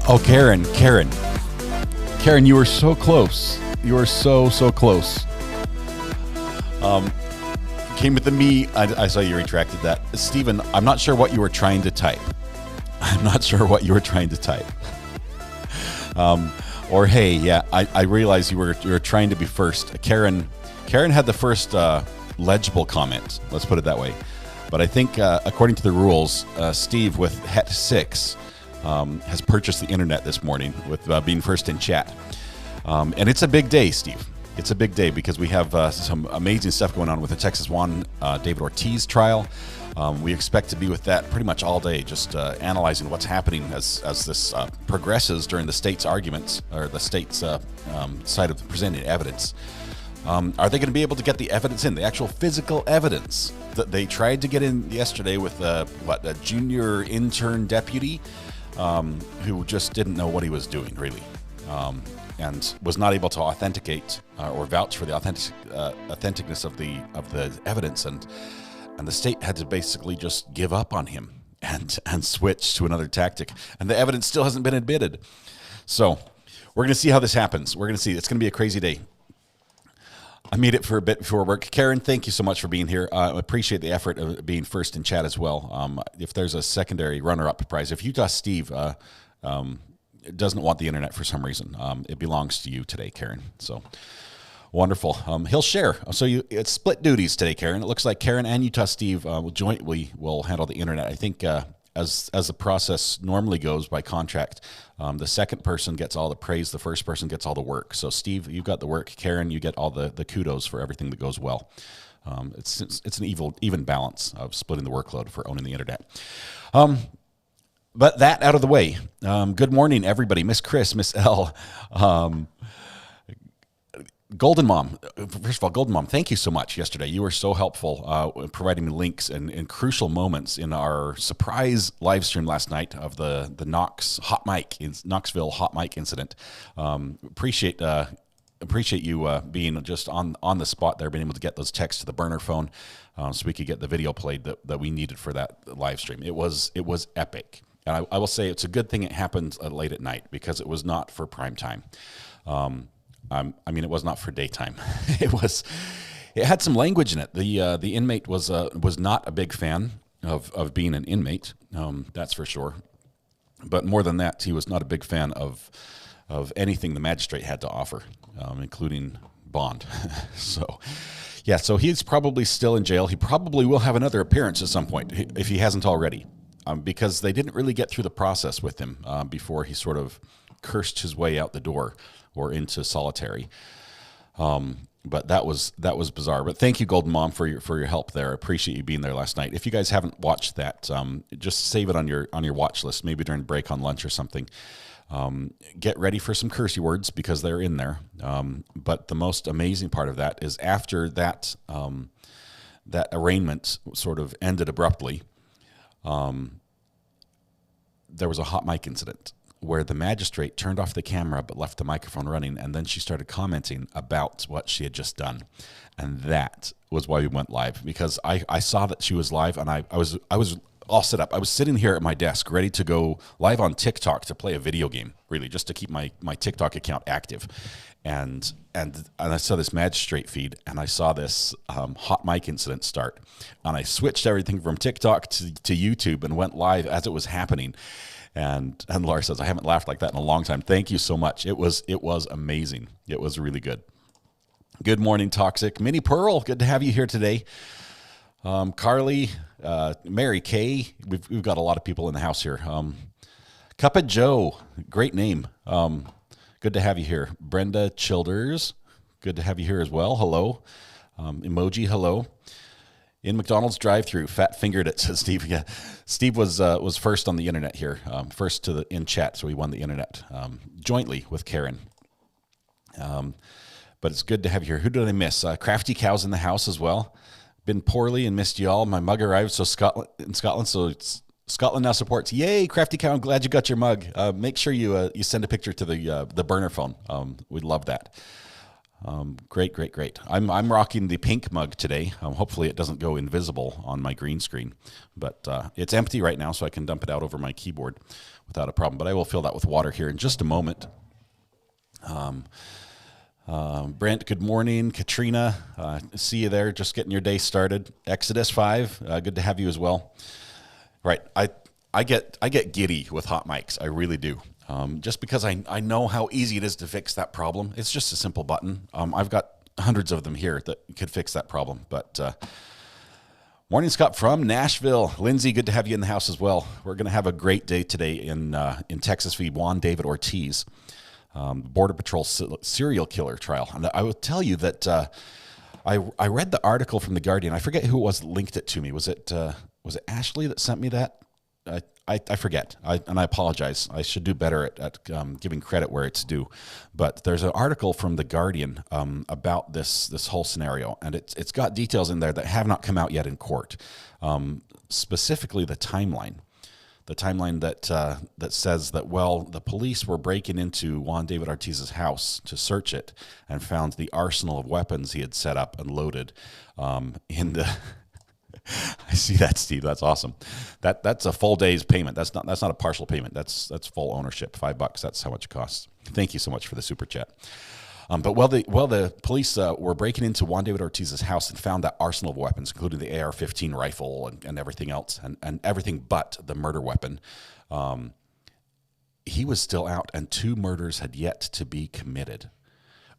Oh, Karen, you were so close. You were so close. Came with the me. I saw you retracted that. Stephen, I'm not sure what you were trying to type. Or hey, yeah, I realized you were trying to be first. Karen had the first legible comment. Let's put it that way. But I think according to the rules, Steve with Het 6 has purchased the internet this morning with being first in chat. And it's a big day, Steve. It's a big day because we have some amazing stuff going on with the Texas Juan David Ortiz trial. We expect to be with that pretty much all day, just analyzing what's happening as this progresses during the state's arguments, or the state's side of the presented evidence. Are they going to be able to get the evidence in, the actual physical evidence that they tried to get in yesterday with a junior intern deputy who just didn't know what he was doing, really, and was not able to authenticate or vouch for the authenticness of the evidence, and the state had to basically just give up on him and switch to another tactic, and the evidence still hasn't been admitted. So we're going to see how this happens. We're going to see. It's going to be a crazy day. I made it for a bit before work. Karen, thank you so much for being here. I appreciate the effort of being first in chat as well. If there's a secondary runner-up prize, if Utah Steve doesn't want the internet for some reason, it belongs to you today, Karen. So wonderful. He'll share. So it's split duties today, Karen. It looks like Karen and Utah Steve will jointly handle the internet. I think as the process normally goes by contract, the second person gets all the praise, the first person gets all the work. So Steve, you've got the work. Karen, you get all the kudos for everything that goes well. It's an even balance of splitting the workload for owning the internet. But that out of the way. Good morning, everybody. Miss Chris, Miss L. Golden Mom, first of all, Golden Mom, thank you so much yesterday. You were so helpful providing me links and crucial moments in our surprise live stream last night of the Knoxville hot mic incident. Appreciate you being just on the spot there, being able to get those texts to the burner phone so we could get the video played that we needed for that live stream. It was epic. And I will say it's a good thing it happened late at night because it was not for prime time. It was not for daytime. It had some language in it. The inmate was not a big fan of being an inmate. That's for sure. But more than that, he was not a big fan of anything the magistrate had to offer, including bond. So he's probably still in jail. He probably will have another appearance at some point if he hasn't already, because they didn't really get through the process with him before he sort of cursed his way out the door or into solitary. But that was bizarre. But thank you, Golden Mom, for your help there. I appreciate you being there last night. If you guys haven't watched that, just save it on your watch list, maybe during break on lunch or something. Get ready for some cursey words because they're in there. But the most amazing part of that is after that arraignment sort of ended abruptly, there was a hot mic incident where the magistrate turned off the camera but left the microphone running, and then she started commenting about what she had just done. And that was why we went live, because I saw that she was live, and I was all set up. I was sitting here at my desk ready to go live on TikTok to play a video game, really, just to keep my TikTok account active. And I saw this magistrate feed, and I saw this hot mic incident start. And I switched everything from TikTok to YouTube and went live as it was happening. And Laura says, I haven't laughed like that in a long time. Thank you so much. It was amazing. It was really good. Good morning, Toxic. Minnie Pearl, good to have you here today. Carly, Mary Kay, we've got a lot of people in the house here. Cuppa Joe, great name. Good to have you here. Brenda Childers, good to have you here as well. Hello. Emoji, hello. In McDonald's drive-through, fat fingered it, says Steve. Yeah, Steve was first on the internet here, first in chat, so he won the internet jointly with Karen. But it's good to have you here. Who did I miss? Crafty Cow's in the house as well. Been poorly and missed y'all. My mug arrived so in Scotland, so Scotland now supports. Yay, Crafty Cow! I'm glad you got your mug. Make sure you send a picture to the burner phone. We'd love that. Great. I'm rocking the pink mug today. Hopefully it doesn't go invisible on my green screen, but it's empty right now, so I can dump it out over my keyboard without a problem. But I will fill that with water here in just a moment. Brent, good morning. Katrina, see you there. Just getting your day started. Exodus 5, good to have you as well. Right, I get giddy with hot mics. I really do. Just because I know how easy it is to fix that problem. It's just a simple button. I've got hundreds of them here that could fix that problem. But morning, Scott from Nashville. Lindsay, good to have you in the house as well. We're going to have a great day today in Texas v. Juan David Ortiz, Border Patrol serial killer trial. And I will tell you that I read the article from The Guardian. I forget who it was that linked it to me. Was it Ashley that sent me that? I forget, and I apologize. I should do better at giving credit where it's due. But there's an article from The Guardian about this whole scenario, and it's got details in there that have not come out yet in court. Specifically, the timeline that says that, well, the police were breaking into Juan David Ortiz's house to search it and found the arsenal of weapons he had set up and loaded in the. I see that, Steve. That's awesome. That's a full day's payment. That's not a partial payment. That's full ownership. $5. That's how much it costs. Thank you so much for the super chat. But while the police were breaking into Juan David Ortiz's house and found that arsenal of weapons, including the AR-15 rifle and everything else, and everything but the murder weapon, he was still out, and 2 murders had yet to be committed.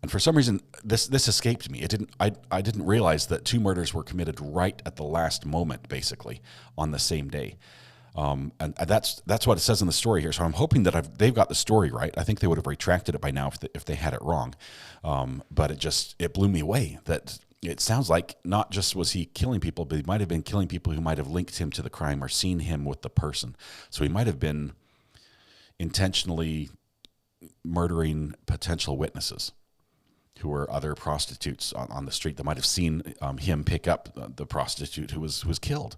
And for some reason, this escaped me. I didn't realize that 2 murders were committed right at the last moment, basically, on the same day. And that's what it says in the story here. So I'm hoping that they've got the story right. I think they would have retracted it by now if they had it wrong. But it blew me away that it sounds like not just was he killing people, but he might have been killing people who might have linked him to the crime or seen him with the person. So he might have been intentionally murdering potential witnesses who were other prostitutes on the street that might have seen him pick up the prostitute who was killed.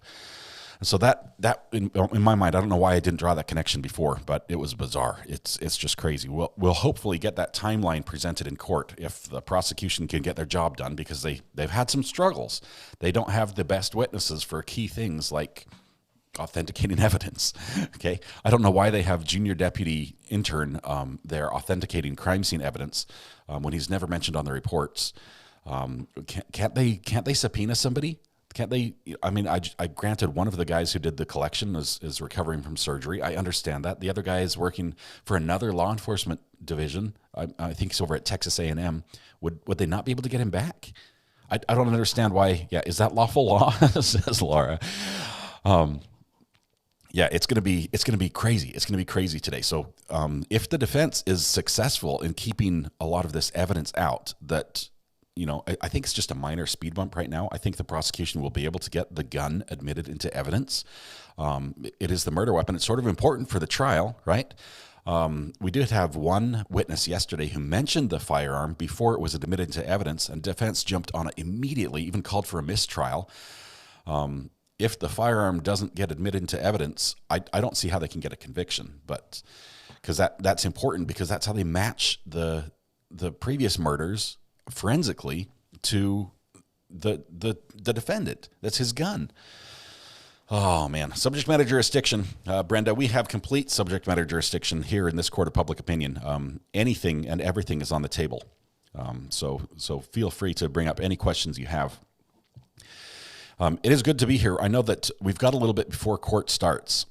And so that in my mind, I don't know why I didn't draw that connection before, but it was bizarre. It's just crazy. We'll hopefully get that timeline presented in court if the prosecution can get their job done, because they've had some struggles. They don't have the best witnesses for key things like authenticating evidence. Okay, I don't know why they have junior deputy intern there authenticating crime scene evidence when he's never mentioned on the reports. Can't they subpoena somebody? Can't they? I mean, I granted one of the guys who did the collection is recovering from surgery. I understand that. The other guy is working for another law enforcement division. I think he's over at Texas A&M. Would they not be able to get him back? I don't understand why. Yeah, is that lawful law? Says Laura. Yeah, it's gonna be crazy. It's gonna be crazy today. So if the defense is successful in keeping a lot of this evidence out, that I think it's just a minor speed bump right now. I think the prosecution will be able to get the gun admitted into evidence. It is the murder weapon. It's sort of important for the trial, right? We did have one witness yesterday who mentioned the firearm before it was admitted into evidence, and defense jumped on it immediately, even called for a mistrial. If the firearm doesn't get admitted into evidence, I don't see how they can get a conviction. But because that's important, because that's how they match the previous murders forensically to the defendant. That's his gun. Oh man, subject matter jurisdiction, Brenda. We have complete subject matter jurisdiction here in this court of public opinion. Anything and everything is on the table. So feel free to bring up any questions you have. It is good to be here. I know that we've got a little bit before court starts.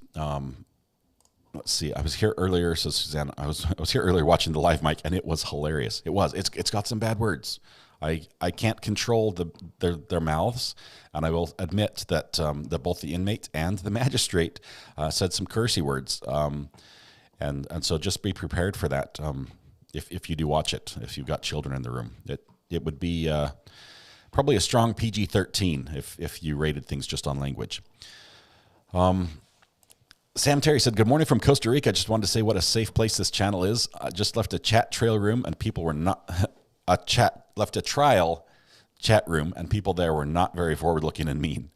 Let's see. I was here earlier, so Suzanne, I was here earlier watching the live mic, and it was hilarious. It's got some bad words. I can't control their mouths, and I will admit that both the inmate and the magistrate said some cursey words. And so just be prepared for that. If you do watch it, if you've got children in the room, it would be probably a strong PG-13 if you rated things just on language. Sam Terry said, "Good morning from Costa Rica. I just wanted to say what a safe place this channel is. I just left a chat trail room and people were not left a trial chat room and people there were not very forward-looking and mean."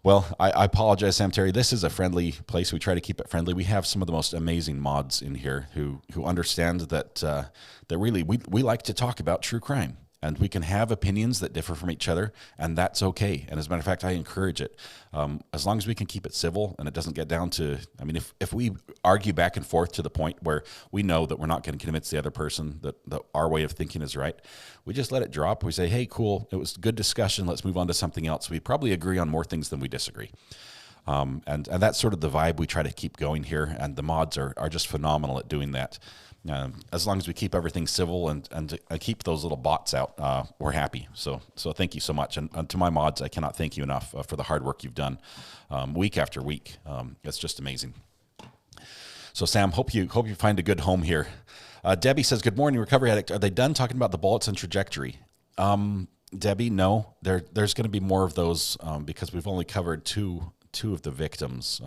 Well, I apologize, Sam Terry. This is a friendly place. We try to keep it friendly. We have some of the most amazing mods in here who understand that really we like to talk about true crime. And we can have opinions that differ from each other, and that's okay. And as a matter of fact, I encourage it. As long as we can keep it civil and it doesn't get down to, I mean, if we argue back and forth to the point where we know that we're not going to convince the other person that our way of thinking is right, we just let it drop. We say, hey, cool, it was a good discussion. Let's move on to something else. We probably agree on more things than we disagree. And that's sort of the vibe we try to keep going here, and the mods are just phenomenal at doing that. As long as we keep everything civil and keep those little bots out, we're happy. So thank you so much. And to my mods, I cannot thank you enough for the hard work you've done week after week. It's just amazing. So Sam, hope you find a good home here. Debbie says, "Good morning, recovery addict. Are they done talking about the bullets and trajectory?" Debbie, no. There's going to be more of those because we've only covered two of the victims,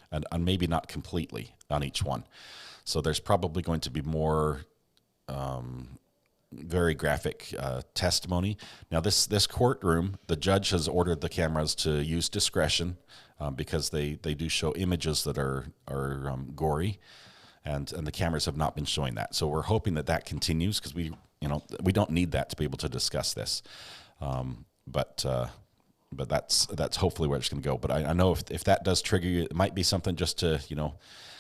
and maybe not completely on each one. So there's probably going to be more very graphic testimony. Now, this courtroom, the judge has ordered the cameras to use discretion because they do show images that are gory, and the cameras have not been showing that. So we're hoping that continues because we don't need that to be able to discuss this. But that's hopefully where it's going to go. But I know if that does trigger you, it might be something just to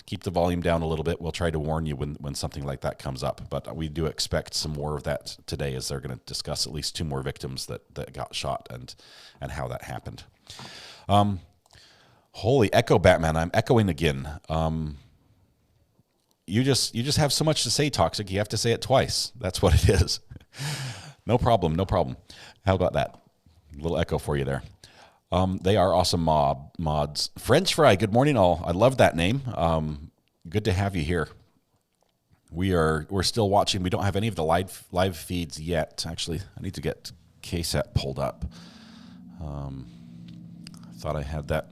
keep the volume down a little bit. We'll try to warn you when something like that comes up. But we do expect some more of that today, as they're going to discuss at least two more victims that got shot and how that happened. Holy echo, Batman! I'm echoing again. You just have so much to say, Toxic. You have to say it twice. That's what it is. No problem. How about that? A little echo for you there. They are awesome mods. French Fry, good morning all. I love that name. Good to have you here. We're still watching. We don't have any of the live feeds yet. Actually, I need to get KSAT pulled up. I thought I had that.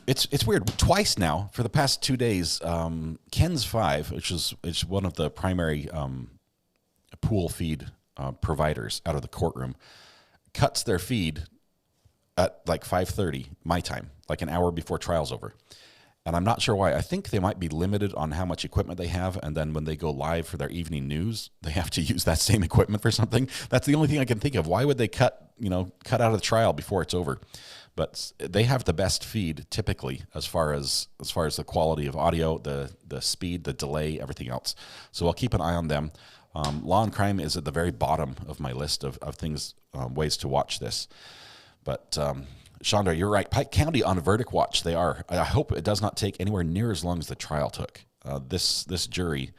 It's weird. Twice now for the past 2 days, Ken's 5, which is one of the primary pool feed providers out of the courtroom, cuts their feed at like 5:30 my time, like an hour before trial's over. And I'm not sure why. I think they might be limited on how much equipment they have, and then when they go live for their evening news, they have to use that same equipment for something. That's the only thing I can think of. Why would they cut out of the trial before it's over? But they have the best feed typically as far as the quality of audio, the speed, the delay, everything else. So I'll keep an eye on them. Law and Crime is at the very bottom of my list of things, ways to watch this. But Chandra, you're right. Pike County on verdict watch. They are. I hope it does not take anywhere near as long as the trial took. This jury,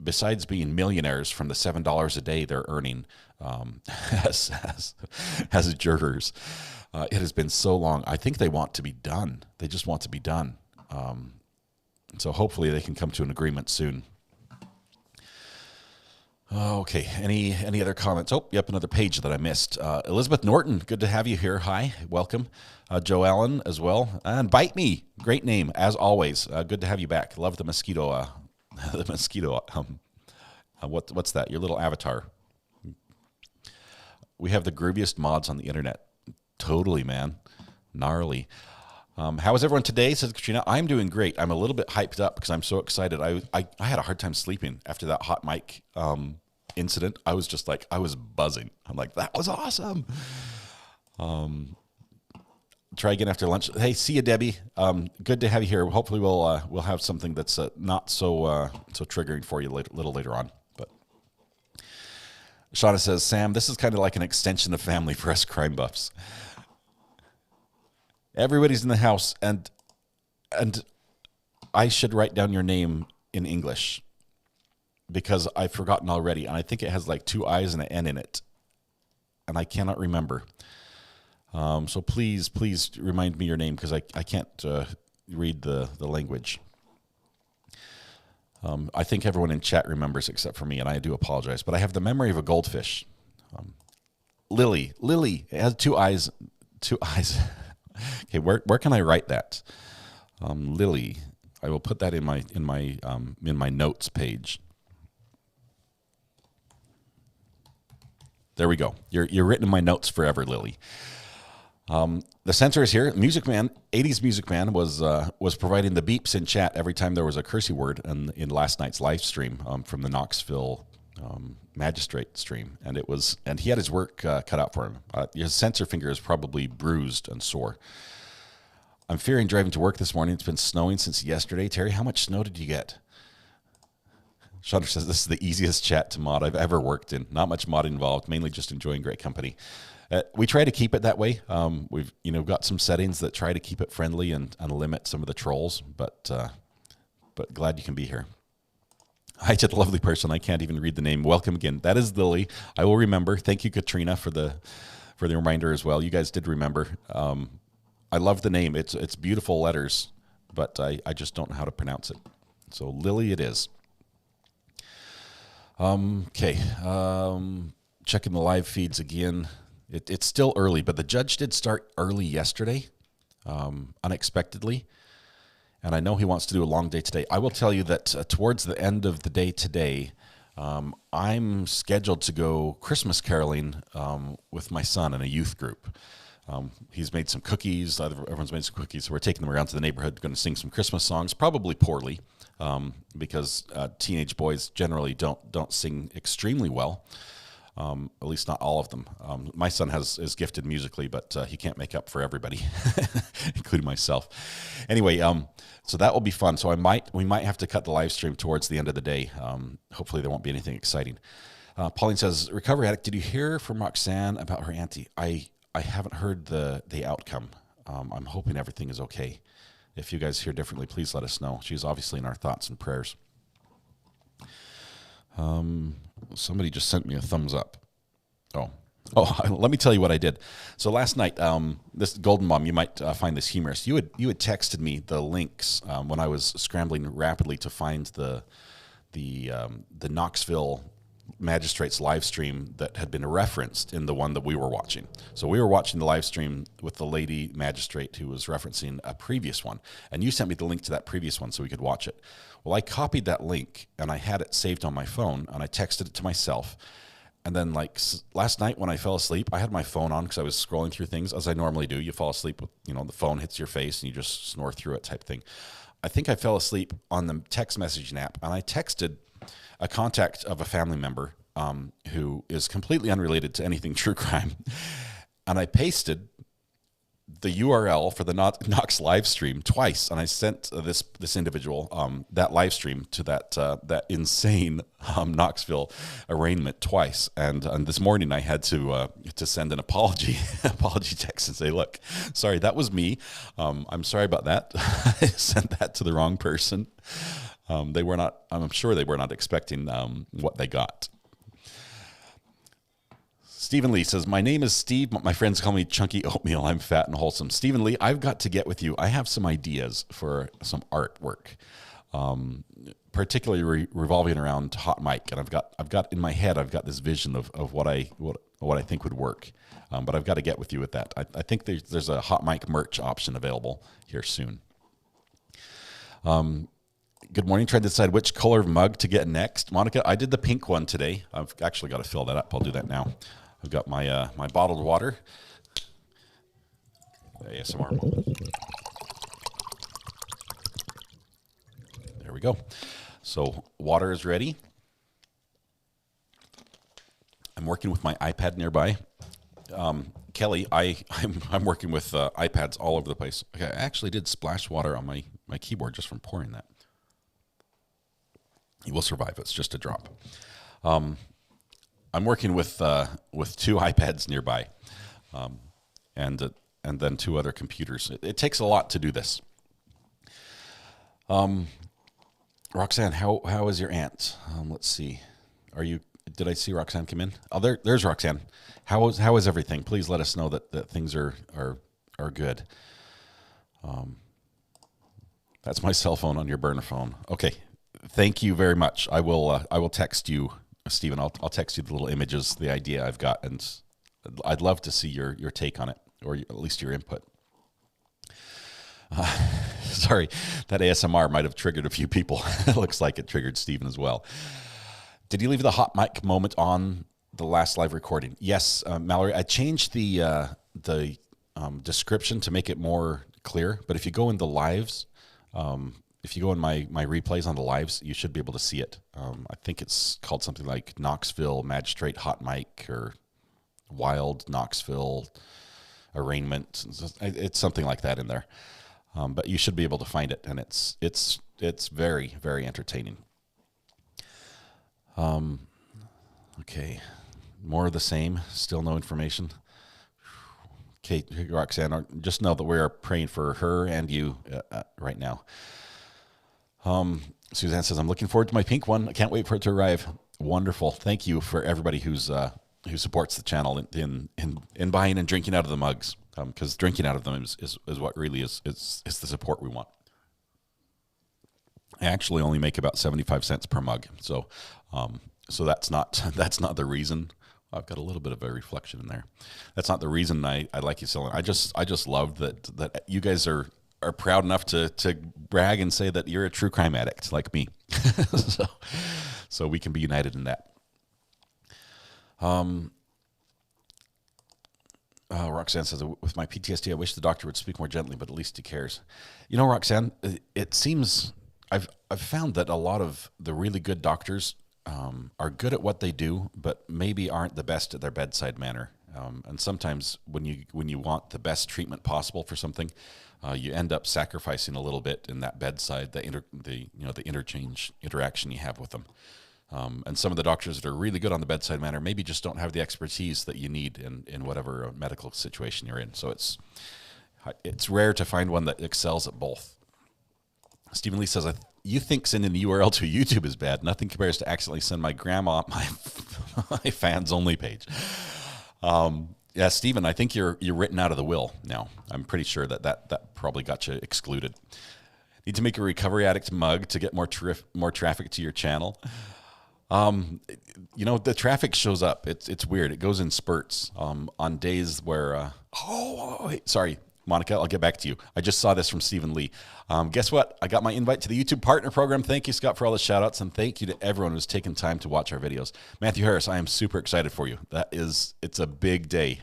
besides being millionaires from the $7 a day they're earning as jurors, it has been so long. I think they want to be done. They just want to be done. So hopefully they can come to an agreement soon. Okay, any other comments? Oh, yep, another page that I missed. Elizabeth Norton, good to have you here. Hi, welcome. Joe Allen as well. And Bite Me, great name, as always. Good to have you back. Love the mosquito. The mosquito. What's that? Your little avatar. We have the grooviest mods on the internet. Totally, man. Gnarly. How is everyone today? Says Katrina. I'm doing great. I'm a little bit hyped up because I'm so excited. I had a hard time sleeping after that hot mic incident. I was just like, I was buzzing. I'm like, that was awesome. Try again after lunch. Hey, see you, Debbie. Good to have you here. Hopefully we'll have something that's not so triggering for you a little later on. But Shauna says, Sam, this is kind of like an extension of family for us crime buffs. Everybody's in the house, and I should write down your name in English because I've forgotten already, and I think it has like 2 I's and an N in it, and I cannot remember. So please remind me your name because I can't read the language. I think everyone in chat remembers except for me, and I do apologize, but I have the memory of a goldfish. Lily, it has two eyes. Okay, where can I write that? Lily, I will put that in my notes page. There we go. You're written in my notes forever, Lily. The censor is here. Music Man, 80s Music Man, was providing the beeps in chat every time there was a cursey word in last night's live stream from the Knoxville magistrate stream, and he had his work cut out for him. His censor finger is probably bruised and sore. I'm fearing driving to work this morning. It's been snowing since yesterday. Terry, how much snow did you get? Chandra says, this is the easiest chat to mod I've ever worked in. Not much mod involved, mainly just enjoying great company. We try to keep it that way. We've got some settings that try to keep it friendly and limit some of the trolls, but glad you can be here. Hi to the lovely person. I can't even read the name. Welcome again. That is Lily. I will remember. Thank you, Katrina, for the reminder as well. You guys did remember. I love the name. It's beautiful letters, but I just don't know how to pronounce it. So Lily it is. Okay. Checking the live feeds again. It's still early, but the judge did start early yesterday, unexpectedly. And I know he wants to do a long day today. I will tell you that towards the end of the day today, I'm scheduled to go Christmas caroling with my son in a youth group. He's made some cookies. Everyone's made some cookies. So we're taking them around to the neighborhood, going to sing some Christmas songs, probably poorly, because teenage boys generally don't sing extremely well. At least not all of them. My son is gifted musically, but he can't make up for everybody, including myself. Anyway, so that will be fun. So we might have to cut the live stream towards the end of the day. Hopefully there won't be anything exciting. Pauline says, recovery addict, did you hear from Roxanne about her auntie? I haven't heard the outcome. I'm hoping everything is okay. If you guys hear differently, please let us know. She's obviously in our thoughts and prayers. Somebody just sent me a thumbs up. Oh, let me tell you what I did. So last night, this Golden Mom, you might find this humorous. You had texted me the links when I was scrambling rapidly to find the Knoxville magistrate's live stream that had been referenced in the one that we were watching. So we were watching the live stream with the lady magistrate who was referencing a previous one, and you sent me the link to that previous one so we could watch it. Well, I copied that link and I had it saved on my phone and I texted it to myself. And then last night when I fell asleep, I had my phone on because I was scrolling through things as I normally do. You fall asleep with, the phone hits your face and you just snore through it type thing. I think I fell asleep on the text messaging app and I texted a contact of a family member who is completely unrelated to anything true crime. And I pasted the URL for the Knox live stream twice, and I sent this individual that live stream to that insane Knoxville arraignment twice. And this morning I had to send an apology text and say, look, sorry, that was me. I'm sorry about that. I sent that to the wrong person. I'm sure they were not expecting what they got. Stephen Lee says, my name is Steve, but my friends call me Chunky Oatmeal. I'm fat and wholesome. Stephen Lee, I've got to get with you. I have some ideas for some artwork, particularly revolving around hot mic. And I've got in my head, I've got this vision of what I think would work. But I've got to get with you with that. I think there's a hot mic merch option available here soon. Good morning. Trying to decide which color of mug to get next. Monica, I did the pink one today. I've actually got to fill that up. I'll do that now. I've got my my bottled water. ASMR. There we go. So water is ready. I'm working with my iPad nearby. Kelly, I'm working with iPads all over the place. Okay, I actually did splash water on my keyboard just from pouring that. You will survive. It's just a drop. I'm working with 2 iPads nearby, and then 2 other computers. It takes a lot to do this. Roxanne, how is your aunt? Let's see. Did I see Roxanne come in? Oh, there's Roxanne. How is everything? Please let us know that things are good. That's my cell phone on your burner phone. Okay. Thank you very much. I will text you, Stephen. I'll text you the little images, the idea I've got, and I'd love to see your take on it, or at least your input. Sorry, that ASMR might have triggered a few people. It looks like it triggered Stephen as well. Did you leave the hot mic moment on the last live recording? Yes, Mallory. I changed the description to make it more clear. But if you go in the lives, if you go in my replays on the lives, you should be able to see it. I think it's called something like Knoxville Magistrate Hot Mic or Wild Knoxville Arraignment. It's something like that in there. But you should be able to find it, and it's very, very entertaining. Okay, more of the same. Still no information. Okay, Roxanne, just know that we are praying for her and you right now. Suzanne says, I'm looking forward to my pink one. I can't wait for it to arrive. Wonderful. Thank you for everybody who supports the channel in buying and drinking out of the mugs, because drinking out of them is what really is the support we want. I actually only make about 75 cents per mug, so that's not the reason. I've got a little bit of a reflection in there. That's not the reason I like you selling. I just love that you guys are proud enough to brag and say that you're a true crime addict like me. so we can be united in that. Roxanne says, with my PTSD, I wish the doctor would speak more gently, but at least he cares. You know, Roxanne, it seems I've found that a lot of the really good doctors are good at what they do, but maybe aren't the best at their bedside manner. And sometimes when you want the best treatment possible for something, you end up sacrificing a little bit in that bedside, the interaction you have with them. And some of the doctors that are really good on the bedside manner maybe just don't have the expertise that you need in whatever medical situation you're in. So it's rare to find one that excels at both. Stephen Lee says, you think sending the URL to YouTube is bad. Nothing compares to accidentally send my grandma my fans only page. Yeah, Stephen, I think you're written out of the will now. I'm pretty sure that probably got you excluded. Need to make a recovery addict mug to get more traffic to your channel. The traffic shows up. It's weird. It goes in spurts. On days where sorry, Monica, I'll get back to you. I just saw this from Stephen Lee. Guess what? I got my invite to the YouTube Partner Program. Thank you, Scott, for all the shout-outs, and thank you to everyone who's taken time to watch our videos. Matthew Harris, I am super excited for you. It's a big day.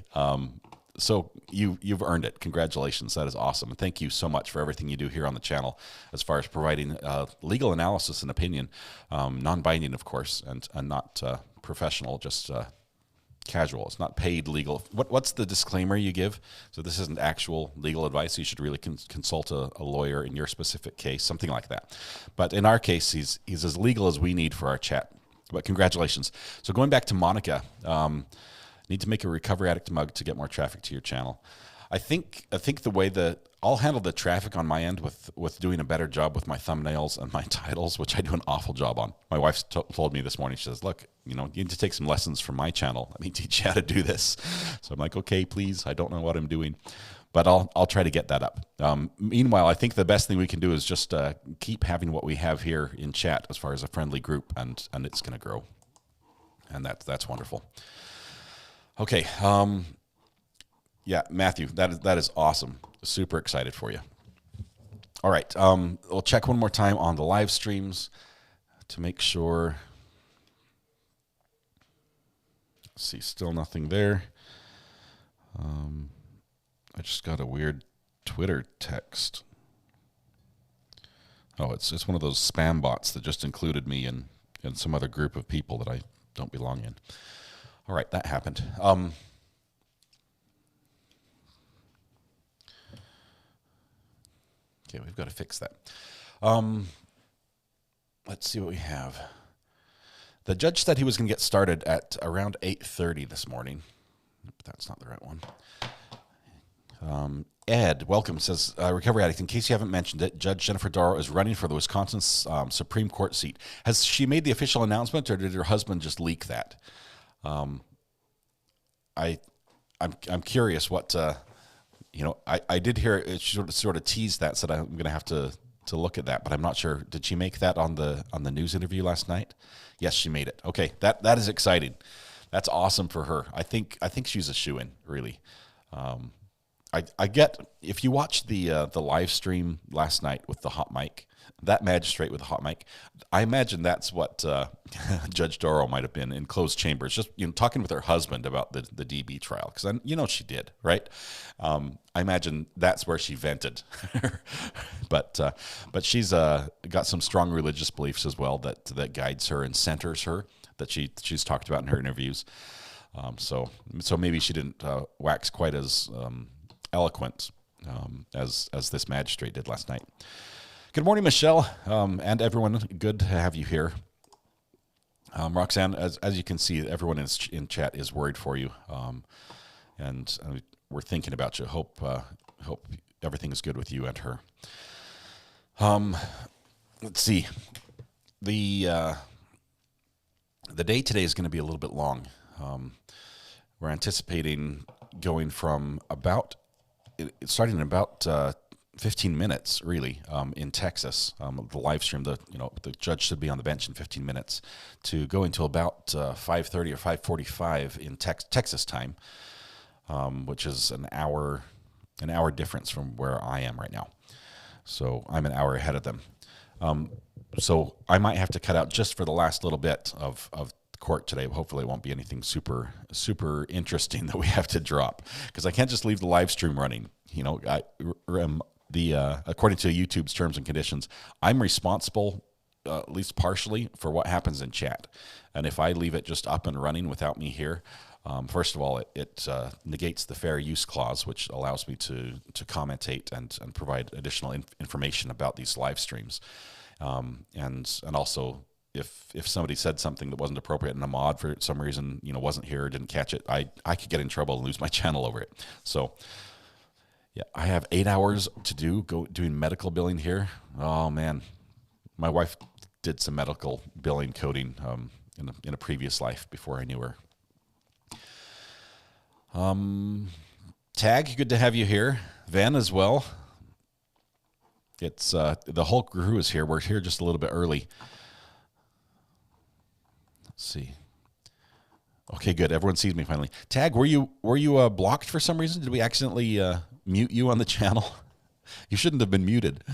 So you've earned it. Congratulations. That is awesome. And thank you so much for everything you do here on the channel as far as providing legal analysis and opinion, non-binding, of course, and not professional, just casual. It's not paid legal. What's the disclaimer you give? So this isn't actual legal advice. You should really consult a lawyer in your specific case, something like that. But in our case, he's as legal as we need for our chat. But congratulations. So going back to Monica, need to make a recovery addict mug to get more traffic to your channel. I think the way that I'll handle the traffic on my end with doing a better job with my thumbnails and my titles, which I do an awful job on. My wife told me this morning, she says, look, you need to take some lessons from my channel. Let me teach you how to do this. So I'm like, okay, please. I don't know what I'm doing, but I'll try to get that up. Meanwhile, I think the best thing we can do is just keep having what we have here in chat as far as a friendly group, and it's going to grow. And that's wonderful. Okay. Yeah, Matthew, that is awesome. Super excited for you. All right. We'll check one more time on the live streams to make sure. Let's see, still nothing there. I just got a weird Twitter text. Oh, it's one of those spam bots that just included me in some other group of people that I don't belong in. All right, that happened. Okay, we've got to fix that. Let's see what we have. The judge said he was going to get started at around 8:30 this morning. That's not the right one. Ed, welcome, says, Recovery Addict, in case you haven't mentioned it, Judge Jennifer Doro is running for the Wisconsin Supreme Court seat. Has she made the official announcement, or did her husband just leak that? I'm curious what... I did hear it sort of teased that, said I'm going to have to look at that, but I'm not sure. Did she make that on the news interview last night? Yes, she made it. Okay, that is exciting. That's awesome for her. I think she's a shoo-in, really. I get, if you watch the live stream last night with the hot mic, that magistrate with the hot mic, I imagine that's what Judge Doro might have been in closed chambers, just talking with her husband about the DB trial, because she did, right? I imagine that's where she vented, but she's got some strong religious beliefs as well that guides her and centers her, that she's talked about in her interviews. So maybe she didn't wax quite as eloquent as this magistrate did last night. Good morning, Michelle, and everyone. Good to have you here. Roxanne, as you can see, everyone in chat is worried for you, and we're thinking about you. Hope everything is good with you and her. Let's see. The day today is going to be a little bit long. We're anticipating going from starting in about 15 minutes, really, in Texas. The live stream, the judge should be on the bench in 15 minutes, to go until about 5:30 or 5:45 in Texas time, which is an hour difference from where I am right now. So I'm an hour ahead of them. So I might have to cut out just for the last little bit of court today. Hopefully it won't be anything super interesting that we have to drop, because I can't just leave the live stream running. According to YouTube's terms and conditions, I'm responsible, at least partially, for what happens in chat. And if I leave it just up and running without me here, first of all, it negates the fair use clause, which allows me to commentate and provide additional information about these live streams. And also, if somebody said something that wasn't appropriate and a mod for some reason wasn't here or didn't catch it, I could get in trouble and lose my channel over it. So yeah, I have 8 hours to doing medical billing here. Oh man, my wife did some medical billing coding in a previous life before I knew her. Tag, good to have you here. Van as well. It's the whole crew is here. We're here just a little bit early. Let's see. Okay, good. Everyone sees me finally. Tag, were you blocked for some reason? Did we accidentally mute you on the channel? You shouldn't have been muted.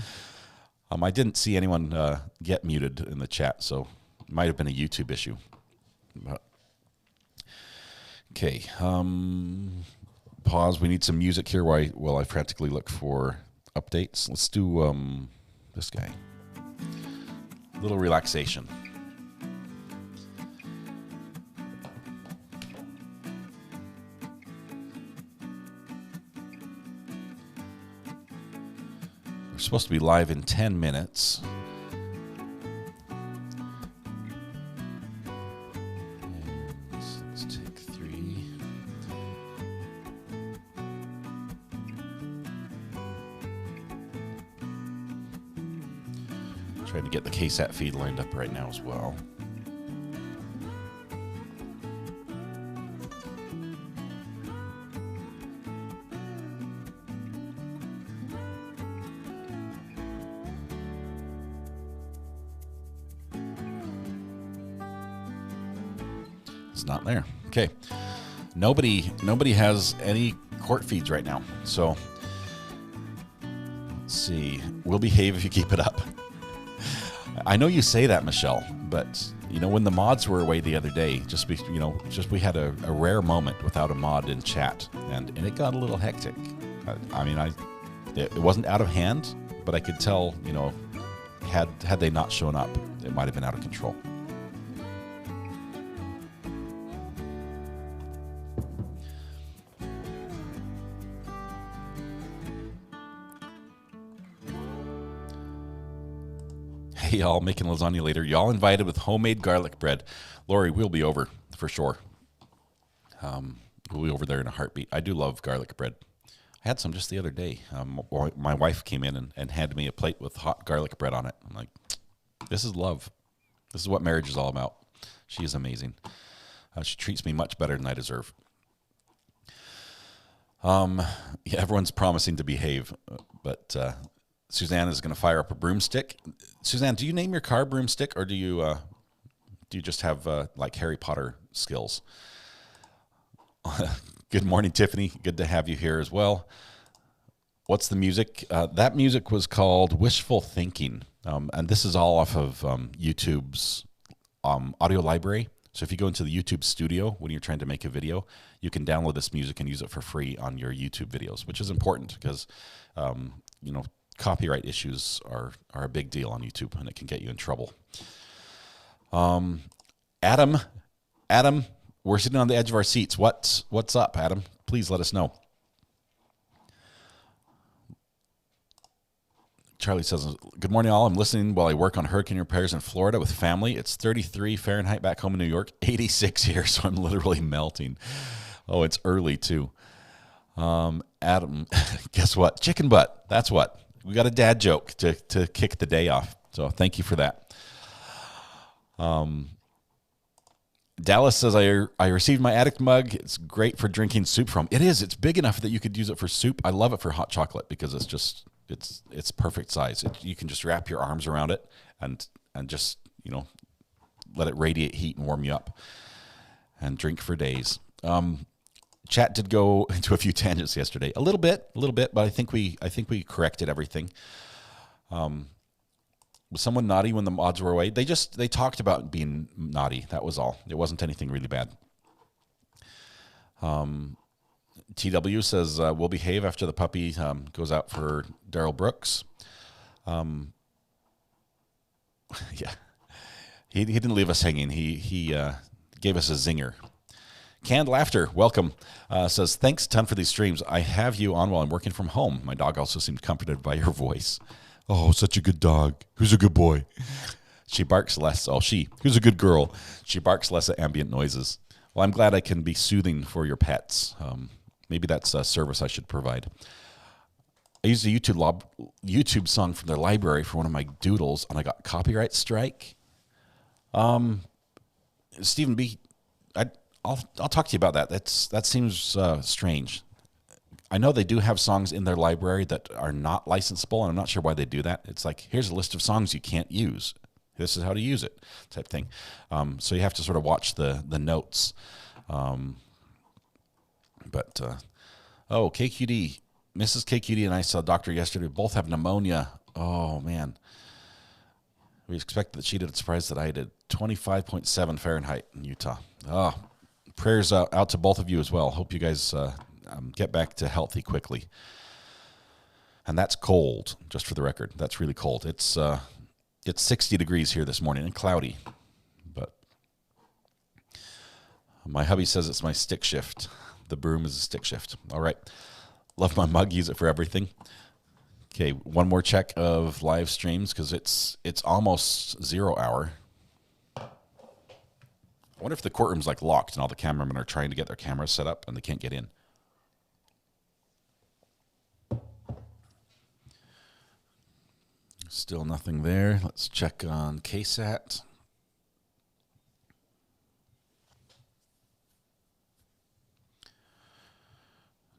I didn't see anyone get muted in the chat, so it might have been a YouTube issue. But, okay. Pause. We need some music here while I frantically look for updates. Let's do this guy. A little relaxation. We're supposed to be live in 10 minutes. Let's take 3. Trying to get the KSAT feed lined up right now as well. It's not there. Okay. Nobody has any court feeds right now. So let's see. We'll behave if you keep it up. I know you say that, Michelle, but when the mods were away the other day, we had a rare moment without a mod in chat, and it got a little hectic. It wasn't out of hand, but I could tell, had they not shown up, it might have been out of control. Hey, y'all, making lasagna later. Y'all invited with homemade garlic bread. Lori, we'll be over for sure. We'll be over there in a heartbeat. I do love garlic bread. I had some just the other day. My wife came in and handed me a plate with hot garlic bread on it. I'm like, this is love. This is what marriage is all about. She is amazing. She treats me much better than I deserve. Yeah, everyone's promising to behave, but Suzanne is going to fire up a broomstick. Suzanne, do you name your car Broomstick, or do you just have like Harry Potter skills? Good morning, Tiffany. Good to have you here as well. What's the music? That music was called Wishful Thinking, and this is all off of YouTube's audio library. So if you go into the YouTube studio when you're trying to make a video, you can download this music and use it for free on your YouTube videos, which is important because, copyright issues are a big deal on YouTube, and it can get you in trouble. Adam, we're sitting on the edge of our seats. What's up, Adam? Please let us know. Charlie says, good morning, all. I'm listening while I work on hurricane repairs in Florida with family. It's 33 Fahrenheit back home in New York, 86 here, so I'm literally melting. Oh, it's early, too. Adam, guess what? Chicken butt. That's what. We got a dad joke to kick the day off, so thank you for that. Dallas says, I received my addict mug. It's great for drinking soup from. It is. It's big enough that you could use it for soup. I love it for hot chocolate because it's perfect size. You can just wrap your arms around it and just, let it radiate heat and warm you up and drink for days. Chat did go into a few tangents yesterday. A little bit, but I think we corrected everything. Was someone naughty when the mods were away? They talked about being naughty. That was all. It wasn't anything really bad. TW says, we'll behave after the puppy goes out for Daryl Brooks. Yeah. He didn't leave us hanging. He gave us a zinger. Canned Laughter, welcome. Says, thanks a ton for these streams. I have you on while I'm working from home. My dog also seemed comforted by your voice. Oh, such a good dog. Who's a good boy? She barks less. Oh, who's a good girl? She barks less at ambient noises. Well, I'm glad I can be soothing for your pets. Maybe that's a service I should provide. I used a YouTube song from their library for one of my doodles, and I got copyright strike. Stephen B., I'll talk to you about that. That seems strange. I know they do have songs in their library that are not licensable, and I'm not sure why they do that. It's like, here's a list of songs you can't use. This is how to use it, type thing. So you have to sort of watch the notes. KQD, Mrs. KQD and I saw a doctor yesterday. Both have pneumonia. Oh, man. We expected that she did. Surprised that I did 25.7 Fahrenheit in Utah. Oh, prayers out to both of you as well. Hope you guys get back to healthy quickly. And that's cold, just for the record. That's really cold. It's 60 degrees here this morning and cloudy. But my hubby says it's my stick shift. The broom is a stick shift. All right. Love my mug. Use it for everything. Okay, one more check of live streams because it's almost 0 hour. I wonder if the courtroom's like locked and all the cameramen are trying to get their cameras set up and they can't get in. Still nothing there. Let's check on KSAT.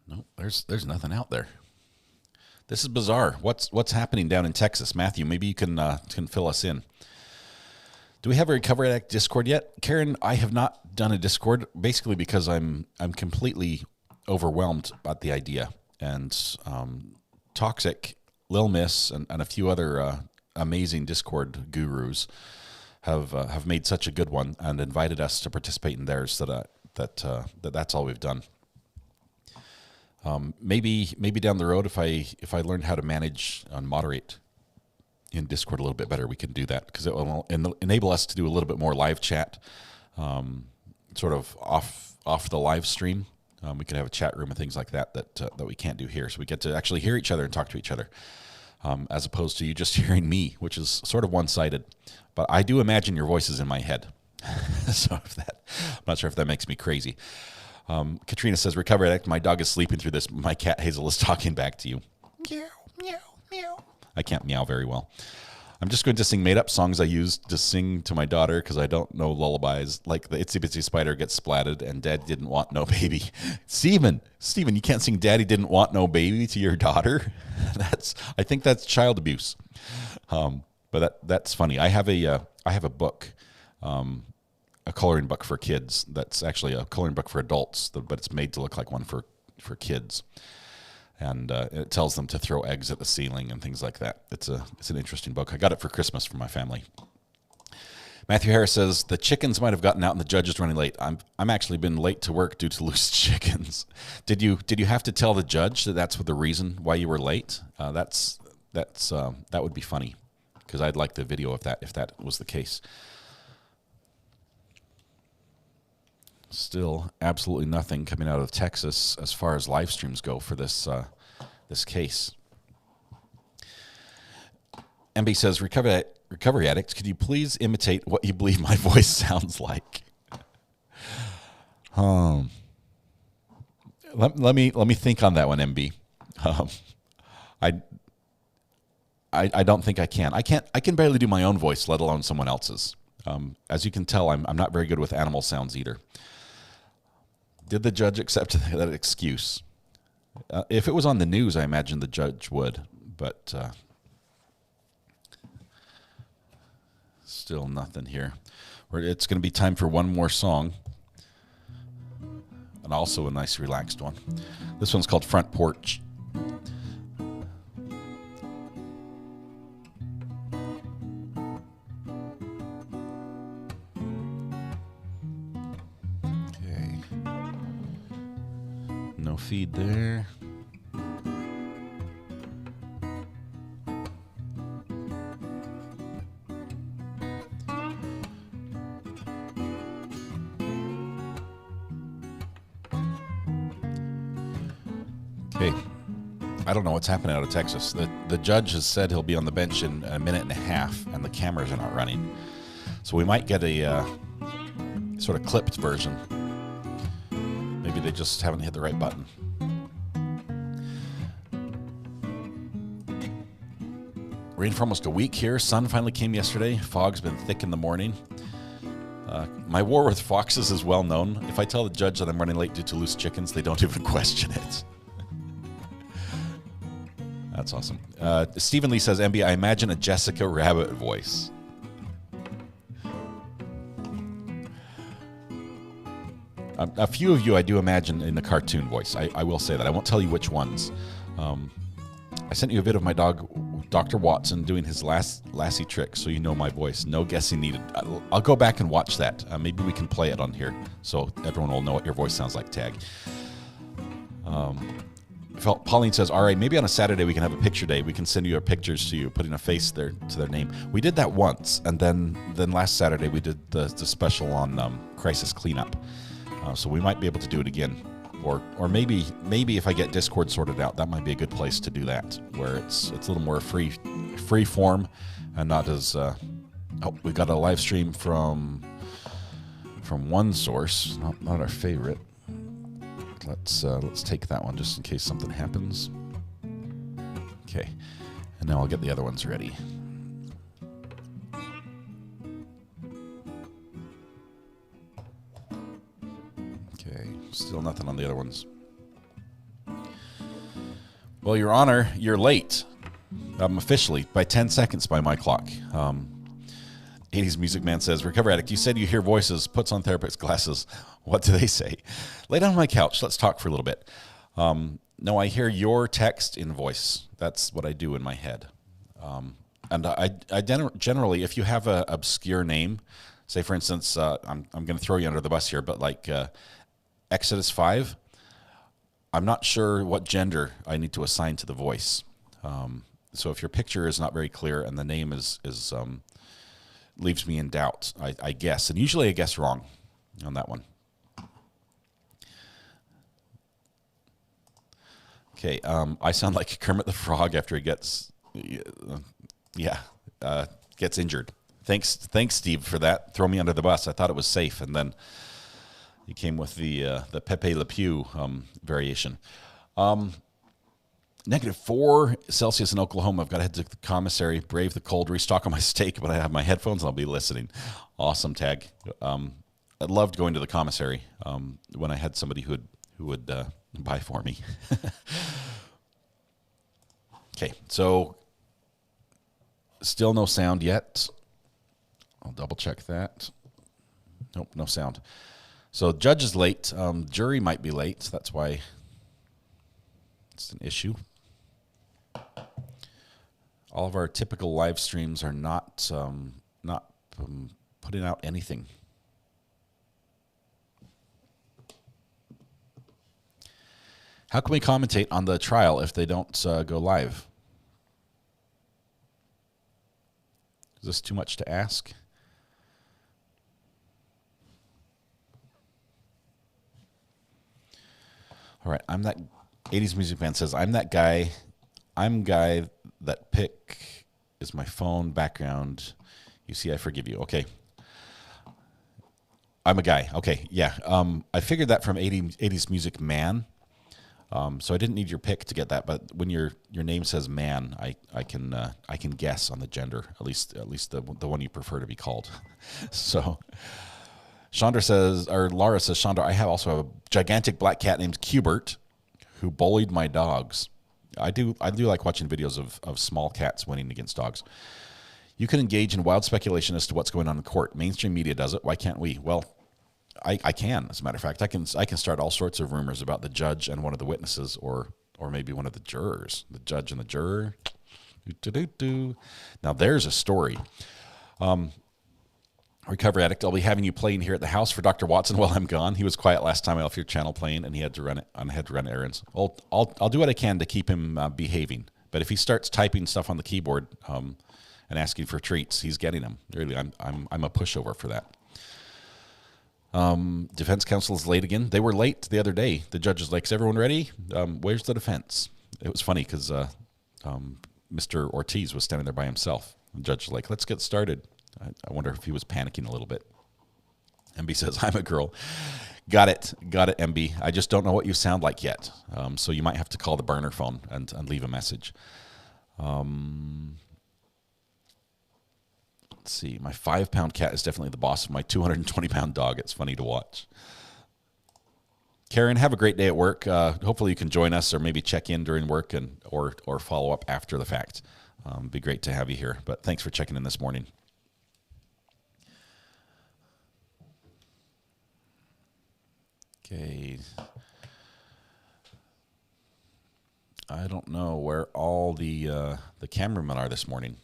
Nope, there's nothing out there. This is bizarre. What's happening down in Texas? Matthew, maybe you can fill us in. Do we have a Recovery Act Discord yet? Karen, I have not done a Discord, basically because I'm completely overwhelmed about the idea. And Toxic, Lil Miss, and a few other amazing Discord gurus have made such a good one and invited us to participate in theirs. That's all we've done. Maybe down the road, if I learn how to manage and moderate in Discord a little bit better, we can do that because it will enable us to do a little bit more live chat, sort of off the live stream. We can have a chat room and things like that we can't do here. So we get to actually hear each other and talk to each other, as opposed to you just hearing me, which is sort of one-sided. But I do imagine your voices in my head. So I'm not sure if that makes me crazy. Katrina says, Recovery Addict, my dog is sleeping through this. My cat Hazel is talking back to you. Meow, meow, meow. I can't meow very well. I'm just going to sing made-up songs I used to sing to my daughter because I don't know lullabies. Like the Itsy Bitsy Spider gets splatted and Dad didn't want no baby. Steven, you can't sing Daddy didn't want no baby to your daughter? I think that's child abuse. But that's funny. I have a book, a coloring book for kids. That's actually a coloring book for adults, but it's made to look like one for kids. And it tells them to throw eggs at the ceiling and things like that. It's an interesting book. I got it for Christmas from my family. Matthew Harris says the chickens might have gotten out and the judge is running late. I'm actually been late to work due to loose chickens. Did you have to tell the judge that that's the reason why you were late? That would be funny because I'd like the video if that was the case. Still absolutely nothing coming out of Texas as far as live streams go for this case. MB says, recovery addicts, could you please imitate what you believe my voice sounds like? Let me think on that one, MB. I don't think I can. I can barely do my own voice, let alone someone else's. As you can tell, I'm not very good with animal sounds either. Did the judge accept that excuse? If it was on the news, I imagine the judge would, but still nothing here. It's going to be time for one more song, and also a nice relaxed one. This one's called Front Porch. No feed there. Okay. I don't know what's happening out of Texas. The judge has said he'll be on the bench in a minute and a half, and the cameras are not running. So we might get a sort of clipped version. Maybe they just haven't hit the right button. Rain for almost a week here. Sun finally came yesterday. Fog's been thick in the morning. My war with foxes is well known. If I tell the judge that I'm running late due to loose chickens, they don't even question it. That's awesome. Stephen Lee says, MB, I imagine a Jessica Rabbit voice. A few of you I do imagine in the cartoon voice. I will say that. I won't tell you which ones. I sent you a vid of my dog, Dr. Watson, doing his lassie trick, so you know my voice. No guessing needed. I'll go back and watch that. Maybe we can play it on here so everyone will know what your voice sounds like. Tag. Pauline says, all right, maybe on a Saturday we can have a picture day. We can send you our pictures to you, putting a face there to their name. We did that once, and then last Saturday we did the special on crisis cleanup. So we might be able to do it again. Or maybe if I get Discord sorted out, that might be a good place to do that, where it's a little more free form and not as we got a live stream from one source, not our favorite. Let's take that one just in case something happens. Okay. And now I'll get the other ones ready. Okay, still nothing on the other ones. Well, Your Honor, you're late. Officially, by 10 seconds by my clock. 80s Music Man says, Recovery Addict, you said you hear voices, puts on therapist glasses. What do they say? Lay down on my couch. Let's talk for a little bit. No, I hear your text in voice. That's what I do in my head. And I generally, if you have an obscure name, say, for instance, I'm going to throw you under the bus here, but like Exodus 5, I'm not sure what gender I need to assign to the voice. So if your picture is not very clear and the name is leaves me in doubt, I guess. And usually I guess wrong on that one. Okay, I sound like Kermit the Frog after he gets injured. Thanks, Steve, for that. Throw me under the bus. I thought it was safe, and then he came with the Pepe Le Pew variation. -4 Celsius in Oklahoma. I've got to head to the commissary, brave the cold, restock on my steak, but I have my headphones and I'll be listening. Awesome, Tag. I loved going to the commissary when I had somebody who would buy for me. Okay, so still no sound yet. I'll double check that. Nope, no sound. So judge is late. Jury might be late. So that's why it's an issue. All of our typical live streams are not putting out anything. How can we commentate on the trial if they don't go live? Is this too much to ask? All right, I'm that 80s music band says, I'm that guy. I'm guy that pick is my phone background. You see, I forgive you. Okay. I'm a guy. Okay, yeah. I figured that from 80s Music Man. So I didn't need your pick to get that, but when your name says man, I can guess on the gender, at least the one you prefer to be called. So Chandra says, or Laura says, Chandra, I also have a gigantic black cat named Cubert who bullied my dogs. I do like watching videos of small cats winning against dogs. You can engage in wild speculation as to what's going on in court. Mainstream media does it. Why can't we? Well, I can, as a matter of fact. I can start all sorts of rumors about the judge and one of the witnesses, or maybe one of the jurors. The judge and the juror. Now there's a story. Recovery addict, I'll be having you playing here at the house for Dr. Watson while I'm gone. He was quiet last time I left your channel playing, and he had to run it. I had to run errands. I'll do what I can to keep him behaving. But if he starts typing stuff on the keyboard and asking for treats, he's getting them. Really, I'm a pushover for that. Defense counsel is late again. They were late the other day. The judge is like, is everyone ready? Where's the defense? It was funny because Mr. Ortiz was standing there by himself. The judge was like, let's get started. I wonder if he was panicking a little bit. MB says, I'm a girl. Got it, MB. I just don't know what you sound like yet. So you might have to call the burner phone and leave a message. Let's see. My 5-pound cat is definitely the boss of my 220-pound dog. It's funny to watch. Karen, have a great day at work. Hopefully you can join us or maybe check in during work or follow up after the fact. It'd be great to have you here. But thanks for checking in this morning. Okay. I don't know where all the cameramen are this morning.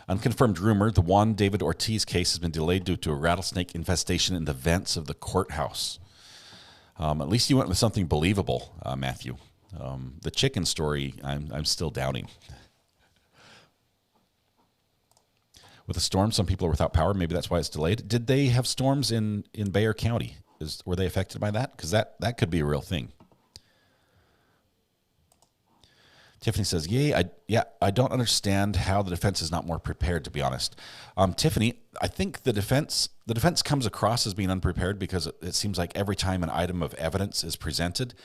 Unconfirmed rumor, the Juan David Ortiz case has been delayed due to a rattlesnake infestation in the vents of the courthouse. At least you went with something believable, Matthew. The chicken story, I'm still doubting. With a storm, some people are without power. Maybe that's why it's delayed. Did they have storms in Bexar County? Were they affected by that? Because that could be a real thing. Tiffany says, I don't understand how the defense is not more prepared, to be honest. Tiffany, I think the defense comes across as being unprepared because it seems like every time an item of evidence is presented,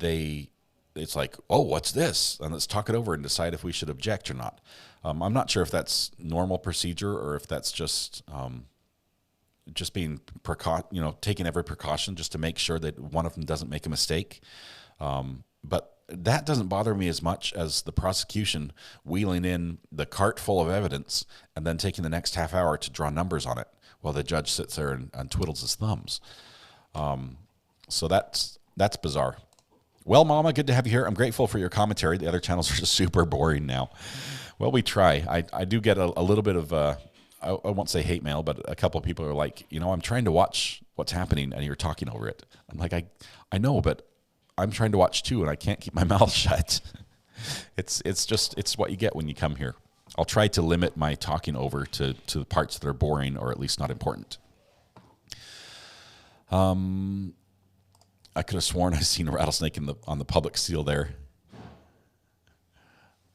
it's like, oh, what's this? And let's talk it over and decide if we should object or not. I'm not sure if that's normal procedure or if that's just being taking every precaution just to make sure that one of them doesn't make a mistake. But that doesn't bother me as much as the prosecution wheeling in the cart full of evidence and then taking the next half hour to draw numbers on it while the judge sits there and twiddles his thumbs. So that's bizarre. Well, Mama, good to have you here. I'm grateful for your commentary. The other channels are just super boring now. Well, we try. I do get a little bit of, I won't say hate mail, but a couple of people are like, I'm trying to watch what's happening and you're talking over it. I'm like, I know, but I'm trying to watch too, and I can't keep my mouth shut. It's what you get when you come here. I'll try to limit my talking over to the parts that are boring or at least not important. I could have sworn I've seen a rattlesnake on the public seal there.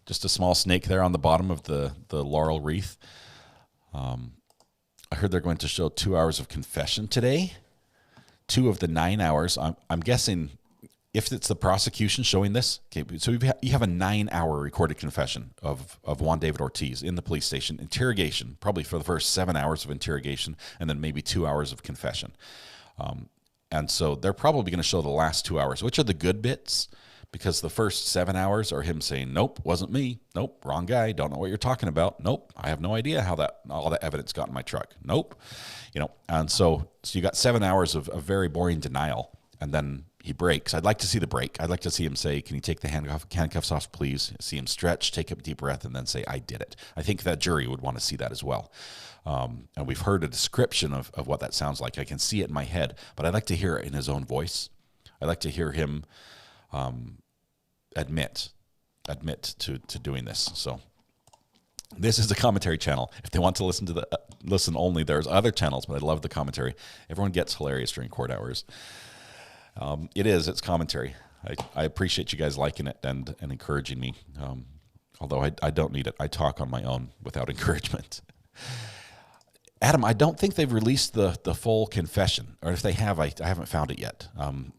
Just a small snake there on the bottom of the laurel wreath. I heard they're going to show 2 hours of confession today. 2 of the 9 hours. I'm guessing If it's the prosecution showing this, okay, so you have a 9-hour recorded confession of Juan David Ortiz in the police station, interrogation, probably for the first 7 hours of interrogation, and then maybe 2 hours of confession. And so they're probably going to show the last 2 hours, which are the good bits, because the first 7 hours are him saying, nope, wasn't me. Nope, wrong guy. Don't know what you're talking about. Nope, I have no idea how all that evidence got in my truck. Nope. And so you got 7 hours of very boring denial, and then he breaks. I'd like to see the break. I'd like to see him say, can you take the handcuffs off, please? See him stretch, take a deep breath, and then say, I did it. I think that jury would want to see that as well. And we've heard a description of what that sounds like. I can see it in my head, but I'd like to hear it in his own voice. I'd like to hear him admit to doing this. So this is the commentary channel. If they want to listen to listen only, there's other channels, but I love the commentary. Everyone gets hilarious during court hours. It's commentary. I appreciate you guys liking it and encouraging me. Although I don't need it. I talk on my own without encouragement. Adam, I don't think they've released the full confession, or if they have, I haven't found it yet.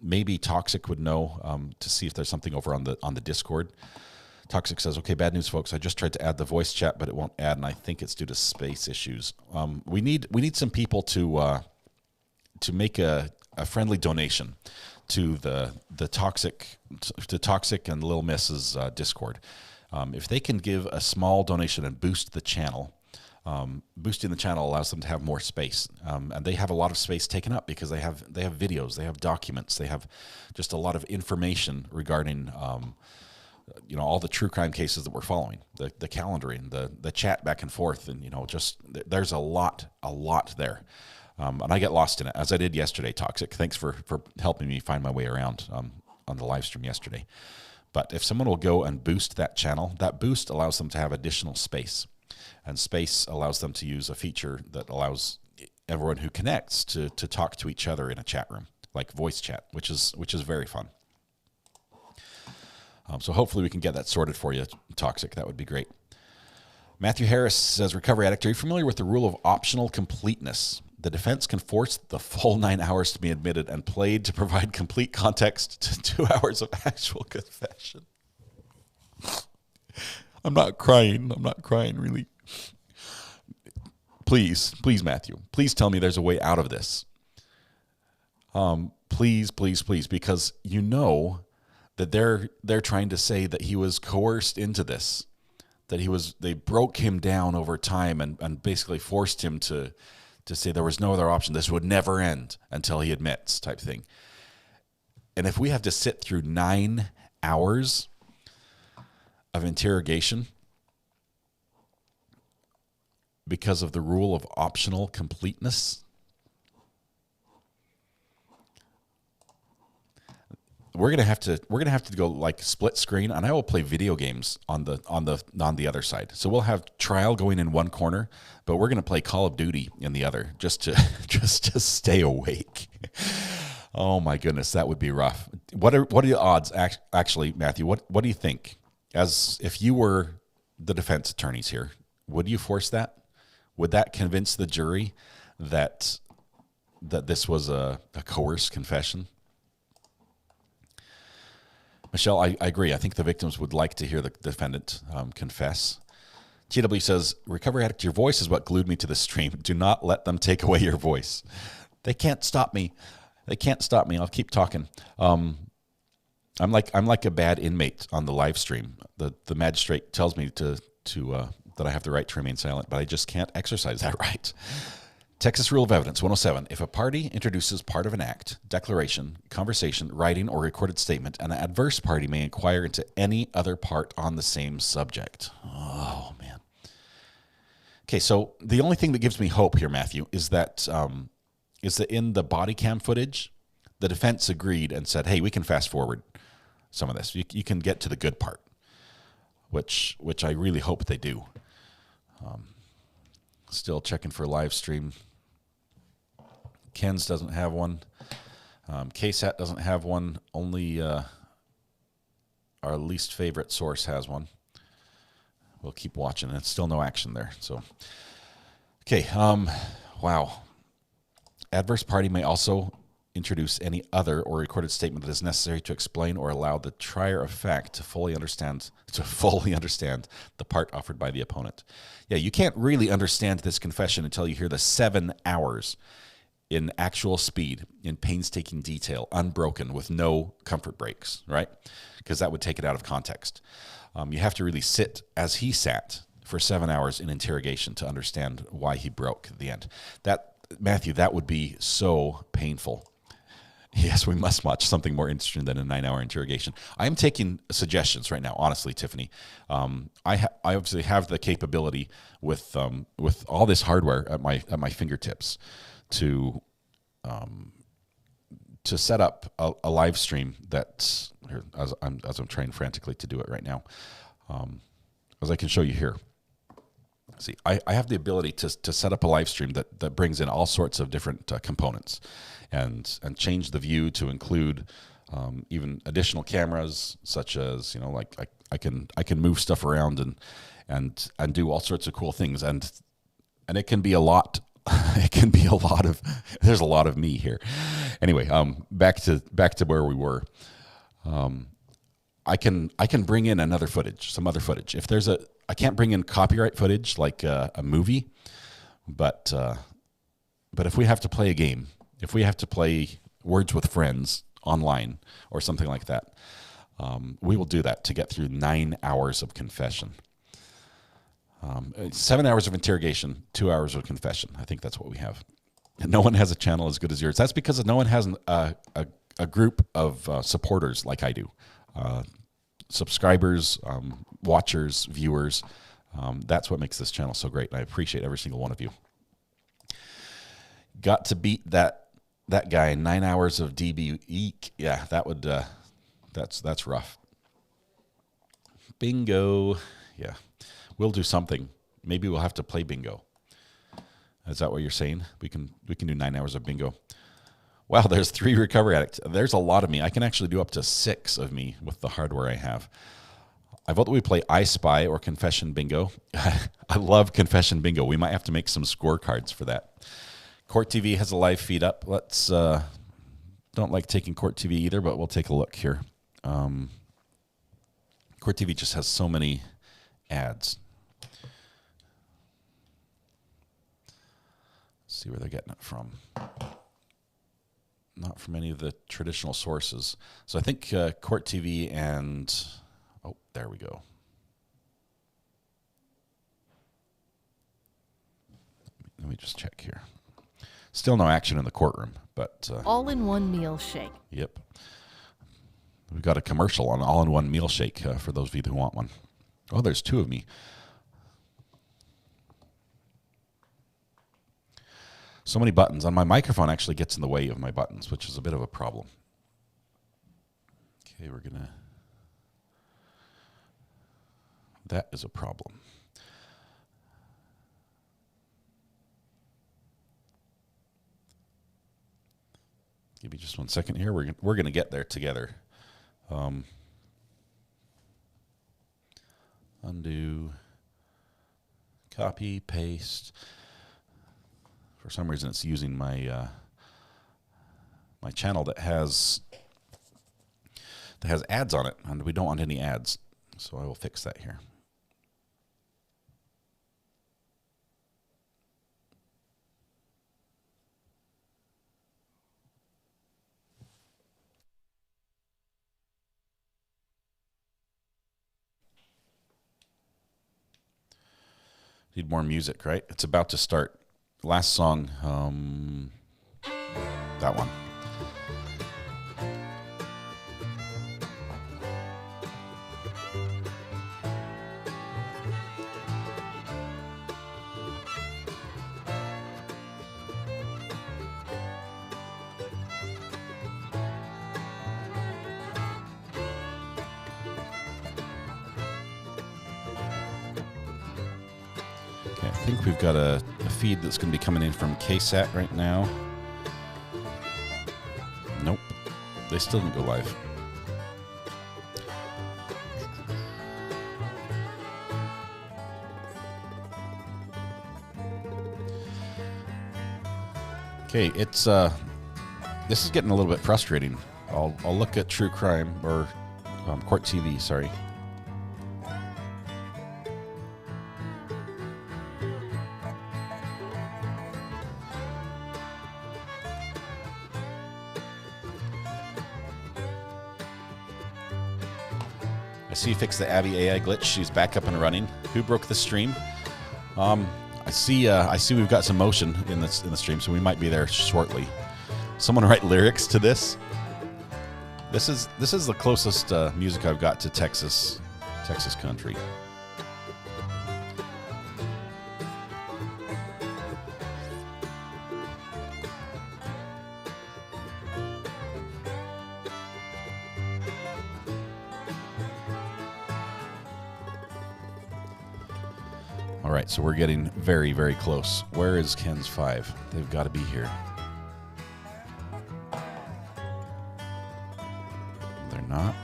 Maybe Toxic would know to see if there's something over on the Discord. Toxic says, okay, bad news, folks. I just tried to add the voice chat, but it won't add, and I think it's due to space issues. We need some people to make a friendly donation to the Toxic and Lil Miss's Discord. If they can give a small donation and boost the channel. Boosting the channel allows them to have more space, and they have a lot of space taken up because they have videos, they have documents, they have just a lot of information regarding all the true crime cases that we're following, the calendaring, the chat back and forth, and just there's a lot there, and I get lost in it as I did yesterday. Toxic, thanks for helping me find my way around on the live stream yesterday. But if someone will go and boost that channel, that boost allows them to have additional space. And space allows them to use a feature that allows everyone who connects to talk to each other in a chat room, like voice chat, which is very fun. So hopefully we can get that sorted for you, Toxic. That would be great. Matthew Harris says, Recovery Addict, are you familiar with the rule of optional completeness? The defense can force the full 9 hours to be admitted and played to provide complete context to 2 hours of actual confession. I'm not crying, really. Please, Matthew, please tell me there's a way out of this. Please, because that they're trying to say that he was coerced into this, that they broke him down over time and basically forced him to say there was no other option. This would never end until he admits, type thing. And if we have to sit through 9 hours of interrogation because of the rule of optional completeness, we're gonna have to go like split screen, and I will play video games on the other side. So we'll have trial going in one corner, but we're gonna play Call of Duty in the other, just to stay awake. Oh my goodness, that would be rough. What are the odds, actually, Matthew? What do you think? As if you were the defense attorneys here, would you force that? Would that convince the jury that this was a coerced confession? Michelle, I agree. I think the victims would like to hear the defendant confess. TW says, Recovery Addict, your voice is what glued me to the stream. Do not let them take away your voice. They can't stop me. I'll keep talking. I'm like a bad inmate on the live stream. The magistrate tells me to that I have the right to remain silent, but I just can't exercise that right. Texas Rule of Evidence 107. If a party introduces part of an act, declaration, conversation, writing, or recorded statement, an adverse party may inquire into any other part on the same subject. Oh, man. Okay, so the only thing that gives me hope here, Matthew, is that in the body cam footage, the defense agreed and said, hey, we can fast forward some of this. You can get to the good part, which I really hope they do. Still checking for live stream. Ken's doesn't have one. KSAT doesn't have one. Only our least favorite source has one. We'll keep watching. It's still no action there. So, okay. Wow. Adverse party may also introduce any other or recorded statement that is necessary to explain or allow the trier of fact to fully understand the part offered by the opponent. Yeah, you can't really understand this confession until you hear the 7 hours in actual speed, in painstaking detail, unbroken, with no comfort breaks, right? Because that would take it out of context. You have to really sit as he sat for 7 hours in interrogation to understand why he broke at the end. Matthew, that would be so painful. Yes, we must watch something more interesting than a 9-hour interrogation. I am taking suggestions right now, honestly, Tiffany. I obviously have the capability with all this hardware at my fingertips to set up a live stream that's here, as I'm trying frantically to do it right now, as I can show you here. See, I have the ability to set up a live stream that brings in all sorts of different components, and change the view to include even additional cameras, such as, like I can move stuff around and do all sorts of cool things, and it can be a lot. It can be a lot of. There's a lot of me here. Anyway, back to where we were. I can bring in some other footage. If there's I can't bring in copyright footage like a movie, but if we have to play a game, if we have to play Words with Friends online or something like that, we will do that to get through 9 hours of confession. 7 hours of interrogation, 2 hours of confession. I think that's what we have. And no one has a channel as good as yours. That's because no one has a group of supporters like I do. Subscribers, watchers, viewers. That's what makes this channel so great. And I appreciate every single one of you. Got to beat that guy. 9 hours of DB. Eek. Yeah, that would. That's rough. Bingo. Yeah. We'll do something. Maybe we'll have to play bingo. Is that what you're saying? We can do 9 hours of bingo. Wow, there's 3 recovery addicts. There's a lot of me. I can actually do up to 6 of me with the hardware I have. I vote that we play I Spy or Confession Bingo. I love Confession Bingo. We might have to make some scorecards for that. Court TV has a live feed up. Let's don't like taking Court TV either, but we'll take a look here. Court TV just has so many ads. See where they're getting it from. Not from any of the traditional sources. So I think Court TV and... Oh, there we go. Let me just check here. Still no action in the courtroom, but... all-in-one meal shake. Yep. We've got a commercial on all-in-one meal shake for those of you who want one. Oh, there's 2 of me. So many buttons. And my microphone actually gets in the way of my buttons, which is a bit of a problem. Okay, we're going to... That is a problem. Give me just 1 second here. We're going to get there together. Undo. Copy, paste. For some reason, it's using my my channel that has ads on it, and we don't want any ads. So I will fix that here. Need more music, right? It's about to start. Last song, that one. Okay, I think we've got a feed that's going to be coming in from KSAT right now. Nope, they still didn't go live. Okay, it's This is getting a little bit frustrating. I'll look at True Crime or Court TV. Sorry. I see you fixed the Abby AI glitch. She's back up and running. Who broke the stream? I see we've got some motion in the stream, so we might be there shortly. Someone write lyrics to this. This is the closest music I've got to Texas country. All right, so we're getting very, very close. Where is Ken's 5? They've got to be here. They're not.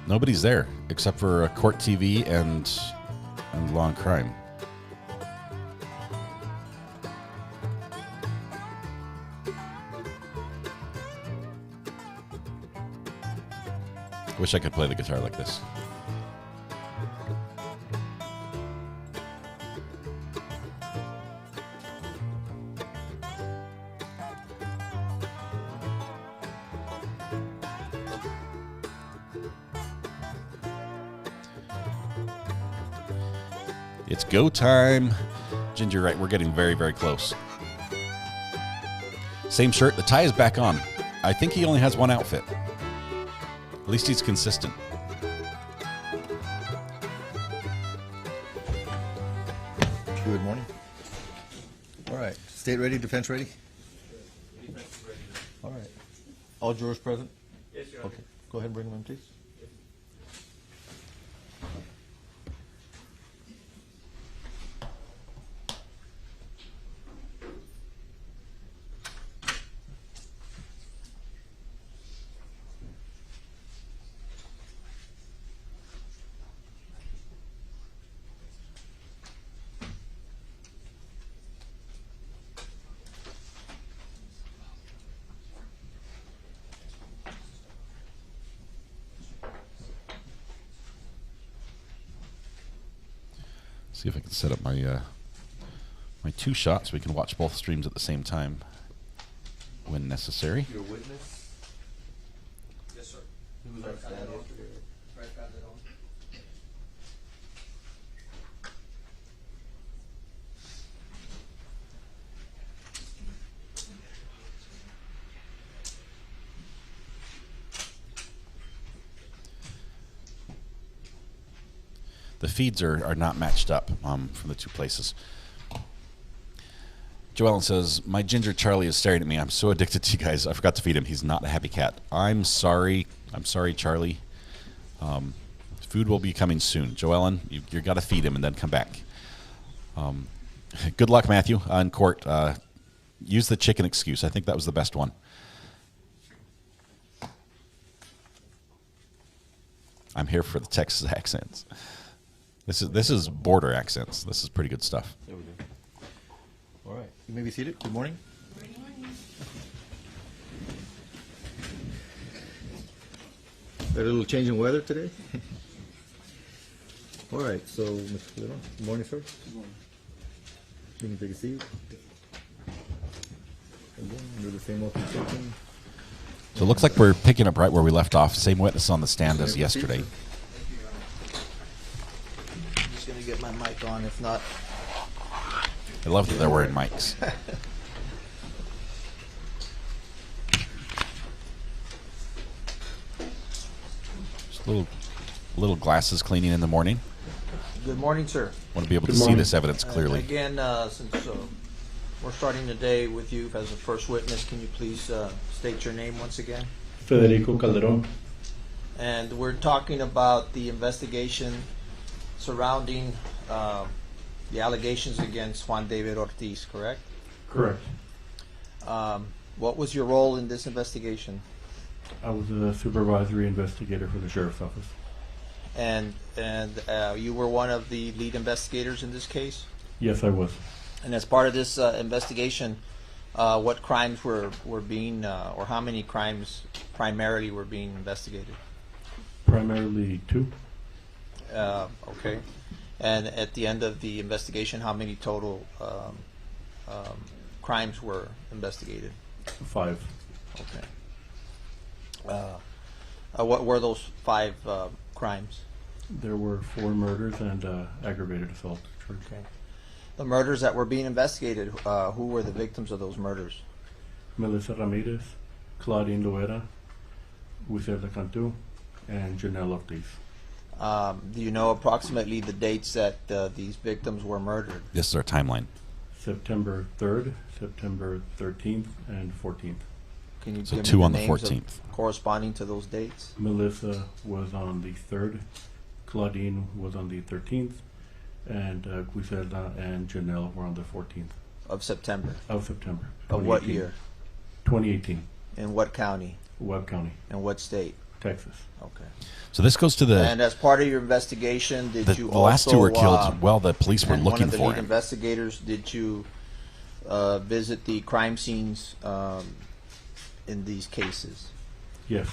Nobody's there except for Court TV and Law and Crime. Wish I could play the guitar like this. It's go time. Ginger, right, we're getting very, very close. Same shirt. The tie is back on. I think he only has one outfit. At least he's consistent. Good morning. All right. State ready, defense ready? Defense ready. All right. All jurors present? Yes, Your Honor. Okay. Go ahead and bring them in, please. See if I can set up my my 2 shots so we can watch both streams at the same time when necessary. Your witness? Yes, sir. Who was our stand yesterday? Right, got that on. The feeds are not matched up from the 2 places. Joellen says, my ginger Charlie is staring at me. I'm so addicted to you guys. I forgot to feed him. He's not a happy cat. I'm sorry. I'm sorry, Charlie. Food will be coming soon. Joellen, you got to feed him and then come back. Good luck, Matthew, in court. Use the chicken excuse. I think that was the best one. I'm here for the Texas accents. This is border accents. This is pretty good stuff. There we go. All right. You may be seated. Good morning. Good morning. Got a little change in weather today. All right. So, Mr. Calderon, good morning, sir. Good morning. You can take a seat. Again, under the same oath of taking. So it looks like we're picking up right where we left off. Same witness on the stand as yesterday. I'm just going to get my mic on. If not, I love that they're wearing mics. Just little glasses cleaning in the morning. Good morning, sir. Want to be able to see this evidence clearly. Again, since we're starting today with you as a first witness, can you please state your name once again? Federico Calderon. And we're talking about the investigation surrounding the allegations against Juan David Ortiz, correct? Correct. What was your role in this investigation? I was a supervisory investigator for the sheriff's office. And you were one of the lead investigators in this case? Yes, I was. And as part of this investigation, what crimes were being, or how many crimes primarily were being investigated? Primarily 2. Okay. And at the end of the investigation, how many total crimes were investigated? 5. Okay. What were those 5 crimes? There were 4 murders and aggravated assault charge. Okay. The murders that were being investigated, who were the victims of those murders? Melissa Ramirez, Claudine Loera, Wiselda Cantu, and Janelle Ortiz. Do you know approximately the dates that these victims were murdered? This is our timeline. September 3rd, September 13th, and 14th. Can you So give 2 me on the names of 14th. corresponding to those dates? Melissa was on the 3rd, Claudine was on the 13th, and Guiselda and Janelle were on the 14th Of September. of September. Of what 2018. year? 2018, In what county? Webb County, And what state? Texas. Okay. So this goes to the And as part of your investigation, did you the last 2 also, were killed while the police were and looking one of the for lead him. investigators, did you visit the crime scenes in these cases? Yes,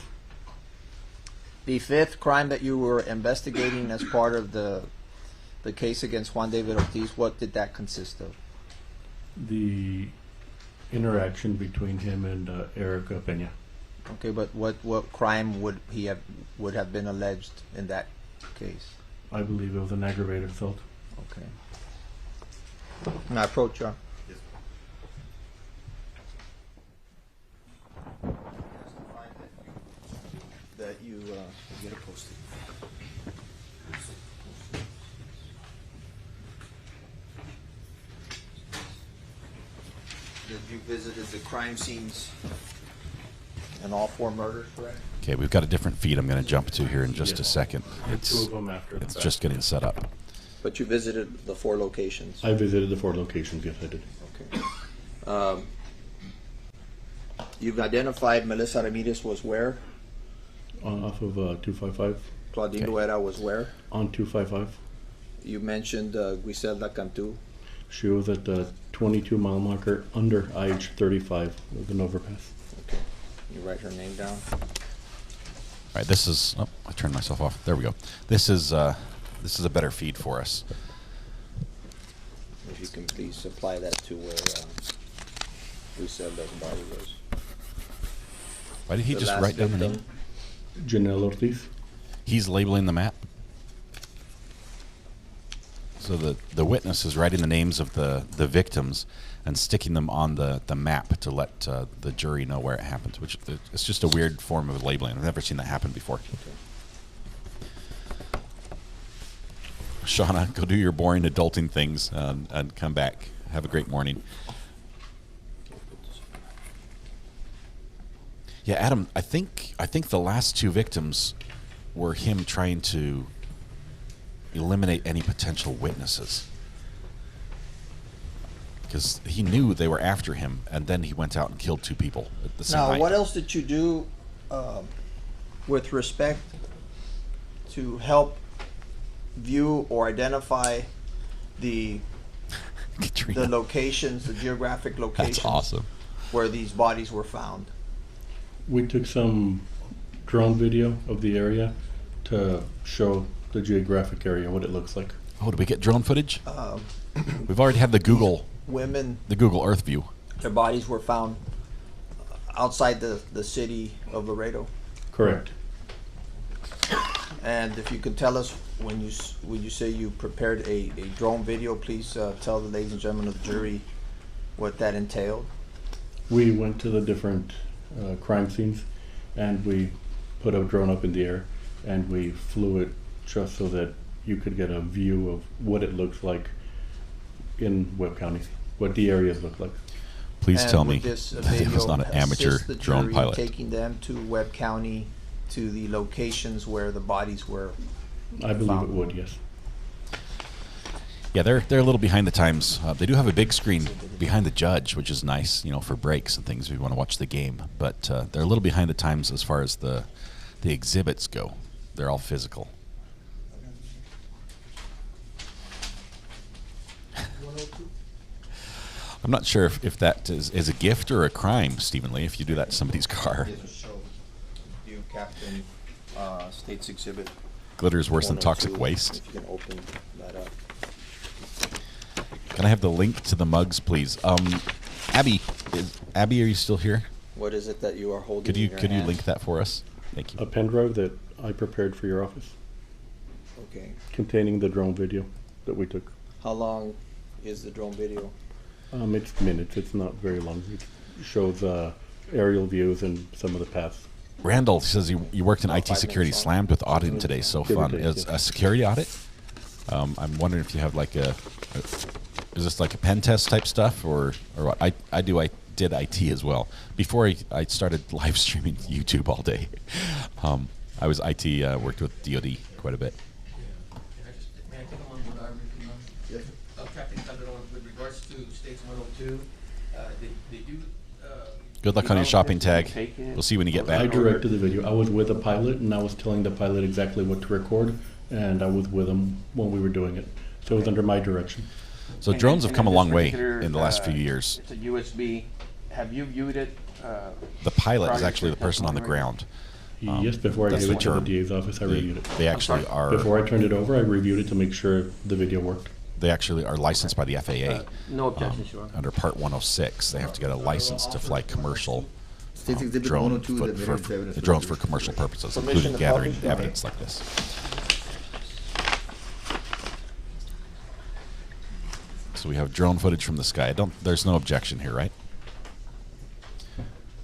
The 5th crime that you were investigating as part of the case against Juan David Ortiz, what did that consist of? the interaction between him and Erica Peña. Okay, but what crime would have been alleged in that case? I believe it was an aggravated assault. Okay. Can I approach you? That you get a posting. That you visited the crime scenes in all 4 murders, correct? Okay, we've got a different feed I'm going to jump to here in just a second. 2 It's of them after the it's fact. just getting set up. But you visited the 4 locations. I visited the 4 locations, yes I did. Okay. You've identified Melissa Ramirez was where? Off of 255, Claudine Okay. Loera was where? on 255. You mentioned Guiselda Cantu. She was at the 22 mile marker under IH 35 with an overpass. Okay. You write her name down. All right, this is. Oh, I turned myself off. There we go. This is a better feed for us. If you can please supply that to where Guiselda's body was. Why did he The just last write down the victim. name? Janelle Ortiz. He's labeling the map. So the witness is writing the names of the victims and sticking them on the map to let the jury know where it happened, which it's just a weird form of labeling. I've never seen that happen before. Shauna, go do your boring adulting things and come back. Have a great morning. Yeah, Adam, I think the last 2 victims were him trying to eliminate any potential witnesses. Because he knew they were after him, and then he went out and killed 2 people at the same Now, night. what else did you do with respect to help view or identify the Katrina, locations, the geographic locations that's awesome. where these bodies were found? We took some drone video of the area to show the geographic area, what it looks like. Oh, did we get drone footage? We've already had the Google Women, Earth view. their bodies were found outside the city of Laredo. Correct. And if you can tell us when you say you prepared a drone video, please tell the ladies and gentlemen of the jury what that entailed. We went to the different crime scenes and we put a drone up in the air and we flew it just so that you could get a view of what it looks like in Webb County, what the areas look like. Please And tell would me this that he was video not an amateur assist the drone jury pilot. taking them to Webb County, to the locations where the bodies were I believe found? it would, yes. Yeah, they're a little behind the times. They do have a big screen behind the judge, which is nice, for breaks and things if you want to watch the game. But they're a little behind the times as far as the exhibits go. They're all physical. I'm not sure if that is a gift or a crime, Stephen Lee, if you do that to somebody's car. Here's a show. You, Captain, States Exhibit. Glitter's worse than 102, toxic waste. If you can open that up. Can I have the link to the mugs, please? Abby, are you still here? What is it that you are holding Could in you your could you hand? link that for us? Thank you. A pen drive that I prepared for your office Okay. containing the drone video that we took. How long is the drone video? It's minutes. It's not very long. It shows aerial views and some of the paths. Randall says you worked in About IT 5 security, minutes long. slammed with auditing today. So Give or fun. take, Is yeah. a security audit? I'm wondering if you have like is this like a pen test type stuff or what? I did IT as well before I started live streaming YouTube all day. I was IT, worked with DoD quite a bit. May I take them on board our review? Yes. Captain Calderon, with regards to States 102, they do. Good luck on your shopping tag. We'll see when you get I back. directed the video. I was with the pilot, and I was telling the pilot exactly what to record, and I was with him when we were doing it. So it was under my direction. So drones have come a long way in the last few years. It's a USB. Have you viewed it? The pilot is prior to actually the your person on the testimony? ground. Yes, before I that's gave the it to the term. DA's office, I reviewed it. They actually are. Before I turned it over, I reviewed it to make sure the video worked. They actually are licensed by the FAA. No objections, Your Honor. Under Part 106, they have to get a license to fly commercial States Exhibit drone 102, the for evidence, evidence, drones for evidence. commercial purposes, Permission including to gathering publish? evidence like this. So we have drone footage from the sky. There's no objection here, right?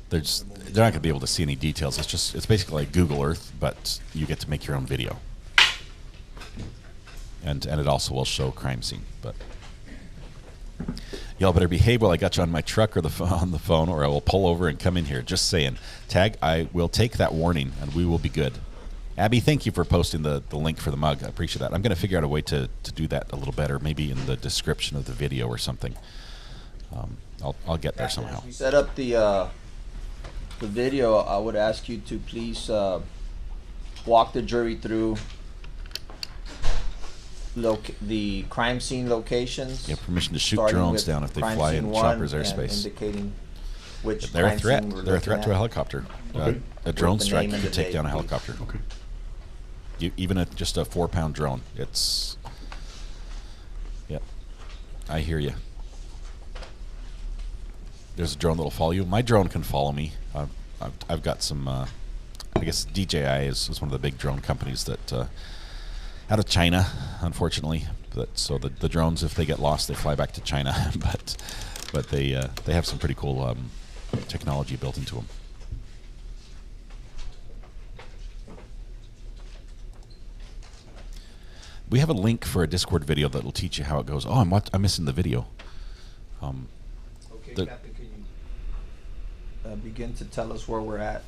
They're not going to be able to see any details. It's basically like Google Earth, but you get to make your own video. And it also will show crime scene, but y'all better behave while I got you on my truck or on the phone, or I will pull over and come in here. Just saying. Tag, I will take that warning, and we will be good. Abby, thank you for posting the link for the mug. I appreciate that. I'm going to figure out a way to do that a little better, maybe in the description of the video or something. I'll get there somehow. As we set up the video, I would ask you to please walk the jury through the crime scene locations. You have permission to shoot starting drones with down if they crime fly scene in one Chopper's and airspace. indicating which They're a crime threat. scene we're They're a looking threat to a at. helicopter. Okay. A drone the strike name and could the take date, down a please. helicopter. Okay. Even just a 4-pound drone. It's. Yep. I hear you. There's a drone that'll follow you. My drone can follow me. I've got some. I guess DJI is one of the big drone companies that out of China, unfortunately. So the drones, if they get lost, they fly back to China. but they have some pretty cool technology built into them. We have a link for a Discord video that will teach you how it goes. Oh, I'm missing the video. Okay, The- Captain, can you begin to tell us where we're at?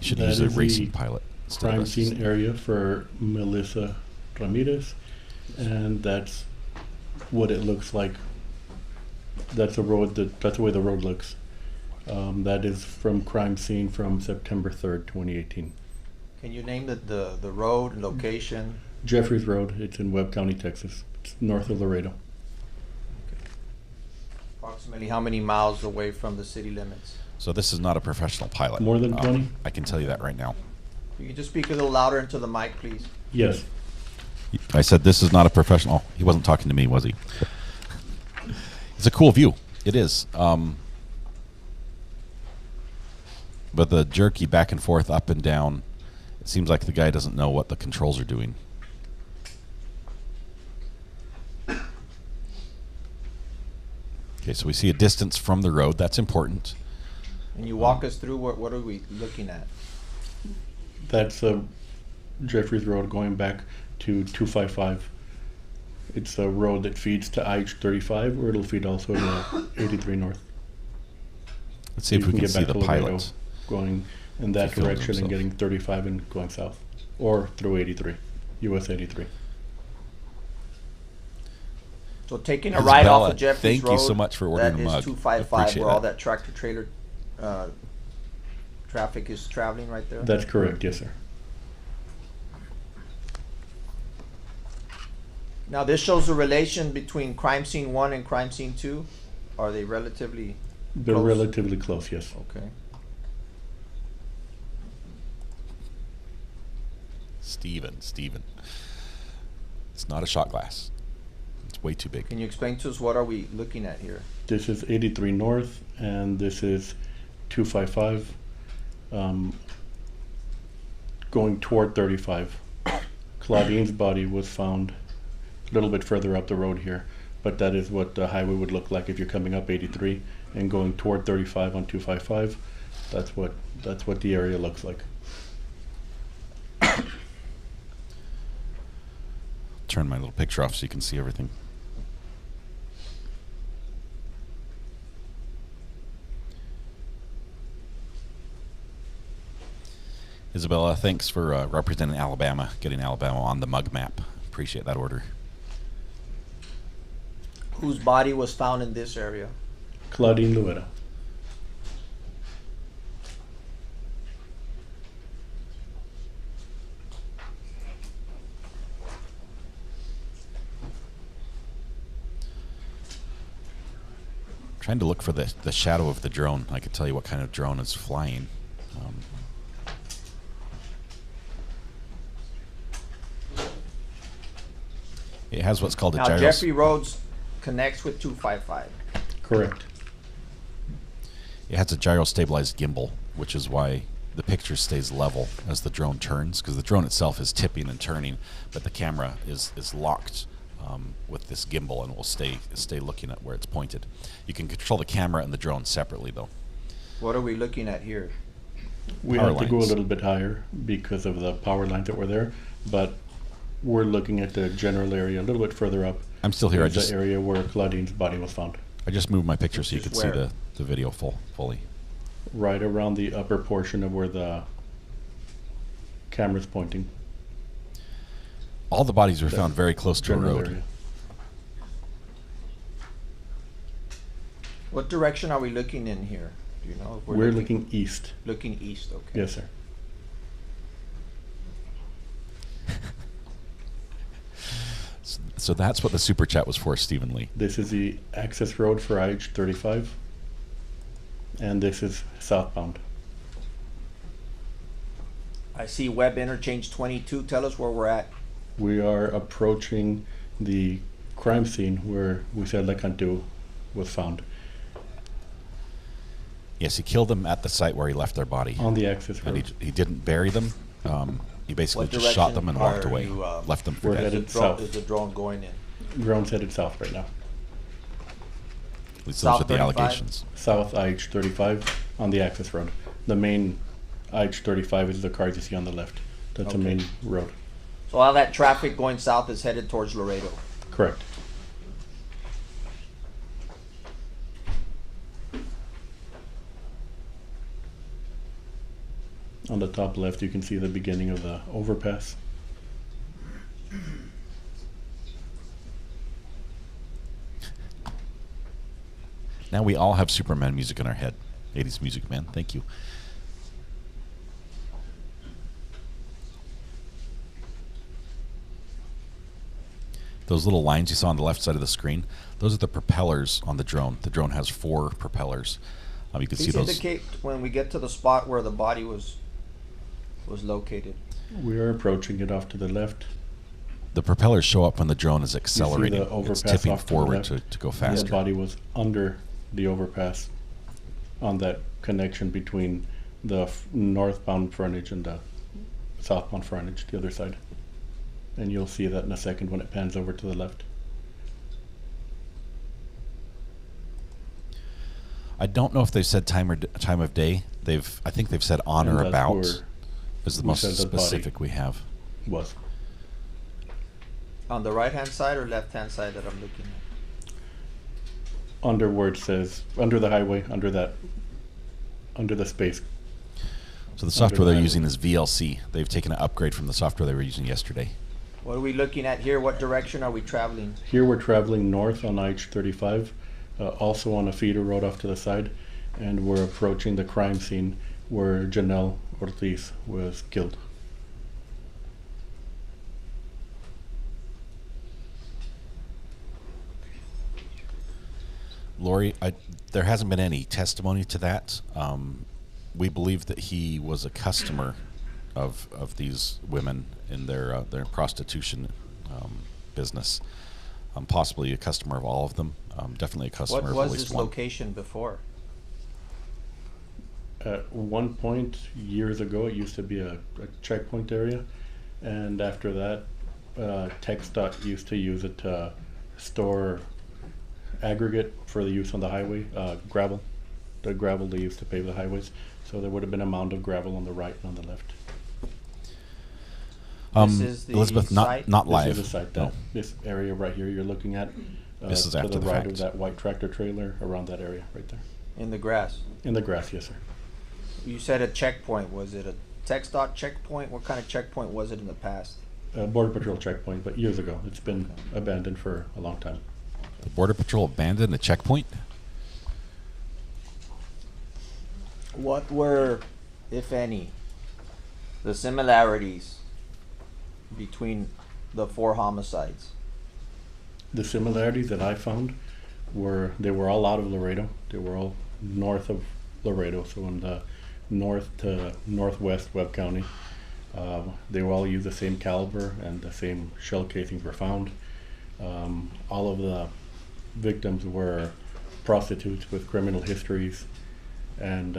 You should That use a is racing the pilot. instead of Crime a- scene area for Melissa Ramirez, and that's what it looks like. That's the road. That's the way the road looks. That is from crime scene from September 3rd, 2018. Can you name the road, location? Jeffries Road. It's in Webb County, Texas. It's north of Laredo. Approximately how many miles away from the city limits? So this is not a professional pilot. More than 20? I can tell you that right now. You can just speak a little louder into the mic, please. Yes. I said this is not a professional. He wasn't talking to me, was he? It's a cool view. It is. But the jerky back and forth, up and down, it seems like the guy doesn't know what the controls are doing. Okay, so we see a distance from the road. That's important. And you walk us through what are we looking at? That's Jeffries Road going back to 255. It's a road that feeds to IH-35, or it'll feed also to 83 North. Let's see if we can see the pilot. Going in that If he films direction and himself. getting 35 and going south, or through 83, US 83. So taking a Ms. right Bella, off of Jeffries thank Road. you so much for ordering a mug. That is 255, Appreciate where all that. that tractor trailer traffic is traveling right there. That's correct, yes, sir. Now this shows the relation between crime scene 1 and crime scene 2. are they relatively They're close? relatively close, yes. Okay. Steven. It's not a shot glass. It's way too big. Can you explain to us what are we looking at here? This is 83 North, and this is 255, going toward 35. Claudine's body was found a little bit further up the road here, but that is what the highway would look like if you're coming up 83 and going toward 35 on 255. That's what the area looks like. Turn my little picture off so you can see everything. Isabella, thanks for representing Alabama, getting Alabama on the mug map. Appreciate that order. Whose body was found in this area? Claudine Luetta. Trying to look for the shadow of the drone. I could tell you what kind of drone is flying. It has what's called a Now, gyros. Jeffrey Rhodes connects with 255. Correct. It has a gyro-stabilized gimbal, which is why the picture stays level as the drone turns, because the drone itself is tipping and turning, but the camera is locked with this gimbal and will stay looking at where it's pointed. You can control the camera and the drone separately, though. What are we looking at here? We Power have to go a lines. little bit higher because of the power lines that were there, but we're looking at the general area a little bit further up. I'm still here. I Is just the area where Claudine's body was found. moved my picture so you Which could is see where? the video fully. Right around the upper portion of where the camera's pointing. All the bodies were found very close to a General road. area. What direction are we looking in here? Do you know? If We're looking east. looking east. Okay. Yes, sir. So that's what the super chat was for, Stephen Lee. This is the access road for IH-35, and this is southbound. I see Web Interchange 22. Tell us where we're at. We are approaching the crime scene where Wisel Lecantu was found Yes, he killed them at the site where he left their body. on the access And road. he didn't bury them. He basically What just shot direction them and walked are away. you, Left them for we're dead. headed Is the drone, south. is the drone going in? Drone's headed south right now. At least South those are the 35? allegations. South IH-35 on the access road. The main IH-35 is the cars you see on the left. That's the Okay. main road. So all that traffic going south is headed towards Laredo. Correct. On the top left, you can see the beginning of the overpass. Now we all have Superman music in our head. 80s music, man. Thank you. Those little lines you saw on the left side of the screen, those are the propellers on the drone. The drone has 4 propellers. You can see Please those. indicate when we get to the spot where the body was located. We are approaching it off to the left. The propellers show up when the drone is You see accelerating. the overpass It's tipping off to the forward left? to go The faster. body was under the overpass on that connection between the northbound frontage and the southbound frontage, the other side. And you'll see that in a second when it pans over to the left. I don't know if they've said time of day. I think they've said on And or that's about where is the we most said the body specific we have. was. On the right hand side or left hand side that I'm looking at? Under where it says, under the highway, under the space. So the software they're Under the using is VLC. They've taken an upgrade from the software they were using yesterday. What are we looking at here? What direction are we traveling? Here we're traveling north on IH-35, also on a feeder road off to the side, and we're approaching the crime scene where Juan Ortiz was killed. Lori, there hasn't been any testimony to that. We believe that he was a customer of these women in their prostitution business. Possibly a customer of all of them. Definitely a customer What of was at least this one. location before? At one point, years ago, it used to be a checkpoint area, and after that, TxDOT used to use it to store aggregate for the use on the highway, gravel. The gravel they used to pave the highways. So there would have been a mound of gravel on the right and on the left. This is the Elizabeth, site? not This live. is the site, No. this area right here you're looking at. This is to after the the right fact. of that white tractor trailer, around that area right there. In the grass. In the grass, yes, sir. You said a checkpoint. Was it a TxDOT checkpoint? What kind of checkpoint was it in the past? Border Patrol checkpoint, but years ago. It's been abandoned for a long time. The Border Patrol abandoned a checkpoint? What were, if any, the similarities between the 4 homicides? The similarities that I found were they were all out of Laredo. They were all north of Laredo, so in the north to northwest Webb County. They all used the same caliber and the same shell casings were found. All of the victims were prostitutes with criminal histories, and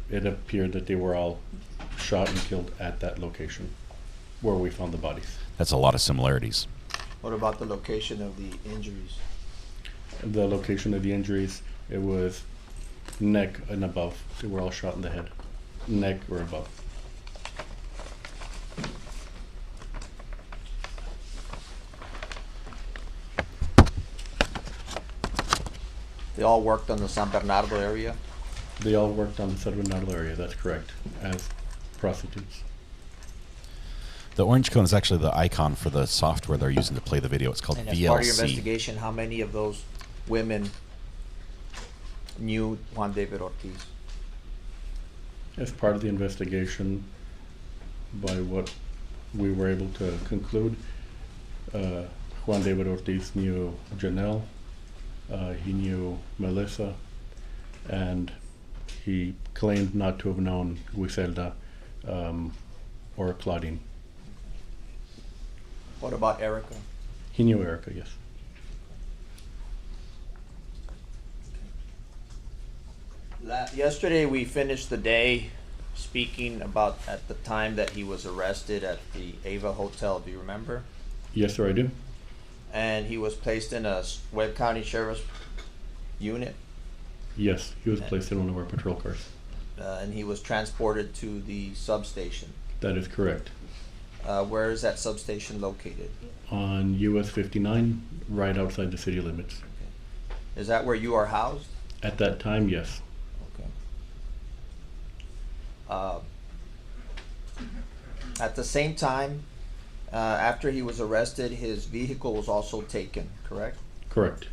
it appeared that they were all shot and killed at that location where we found the bodies. That's a lot of similarities. What about the location of the injuries? The location of the injuries, it was neck and above. They were all shot in the head, neck or above. They all worked on the San Bernardo area? They all worked on the San Bernardo area, that's correct, as prostitutes. The orange cone is actually the icon for the software they're using to play the video. It's called And as part of your VLC. investigation, how many of those women knew Juan David Ortiz? As part of the investigation, by what we were able to conclude, Juan David Ortiz knew Janelle, he knew Melissa, and he claimed not to have known Griselda or Claudine. What about Erica? He knew Erica, yes. Yesterday we finished the day speaking about at the time that he was arrested at the Ava Hotel. Do you remember? Yes, sir, I do. And he was placed in a Webb County Sheriff's unit, Yes, he was placed in one of our patrol cars. and he was transported to the substation. That is correct. Where is that substation located? On US 59, right outside the city limits. Is that where you are housed? At that time, yes. Okay. At the same time, after he was arrested, his vehicle was also taken, correct? Correct.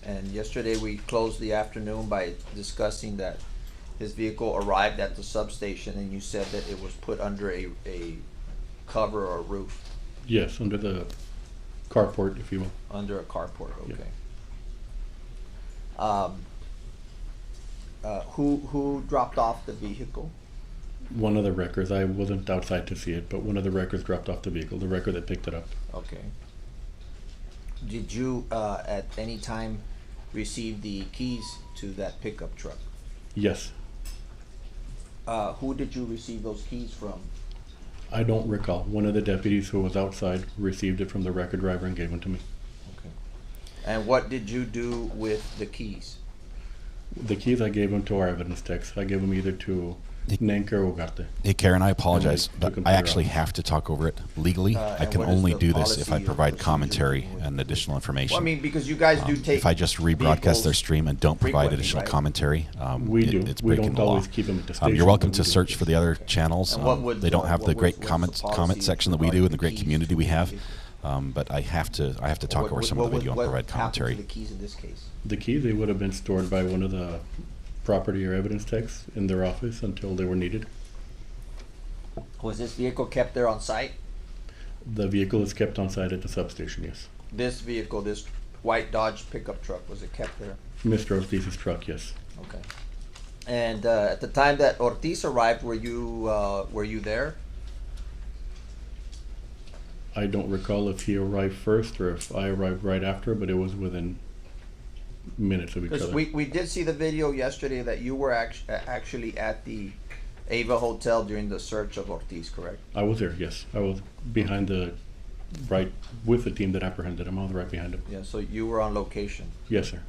And yesterday we closed the afternoon by discussing that his vehicle arrived at the substation, and you said that it was put under a cover or roof, Yes, under the carport, if you will. under a carport, Yeah. okay. Who dropped off the vehicle? One of the wreckers, I wasn't outside to see it, but one of the wreckers dropped off the vehicle, the wrecker that picked it up. Okay. Did you at any time receive the keys to that pickup truck? Yes. Who did you receive those keys from? I don't recall. One of the deputies who was outside received it from the wrecker driver and gave them to me. Okay. And what did you do with the keys? The keys I gave them to our evidence techs. I gave them either to Nenka or Ugarte. Hey, Karen, I apologize, Took but them to I their actually office. have to talk over it legally. I and can what is only the do this if I policy or provide procedure commentary with- and additional information. Well, I mean, because you guys do take. If I just rebroadcast their vehicles stream and don't provide frequently, additional right? commentary, We do. it's We breaking don't the law. always keep them at the station. You're welcome but to we do. search for the other channels. And what would They don't have what the was- great what's the comment policy section that we do regarding and the great keys community to we the have. vehicle? But I have to talk over some of the video and provide What commentary. happened to the keys in this case? The keys, they would have been stored by one of the property or evidence techs in their office until they were needed. Was this vehicle kept there on site? The vehicle is kept on site at the substation, yes. This vehicle, this white Dodge pickup truck, was it kept there? Mr. Ortiz's truck, yes. Okay. And at the time that Ortiz arrived, were you there? I don't recall if he arrived first or if I arrived right after, but it was within minutes of each Because other. we did see the video yesterday that you were actually at the Ava Hotel during the search of Ortiz, correct? I was there, yes. I was behind right with the team that apprehended him. I was right behind him. Yeah, so you were on location. Yes, sir.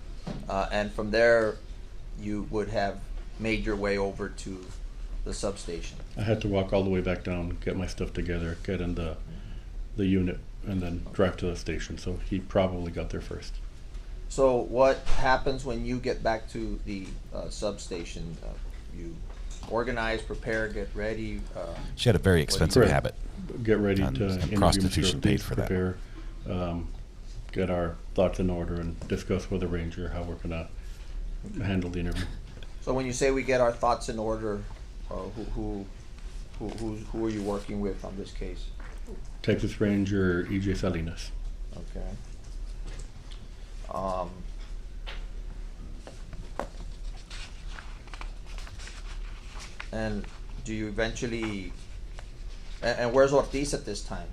And from there, you would have made your way over to the substation. I had to walk all the way back down, get my stuff together, get in the unit, and then drive to the station. So he probably got there first. So what happens when you get back to the substation? You organize, prepare, get ready. She had a very expensive Correct. habit. Get ready And- to and interview prostitution Mr. paid Ortiz, for that. prepare, get our thoughts in order, and discuss with the ranger how we're gonna handle the interview. So when you say we get our thoughts in order, who are you working with on this case? Texas Ranger EJ Salinas. Okay. And do you eventually, and where's Ortiz at this time?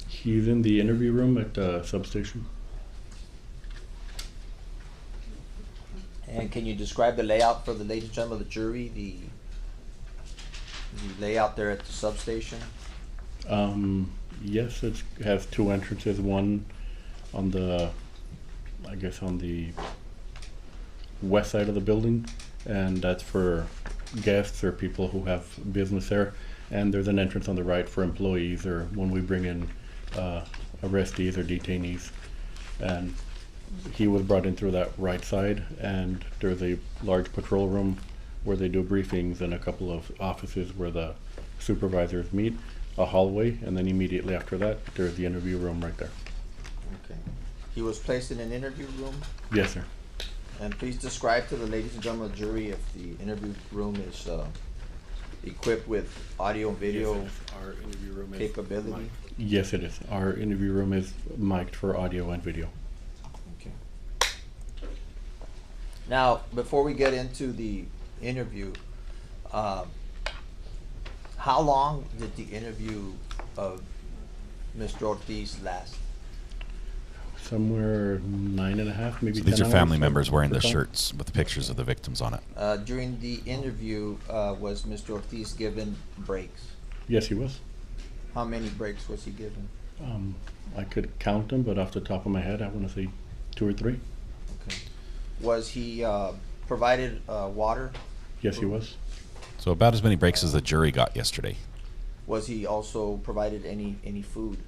He's in the interview room at the substation. And can you describe the layout for the ladies and gentlemen of the jury, the layout there at the substation? Yes, it has two entrances. One on the, I guess, on the west side of the building, and that's for guests or people who have business there. And there's an entrance on the right for employees or when we bring in arrestees or detainees. And he was brought in through that right side, and there's a large patrol room where they do briefings and a couple of offices where the supervisors meet, a hallway, and then immediately after that, there's the interview room right there. Okay. He was placed in an interview room, Yes, sir. and please describe to the ladies and gentlemen of the jury if the interview room is equipped with audio and video Our interview room capability. Yes, it is. Our interview room is mic'd for audio and video. Okay. Now, before we get into the interview, how long did the interview of Mr. Ortiz last? Somewhere 9.5, maybe So 10 these are hours family per- members wearing per the call. shirts with the pictures of the victims on it. During the interview, was Mr. Ortiz given breaks? Yes, he was. How many breaks was he given? I could count them, but off the top of my head, I want to say 2 or 3. Okay. Was he provided water? Yes, he was. So about as many breaks as the jury got yesterday. Was he also provided any food?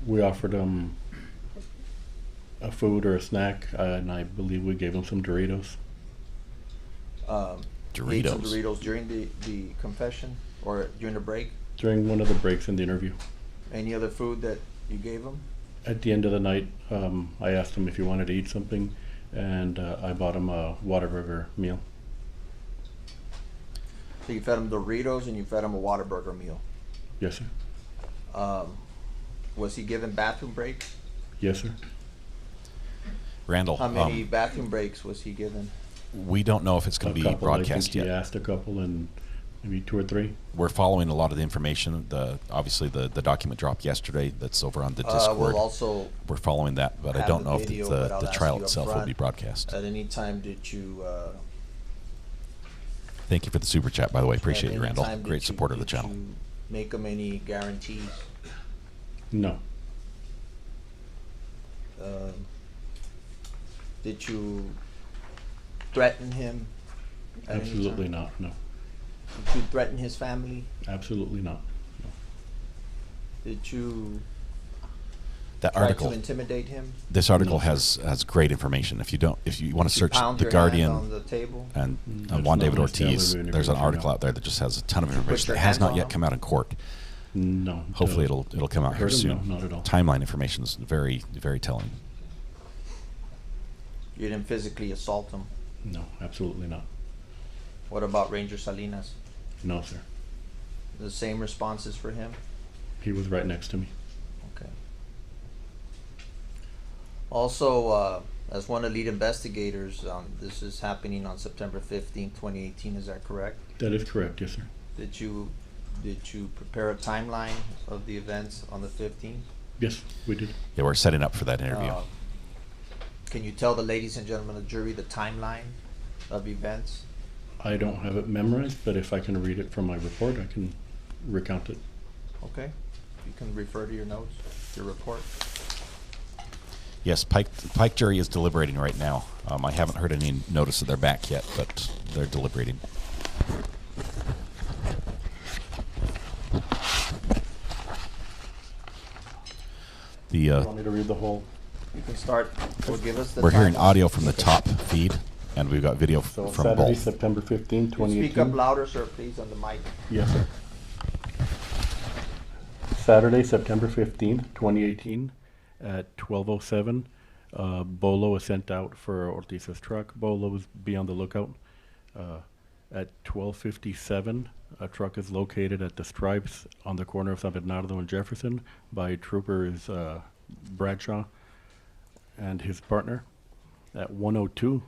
We offered him a food or a snack, and I believe we gave him some Doritos. He ate some Doritos. Doritos during the confession or during the break? During one of the breaks in the interview. Any other food that you gave him? At the end of the night, I asked him if he wanted to eat something, and I bought him a Whataburger meal. So you fed him Doritos and you fed him a Whataburger meal. Yes, sir. Was he given bathroom breaks? Yes, sir. Randall, How many bathroom breaks was he given? we don't know if it's going to be couple, I broadcast think he yet. asked a couple, and maybe 2 or 3. We're following a lot of the information. Obviously the document dropped yesterday. That's over on the Discord. We'll also, We're following that, but I have don't the know if video, but I'll the ask trial you up itself will front. be broadcast. at any time did you, Thank you for the super chat, by the way. Appreciate at you, any Randall. time Great did supporter of the did channel. you make him any guarantees? No. Did you threaten him? at any Absolutely time? not. No. Did you threaten his family? Absolutely not. No. Did you That try article, to intimidate him? this article No. has great information. If you want to search Pound the your hand on Guardian the table? and That's Juan not David my style of Ortiz, interview, there's an no. article out there that just has a ton of information your that has hands not on yet them? come out in court. No. Hopefully it'll come out here Heard him? soon. No, not at all. Timeline information is very, very telling. You didn't physically assault him? No, absolutely not. What about Ranger Salinas? No, sir. The same responses for him? He was right next to me. Okay. Also, as one of the lead investigators, this is happening on September 15th, 2018, is that correct? That is correct, yes, sir. Did you prepare a timeline of the events on the 15th? Yes, we did. Yeah, we're setting up for that interview. Can you tell the ladies and gentlemen of the jury the timeline of events? I don't have it memorized, but if I can read it from my report, I can recount it. Okay, you can refer to your notes, your report. Yes, Pike jury is deliberating right now. I haven't heard any notice that they're back yet, but they're deliberating. You want me to read the whole? You can start, or give us the We're hearing timeline. audio from the top feed, and we've got video So from Saturday, both. September 15, Can you 2018. speak up louder, sir, please, on the mic. Yes, sir. Saturday, September 15, 2018, at 12:07, Bolo is sent out for Ortiz's truck. Bolo is be on the lookout. At 12:57, a truck is located at the Stripes on the corner of San Bernardo and Jefferson by Troopers Bradshaw and his partner. At 1:02,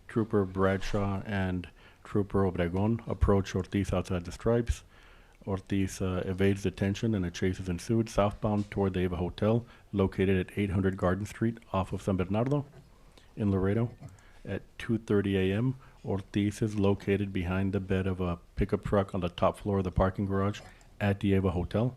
Trooper Bradshaw and Trooper Obregon approach Ortiz outside the Stripes. Ortiz evades detention and a chase is ensued southbound toward the Ava Hotel, located at 800 Garden Street off of San Bernardo in Laredo. At 2:30 a.m., Ortiz is located behind the bed of a pickup truck on the top floor of the parking garage at the Ava Hotel.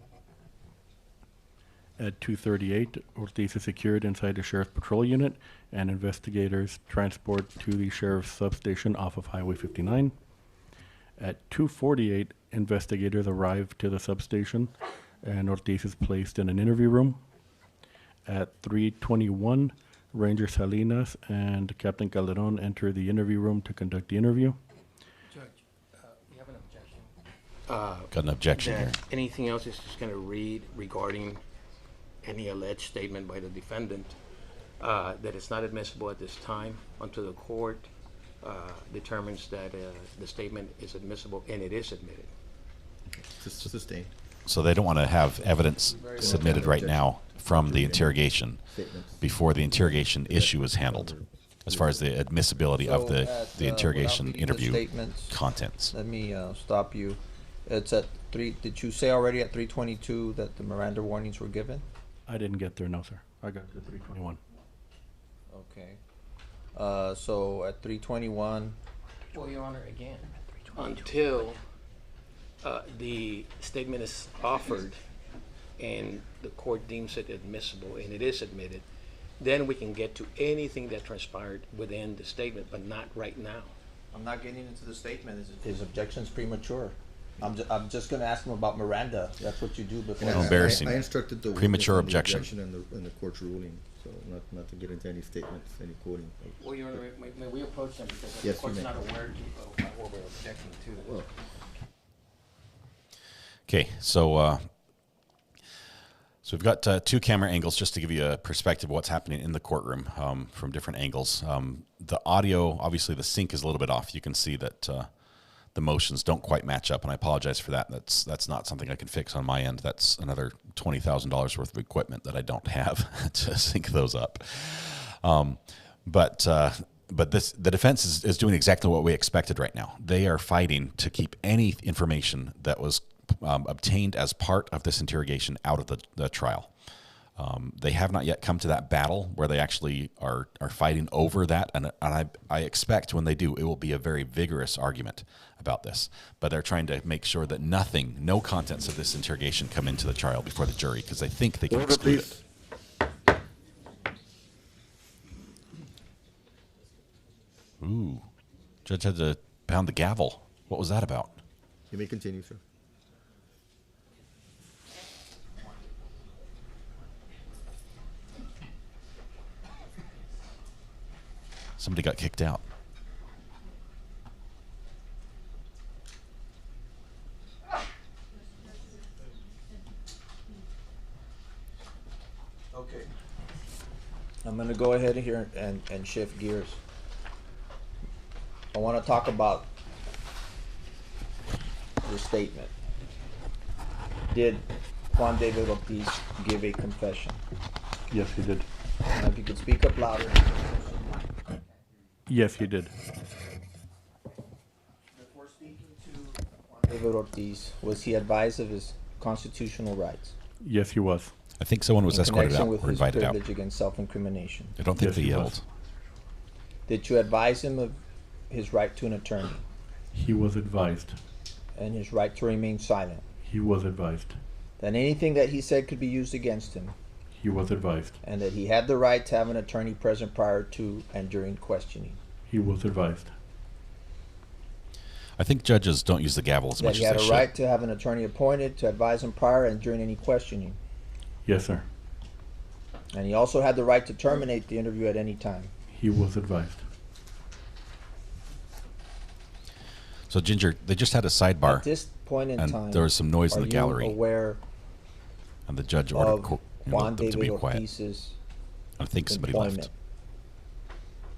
At 2:38, Ortiz is secured inside the Sheriff's Patrol Unit, and investigators transport to the Sheriff's substation off of Highway 59. At 2:48, investigators arrive to the substation, and Ortiz is placed in an interview room. At 3:21, Ranger Salinas and Captain Calderon enter the interview room to conduct the interview. Judge, we have an objection. Got an objection here. That anything else is just going to read regarding any alleged statement by the defendant, that it's not admissible at this time until the court determines that the statement is admissible, and it is admitted. Sustain. So they don't want to have evidence submitted right now from the interrogation before the interrogation issue is handled, as far as the admissibility of So at, the interrogation without reading the interview statements, contents. Let me stop you. It's at 3, did you say already at 3:22 that the Miranda warnings were given? I didn't get there, no, sir. I got to 3:21. Okay. So at 3:21, Well, Your Honor, again, Until the statement is offered and the court deems it admissible and it is admitted, then we can get to anything that transpired within the statement, but not right now. I'm not getting into the statement. His objection's premature. I'm just gonna ask him about Miranda. That's what you do before. How embarrassing. I instructed the Premature witness on the objection. in the court's ruling, so not to get into any statements, any quoting. well, Your Honor, may we approach them because the Yes, you court's may. not aware of what we're objecting to. Well, Okay, so we've got two camera angles just to give you a perspective of what's happening in the courtroom from different angles. The audio, obviously, the sync is a little bit off. You can see that the motions don't quite match up, and I apologize for that. That's not something I can fix on my end. That's another $20,000 worth of equipment that I don't have to sync those up. But the defense is doing exactly what we expected right now. They are fighting to keep any information that was obtained as part of this interrogation out of the trial. They have not yet come to that battle where they actually are fighting over that, and I expect when they do, it will be a very vigorous argument about this. But they're trying to make sure that no contents of this interrogation come into the trial before the jury, because they think they can Order, exclude please. it. Ooh, judge had to pound the gavel. What was that about? you may continue, sir. Somebody got kicked out. Okay. I'm gonna go ahead here and shift gears. I wanna talk about the statement. Did Juan David Ortiz give a confession? Yes, he did. And if you could speak up louder. Yes, he did. Before speaking to Juan David Ortiz, was he advised of his constitutional rights Yes, he was. I think someone was in escorted connection out with or his invited out. privilege against self-incrimination? I don't think Yes, they he yelled. was. Did you advise him of his right to an attorney He was advised. and his right to remain silent? He was advised. That anything that he said could be used against him, He was advised. and that he had the right to have an attorney present prior to and during questioning? He was advised. I think judges don't use the gavel as That much he as had they a should. right to have an attorney appointed to advise him prior and during any questioning? Yes, sir. And he also had the right to terminate the interview at any time? He was advised. So Ginger, they just had a sidebar, At this point in and time, there was some noise in are the gallery, you aware and the judge ordered of Juan them to be David quiet. Ortiz's I think somebody employment? left.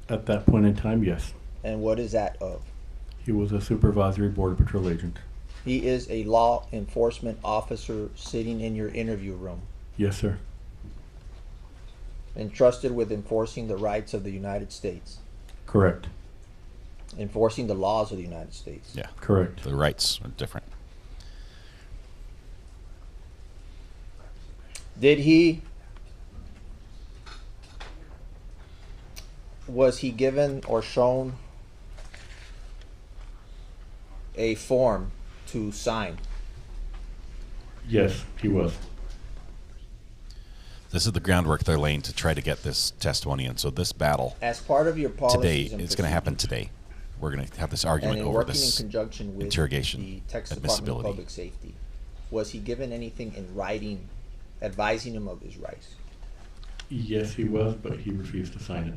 At that point in time, yes. And what is that of? He was a supervisory border patrol agent. He is a law enforcement officer sitting in your interview room, Yes, sir. entrusted with enforcing the rights of the United States, Correct. enforcing the laws of the United States. Yeah, Correct. the rights are different. Was he given or shown a form to sign? Yes, he was. This is the groundwork they're laying to try to get this testimony in. So this battle As part of your today, policies and it's going to happen procedures, today. We're going to have this and argument in over working in this conjunction with interrogation the Texas Department of admissibility. Public Safety, was he given anything in writing advising him of his rights? Yes, he was, but he refused to sign it.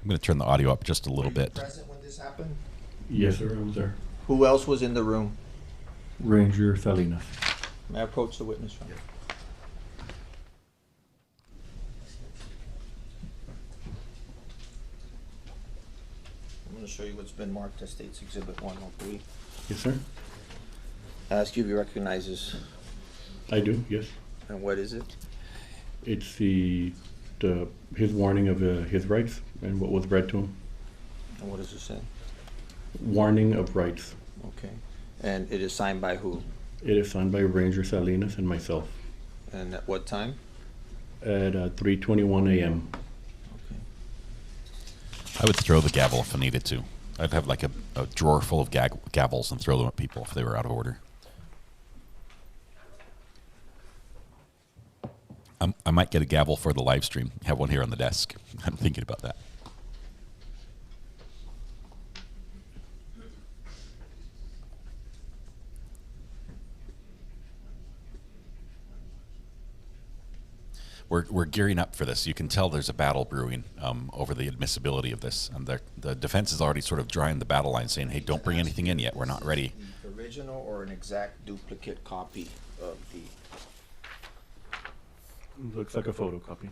I'm going to turn the audio up just a little bit. Present when this happened? Yes, sir, I was there. Who else was in the room? Ranger Salinas. May I approach the witness from? I'm going to show you what's been marked as State's Exhibit 103. Yes, sir. Ask you if he recognizes, I do, yes. and what is it? It's his warning of his rights and what was read to him. And what does it say? Warning of rights. Okay. And it is signed by who? It is signed by Ranger Salinas and myself And at what time? at 3:21 a.m. Okay. I would throw the gavel if I needed to. I'd have like a drawer full of gavels and throw them at people if they were out of order. I might get a gavel for the live stream. Have one here on the desk. I'm thinking about that. We're gearing up for this. You can tell there's a battle brewing over the admissibility of this, and the defense is already sort of drawing the battle line, saying, "Hey, don't bring anything in yet. We're not ready." The original or an exact duplicate copy of the, Looks like a photocopy.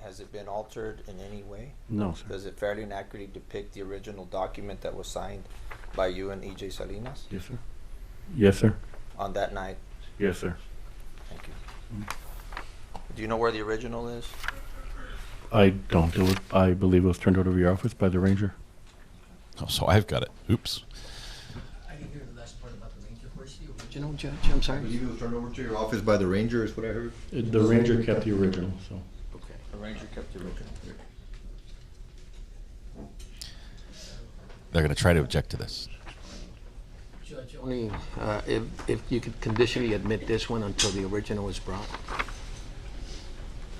has it been altered in any way? No, sir. Does it fairly and accurately depict the original document that was signed by you and E.J. Salinas Yes, sir. Yes, sir. on that night? Yes, sir. Thank you. Do you know where the original is? I don't do it. I believe it was turned out of your office by the ranger. Oh, so I've got it. Oops. I didn't hear the last part about the ranger. Where's the Original, original? Judge, I'm I sorry. believe it was turned over to your office by the ranger, is what I heard. The ranger kept the original, so. Okay. The ranger kept the original. They're going to try to object to this. Judge, Only, if you could conditionally admit this one until the original is brought.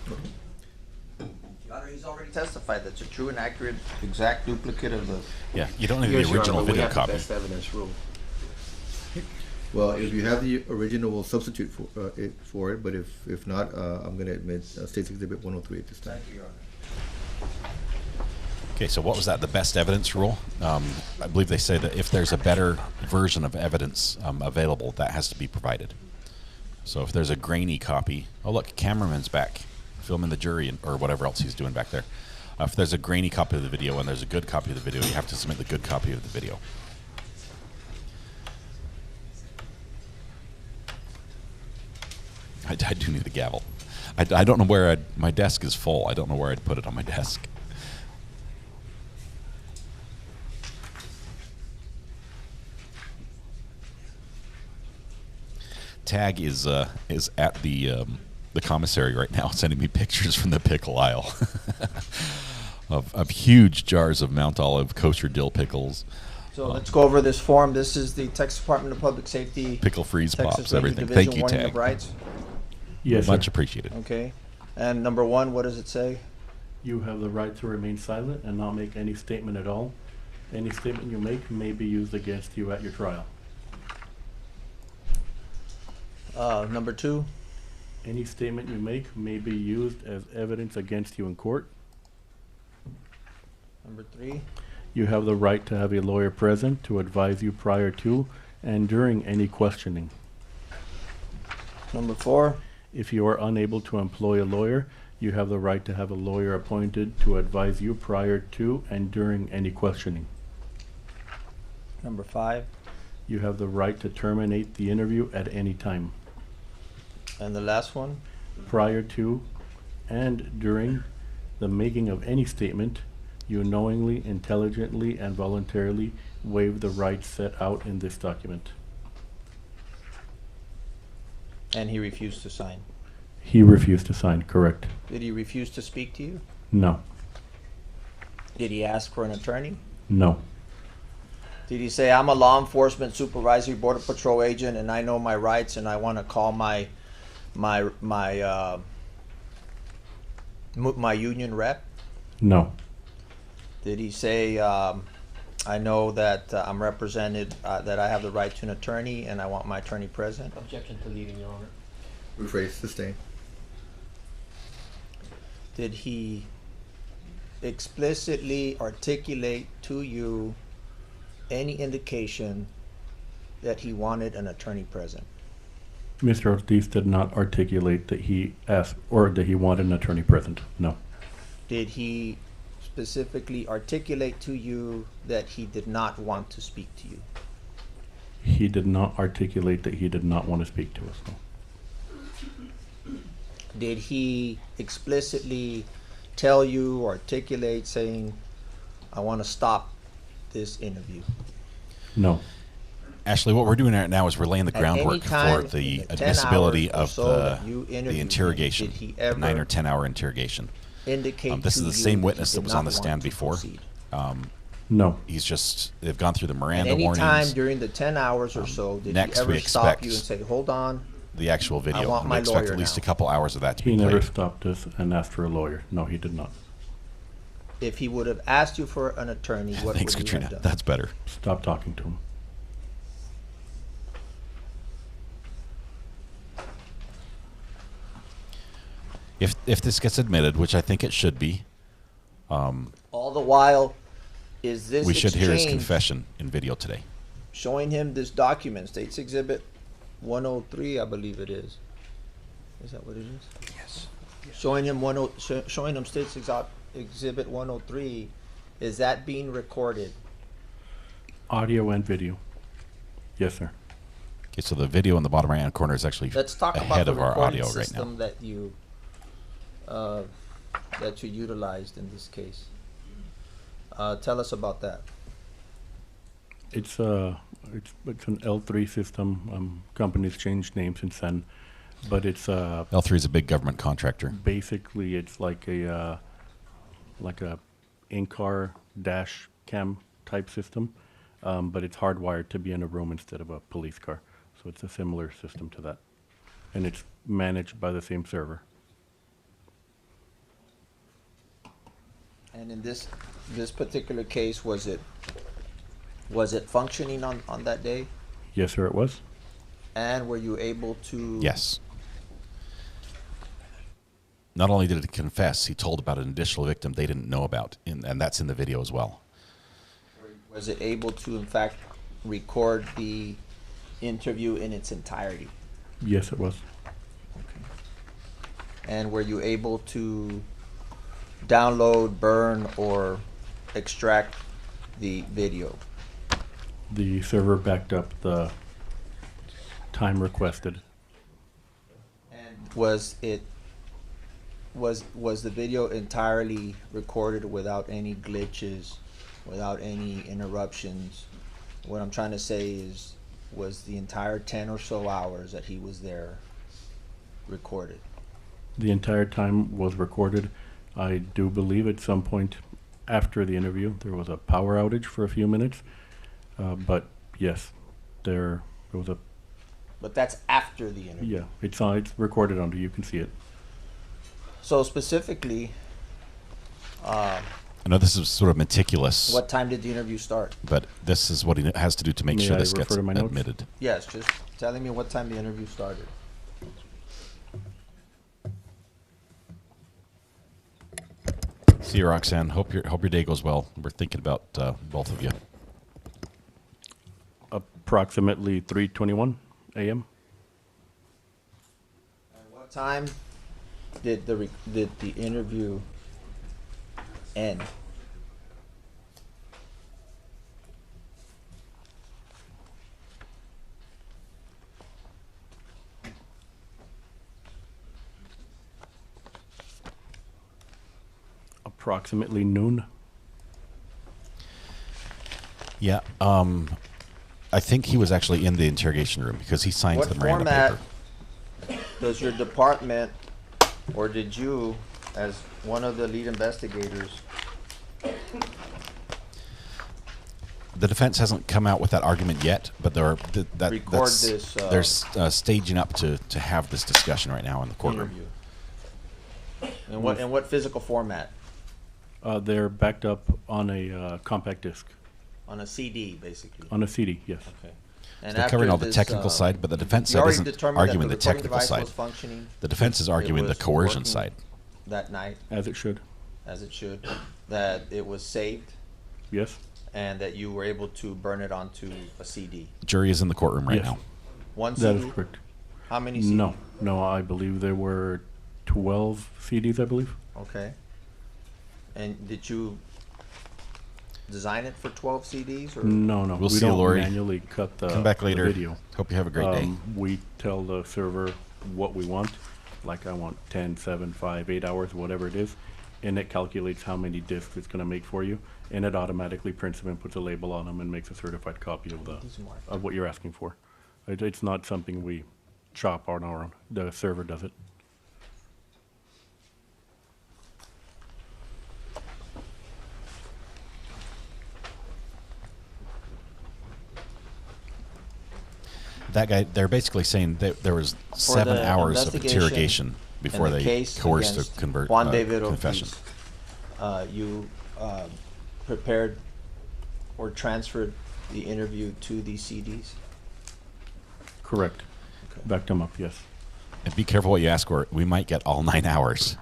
Your Honor, he's already testified that's a true and accurate, exact duplicate of the. Yeah, you don't need Yes, the Your original Honor, we video have the copy. best evidence rule. Well, if you have the original, we'll substitute for it, but if not, I'm gonna admit State's Exhibit 103 at this time. Thank you, Your Honor. Okay, so what was that? The best evidence rule? I believe they say that if there's a better version of evidence available, that has to be provided. So if there's a grainy copy, oh look, cameraman's back, filming the jury or whatever else he's doing back there. If there's a grainy copy of the video and there's a good copy of the video, you have to submit the good copy of the video. I do need a gavel. I don't know where my desk is full. I don't know where I'd put it on my desk. Tag is at the commissary right now, sending me pictures from the pickle aisle of huge jars of Mount Olive kosher dill pickles. So let's go over this form. This is the Texas Department of Public Safety. Pickle freeze Texas pops, Ranger everything. Division Thank you, Warning Tag. of Rights. Yes, Much sir. appreciated. Okay. And number 1, what does it say? You have the right to remain silent and not make any statement at all. Any statement you make may be used against you at your trial. Number 2, Any statement you make may be used as evidence against you in court. number 3, You have the right to have a lawyer present to advise you prior to and during any questioning. number 4, If you are unable to employ a lawyer, you have the right to have a lawyer appointed to advise you prior to and during any questioning. number 5, You have the right to terminate the interview at any time. and the last one. Prior to and during the making of any statement, you knowingly, intelligently, and voluntarily waive the rights set out in this document. And he refused to sign. He refused to sign, correct? Did he refuse to speak to you? No. Did he ask for an attorney? No. Did he say, I'm a law enforcement supervisory border patrol agent and I know my rights and I want to call my union rep? No. Did he say, I know that I'm represented, that I have the right to an attorney and I want my attorney present? Objection to leading, Your Honor. Rephrase, sustain. Did he explicitly articulate to you any indication that he wanted an attorney present? Mr. Ortiz did not articulate that he asked or that he wanted an attorney present. No. Did he specifically articulate to you that he did not want to speak to you? He did not articulate that he did not want to speak to us. No. Did he explicitly tell you, articulate, saying, I want to stop this interview? No. Ashley, what we're doing right now is we're laying the At any groundwork time for the in the 10 admissibility hours or of so that you the interviewed him, interrogation, did he the ever 9 or 10 hour interrogation. indicate This to is the you same that witness he that did was on not the want stand to before. proceed? No. They've gone through the At Miranda any time warnings, during the 10 hours or so, did next he ever we stop you and expect- say, hold on, the actual video. want And my we expect lawyer at least now. a couple hours of that to He be never played. stopped us and asked for a lawyer. No, he did not. if he would have asked you for an attorney, what Thanks, would you Katrina. have done? That's better. Stop talking to him. If this gets admitted, which I think it should be, All the while, is this we should hear his exchange confession in video today. showing him this document, States Exhibit 103, I believe it is. Is that what it is? Yes. Showing him showing him States Exhibit 103, is that being recorded? Audio and video. Yes, sir. Okay, so the video in the bottom right-hand corner is actually Let's talk about ahead the of our recording audio right now. system that you utilized in this case. Tell us about that. It's an L3 system. Companies changed names since then, but it's L3 is a big government contractor. basically it's like a in-car dash cam type system, but it's hardwired to be in a room instead of a police car. So it's a similar system to that, and it's managed by the same server. And in this particular case, was it functioning on that day? Yes, sir, it was. And were you able to? Yes. Not only did he confess, he told about an additional victim they didn't know about, and that's in the video as well. Was it able to, in fact, record the interview in its entirety? Yes, it was. And were you able to download, burn, or extract the video? The server backed up the time requested. And Was the video entirely recorded without any glitches, without any interruptions? What I'm trying to say is, was the entire 10 or so hours that he was there recorded? The entire time was recorded. I do believe at some point after the interview there was a power outage for a few minutes, but yes, there was a, But that's after the interview. yeah, it's recorded under, you can see it. So specifically, I know this is sort of meticulous, what time did the interview start? but this is what he has to do to make May sure I this refer gets to my notes? admitted. Yes, just telling me what time the interview started. See you, Roxanne. Hope your day goes well. We're thinking about both of you. Approximately 3:21 a.m. And what time did the interview end? Approximately noon. Yeah. I think he was actually in the interrogation room because he signed What the Miranda format paper. does your department, or did you, as one of the lead investigators, The defense hasn't come out with that argument yet, but they're Record this, they're staging up to have this discussion right now in the courtroom. interview? In what physical format? They're backed up on a compact disc, On a CD, basically. on a CD. Yes. Okay. And They're covering after all the this, technical side, but the defense you side already isn't determined arguing that the recording technical device side. was functioning. The defense is It arguing the was coercion working side. that night, As it should. as it should, that it was saved, Yes. and that you were able to burn it onto a CD. Jury is in the courtroom right Yes. now. One That CD? is correct. How many CDs? No, I believe there were 12 CDs, I believe. Okay. And did you design it for 12 CDs? Or? No, We'll we see you, don't Lori. manually cut the Come back the later. video. Hope you have a great day. We tell the server what we want, like I want 10, 7, 5, 8 hours, whatever it is, and it calculates how many discs it's going to make for you, and it automatically prints them and puts a label on them and makes a certified copy of what you're asking for. It's not something we chop on our own. The server does it. That guy, they're basically saying that there was 7 the hours of investigation interrogation before and the they case coerced against the convert Juan David confession. Ortiz, you prepared or transferred the interview to these CDs? Correct. Okay. Backed them up, yes. And be careful what you ask for. We might get all 9 hours.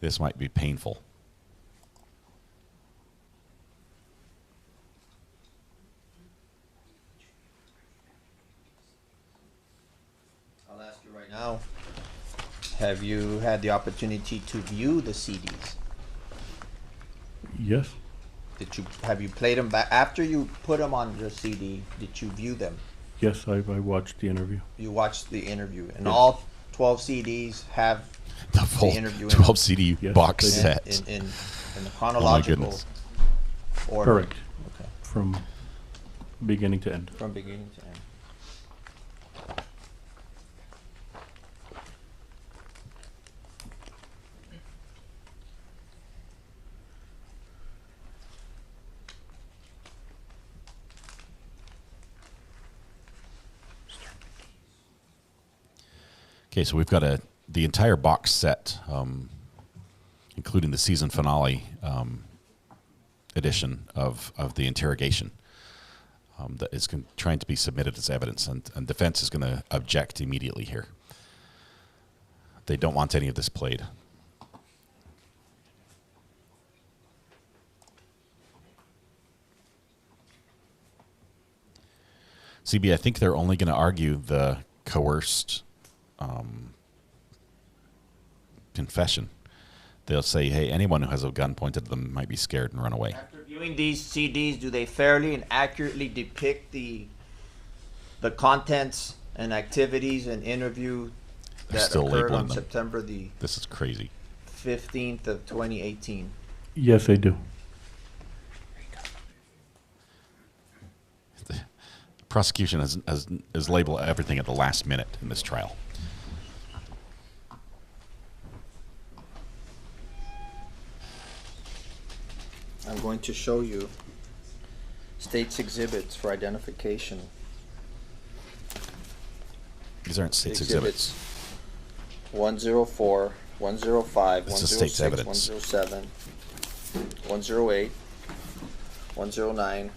This might be painful. I'll ask you right now, have you had the opportunity to view the CDs? Yes. Have you played them back after you put them on your CD? Did you view them? Yes, I watched the interview. You watched the interview, and Yes. all 12 CDs have The full interview in 12 it. CD Yes, box they set. in the chronological goodness. order. Correct. Okay, From beginning to end. from beginning to end. Okay, so we've got the entire box set, including the season finale edition of the interrogation that is trying to be submitted as evidence, and defense is going to object immediately here. They don't want any of this played. CB, I think they're only going to argue the coerced confession. They'll say, hey, anyone who has a gun pointed at them might be scared and run away. After viewing these CDs, do they fairly and accurately depict the contents and activities and interview They're that still occurred labeling on them. September the This is crazy. 15th of 2018. Yes, I do. The prosecution has labeled everything at the last minute in this trial. I'm going to show you state's exhibits for identification. These aren't state's exhibits. 104, 105, This is state's 106, evidence. 107, 108, 109,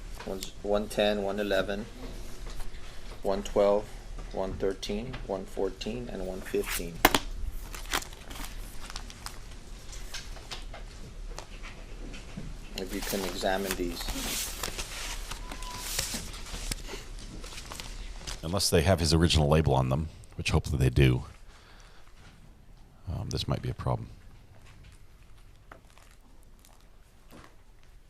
110, 111, 112, 113, 114, and 115. If you can examine these. Unless they have his original label on them, which hopefully they do. This might be a problem.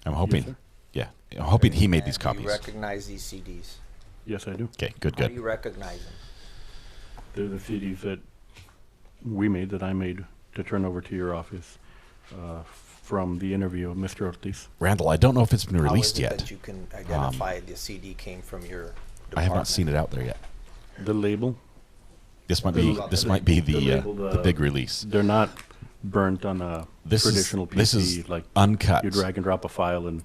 I'm hoping. sir. Yeah, I'm hoping he made these And do copies. you recognize these CDs? Yes, I do. Okay, good, How do good. you recognize them? They're the CDs that we made, that I made, to turn over to your office from the interview of Mr. Ortiz. Randall, I don't know if it's been How released is it yet. that you can identify the CD came from your department? I have not seen it out there yet. The label, This might be the big release. they're not burnt on a traditional PC. This is like uncut. you drag and drop a file and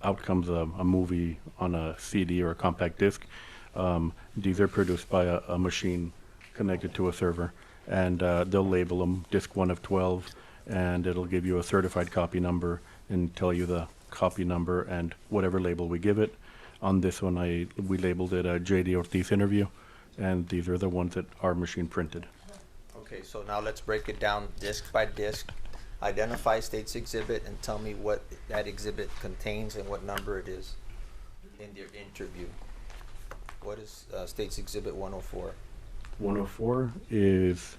out comes a movie on a CD or a compact disc. These are produced by a machine connected to a server, and they'll label them disc 1 of 12, and it'll give you a certified copy number and tell you the copy number and whatever label we give it. On this one, we labeled it a J.D. Ortiz interview, and these are the ones that our machine printed. Okay, so now let's break it down disc by disc. Identify state's exhibit and tell me what that exhibit contains and what number it is in their interview. What is state's exhibit 104? 104 is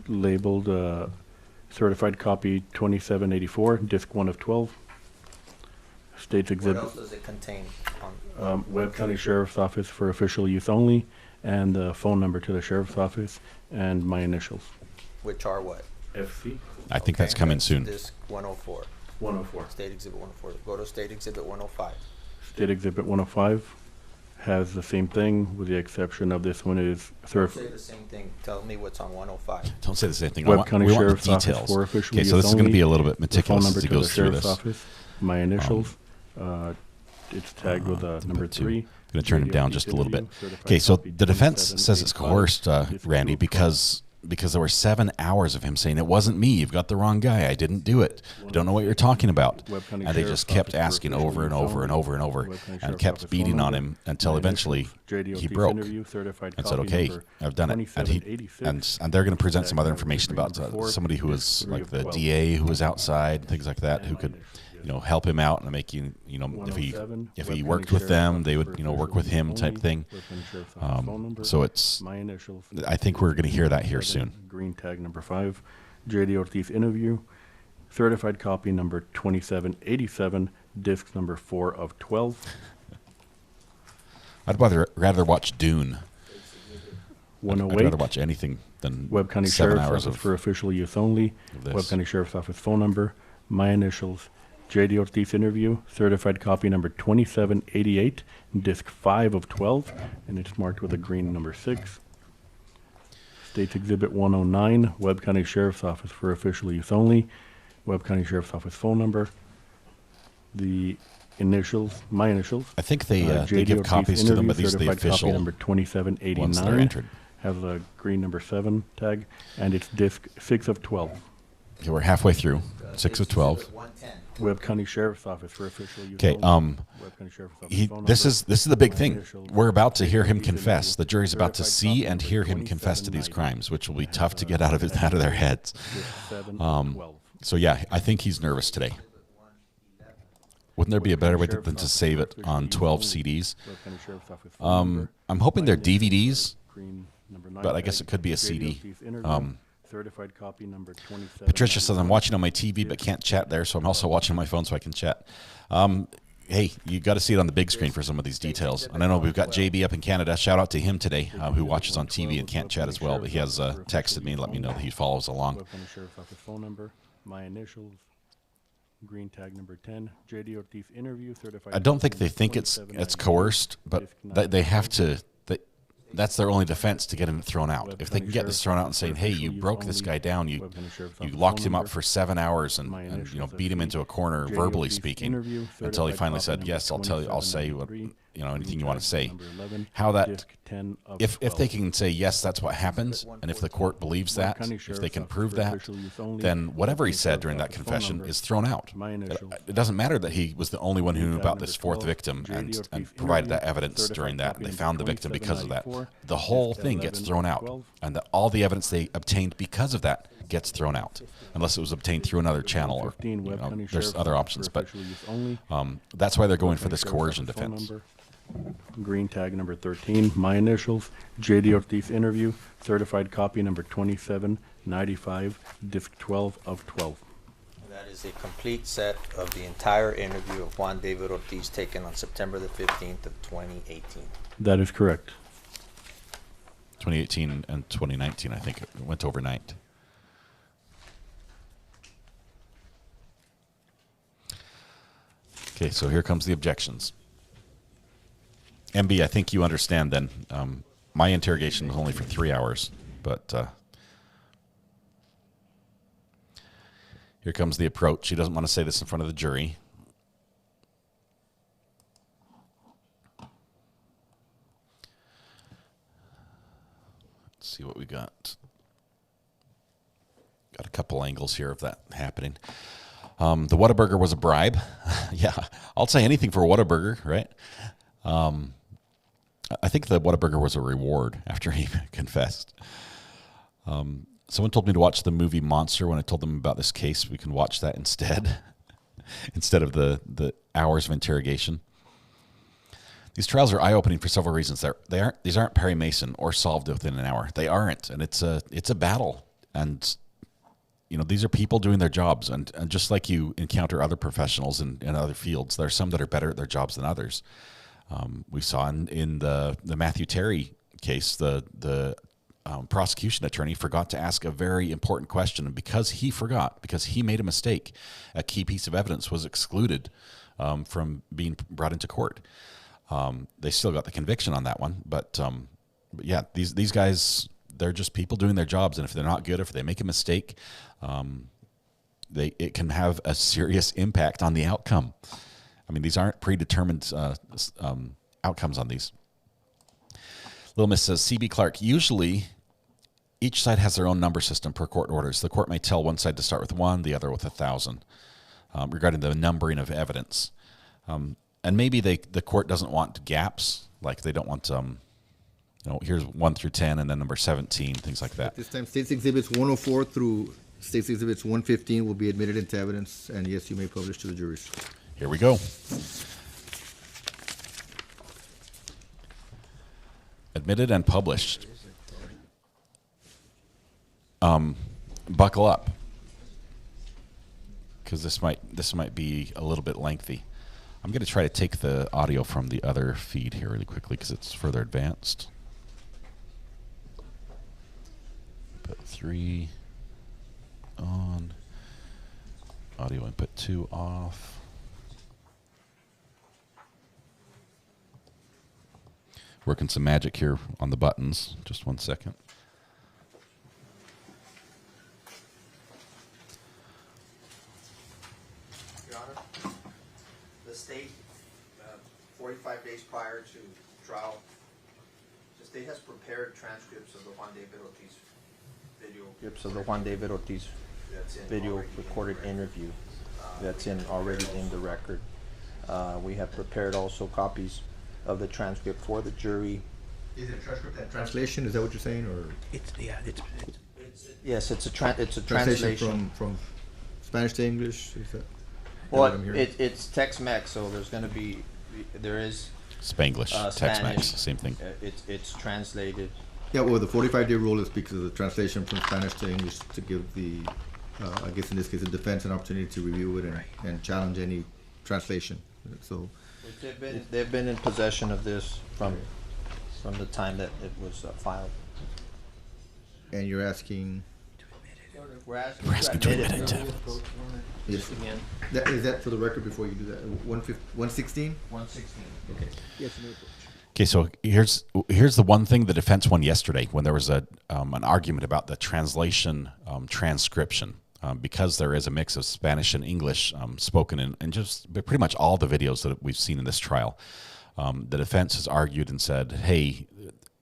labeled certified copy 2784, disc 1 of 12. State's What exhibit, else does it contain? On Webb County Sheriff's Office for official use only, and the phone number to the Sheriff's Office, and my initials. which are what? FC I think that's coming soon. Disc 104. 104. State exhibit 104. Go to state exhibit 105. State Exhibit 105 has the same thing, with the exception of this one is Don't say the same thing. Tell me what's on 105. Don't say the same thing. Webb County We want the Sheriff's Office details. for official Okay, so use this is going to only, be a little bit the phone meticulous number as he to the goes through Sheriff's this. Office, my initials, it's tagged with number 3. I'm going to turn him down just a little bit. Okay, so the defense says it's coerced, Randy, because there were 7 hours of him saying, it wasn't me, you've got the wrong guy, I didn't do it, I don't know what you're talking about. And they just kept asking over and over and over and over and kept beating on him until eventually he broke and said, okay, I've done it. And they're going to present some other information about somebody who was like the DA who was outside, things like that, who could help him out and make if he worked with them, they would work with him type thing. So it's, I think we're going to hear that here soon. Green tag number 5, J.D. Ortiz interview, certified copy number 2787, disc number 4 of 12. I'd rather watch Dune. I'd 108. rather watch anything than Webb County 7 Sheriff's hours Office of for official use only. this. Webb County Sheriff's Office phone number, my initials, J.D. Ortiz interview, certified copy number 2788, disc 5 of 12, and it's marked with a green number 6. State's Exhibit 109, Webb County Sheriff's Office for official use only. Webb County Sheriff's Office phone number, the initials, my initials. I think they J.D. give Ortiz copies to them, but interview, these are the certified copy official number ones that are 2789 entered. has a green number 7 tag, and it's disc 6 of 12. Okay, we're halfway through, 6 of 12. 110. Webb County Sheriff's Office for official use Okay, only. Webb County Sheriff's Office phone this number, is the big my thing. initials, We're about to hear him J.D. confess. The jury's about to certified see copy and number hear him confess to these 2790, crimes, which will be tough to get out of their heads. disc 7 of 12. So yeah, I think he's nervous today. Wouldn't there be a better way than to save it on 12 CDs? Webb County Sheriff's Office phone number, I'm hoping they're DVDs. green number 9 but I guess tag, it could be a J.D. CD. Ortiz interview, certified copy number 27. Patricia says I'm watching on my TV but can't chat there, so I'm also watching on my phone so I can chat. hey, you got to see it on the big screen for some of these details. And I know we've got JB up in Canada. Shout out to him today, who watches on TV and can't chat as well. But he has texted me and let me know that he follows along. Webb County Sheriff's Office phone number, my initials, green tag number 10, J.D. Ortiz interview, certified. I don't think they think it's coerced, but they have to. That's their only defense to get him thrown out. If they can get this thrown out and saying, "Hey, you broke this guy down. You locked him up for 7 hours and beat him into a corner, verbally speaking, until he finally said, yes, I'll say what anything you want to say." How that, if they can say yes, that's what happens, and if the court believes that, if they can prove that, then whatever he said during that confession is thrown out. It doesn't matter that he was the only one who knew about this fourth victim and provided that evidence during that. They found the victim because of that. The whole thing gets thrown out, and all the evidence they obtained because of that gets thrown out, unless it was obtained through another channel or there's other options. But that's why they're going for this coercion defense. Green tag number 13, my initials, J.D. Ortiz interview, certified copy number 2795, disc 12 of 12. That is a complete set of the entire interview of Juan David Ortiz taken on September the 15th of 2018. That is correct. 2018 and 2019, I think it went overnight. Okay, so here comes the objections. MB, I think you understand then. My interrogation was only for 3 hours, but here comes the approach. He doesn't want to say this in front of the jury. Let's see what we got. Got a couple angles here of that happening. The Whataburger was a bribe. Yeah, I'll say anything for a Whataburger, right? I think the Whataburger was a reward after he confessed. Someone told me to watch the movie Monster. When I told them about this case, we can watch that instead, instead of the hours of interrogation. These trials are eye-opening for several reasons. These aren't Perry Mason or solved within an hour. They aren't, and it's a battle. And these are people doing their jobs, and just like you encounter other professionals in other fields, there are some that are better at their jobs than others. We saw in the Matthew Terry case, the prosecution attorney forgot to ask a very important question, and because he made a mistake, a key piece of evidence was excluded from being brought into court. They still got the conviction on that one, but yeah, these guys, they're just people doing their jobs, and if they're not good, if they make a mistake, it can have a serious impact on the outcome. I mean, these aren't predetermined outcomes on these. Little Miss says, C.B. Clark, usually each side has their own number system per court orders. The court may tell one side to start with 1, the other with 1,000, regarding the numbering of evidence. And maybe the court doesn't want gaps, like they don't want, here's 1 through 10 and then number 17, things like that. At this time, State's Exhibits 104 through State's Exhibits 115 will be admitted into evidence, and yes, you may publish to the juries. Here we go. Admitted and published. Buckle up, because this might be a little bit lengthy. I'm going to try to take the audio from the other feed here really quickly because it's further advanced. Put 3 on. Audio input 2 off. Working some magic here on the buttons. Just 1 second. Your Honor, the state, 45 days prior to trial, the state has prepared transcripts of the Juan David Ortiz video. Clips of the Juan David Ortiz video recorded interview that's already in the record. We have prepared also copies of the transcript for the jury. Is it a transcript and translation? Is that what you're saying, or Yes, it's a translation from Spanish to English? Is that well, what I'm hearing? it's Tex-Mex, so there is Spanglish, Tex-Mex, Spanish. same thing. It's translated. Yeah, well, the 45-day rule is because of the translation from Spanish to English to give the, I guess in this case, the defense an opportunity to review it and challenge any translation. So, They've been in possession of this from the time that it was filed. and you're asking, We're asking to admit it. yes, Again, is that for the record before you do that? 116? 116. Okay. Okay, so here's the one thing the defense won yesterday when there was an argument about the translation transcription. Because there is a mix of Spanish and English spoken in just pretty much all the videos that we've seen in this trial. The defense has argued and said, hey,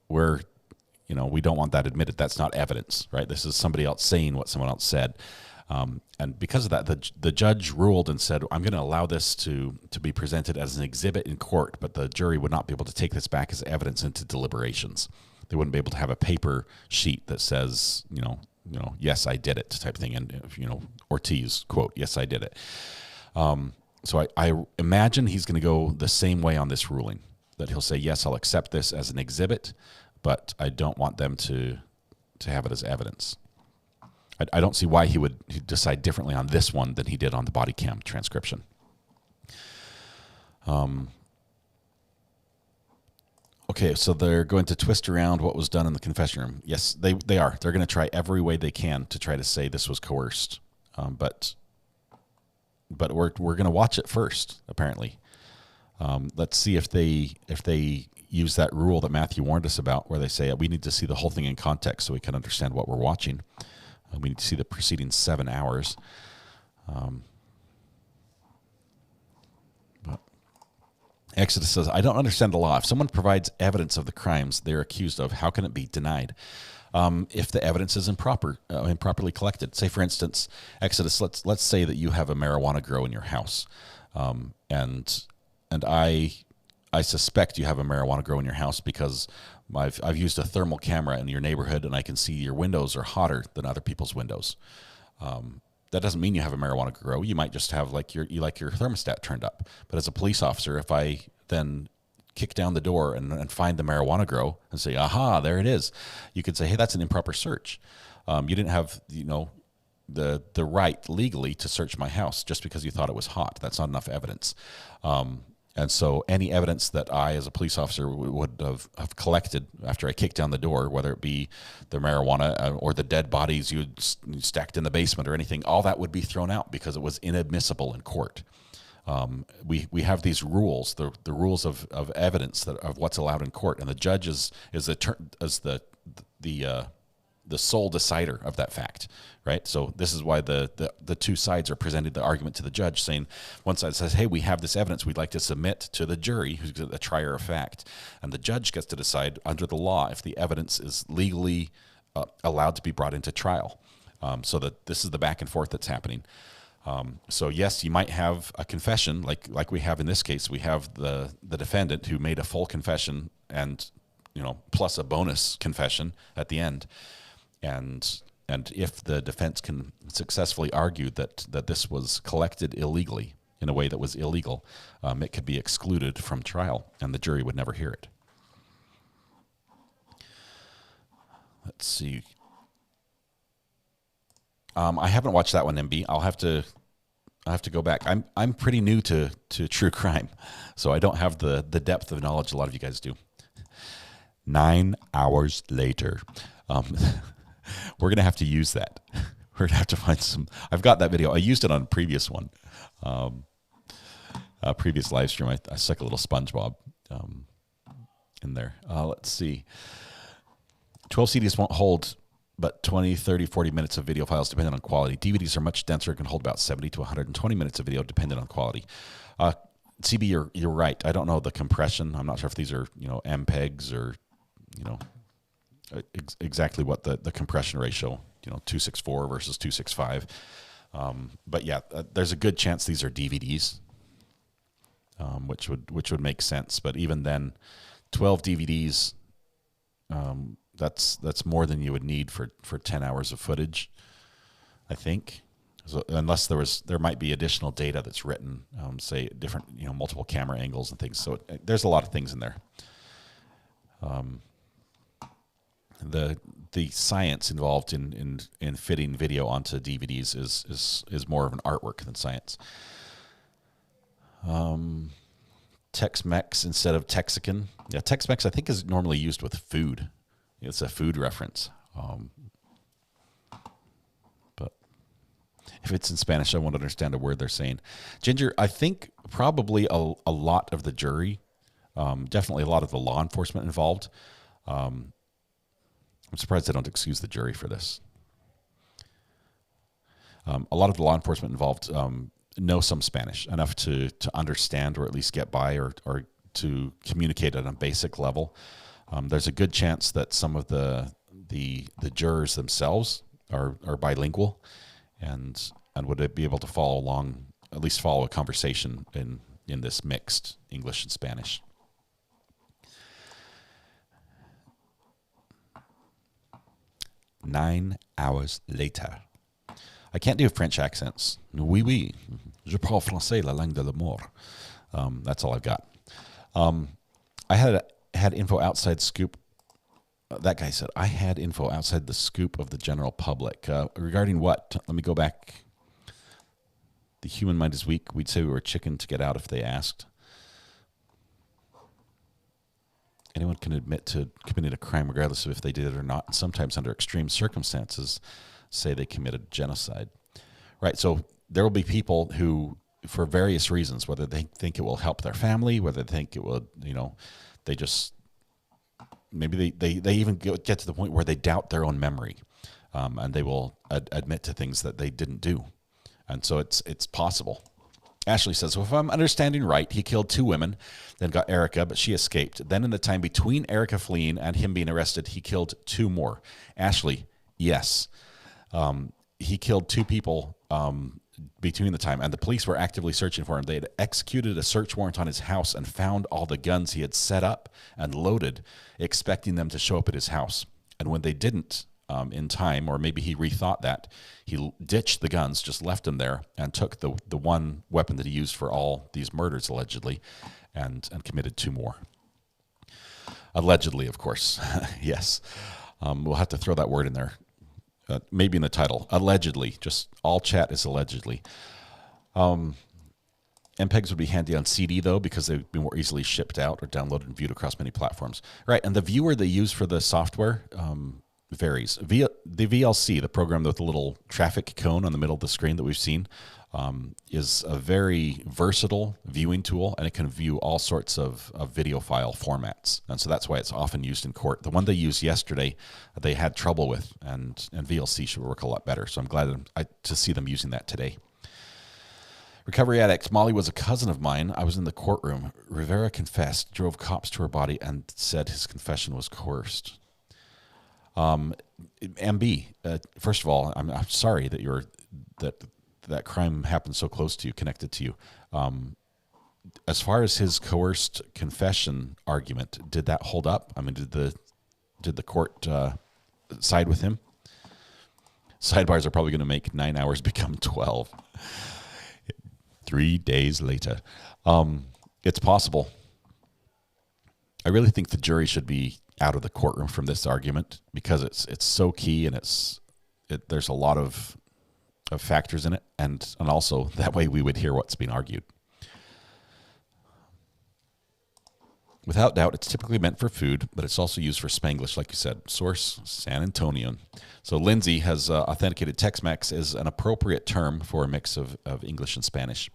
we don't want that admitted. That's not evidence, right? This is somebody else saying what someone else said. And because of that, the judge ruled and said, I'm going to allow this to be presented as an exhibit in court, but the jury would not be able to take this back as evidence into deliberations. They wouldn't be able to have a paper sheet that says, yes, I did it type thing. And, Ortiz, quote, yes, I did it. So I imagine he's going to go the same way on this ruling, that he'll say, yes, I'll accept this as an exhibit, but I don't want them to have it as evidence. I don't see why he'd decide differently on this one than he did on the body cam transcription. Okay, so they're going to twist around what was done in the confession room. Yes, they are. They're going to try every way they can to try to say this was coerced. But we're going to watch it first, apparently. Let's see if they use that rule that Matthew warned us about, where they say we need to see the whole thing in context so we can understand what we're watching. We need to see the preceding 7 hours. Exodus says, I don't understand the law. If someone provides evidence of the crimes they're accused of, how can it be denied? If the evidence is improperly collected. Say, for instance, Exodus, let's say that you have a marijuana grow in your house. And I suspect you have a marijuana grow in your house because I've used a thermal camera in your neighborhood and I can see your windows are hotter than other people's windows. That doesn't mean you have a marijuana grow. You might just have your thermostat turned up. But as a police officer, if I then kick down the door and find the marijuana grow and say, aha, there it is, you could say, hey, that's an improper search. You didn't have the right legally to search my house just because you thought it was hot. That's not enough evidence. And so any evidence that I, as a police officer, would have collected after I kicked down the door, whether it be the marijuana or the dead bodies you stacked in the basement or anything, all that would be thrown out because it was inadmissible in court. We have these rules, the rules of evidence of what's allowed in court, and the judge is the sole decider of that fact, right? So this is why the two sides are presenting the argument to the judge, saying one side says, hey, we have this evidence we'd like to submit to the jury, who's the trier of fact, and the judge gets to decide under the law if the evidence is legally allowed to be brought into trial. So that this is the back and forth that's happening. So yes, you might have a confession like we have in this case. We have the defendant who made a full confession and plus a bonus confession at the end. And if the defense can successfully argue that this was collected illegally in a way that was illegal, it could be excluded from trial, and the jury would never hear it. Let's see. I haven't watched that one, MB. I'll have to go back. I'm pretty new to true crime, so I don't have the depth of knowledge a lot of you guys do. 9 hours later. We're going to have to use that. We're going to have to find some. I've got that video. I used it on a previous one, previous live stream. I stuck a little SpongeBob in there. Let's see. 12 CDs won't hold but 20, 30, 40 minutes of video files depending on quality. DVDs are much denser and can hold about 70 to 120 minutes of video depending on quality. CB, you're right. I don't know the compression. I'm not sure if these are MPEGs or exactly what the compression ratio, 264 versus 265. But yeah, there's a good chance these are DVDs, which would make sense. But even then, 12 DVDs, that's more than you would need for 10 hours of footage, I think. So unless there might be additional data that's written, say different, multiple camera angles and things. So there's a lot of things in there. The science involved in fitting video onto DVDs is more of an artwork than science. Tex-Mex instead of Texican. Yeah, Tex-Mex I think is normally used with food. It's a food reference. But if it's in Spanish, I won't understand a word they're saying. Ginger, I think probably a lot of the jury, definitely a lot of the law enforcement involved. I'm surprised they don't excuse the jury for this. A lot of the law enforcement involved know some Spanish, enough to understand or at least get by or to communicate at a basic level. There's a good chance that some of the jurors themselves are bilingual and would be able to follow along, at least follow a conversation in this mixed English and Spanish. "9 hours later." I can't do French accents. Oui, oui. Je parle français, la langue de l'amour. That's all I've got. I had info outside scoop. That guy said, I had info outside the scoop of the general public. Regarding what? Let me go back. The human mind is weak. We'd say we were chicken to get out if they asked. Anyone can admit to committing a crime regardless of if they did it or not, and sometimes under extreme circumstances say they committed genocide. Right, so there will be people who, for various reasons, whether they think it will help their family, whether they think it will, they just, maybe they even get to the point where they doubt their own memory, and they will admit to things that they didn't do. And so it's possible. Ashley says, well, if I'm understanding right, he killed 2 women, then got Erica, but she escaped. Then in the time between Erica fleeing and him being arrested, he killed 2 more. Ashley, yes. He killed 2 people between the time, and the police were actively searching for him. They had executed a search warrant on his house and found all the guns he had set up and loaded, expecting them to show up at his house. And when they didn't in time, or maybe he rethought that, he ditched the guns, just left them there, and took the one weapon that he used for all these murders, allegedly, and committed 2 more. Allegedly, of course. Yes. We'll have to throw that word in there. Maybe in the title. Allegedly. Just all chat is allegedly. MPEGs would be handy on CD, though, because they'd be more easily shipped out or downloaded and viewed across many platforms. Right, and the viewer they use for the software varies. The VLC, the program with the little traffic cone on the middle of the screen that we've seen, is a very versatile viewing tool, and it can view all sorts of video file formats. And so that's why it's often used in court. The one they used yesterday, they had trouble with, and VLC should work a lot better. So I'm glad to see them using that today. Recovery addict, Molly was a cousin of mine. I was in the courtroom. Rivera confessed, drove cops to her body, and said his confession was coerced. MB, first of all, I'm sorry that that crime happened so close to you, connected to you. As far as his coerced confession argument, did that hold up? I mean, did the court side with him? Sidebars are probably going to make 9 hours become 12. 3 days later. It's possible. I really think the jury should be out of the courtroom from this argument because it's so key, and there's a lot of factors in it, and also that way we would hear what's being argued. Without doubt, it's typically meant for food, but it's also used for Spanglish, like you said. Source, San Antonio. So Lindsay has authenticated Tex-Mex is an appropriate term for a mix of English and Spanish.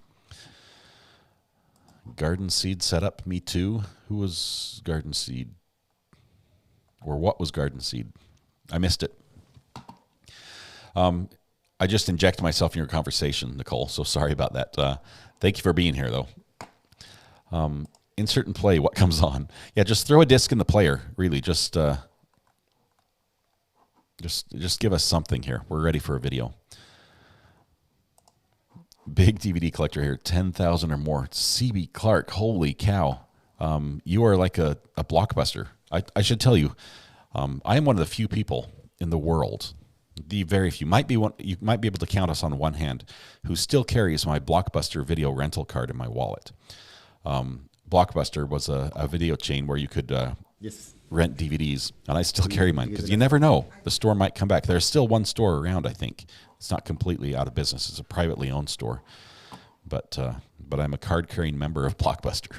Garden Seed setup, me too. Who was Garden Seed? Or what was Garden Seed? I missed it. I just injected myself in your conversation, Nicole, so sorry about that. Thank you for being here, though. Insert and play what comes on. Yeah, just throw a disc in the player, really. Just give us something here. We're ready for a video. Big DVD collector here, 10,000 or more. CB Clark, holy cow. You are like a blockbuster. I should tell you, I am one of the few people in the world, the very few, you might be able to count us on one hand, who still carries my Blockbuster video rental card in my wallet. Blockbuster was a video chain where you could rent DVDs, and I still carry mine because you never know. The store might come back. There's still one store around, I think. It's not completely out of business. It's a privately owned store. but I'm a card-carrying member of Blockbuster.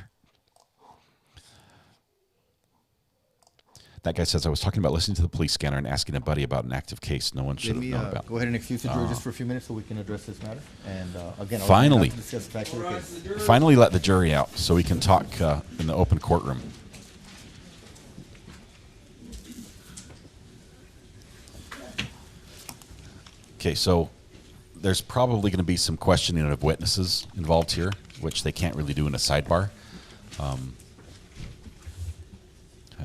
That guy says, I was talking about listening to the police scanner and asking a buddy about an active case no one should Let have me known about. go ahead and excuse the jury just for a few minutes so we can address this matter. And again, I'll Finally. discuss the facts of the case. Finally let the jury out so we can talk in the open courtroom. Okay, so there's probably going to be some questioning of witnesses involved here, which they can't really do in a sidebar.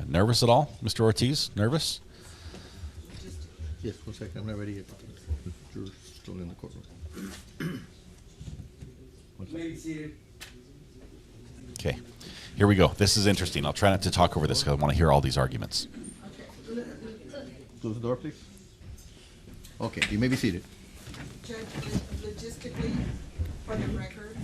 Nervous at all, Mr. Ortiz? Nervous? Yes, 1 second. I'm not ready yet. The juror's still in the courtroom. Okay, here we go. This is interesting. I'll try not to talk over this because I want to hear all these arguments. Close the door, please. Okay, you may be seated. Judge, logistically, for the record,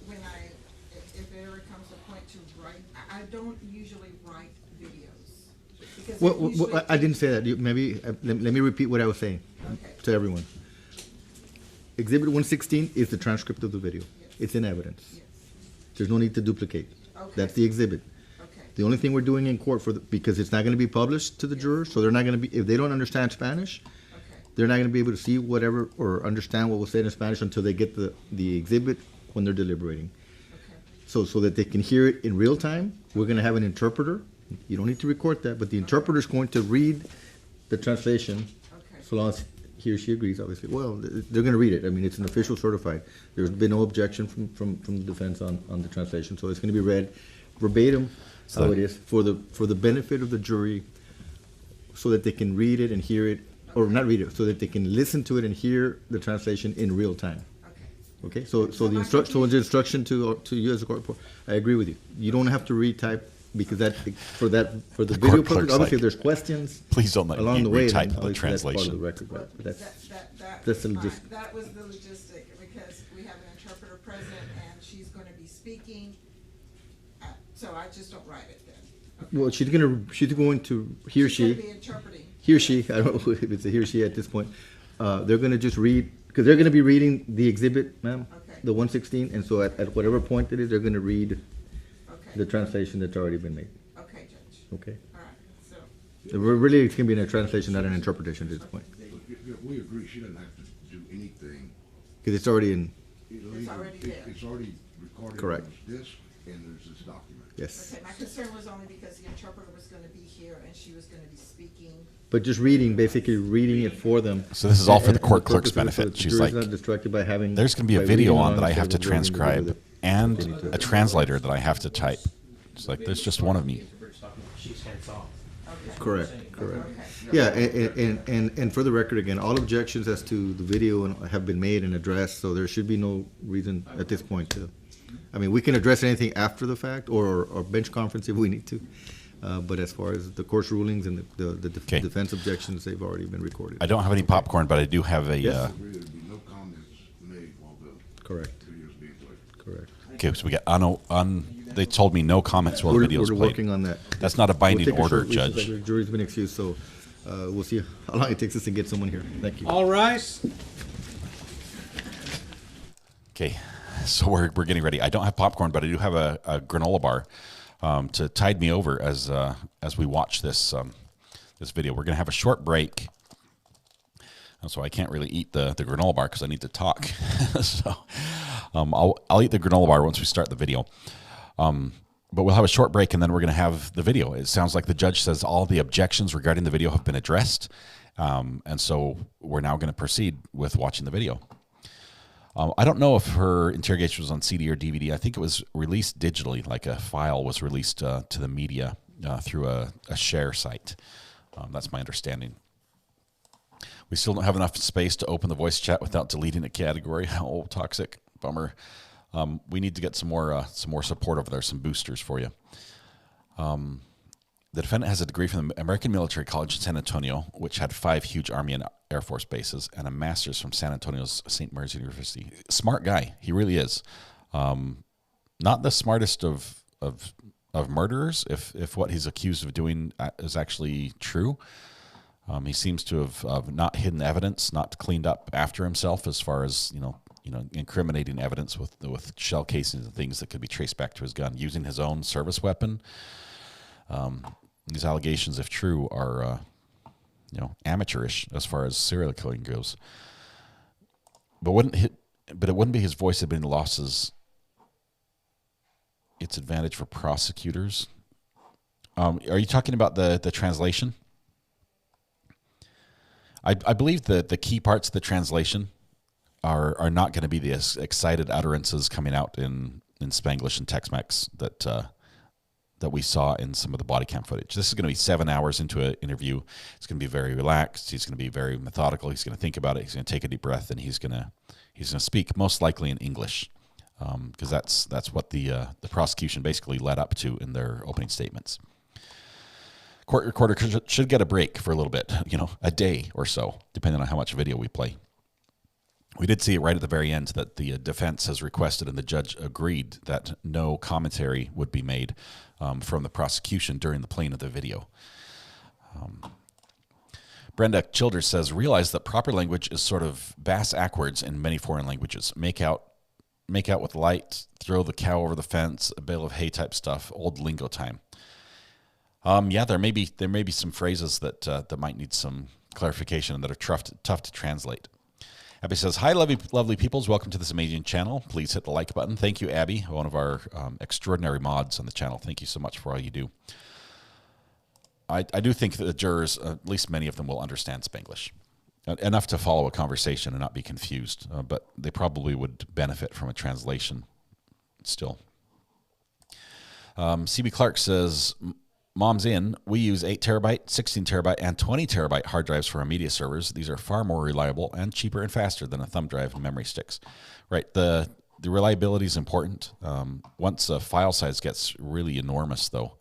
if it ever comes a point to write, I don't usually write videos. Because it usually I didn't say that. Let me repeat what I was saying to everyone. Exhibit 116 is the transcript of the video. Yes. It's in evidence. Yes. There's no need to duplicate. Okay. That's the exhibit. Okay. The only thing we're doing in court because it's not going to be published to the jurors, so they're not going to be, if they don't understand Spanish, Okay. they're not going to be able to see whatever or understand what was said in Spanish until they get the exhibit when they're deliberating. Okay. So that they can hear it in real time, we're going to have an interpreter. You don't need to record that, but the interpreter is going to read the translation, Okay. so long as he or she agrees, obviously. Well, they're going to read it. I mean, it's an official certified. There's been no objection from the defense on the translation, so it's going to be read verbatim So- how it is for the benefit of the jury, so that they can read it and hear it, or not read it, so that they can listen to it and hear the translation in real time. Okay. Okay, so the instruction to you as a court reporter, I agree with you. You don't have to retype, because for the video court public, clerk's obviously like, if there's questions Please don't let along me the way, retype then the obviously that's part of translation. the record. But that's That's the fine. logis- That was the logistic, because we have an interpreter present and she's gonna be speaking, so I just don't write it then. Okay. well, she's going to he or She's gonna she be interpreting. he or she, I don't know if it's a he or she at this point. They're going to just read, because they're going to be reading the exhibit, ma'am, Okay. the 116, and so at whatever point it is, they're going to read Okay. the translation that's already been made. Okay, Judge. Okay. All right, so, Really, it's going to be a translation, not an interpretation at this point, We agree, she doesn't have to do anything. because it's already in. It's already there. It's already recorded Correct. on this disc, and there's this document. Yes. okay, my concern was only because the interpreter was gonna be here and she was gonna be speaking. But just reading, basically reading it for them. So this is all for the And court purpose clerk's of it, so benefit. that the She's jury's like, not distracted by having. there's going to be a by video reading on along that I instead have to of reading the video transcribe that- and they need to- a translator that I have to type. It's like, there's just one of me. She's hands off. Correct. Okay. Yeah, and for the record, again, all objections as to the video have been made and addressed, so there should be no reason at this point to, I mean, we can address anything after the fact, or bench conference if we need to, but as far as the court's rulings and the Okay. defense objections, they've already been recorded. I don't have any popcorn, but I do have a. Yes. Agree, there'd be no comments made while the Correct, video's being played. correct. Okay, so we got they told me no comments while the video's We're played. working on that. That's not a We'll binding take a order, short recess. Judge. The jury's been excused, so we'll see how long it takes us to get someone here. Thank you. All rise. Okay, so we're getting ready. I don't have popcorn, but I do have a granola bar to tide me over as we watch this this video. We're gonna have a short break, and so I can't really eat the granola bar because I need to talk. So I'll eat the granola bar once we start the video. But we'll have a short break, and then we're going to have the video. It sounds like the judge says all the objections regarding the video have been addressed, and so we're now going to proceed with watching the video. I don't know if her interrogation was on CD or DVD. I think it was released digitally, like a file was released to the media through a share site. That's my understanding. We still don't have enough space to open the voice chat without deleting a category. Oh, toxic. Bummer. We need to get some more support over there, some boosters for you. The defendant has a degree from the American Military College in San Antonio, which had 5 huge Army and Air Force bases, and a master's from San Antonio's St. Mary's University. Smart guy. He really is. Not the smartest of murderers, if what he's accused of doing is actually true. He seems to have not hidden evidence, not cleaned up after himself as far as, incriminating evidence with shell casings and things that could be traced back to his gun, using his own service weapon. These allegations, if true, are amateurish as far as serial killing goes. But it wouldn't be his voice admitting losses. Its advantage for prosecutors. Are you talking about the translation? I believe that the key parts of the translation are not going to be the excited utterances coming out in Spanglish and Tex-Mex that we saw in some of the body cam footage. This is going to be 7 hours into an interview. It's going to be very relaxed. He's going to be very methodical. He's going to think about it. He's going to take a deep breath, and he's going to speak most likely in English, because that's what the prosecution basically led up to in their opening statements. Court recorder should get a break for a little bit, a day or so, depending on how much video we play. We did see it right at the very end that the defense has requested, and the judge agreed, that no commentary would be made from the prosecution during the playing of the video. Brenda Childers says, realize that proper language is sort of bass-ackwards in many foreign languages. Make out with light, throw the cow over the fence, a bale of hay type stuff, old lingo time. There may be some phrases that might need some clarification and that are tough to translate. Abby says, hi, lovely peoples. Welcome to this amazing channel. Please hit the like button. Thank you, Abby, one of our extraordinary mods on the channel. Thank you so much for all you do. I do think that the jurors, at least many of them, will understand Spanglish enough to follow a conversation and not be confused, but they probably would benefit from a translation still. CB Clark says, Mom's in. We use 8 terabyte, 16 terabyte, and 20 terabyte hard drives for our media servers. These are far more reliable and cheaper and faster than a thumb drive and memory sticks. Right. The reliability is important. Once a file size gets really enormous, though,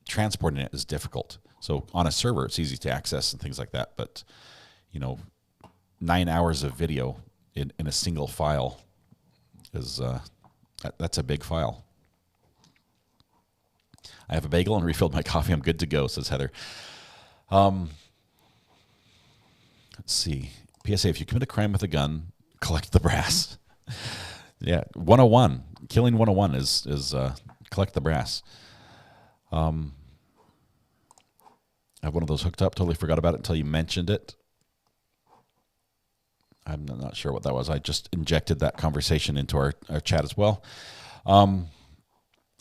transporting it is difficult. So on a server, it's easy to access and things like that. But 9 hours of video in a single file is that's a big file. I have a bagel and refilled my coffee. I'm good to go, says Heather. Let's see. PSA, if you commit a crime with a gun, collect the brass. Yeah, 101. Killing 101 is collect the brass. I have one of those hooked up. Totally forgot about it until you mentioned it. I'm not sure what that was. I just injected that conversation into our chat as well.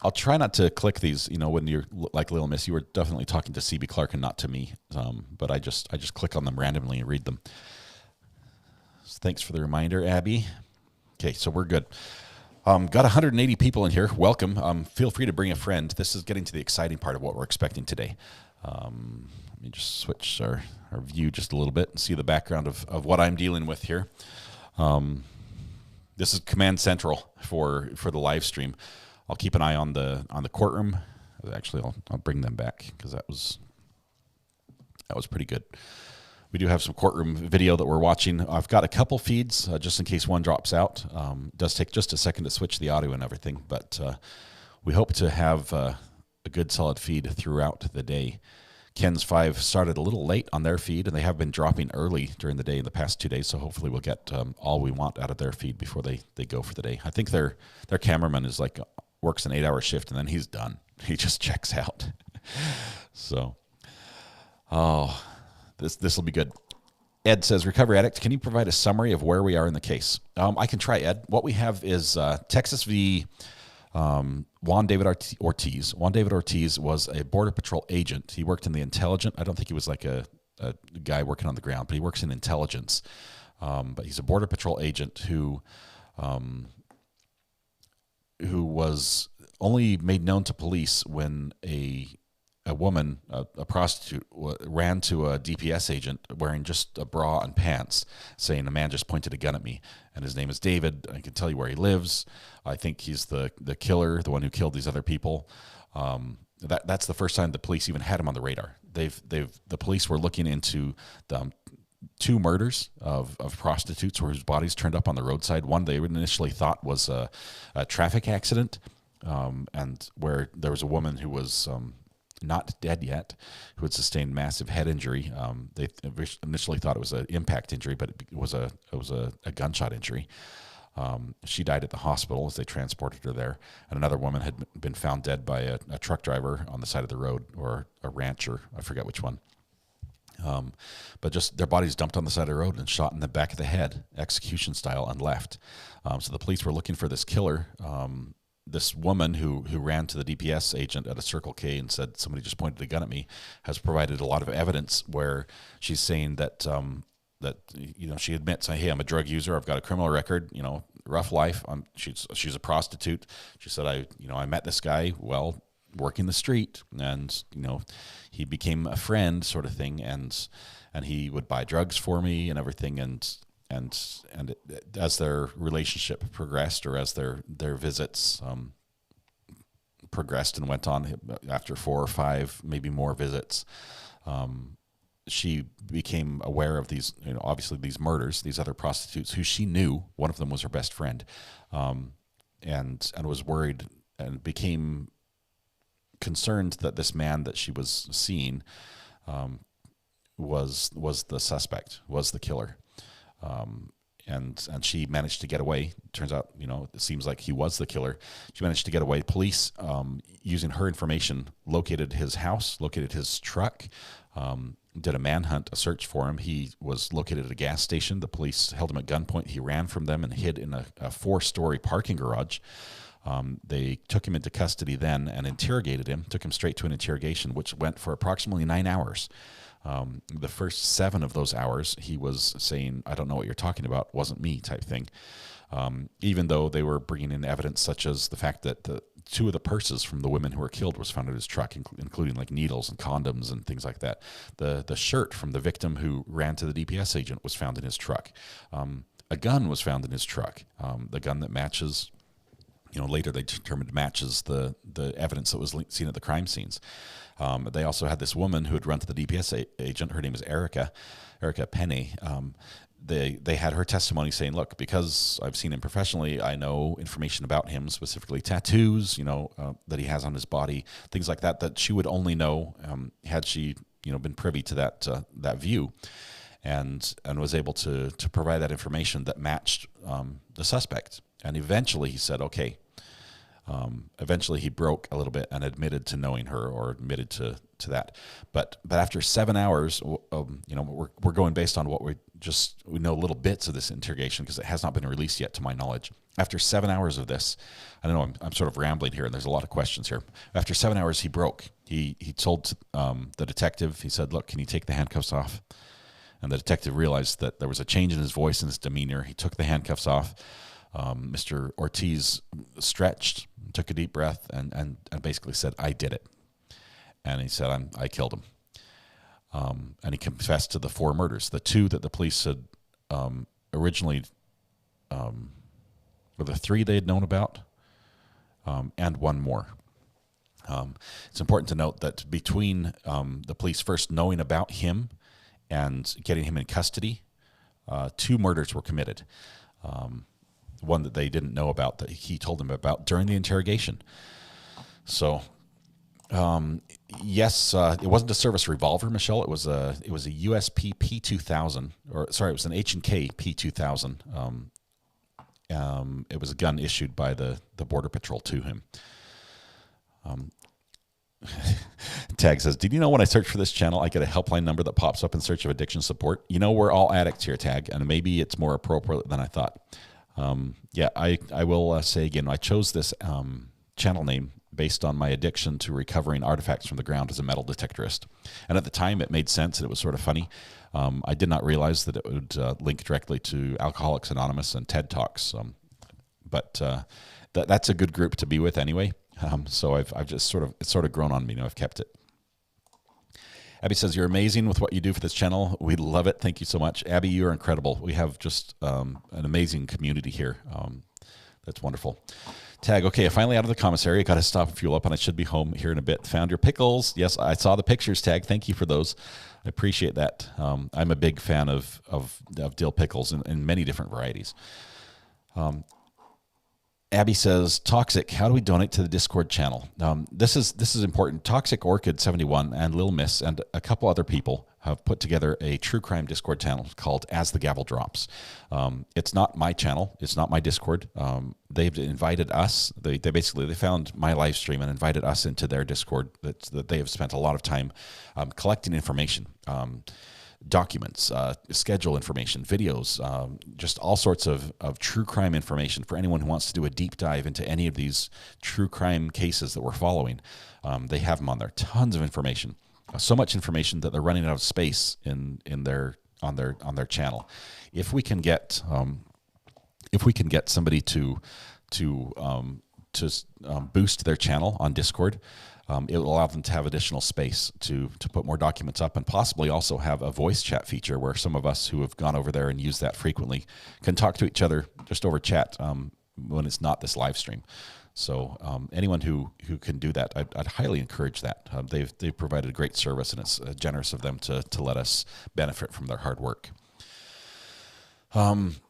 I'll try not to click these, when you're like Little Miss. You were definitely talking to CB Clark and not to me, but I just click on them randomly and read them. So thanks for the reminder, Abby. Okay, so we're good. Got 180 people in here. Welcome. Feel free to bring a friend. This is getting to the exciting part of what we're expecting today. Let me just switch our view just a little bit and see the background of what I'm dealing with here. This is Command Central for the live stream. I'll keep an eye on the courtroom. Actually, I'll bring them back because that was pretty good. We do have some courtroom video that we're watching. I've got a couple feeds just in case one drops out. It does take just a second to switch the audio and everything, but we hope to have a good solid feed throughout the day. Ken's 5 started a little late on their feed, and they have been dropping early during the day in the past 2 days, so hopefully we'll get all we want out of their feed before they go for the day. I think their cameraman is works an 8-hour shift, and then he's done. He just checks out. So, this will be good. Ed says, Recovery Addict, can you provide a summary of where we are in the case? I can try, Ed. What we have is Texas v. Juan David Ortiz. Juan David Ortiz was a Border Patrol agent. He worked in the intelligence. I don't think he was like a guy working on the ground, but he works in intelligence. But he's a Border Patrol agent who was only made known to police when a woman, a prostitute, ran to a DPS agent wearing just a bra and pants, saying, a man just pointed a gun at me, and his name is David. I can tell you where he lives. I think he's the killer, the one who killed these other people. That's the first time the police even had him on the radar. The police were looking into the 2 murders of prostitutes whose bodies turned up on the roadside. One they initially thought was a traffic accident, and where there was a woman who was not dead yet, who had sustained massive head injury. They initially thought it was an impact injury, but it was a gunshot injury. She died at the hospital as they transported her there. And another woman had been found dead by a truck driver on the side of the road, or a rancher, I forget which one. But just their bodies dumped on the side of the road and shot in the back of the head, execution style, and left. So the police were looking for this killer. This woman who ran to the DPS agent at a Circle K and said, somebody just pointed a gun at me, has provided a lot of evidence where she's saying that she admits, hey, I'm a drug user, I've got a criminal record, rough life. She's a prostitute. She said, I met this guy while working the street, and he became a friend, sort of thing, and he would buy drugs for me and everything, and as their relationship progressed, or as their visits progressed and went on, after 4 or 5, maybe more visits, she became aware of these, obviously these murders, these other prostitutes who she knew. One of them was her best friend, and was worried and became concerned that this man that she was seeing was the suspect, was the killer. And she managed to get away. Turns out, it seems like he was the killer. She managed to get away. Police, using her information, located his house, located his truck, did a manhunt, a search for him. He was located at a gas station. The police held him at gunpoint. He ran from them and hid in a 4-story parking garage. They took him into custody then and interrogated him, took him straight to an interrogation, which went for approximately 9 hours. The first 7 of those hours, he was saying, I don't know what you're talking about, wasn't me, type thing. Even though they were bringing in evidence such as the fact that 2 of the purses from the women who were killed was found in his truck, including like needles and condoms and things like that. The shirt from the victim who ran to the DPS agent was found in his truck. A gun was found in his truck, the gun that matches, later they determined matches the evidence that was seen at the crime scenes. They also had this woman who had run to the DPS agent. Her name is Erica Penny. They had her testimony saying, look, because I've seen him professionally, I know information about him, specifically tattoos, that he has on his body, things like that she would only know had she, been privy to that view, and was able to provide that information that matched the suspect. And eventually he said, okay. Eventually he broke a little bit and admitted to knowing her, or admitted to that. But after 7 hours, we're going based on what we know little bits of this interrogation, because it has not been released yet to my knowledge. After 7 hours of this, I don't know, I'm sort of rambling here and there's a lot of questions here. After 7 hours, he broke. He told the detective, he said, look, can you take the handcuffs off? And the detective realized that there was a change in his voice and his demeanor. He took the handcuffs off. Mr. Ortiz stretched, took a deep breath, and basically said, I did it. And he said, I killed him. And he confessed to the 4 murders. The 2 that the police had originally, or the 3 they had known about, and 1 more. It's important to note that between the police first knowing about him and getting him in custody, 2 murders were committed. One that they didn't know about, that he told them about during the interrogation. So, yes, it wasn't a service revolver, Michelle. It was a USP P2000, it was an H&K P2000. It was a gun issued by the Border Patrol to him. Tag says, did you know when I search for this channel, I get a helpline number that pops up in search of addiction support? We're all addicts here, Tag, and maybe it's more appropriate than I thought. I will say again, I chose this channel name based on my addiction to recovering artifacts from the ground as a metal detectorist. And at the time, it made sense and it was sort of funny. I did not realize that it would link directly to Alcoholics Anonymous and TED Talks. But that's a good group to be with anyway. So I've just it's sort of grown on me. I've kept it. Abby says, you're amazing with what you do for this channel. We love it. Thank you so much. Abby, you're incredible. We have just an amazing community here. That's wonderful. Tag, okay, finally out of the commissary. I got to stop and fuel up, and I should be home here in a bit. Found your pickles. Yes, I saw the pictures, Tag. Thank you for those. I appreciate that. I'm a big fan of dill pickles in many different varieties. Abby says, Toxic, how do we donate to the Discord channel? This is important. Toxic Orchid 71 and Lil Miss and a couple other people have put together a true crime Discord channel called As the Gavel Drops. It's not my channel. It's not my Discord. They've invited us. They found my live stream and invited us into their Discord that they have spent a lot of time collecting information. Documents, schedule information, videos, just all sorts of true crime information for anyone who wants to do a deep dive into any of these true crime cases that we're following. They have them on there. Tons of information. So much information that they're running out of space on their channel. If we can get somebody to boost their channel on Discord, it will allow them to have additional space to put more documents up, and possibly also have a voice chat feature where some of us who have gone over there and used that frequently can talk to each other just over chat when it's not this live stream. So anyone who can do that, I'd highly encourage that. They've provided a great service, and it's generous of them to let us benefit from their hard work. Let's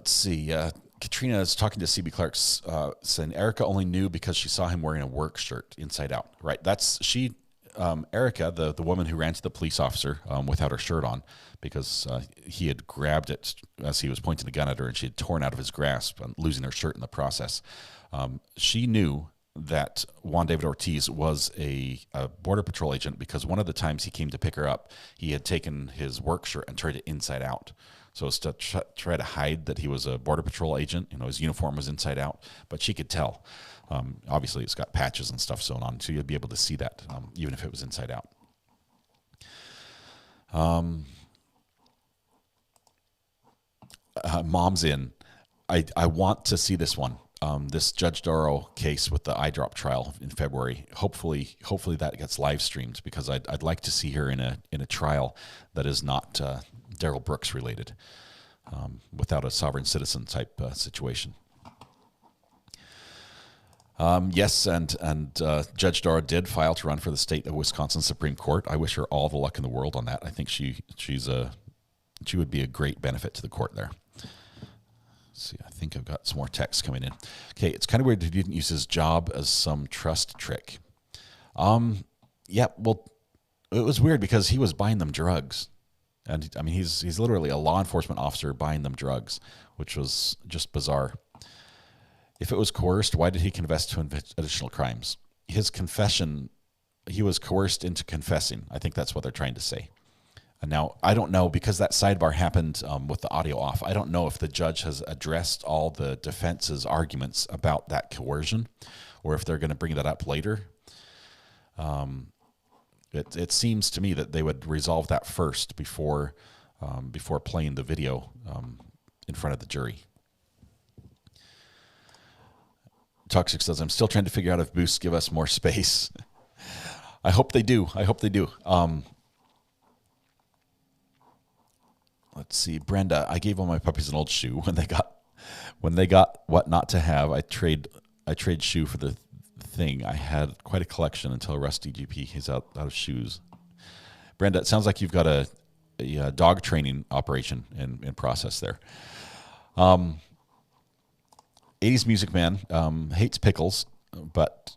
see. Katrina is talking to CB Clark's, saying Erica only knew because she saw him wearing a work shirt inside out. Right. That's she. Erica, the woman who ran to the police officer without her shirt on, because he had grabbed it as he was pointing a gun at her, and she had torn out of his grasp and losing her shirt in the process. She knew that Juan David Ortiz was a Border Patrol agent because one of the times he came to pick her up, he had taken his work shirt and turned it inside out. So it's to try to hide that he was a Border Patrol agent. You know, his uniform was inside out, but she could tell. Obviously, it's got patches and stuff sewn on, so you'd be able to see that, even if it was inside out. Mom's in. I want to see this one. This Judge Doro case with the eye drop trial in February. Hopefully that gets live streamed, because I'd like to see her in a trial that is not Darrell Brooks related, without a sovereign citizen type situation. Yes, and Judge Doro did file to run for the state of Wisconsin Supreme Court. I wish her all the luck in the world on that. I think she would be a great benefit to the court there. Let's see, I think I've got some more text coming in. Okay, it's kind of weird that he didn't use his job as some trust trick. Yeah, well, it was weird because he was buying them drugs. And I mean, he's literally a law enforcement officer buying them drugs, which was just bizarre. If it was coerced, why did he confess to additional crimes? His confession, he was coerced into confessing. I think that's what they're trying to say. And now, I don't know, because that sidebar happened with the audio off, I don't know if the judge has addressed all the defense's arguments about that coercion, or if they're going to bring that up later. It seems to me that they would resolve that first before playing the video in front of the jury. Toxic says, I'm still trying to figure out if boosts give us more space. I hope they do. Let's see, Brenda, I gave all my puppies an old shoe when they got what not to have. I trade shoe for the thing. I had quite a collection until Rusty GP is out of shoes. Brenda, it sounds like you've got a dog training operation in process there. 80s Music Man hates pickles, but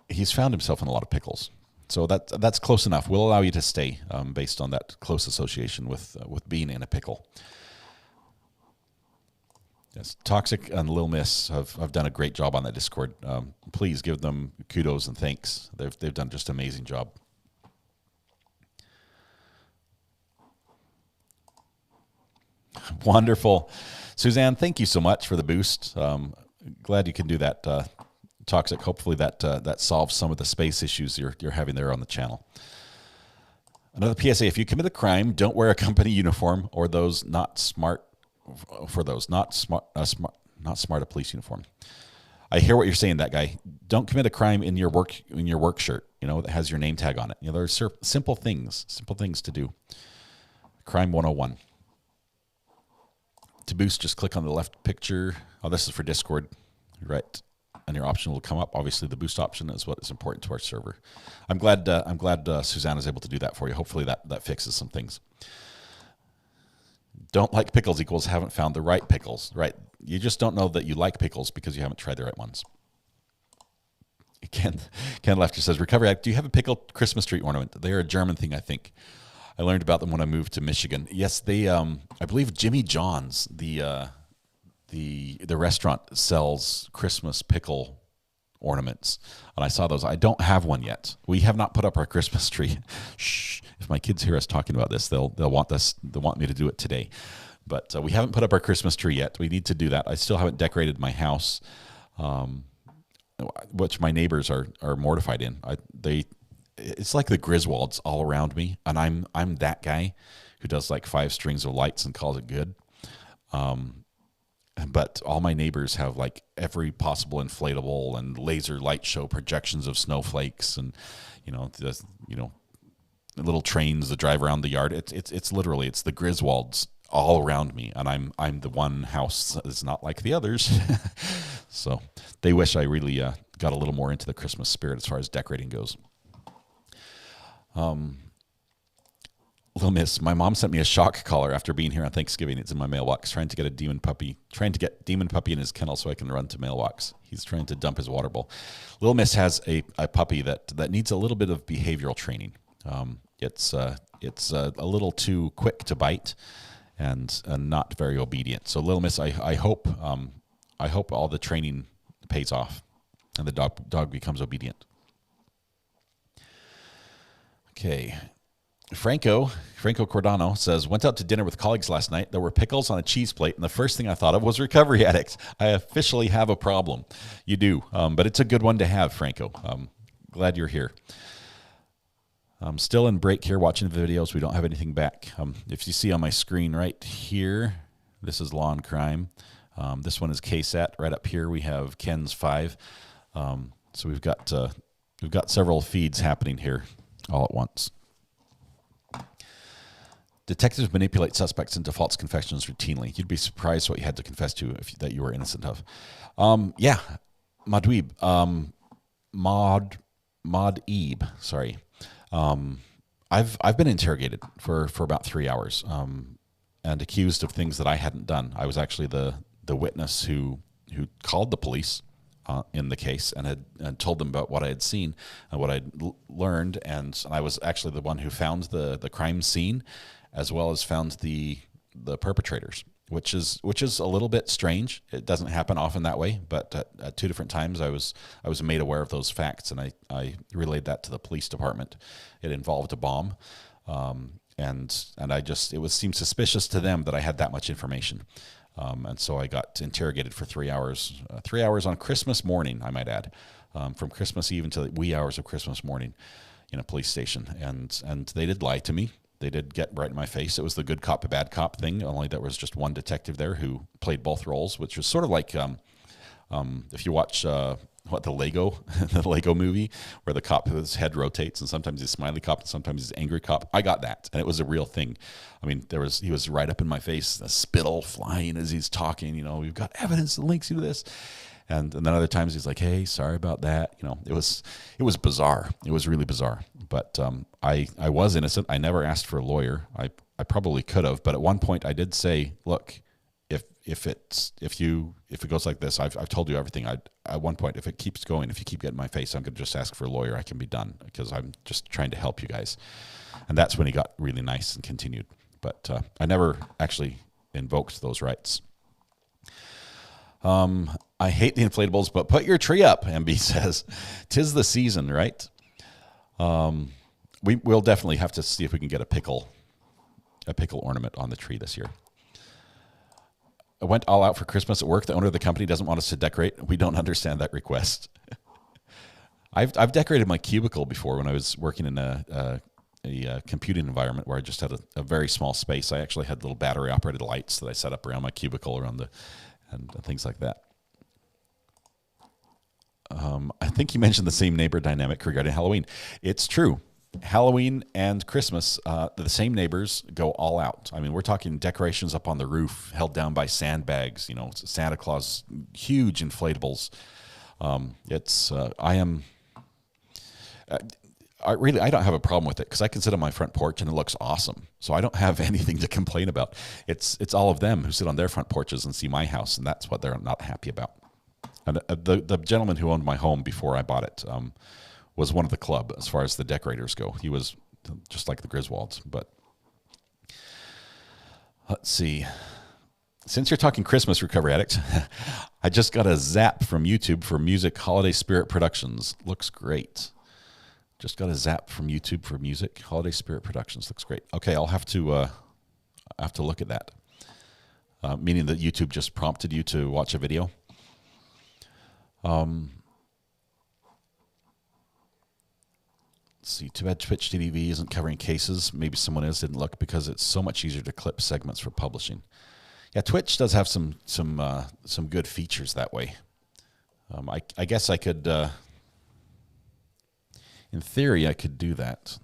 he's found himself in a lot of pickles. So that's close enough. We'll allow you to stay based on that close association with being in a pickle. Yes, Toxic and Lil Miss have done a great job on that Discord. Please give them kudos and thanks. They've done just an amazing job. Wonderful. Suzanne, thank you so much for the boost. Glad you can do that, Toxic. Hopefully that solves some of the space issues you're having there on the channel. Another PSA, if you commit a crime, don't wear a company uniform or those not smart a police uniform. I hear what you're saying, that guy. Don't commit a crime in your work shirt, that has your name tag on it. There are simple things to do. Crime 101. To boost, just click on the left picture. Oh, this is for Discord, right? And your option will come up. Obviously, the boost option is what is important to our server. I'm glad Suzanne is able to do that for you. Hopefully that fixes some things. Don't like pickles equals haven't found the right pickles. Right. You just don't know that you like pickles because you haven't tried the right ones. Ken Lefter says, Recovery Act, do you have a pickled Christmas tree ornament? They're a German thing, I think. I learned about them when I moved to Michigan. Yes, they, I believe Jimmy John's, the restaurant, sells Christmas pickle ornaments, and I saw those. I don't have one yet. We have not put up our Christmas tree. Shh! If my kids hear us talking about this, they'll want me to do it today. But we haven't put up our Christmas tree yet. We need to do that. I still haven't decorated my house, which my neighbors are mortified in. It's like the Griswolds all around me, and I'm that guy who does like 5 strings of lights and calls it good. But all my neighbors have like every possible inflatable and laser light show projections of snowflakes, and little trains that drive around the yard. It's literally the Griswolds all around me, and I'm the one house that's not like the others. So they wish I really got a little more into the Christmas spirit as far as decorating goes. Little Miss, my mom sent me a shock collar after being here on Thanksgiving. It's in my mailbox. Trying to get Demon Puppy in his kennel so I can run to mailbox. He's trying to dump his water bowl. Little Miss has a puppy that needs a little bit of behavioral training. It's a little too quick to bite and not very obedient. So Little Miss, I hope all the training pays off and the dog becomes obedient. Okay. Franco Cordano says, went out to dinner with colleagues last night. There were pickles on a cheese plate, and the first thing I thought of was recovery addicts. I officially have a problem. You do, but it's a good one to have, Franco. Glad you're here. I'm still in break here watching the videos. We don't have anything back. If you see on my screen right here, this is Law and Crime. This one is KSAT. Right up here we have Ken's 5. So we've got several feeds happening here all at once. Detectives manipulate suspects into false confessions routinely. You'd be surprised what you had to confess to that you were innocent of. Yeah, Madweeb, Maud-Ebe, sorry. I've been interrogated for about 3 hours and accused of things that I hadn't done. I was actually the witness who called the police in the case and had told them about what I had seen and what I'd learned, and I was actually the one who found the crime scene, as well as found the perpetrators, which is a little bit strange. It doesn't happen often that way, but at 2 different times I was made aware of those facts, and I relayed that to the police department. It involved a bomb, and it seemed suspicious to them that I had that much information. And so I got interrogated for 3 hours, 3 hours on Christmas morning, I might add, from Christmas Eve until the wee hours of Christmas morning in a police station. And they did lie to me. They did get right in my face. It was the good cop, bad cop thing, only there was just one detective there who played both roles, which was sort of like if you watch the Lego movie, where the cop, his head rotates, and sometimes he's a smiley cop and sometimes he's an angry cop. I got that, and it was a real thing. I mean, he was right up in my face, the spittle flying as he's talking. We've got evidence that links you to this. And then other times he's like, hey, sorry about that. It was bizarre. It was really bizarre. But I was innocent. I never asked for a lawyer. I probably could have, but at one point I did say, look, if it goes like this, I've told you everything. At one point, if it keeps going, if you keep getting in my face, I'm going to just ask for a lawyer. I can be done because I'm just trying to help you guys. And that's when he got really nice and continued. But I never actually invoked those rights. I hate the inflatables, but put your tree up, MB says. 'Tis the season, right? We'll definitely have to see if we can get a pickle ornament on the tree this year. I went all out for Christmas at work. The owner of the company doesn't want us to decorate. We don't understand that request. I've decorated my cubicle before when I was working in a computing environment where I just had a very small space. I actually had little battery operated lights that I set up around my cubicle and things like that. I think you mentioned the same neighbor dynamic regarding Halloween. It's true. Halloween and Christmas, the same neighbors go all out. I mean, we're talking decorations up on the roof held down by sandbags, Santa Claus, huge inflatables. I don't have a problem with it because I can sit on my front porch and it looks awesome. So I don't have anything to complain about. It's all of them who sit on their front porches and see my house, and that's what they're not happy about. And the gentleman who owned my home before I bought it was one of the club as far as the decorators go. He was just like the Griswolds. But let's see. Since you're talking Christmas, Recovery Addict, I just got a zap from YouTube for music Holiday Spirit Productions. Looks great. Just got a zap from YouTube for music Holiday Spirit Productions. Looks great. Okay, I'll have to look at that. Meaning that YouTube just prompted you to watch a video. Let's see. Too bad Twitch TV isn't covering cases. Maybe someone else didn't look because it's so much easier to clip segments for publishing. Yeah, Twitch does have some good features that way. I guess I could, in theory, I could do that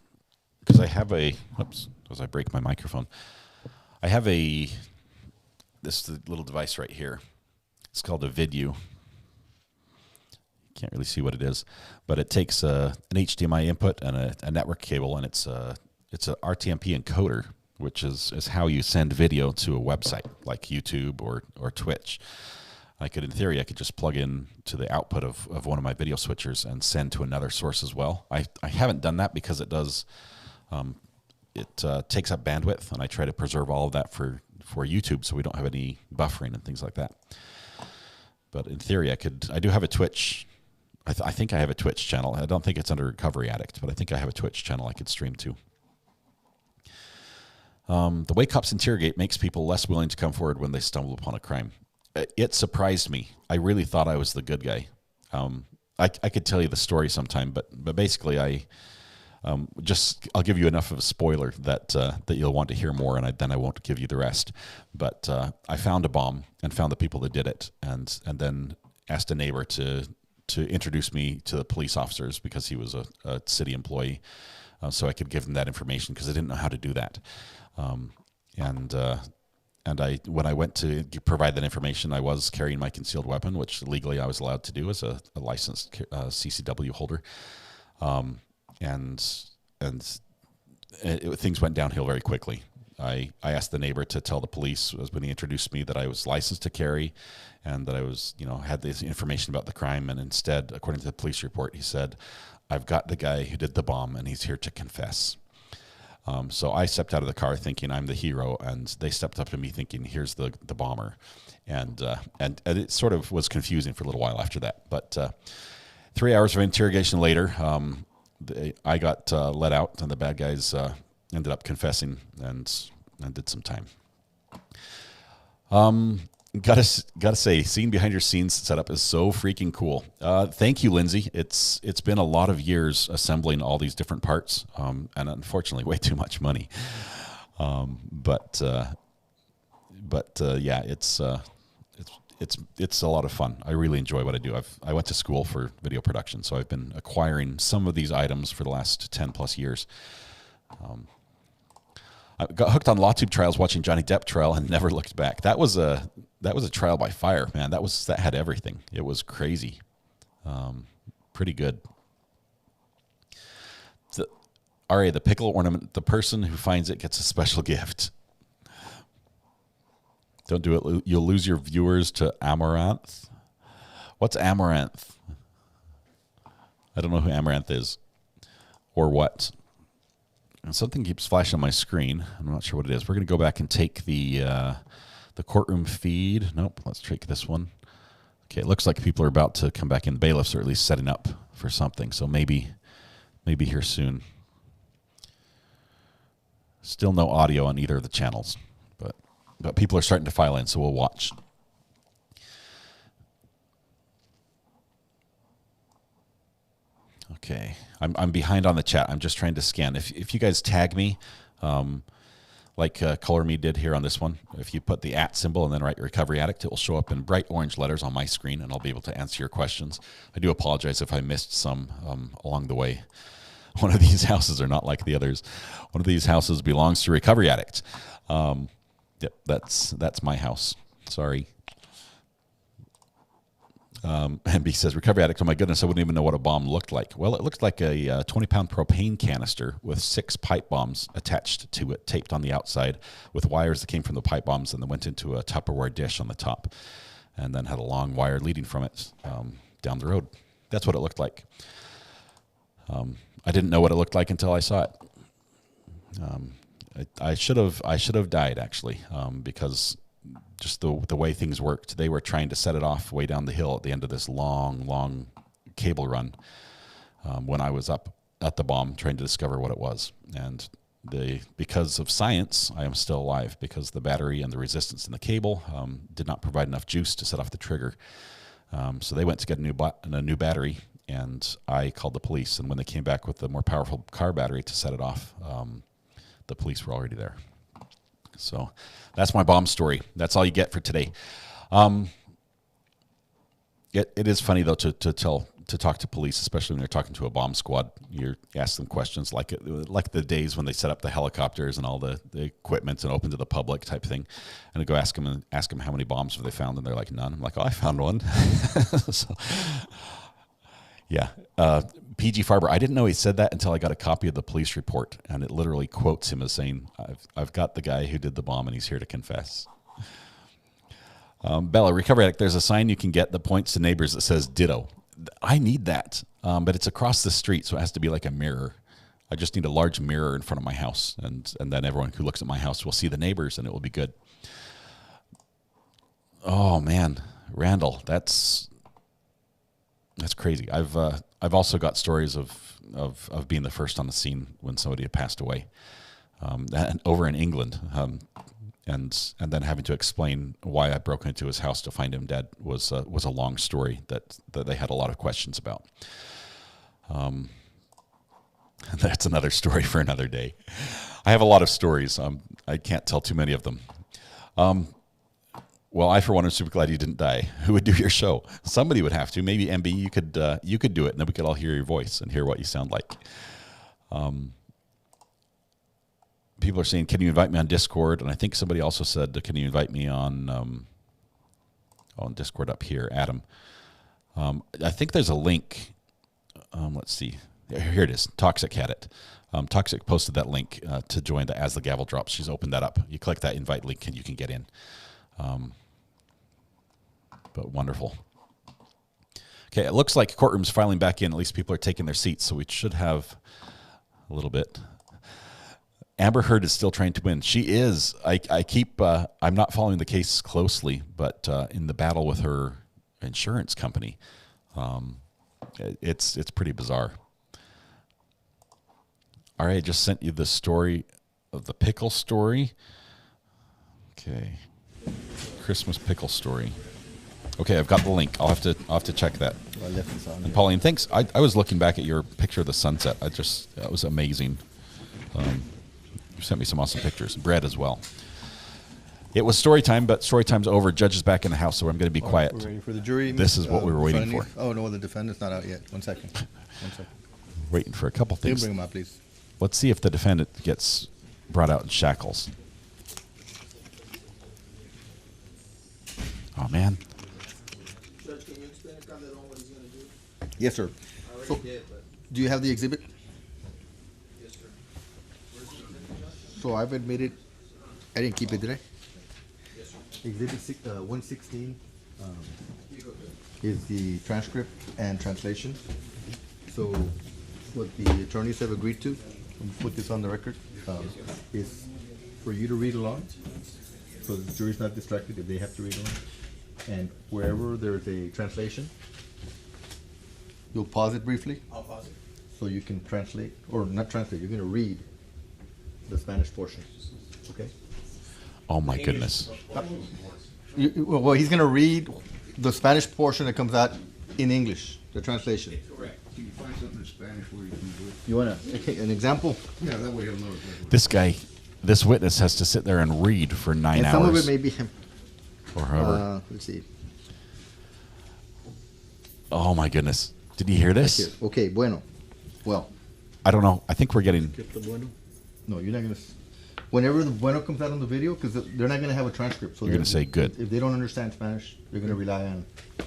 because I have a. Oops! As I break my microphone, I have this little device right here. It's called a Vidue. Can't really see what it is, but it takes an HDMI input and a network cable, and it's a RTMP encoder, which is how you send video to a website like YouTube or Twitch. In theory, I could just plug in to the output of one of my video switchers and send to another source as well. I haven't done that because it does, takes up bandwidth, and I try to preserve all of that for YouTube so we don't have any buffering and things like that. But in theory, I do have a Twitch. I think I have a Twitch channel. I don't think it's under Recovery Addict, but I think I have a Twitch channel I could stream to. The way cops interrogate makes people less willing to come forward when they stumble upon a crime. It surprised me. I really thought I was the good guy. I could tell you the story sometime, but basically I'll give you enough of a spoiler that you'll want to hear more, and then I won't give you the rest. But I found a bomb and found the people that did it, and then asked a neighbor to introduce me to the police officers because he was a city employee, so I could give them that information because I didn't know how to do that. When I went to provide that information, I was carrying my concealed weapon, which legally I was allowed to do as a licensed CCW holder. Things went downhill very quickly. I asked the neighbor to tell the police when he introduced me that I was licensed to carry and that I was, had this information about the crime. And instead, according to the police report, he said, "I've got the guy who did the bomb and he's here to confess." So I stepped out of the car thinking I'm the hero, and they stepped up to me thinking, "Here's the bomber." And it sort of was confusing for a little while after that. But 3 hours of interrogation later, I got let out, and the bad guys ended up confessing and did some time. Gotta say, seeing behind your scenes setup is so freaking cool. Thank you, Lindsay. It's been a lot of years assembling all these different parts, and unfortunately, way too much money. But yeah, it's a lot of fun. I really enjoy what I do. I went to school for video production, so I've been acquiring some of these items for the last 10 plus years. I got hooked on LawTube trials watching Johnny Depp trial and never looked back. That was a trial by fire, man. That had everything. It was crazy. Pretty good. The pickle ornament, the person who finds it gets a special gift. Don't do it. You'll lose your viewers to Amaranth. What's Amaranth? I don't know who Amaranth is or what. And something keeps flashing on my screen. I'm not sure what it is. We're going to go back and take the courtroom feed. Nope, let's take this one. Okay, it looks like people are about to come back in. Bailiffs are at least setting up for something, so maybe here soon. Still no audio on either of the channels, but people are starting to file in, so we'll watch. Okay, I'm behind on the chat. I'm just trying to scan. If you guys tag me, like Color Me did here on this one, if you put the @ symbol and then write Recovery Addict, it will show up in bright orange letters on my screen, and I'll be able to answer your questions. I do apologize if I missed some along the way. One of these houses are not like the others. One of these houses belongs to Recovery Addict. Yep, that's my house. Sorry. And he says, recovery addict, oh my goodness, I wouldn't even know what a bomb looked like. Well, it looked like a 20-pound propane canister with 6 pipe bombs attached to it, taped on the outside, with wires that came from the pipe bombs and then went into a Tupperware dish on the top, and then had a long wire leading from it down the road. That's what it looked like. I didn't know what it looked like until I saw it. I should have died, actually, because just the way things worked. They were trying to set it off way down the hill at the end of this long cable run when I was up at the bomb trying to discover what it was. And because of science, I am still alive, because the battery and the resistance in the cable did not provide enough juice to set off the trigger. So they went to get a new battery, and I called the police. And when they came back with the more powerful car battery to set it off, the police were already there. So that's my bomb story. That's all you get for today. It is funny, though, to talk to police, especially when you're talking to a bomb squad. You ask them questions like the days when they set up the helicopters and all the equipment and open to the public type thing. And I go ask them how many bombs have they found, and they're like, none. I'm like, oh, I found one. So, yeah. PG Farber, I didn't know he said that until I got a copy of the police report, and it literally quotes him as saying, I've got the guy who did the bomb, and he's here to confess. Bella, recovery addict, there's a sign you can get that points to neighbors that says ditto. I need that, but it's across the street, so it has to be like a mirror. I just need a large mirror in front of my house, and then everyone who looks at my house will see the neighbors, and it will be good. Oh, man. Randall, that's crazy. I've also got stories of being the first on the scene when somebody had passed away, and over in England, and then having to explain why I broke into his house to find him dead was a long story that they had a lot of questions about. That's another story for another day. I have a lot of stories. I can't tell too many of them. Well, I, for one, am super glad you didn't die. Who would do your show? Somebody would have to. Maybe, MB, you could do it, and then we could all hear your voice and hear what you sound like. People are saying, can you invite me on Discord? And I think somebody also said, can you invite me on Discord up here, Adam? I think there's a link. Let's see. Here it is. Toxic had it. Toxic posted that link to join the As the Gavel Drops. She's opened that up. You click that invite link, and you can get in. But wonderful. Okay, it looks like Courtroom's filing back in. At least people are taking their seats, so we should have a little bit. Amber Heard is still trying to win. She is. I keep. I'm not following the case closely, but in the battle with her insurance company, it's pretty bizarre. All right, I just sent you the story of the pickle story. Okay, Christmas pickle story. Okay, I've got the link. I'll have to check that. And Pauline, thanks. I was looking back at your picture of the sunset. That was amazing. You sent me some awesome pictures. Brad as well. It was story time, but story time's over. Judge is back in the house, so I'm going to be quiet. We're waiting for the jury. This is what we were waiting for. Oh, no, the defendant's not out yet. 1 second. Waiting for a couple You can things. bring him out, please. Let's see if the defendant gets brought out in shackles. Oh, man. Judge, can you explain to Calderon what he's gonna do? Yes, sir. I So, already did, but, do you have the exhibit? yes, sir. Where's the exhibit, Judge? So I've admitted, I didn't keep it, did I? Yes, sir. Exhibit 116 You go, Judge. is the transcript and translation. So what the attorneys have agreed to, and put this on the record, is for you to read along, so the jury's not distracted if they have to read along. And wherever there's a translation, you'll pause it briefly, I'll pause it. so you can translate, or not translate, you're gonna read the Spanish portion, okay? Oh, my goodness. Well, he's gonna read the Spanish portion that comes out in English, the translation. Correct. Can you find something in Spanish where you can do it? You wanna, okay, an example? Yeah, that way he'll know exactly. This witness has to sit there and read for 9 And hours. some of it may be him. Or however. Let's see. Oh, my goodness. Did you hear this? Here. Okay, bueno. Well. I don't know. I think we're getting... No, you're not gonna. whenever the bueno comes out on the video, because they're not going to have a transcript. So You're gonna say good. If they don't understand Spanish, they're going to rely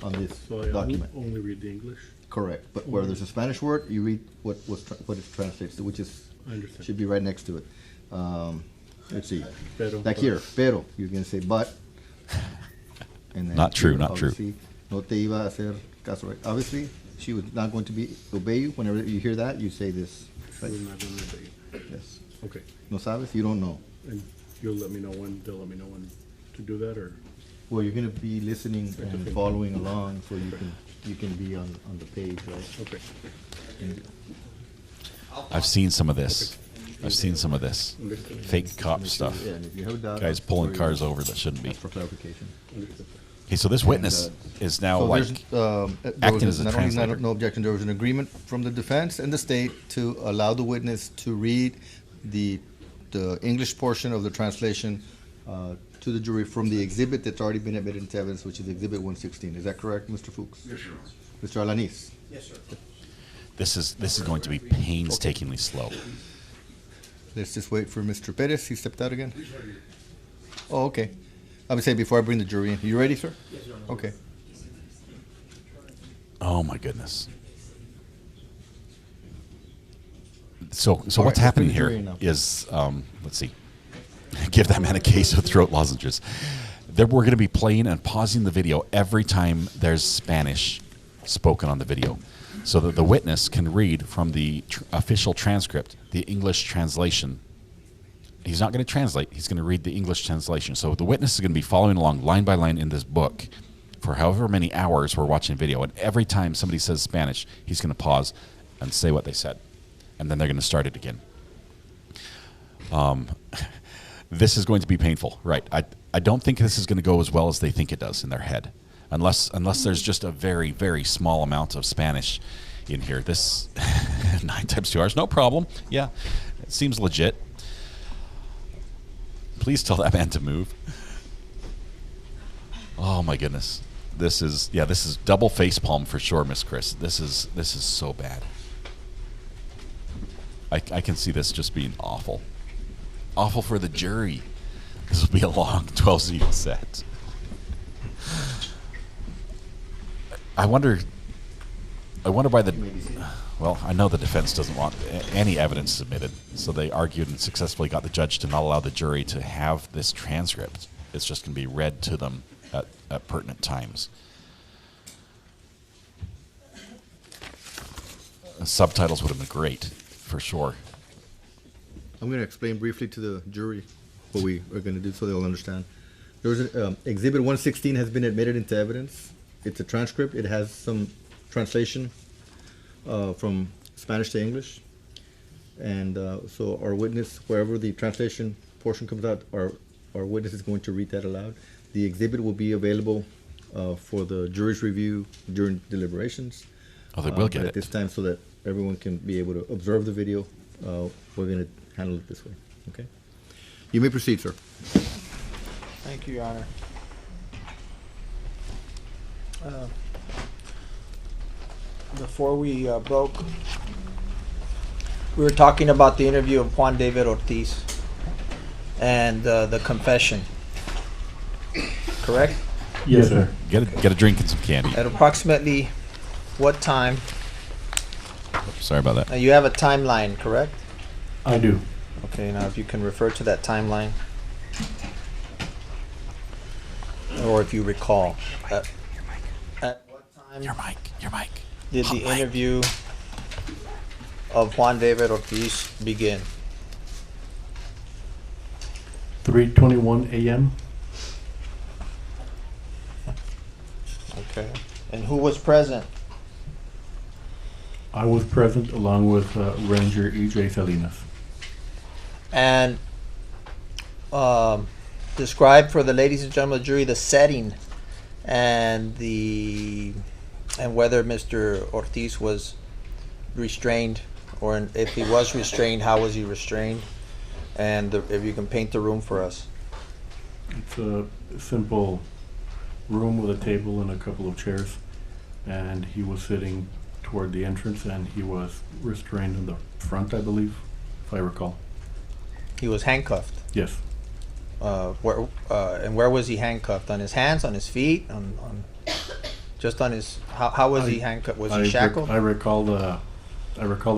on this So I document. only read the English. Correct. But where there's a Spanish word, you read what it translates to, which is I understand. should be right next to it. Let's see. Pero, Like here, pero. You're going to say but. And then Not true, here, not true. obviously, no te iba a hacer caso. Right? Obviously, she was not going to obey you. Whenever you hear that, you say this. We're Right? not gonna obey you. Yes. Okay. No sabes? You don't know. And you'll let me know when, they'll let me know when to do that, or? Well, you're going to be listening and following along, so you can be on the page, right? Okay. I've seen some of this. I've seen some of this fake cop stuff. Yeah, and if you have a doubt, Guys pulling cars over that shouldn't be. ask for clarification. Okay, so this witness is now So like there acting was as a not only translator. no objection, there was an agreement from the defense and the state to allow the witness to read the English portion of the translation to the jury from the exhibit that's already been admitted into evidence, which is Exhibit 116. Is that correct, Mr. Fuchs? Yes, Your Honor. Mr. Alanis? Yes, sir. This is going to be painstakingly slow. Let's just wait for Mr. Perez. He stepped out again. Oh, okay. I would say before I bring the jury in. You ready, sir? Yes, Your Honor. Okay. Oh my goodness. So All what's right, let's happening bring the here jury in now. is let's see. Give that man a case of throat lozenges. We're going to be playing and pausing the video every time there's Spanish spoken on the video, so that the witness can read from the official transcript the English translation. He's not going to translate. He's going to read the English translation. So the witness is going to be following along line by line in this book for however many hours we're watching video. And every time somebody says Spanish, he's going to pause and say what they said. And then they're going to start it again. This is going to be painful, right? I don't think this is going to go as well as they think it does in their head. Unless there's just a very, very small amount of Spanish in here. This 9 times 2 hours, no problem. Yeah, it seems legit. Please tell that man to move. Oh my goodness. This is double facepalm for sure, Miss Chris. This is so bad. I can see this just being awful. Awful for the jury. This will be a long 12-scene set. I wonder by the... Well, I know the defense doesn't want any evidence submitted, so they argued and successfully got the judge to not allow the jury to have this transcript. It's just going to be read to them at pertinent times. Subtitles would have been great, for sure. I'm going to explain briefly to the jury what we are going to do so they'll understand. There was Exhibit 116 has been admitted into evidence. It's a transcript. It has some translation from Spanish to English. And so our witness, wherever the translation portion comes out, our witness is going to read that aloud. The exhibit will be available for the jury's review during deliberations. Oh, they will get but it. at this time, so that everyone can be able to observe the video, we're going to handle it this way. Okay? You may proceed, sir. Thank you, Your Honor. Before we broke, we were talking about the interview of Juan David Ortiz and the confession. Correct? Yes, sir. Get a drink and some candy. At approximately what time? Sorry about that. You have a timeline, correct? I do. Okay, now if you can refer to that timeline. Or if you recall. At what time Your mic. did Hot the mic. interview of Juan David Ortiz begin? 3:21 a.m. Okay. And who was present? I was present along with Ranger E.J. Salinas. And describe for the ladies and gentlemen of the jury the setting and whether Mr. Ortiz was restrained, or if he was restrained, how was he restrained, and if you can paint the room for us. It's a simple room with a table and a couple of chairs, and he was sitting toward the entrance, and he was restrained in the front, I believe, if I recall. He was handcuffed. Yes. Where was he handcuffed? On his hands, on his feet, on just on his? How was he handcuffed? Was he shackled? I recall the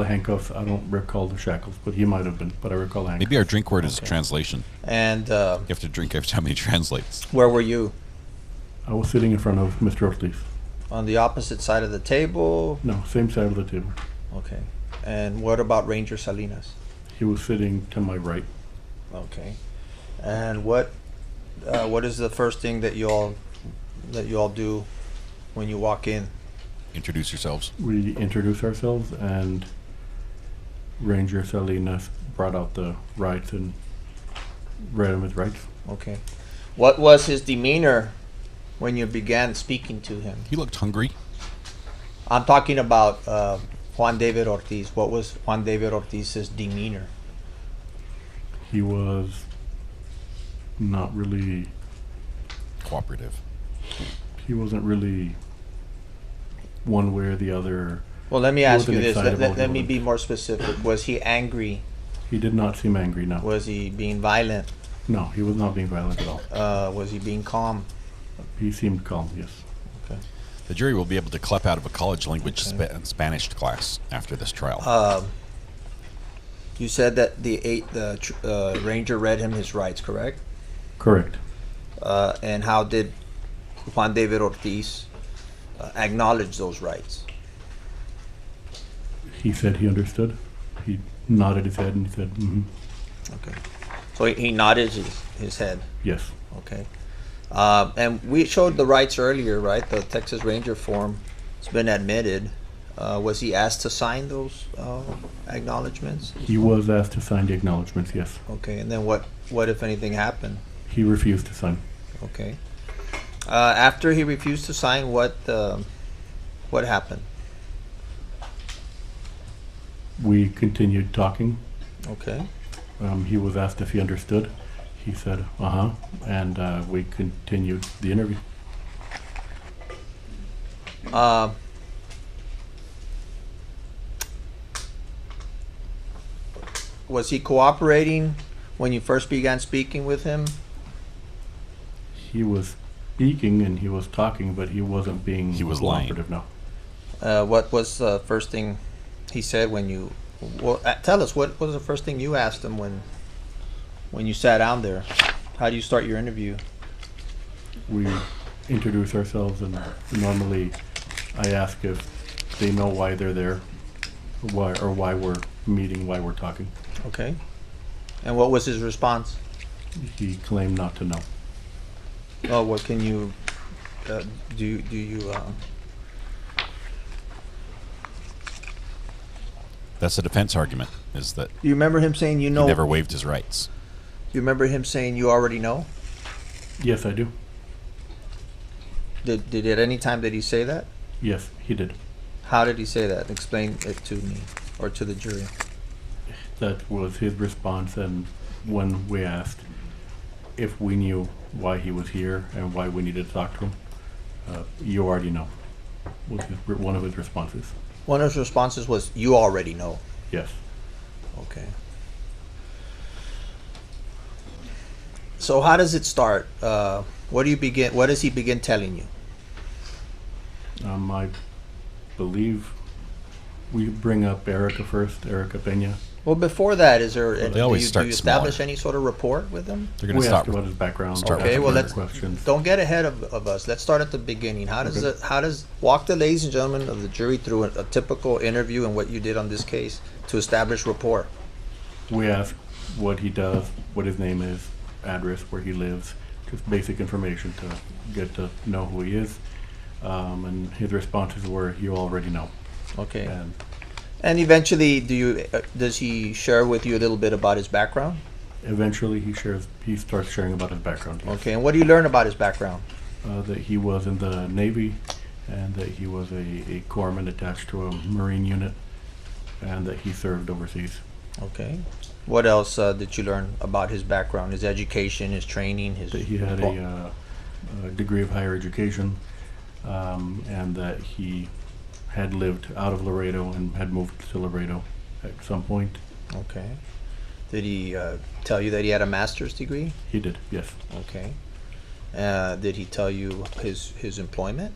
handcuffs. I don't recall the shackles, but he might have been. But I recall the handcuffs. Maybe our drink word is translation. And You have to drink every time he translates. where were you? I was sitting in front of Mr. Ortiz. On the opposite side of the table. No, same side of the table. Okay. And what about Ranger Salinas? He was sitting to my right. Okay. And what is the first thing that you all do when you walk in? Introduce yourselves. We introduced ourselves, and Ranger Salinas brought out the rights and read him his rights. Okay. What was his demeanor when you began speaking to him? He looked hungry. I'm talking about Juan David Ortiz. What was Juan David Ortiz's demeanor? He was not really. Cooperative. He wasn't really one way or the other. Well, let me ask you wasn't this. excitable, Let he me wasn't. be more specific. Was he angry? He did not seem angry. No. Was he being violent? No, he was not being violent at all. Was he being calm? He seemed calm. Yes. Okay. The jury will be able to clap out of a college language Spanish class after this trial. You said that the ranger read him his rights, correct? Correct. And how did Juan David Ortiz acknowledge those rights? He said he understood. He nodded his head and he said, "Mm-hmm." Okay. So he nodded his head. Yes. Okay. And we showed the rights earlier, right? The Texas Ranger form. It's been admitted. Was he asked to sign those acknowledgments? He was asked to sign the acknowledgments. Yes. Okay. And then what if anything happened? He refused to sign. Okay. After he refused to sign, what happened? We continued talking. Okay. He was asked if he understood. He said, "Uh-huh," and we continued the interview. Was he cooperating when you first began speaking with him? He was speaking and he was talking, but he wasn't being He was lying. cooperative. No. What was the first thing he said when you? Well, tell us what was the first thing you asked him when you sat down there? How do you start your interview? We introduce ourselves, and normally I ask if they know why they're there, why we're meeting, why we're talking. Okay. And what was his response? He claimed not to know. Oh, what can you do? You That's the defense argument, is that you remember him saying you know? he never waived his rights. You remember him saying you already know? Yes, I do. Did at any time did he say that? Yes, he did. How did he say that? Explain it to me or to the jury. That was his response, and when we asked if we knew why he was here and why we needed to talk to him, you already know, was one of his responses. One of his responses was, "You already know." Yes. Okay. So how does it start? What do you begin? What does he begin telling you? I believe we bring up Erica first, Erica Peña. Well, before that, is there? They always do start you establish smaller. any sort of rapport with him? They're going We to asked stop. about his background. Start Okay, with well, the let's questions. don't get ahead of us. Let's start at the beginning. How does Okay. how does walk the ladies and gentlemen of the jury through a typical interview and what you did on this case to establish rapport? We ask what he does, what his name is, address, where he lives, just basic information to get to know who he is. And his responses were, "You already know." Okay. And And eventually, does he share with you a little bit about his background? eventually he starts sharing about his background. Yes. Okay. And what do you learn about his background? That he was in the Navy, and that he was a corpsman attached to a Marine unit, and that he served overseas. Okay. What else did you learn about his background, his education, his training, his? That he had a degree of higher education, and that he had lived out of Laredo and had moved to Laredo at some point. Okay. Did he tell you that he had a master's degree? He did, yes. Okay. Did he tell you his employment?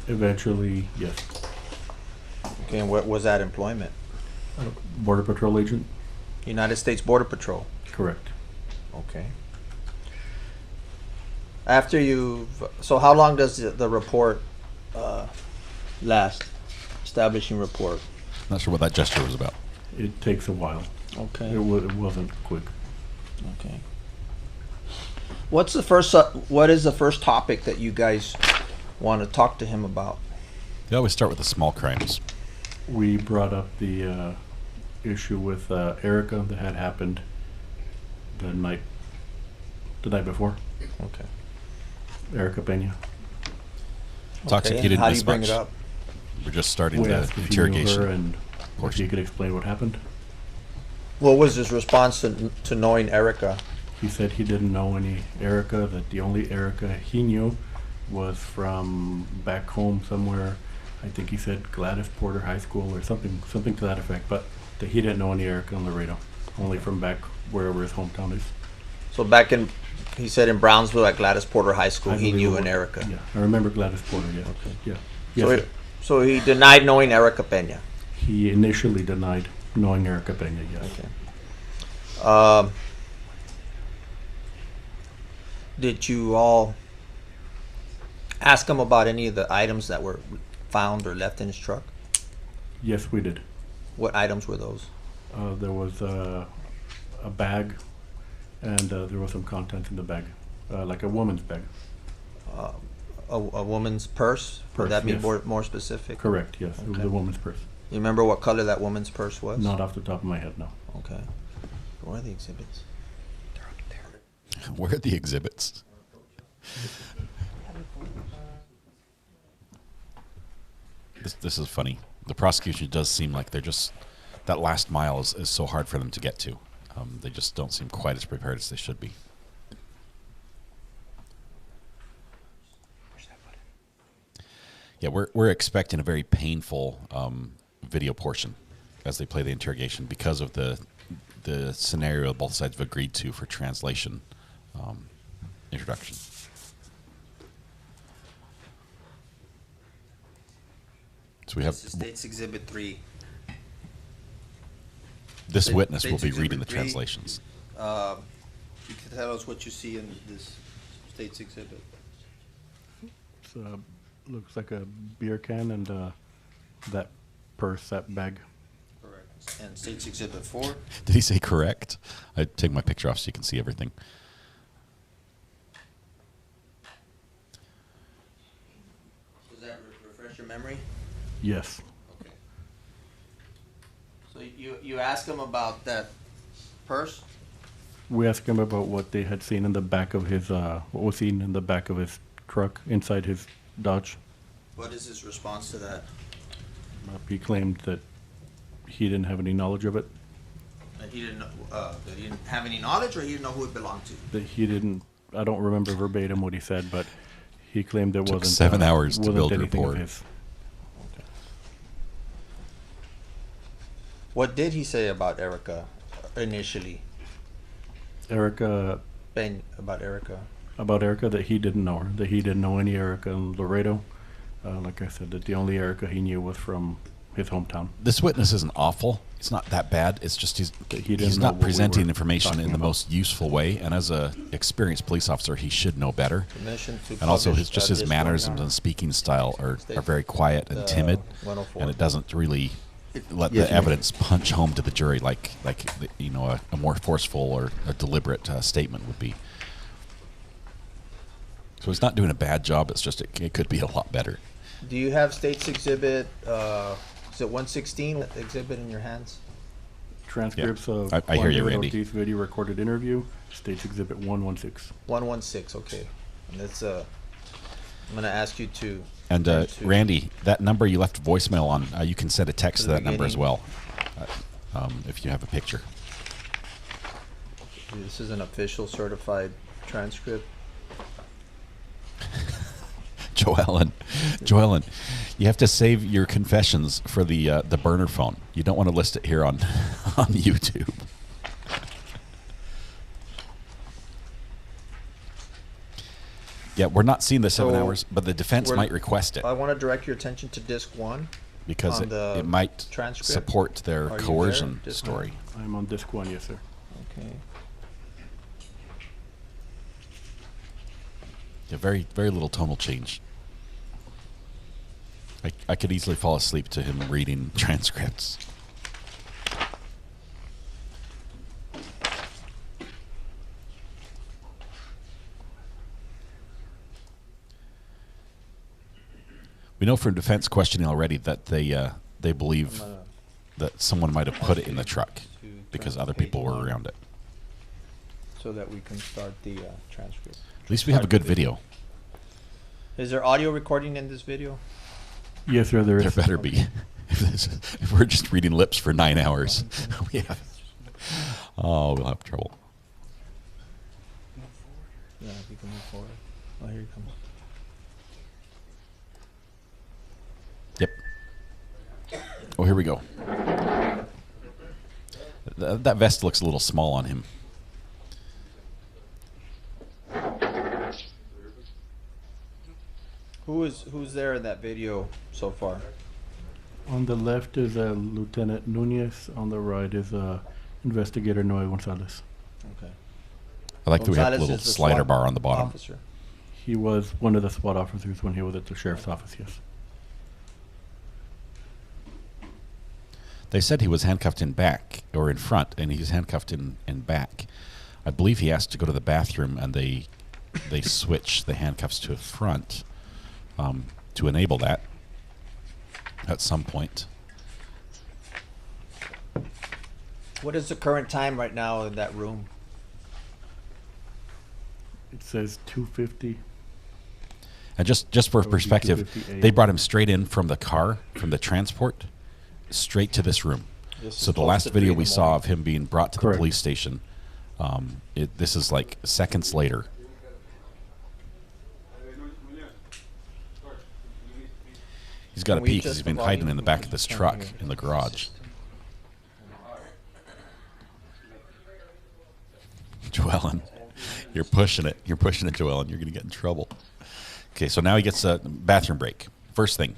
Eventually, yes. Okay, and what was that employment? Border Patrol agent? United States Border Patrol. Correct. Okay. After so how long does the report last? Establishing report. Not sure what that gesture was about. It takes a while. Okay. It wasn't quick. Okay. What is the first topic that you guys want to talk to him about? They always start with the small crimes. We brought up the issue with Erica that had happened the night before. Okay. Erica Pena. Intoxicated How do this you bring much. it up? We're just starting We the asked if he knew her interrogation. and if he could explain what happened. What was his response to knowing Erica? He said he didn't know any Erica, that the only Erica he knew was from back home somewhere. I think he said Gladys Porter High School or something to that effect, but that he didn't know any Erica in Laredo, only from back wherever his hometown is. So he said in Brownsville at Gladys Porter High School, I he believe knew it an was- Erica. Yeah, I remember Gladys Porter, yeah. Okay. Yeah. So, Yes, so he denied knowing Erica Pena. he initially denied knowing Erica Pena, yes. Okay. Did you all ask him about any of the items that were found or left in his truck? Yes, we did. What items were those? There was a bag, and there was some contents in the bag, like a woman's bag. A woman's purse? Would Purse, that be yes. more specific? Correct, yes. It was Okay. a woman's purse. You remember what color that woman's purse was? Not off the top of my head, no. Okay. Where are the exhibits? Where are the exhibits? This is funny. The prosecution does seem like they're just, that last mile is so hard for them to get to. They just don't seem quite as prepared as they should be. Yeah, we're expecting a very painful video portion as they play the interrogation because of the scenario both sides have agreed to for translation introduction. So we have This is State's Exhibit 3. this State- witness will State's be reading the Exhibit 3. translations. You can tell us what you see in this State's Exhibit. It looks like a beer can and that purse, that bag. Correct. And State's Exhibit 4. Did he say correct? I take my picture off so you can see everything. Does that refresh your memory? Yes. Okay. So you ask him about that purse? We asked him about what they had seen in the back of his, what was seen in the back of his truck inside his Dodge. What is his response to that? He claimed that he didn't have any knowledge of it, That he didn't have any knowledge, or he didn't know who it belonged to? that he didn't, I don't remember verbatim what he said, but he claimed it Took wasn't 7 hours to wasn't build a anything of report. his. What did he say about Erica initially? Erica, About Erica. about Erica, that he didn't know her, that he didn't know any Erica in Laredo. Like I said, that the only Erica he knew was from his hometown. This witness isn't awful. It's not that bad. It's just He didn't he's know not what we presenting were information talking in the about. most useful way. And as a experienced police officer, he should know better. Permission to And also publish, his this mannerisms webinar. and speaking style are very quiet and The timid, 104. and it doesn't really let Yes, the ma'am. evidence punch home to the jury like you know a more forceful or a deliberate statement would be. So he's not doing a bad job. It's just it could be a lot better. Do you have State's Exhibit, is it 116 exhibit in your hands? Transcripts of I hear you, Juan Randy. Ortiz video recorded interview, States Exhibit 116. 116, okay. And that's, I'm gonna ask you to. And turn to- Randy, that number you left voicemail on, you can send a text To to the that number as beginning. well, if you have a picture. This is an official certified transcript. Joellen, you have to save your confessions for the burner phone. You don't want to list it here on on YouTube. Yeah, we're not seeing the 7 So, hours, but the defense we're- might request it I want to direct your attention to disc 1. because on it, the it might transcript. support their Are you coercion there? Disc story. I'm on disc 1, yes, sir. Okay. Yeah, very, very little tonal change. I could easily fall asleep to him reading transcripts. We know from defense questioning already that they believe that someone might have put it in the truck because other people were around it. So that we can start the transcript. At least we have a good video. Is there audio recording in this video? Yes, sir, there There is. better be. If we're just reading lips for 9 hours, we'll have trouble. Yeah, if you can move forward. Oh, here you come. Yep. Oh, here we go. That vest looks a little small on him. Who's there in that video so far? On the left is Lieutenant Nunez. On the right is Investigator Noe Gonzalez. Okay. I like that we have a Gonzalez little is the slider SWAT bar on the bottom. officer. He was one of the SWAT officers when he was at the sheriff's office, yes. They said he was handcuffed in back or in front, and he's handcuffed in back. I believe he asked to go to the bathroom, and they switch the handcuffs to front to enable that at some point. What is the current time right now in that room? It says 2:50. And just for That would be perspective, 2:50 they a.m. brought him straight in from the car, from the transport, straight to this room. This So is the close last to video 3 in we the saw morning. of him being brought to the Correct. police station, this is like seconds later. He's got to Can we pee because adjust he's the been hiding volume? in the back of this Can't truck hear. in the garage. Joellen, you're pushing it. You're pushing it, Joellen. You're going to get in trouble. Okay, so now he gets a bathroom break. First thing.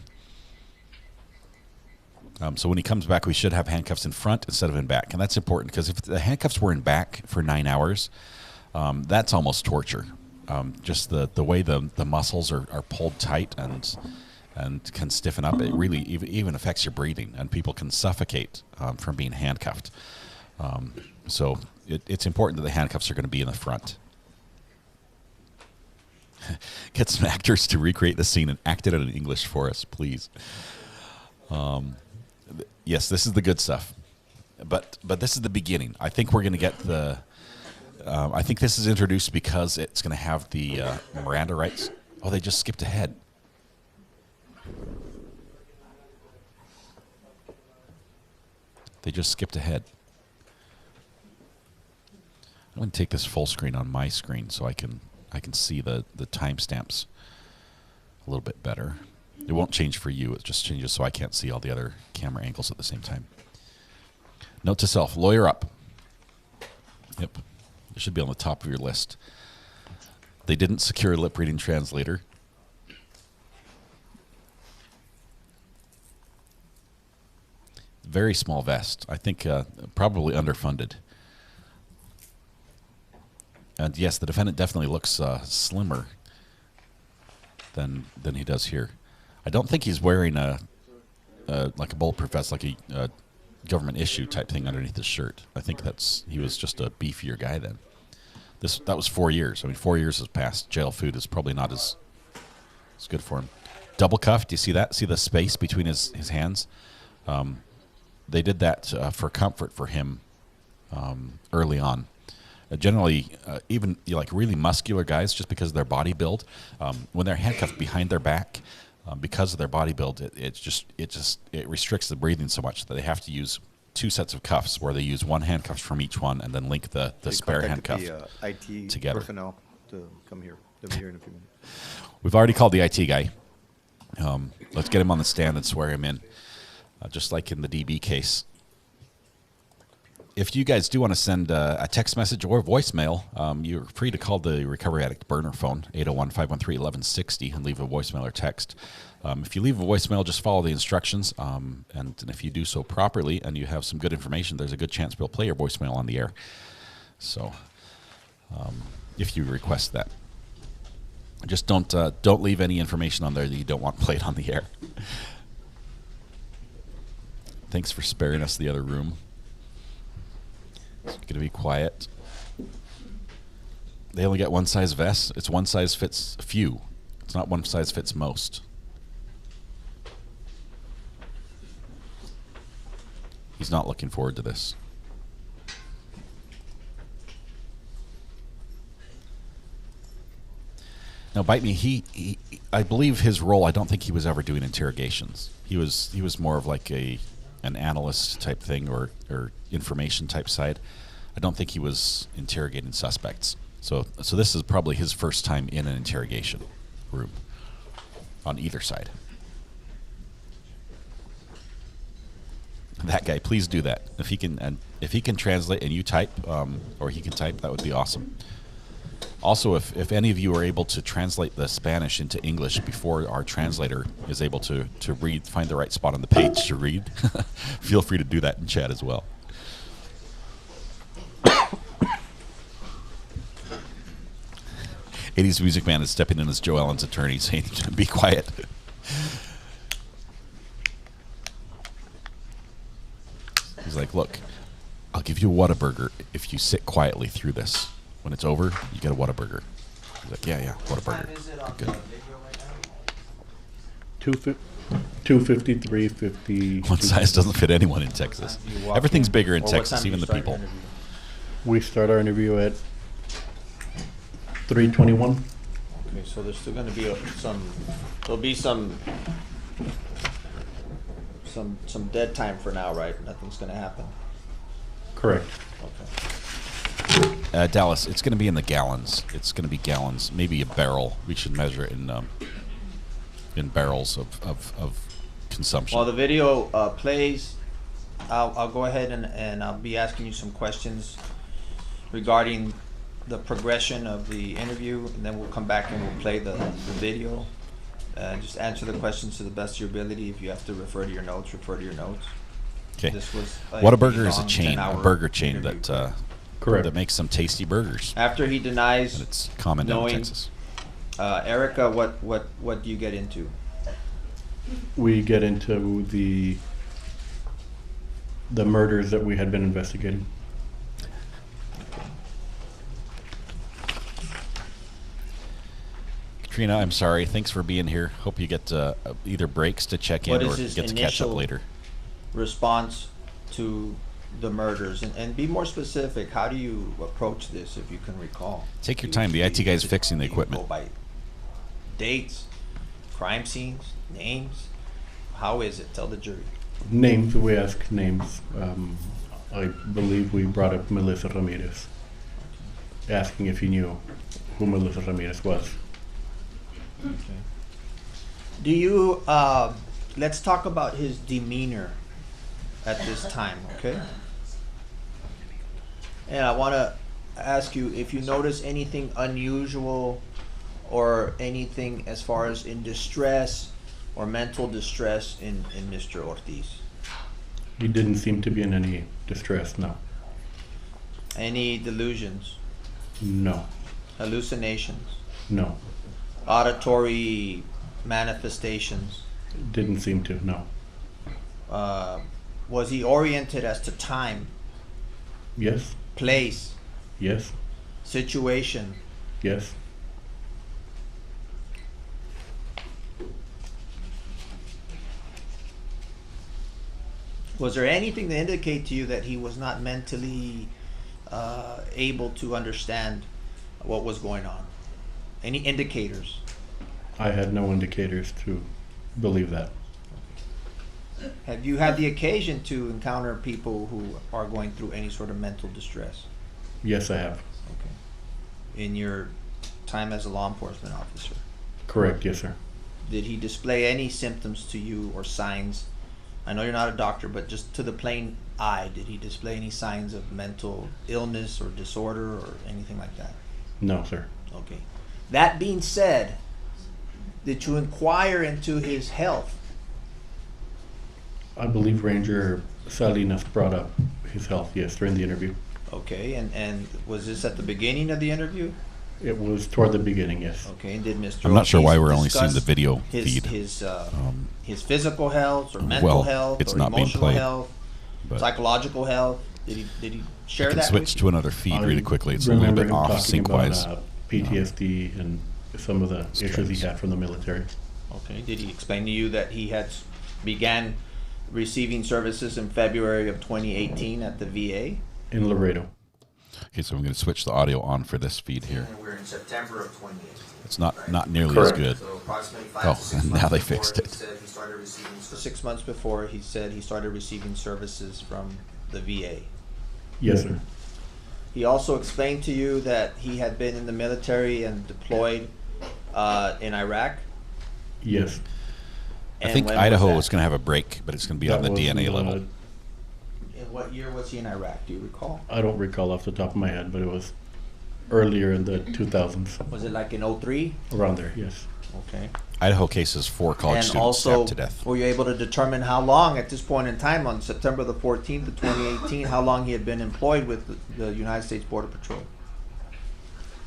So when he comes back, we should have handcuffs in front instead of in back. And that's important because if the handcuffs were in back for 9 hours, that's almost torture. Just the way the muscles are pulled tight and can stiffen up, it really even affects your breathing, and people can suffocate from being handcuffed. So it's important that the handcuffs are going to be in the front. Get some actors to recreate the scene and act it in English for us, please. Yes, this is the good stuff, but this is the beginning. I think we're going to get the. I think this is introduced because it's going to have the Miranda rights. Oh, they just skipped ahead. They just skipped ahead. I'm going to take this full screen on my screen so I can see the timestamps a little bit better. It won't change for you. It just changes so I can't see all the other camera angles at the same time. Note to self, lawyer up. Yep. It should be on the top of your list. They didn't secure a lip reading translator. Very small vest. I think probably underfunded. And yes, the defendant definitely looks slimmer than he does here. I don't think he's wearing like a bulletproof vest, like a government issue type thing underneath his shirt. I think he was just a beefier guy then. That was 4 years. I mean, 4 years has passed. Jail food is probably not as good for him. Double cuff. Do you see that? See the space between his hands? They did that for comfort for him early on. Generally, even like really muscular guys, just because of their body build, when they're handcuffed behind their back, because of their body build, it restricts the breathing so much that they have to use 2 sets of cuffs, where they use one handcuff from each one and then link the spare handcuff IT together. personnel to come here. They'll be here in a few minutes. We've already called the IT guy. Let's get him on the stand and swear him in, just like in the DB case. if you guys do want to send a text message or voicemail, you're free to call the Recovery Addict burner phone, 801-513-1160, and leave a voicemail or text. If you leave a voicemail, just follow the instructions, and if you do so properly and you have some good information, there's a good chance we'll play your voicemail on the air. So if you request that. Just don't leave any information on there that you don't want played on the air. Thanks for sparing us the other room. It's going to be quiet. They only got one size vest. It's one size fits few. It's not one size fits most. He's not looking forward to this. Now, bite me. He I believe his role. I don't think he was ever doing interrogations. He was more of like an analyst type thing or information type side. I don't think he was interrogating suspects. So this is probably his first time in an interrogation room on either side. That guy, please do that. If he can translate and you type, or he can type, that would be awesome. Also, if any of you are able to translate the Spanish into English before our translator is able to read, find the right spot on the page to read, feel free to do that in chat as well. 80s Music Man is stepping in as Joe Allen's attorney, saying, "Be quiet." He's like, "Look, I'll give you a Whataburger if you sit quietly through this. When it's over, you get a Whataburger." He's like, yeah, Whataburger. Good. 253, 50. One size doesn't fit anyone in Texas. Everything's bigger in Texas, even the people. We start our interview at 3:21. Okay, so there's still going to be there'll be some dead time for now, right? Nothing's going to happen. Correct. Okay. Dallas, it's going to be in the gallons. It's going to be gallons, maybe a barrel. We should measure it in barrels of consumption. While the video plays, I'll go ahead and I'll be asking you some questions regarding the progression of the interview, and then we'll come back and we'll play the video. Just answer the questions to the best of your ability. If you have to refer to your notes, refer to your notes. Okay. This was Whataburger is a chain, a burger chain interview. that makes some tasty burgers. After he denies, And it's common down in knowing, Texas. Erica, what do you get into? We get into the murders that we had been investigating. Katrina, I'm sorry. Thanks for being here. Hope you get either breaks to check in What or is his get to catch up initial later. response to the murders, and be more specific. How do you approach this, if you can recall? Take your time. The IT guy's fixing the Do you equipment. go by dates, crime scenes, names? How is it? Tell the jury. Names, we ask names. I believe we brought up Melissa Ramirez, asking if he knew who Melissa Ramirez was. Okay. Do you, let's talk about his demeanor at this time, okay? And I want to ask you if you notice anything unusual or anything as far as in distress or mental distress in Mr. Ortiz. He didn't seem to be in any distress, no. Any delusions, No. hallucinations, No. auditory manifestations? Didn't seem to, no. Was he oriented as to time, Yes. place, Yes. situation? Yes. Was there anything to indicate to you that he was not mentally able to understand what was going on? Any indicators? I had no indicators to believe that. Have you had the occasion to encounter people who are going through any sort of mental distress? Yes, I have. Okay. In your time as a law enforcement officer, Correct, yes, sir. did he display any symptoms to you or signs? I know you're not a doctor, but just to the plain eye? Did he display any signs of mental illness or disorder or anything like that? No, sir. Okay. That being said, did you inquire into his health? I believe Ranger Salinas brought up his health, yes, during the interview. Okay, and was this at the beginning of the interview? It was toward the beginning, yes. Okay, and did Mr. I'm not sure why Ortiz we're only seeing the discuss video his, feed. His physical health or mental well, health it's or not being emotional played, health, but psychological health? Did he share I can that switch with to another feed I really quickly. It's a little remember bit him off talking sync-wise. about PTSD and some of the issues he had from the military. you? Okay, did he explain to you that he had began receiving services in February of 2018 at the VA? In Laredo. Okay, so I'm going to switch the audio on for this feed here. And we're in September of 2018. It's not nearly Correct. as good. So approximately Oh, and now they fixed it. 6 months before, he said he started receiving services from the VA. Yes, sir. He also explained to you that he had been in the military and deployed in Iraq. Yes. I And think when Idaho that? was going to have a break, but it's going to be on the That was DNA in, level. In what year was he in Iraq? Do you recall? I don't recall off the top of my head, but it was earlier in the 2000s. Was it like in 03? Around there, yes. Okay. Idaho cases 4 college And students also, stabbed to death. were you able to determine how long, at this point in time, on September the 14th of 2018, how long he had been employed with the United States Border Patrol?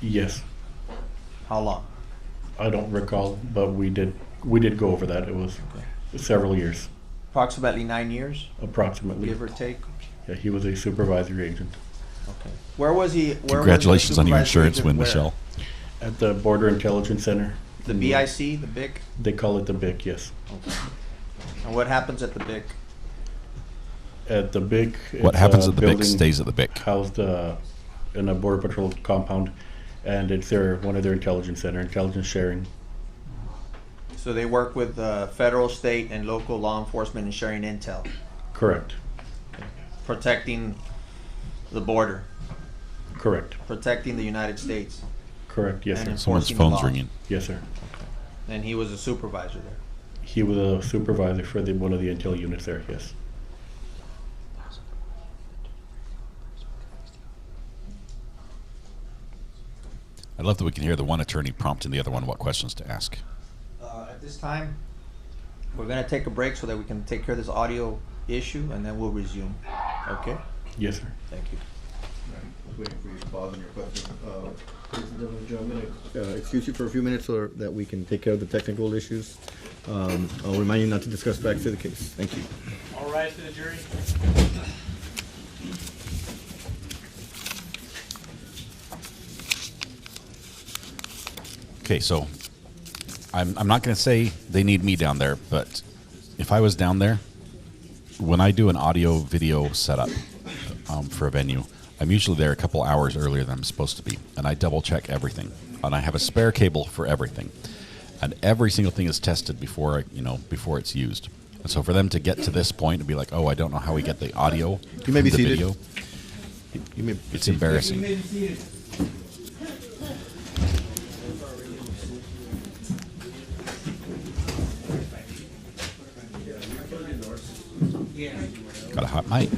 Yes. How long? I don't recall, but we did go over that. It was several years, Approximately 9 years, approximately. give or take. Yeah, he was a supervisory agent Okay. Where was he? Where Congratulations was on your the supervisory insurance win, agent? Where? Michelle. at the Border Intelligence Center. The BIC, the BIC? They call it the BIC, yes. Okay. And what happens at the BIC? At the BIC, What it's happens a at the BIC building stays at the BIC. housed in a Border Patrol compound, and it's one of their intelligence center, intelligence sharing. So they work with federal, state, and local law enforcement and sharing intel, Correct. protecting the border, Correct. protecting the United States. Correct. Yes, And sir. it's- Someone's enforcing the phone's law. ringing. Yes, sir. And he was a supervisor there. He was a supervisor for one of the intel units there. Yes. I love that we can hear the one attorney prompting the other one what questions to ask. At this time, we're going to take a break so that we can take care of this audio issue, and then we'll resume. Okay? Yes, sir. Thank you. I was waiting for you to pause on your question. Ladies and gentlemen, Joe, I'm going to excuse you for a few minutes so that we can take care of the technical issues. I'll remind you not to discuss facts of the case. Thank you. All right, to the jury. Okay, so I'm not going to say they need me down there, but if I was down there, when I do an audio video setup for a venue, I'm usually there a couple hours earlier than I'm supposed to be, and I double check everything, and I have a spare cable for everything, and every single thing is tested before before it's used. And so for them to get to this point and be like, "Oh, I don't know how we get the audio You may be from the seated. video," You may it's embarrassing. Got a hot mic.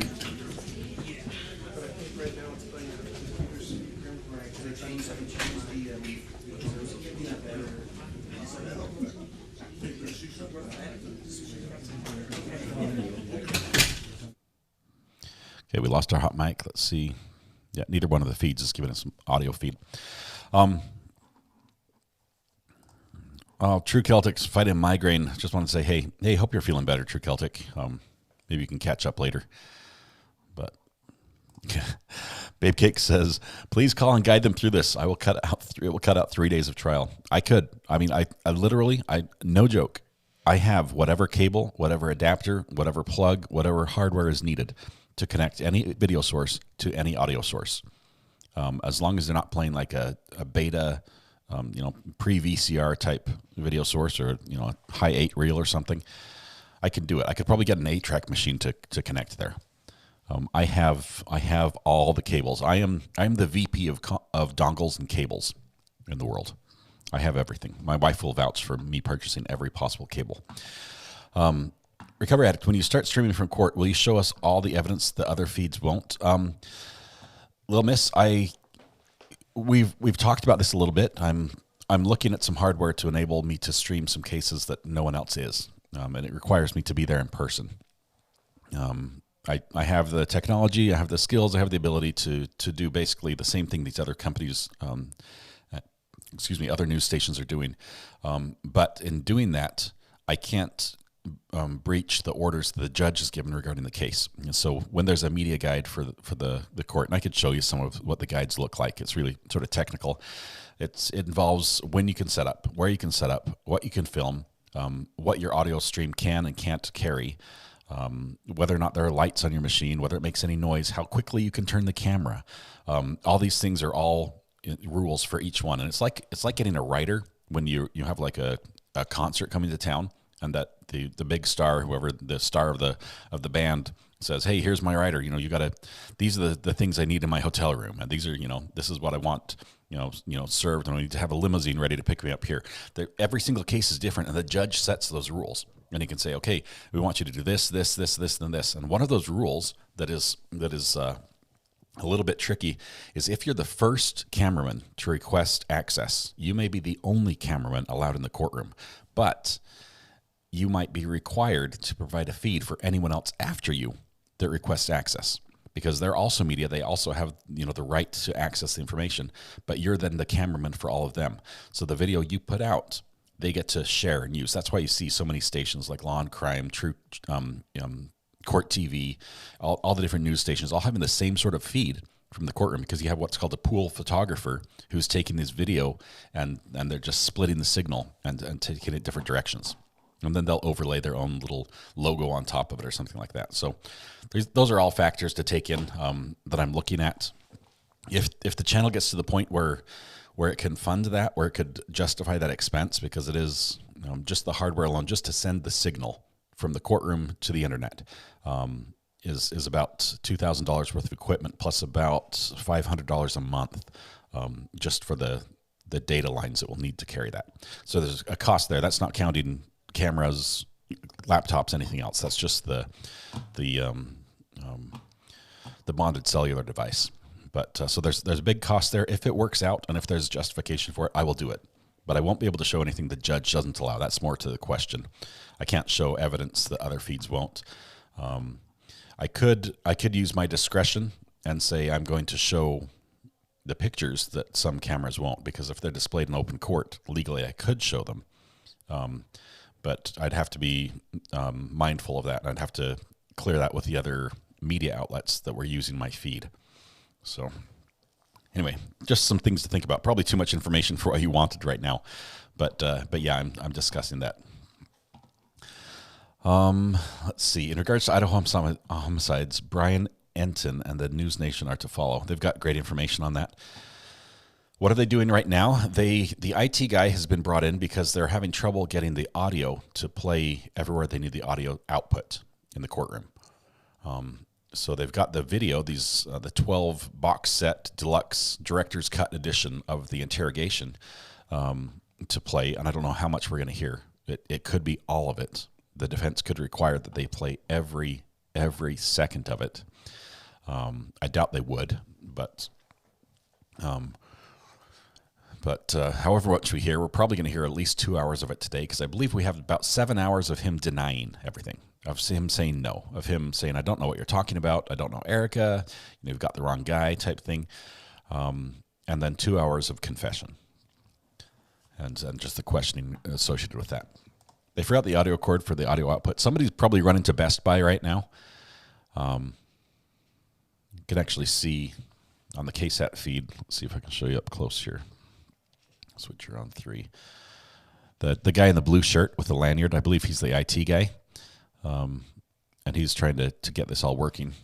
Okay, we lost our hot mic. Let's see. Yeah, neither one of the feeds is giving us some audio feed. True Celtic's fighting migraine. Just want to say, hey, hope you're feeling better, True Celtic. Maybe you can catch up later. But Babe Cake says, please call and guide them through this. I will cut out. It will cut out 3 days of trial. I could. I mean, I literally, no joke. I have whatever cable, whatever adapter, whatever plug, whatever hardware is needed to connect any video source to any audio source. As long as they're not playing like a beta, pre-VCR type video source or, a high 8 reel or something, I can do it. I could probably get an 8-track machine to connect there. I have all the cables. I'm the VP of dongles and cables in the world. I have everything. My wife will vouch for me purchasing every possible cable. Recovery Addict, when you start streaming from court, will you show us all the evidence the other feeds won't? Little Miss, we've talked about this a little bit. I'm looking at some hardware to enable me to stream some cases that no one else is, and it requires me to be there in person. I have the technology, I have the skills, I have the ability to do basically the same thing these other companies, other news stations are doing. But in doing that, I can't breach the orders that the judge has given regarding the case. And so when there's a media guide for the court, and I could show you some of what the guides look like. It's really sort of technical. It involves when you can set up, where you can set up, what you can film, what your audio stream can and can't carry, whether or not there are lights on your machine, whether it makes any noise, how quickly you can turn the camera. All these things are all rules for each one. And it's like getting a writer when you have like a concert coming to town, and that the big star, whoever the star of the band, says, hey, here's my writer. These are the things I need in my hotel room, and these are, this is what I want, served, and I need to have a limousine ready to pick me up here. Every single case is different, and the judge sets those rules. And he can say, okay, we want you to do this, this, this, this, and this. And one of those rules that is a little bit tricky is if you're the first cameraman to request access, you may be the only cameraman allowed in the courtroom, but you might be required to provide a feed for anyone else after you that requests access, because they're also media. They also have, the right to access the information, but you're then the cameraman for all of them. So the video you put out, they get to share and use. That's why you see so many stations like Law and Crime, True, Court TV, all the different news stations, all having the same sort of feed from the courtroom, because you have what's called a pool photographer who's taking this video and they're just splitting the signal and taking it different directions. And then they'll overlay their own little logo on top of it or something like that. So those are all factors to take in that I'm looking at. If the channel gets to the point where it can fund that, where it could justify that expense, because it is just the hardware alone, just to send the signal from the courtroom to the internet, is about $2,000 worth of equipment, plus about $500 a month just for the data lines that will need to carry that. So there's a cost there. That's not counting cameras, laptops, anything else. That's just the bonded cellular device. But so there's a big cost there. If it works out and if there's justification for it, I will do it. But I won't be able to show anything the judge doesn't allow. That's more to the question. I can't show evidence that other feeds won't. I could use my discretion and say I'm going to show the pictures that some cameras won't, because if they're displayed in open court, legally I could show them. But I'd have to be mindful of that, and I'd have to clear that with the other media outlets that were using my feed. So anyway, just some things to think about. Probably too much information for what you wanted right now, but yeah, I'm discussing that. Let's see. In regards to Idaho homicides, Brian Enton and the News Nation are to follow. They've got great information on that. What are they doing right now? The IT guy has been brought in because they're having trouble getting the audio to play everywhere they need the audio output in the courtroom. So they've got the video, the 12 box set deluxe director's cut edition of the Interrogation to play, and I don't know how much we're going to hear. It could be all of it. The defense could require that they play every second of it. I doubt they would, but however much we hear, we're probably going to hear at least 2 hours of it today, because I believe we have about 7 hours of him denying everything, of him saying no, of him saying, I don't know what you're talking about, I don't know Erica, you've got the wrong guy type thing, and then 2 hours of confession, and just the questioning associated with that. They forgot the audio cord for the audio output. Somebody's probably running to Best Buy right now. You can actually see on the KSAT feed. Let's see if I can show you up close here. Switcher on 3. The guy in the blue shirt with the lanyard, I believe he's the IT guy. And he's trying to get this all working.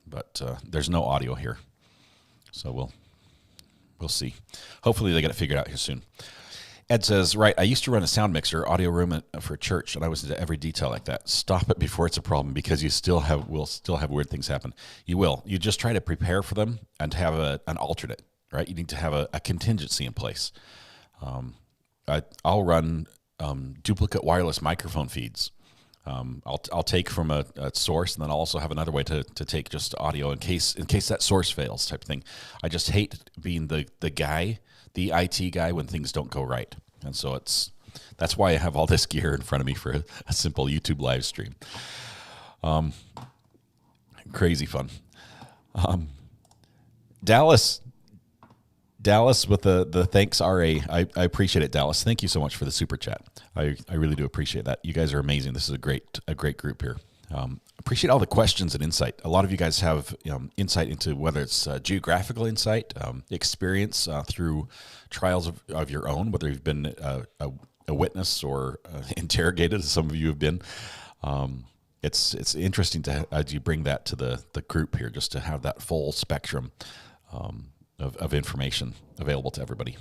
But there's no audio here. So we'll see. Hopefully they get it figured out here soon. Ed says, right, I used to run a sound mixer, audio room for a church, and I was into every detail like that. Stop it before it's a problem, because you will still have weird things happen. You will. You just try to prepare for them and have an alternate, right? You need to have a contingency in place. I'll run duplicate wireless microphone feeds. I'll take from a source, and then I'll also have another way to take just audio in case that source fails, type of thing. I just hate being the IT guy when things don't go right, and so that's why I have all this gear in front of me for a simple YouTube live stream. Crazy fun. Dallas with the thanks, RA. I appreciate it, Dallas. Thank you so much for the super chat. I really do appreciate that. You guys are amazing. This is a great group here. Appreciate all the questions and insight. A lot of you guys have insight into whether it's geographical insight, experience through trials of your own, whether you've been a witness or interrogated, as some of you have been. It's interesting as you bring that to the group here, just to have that full spectrum of information available to everybody.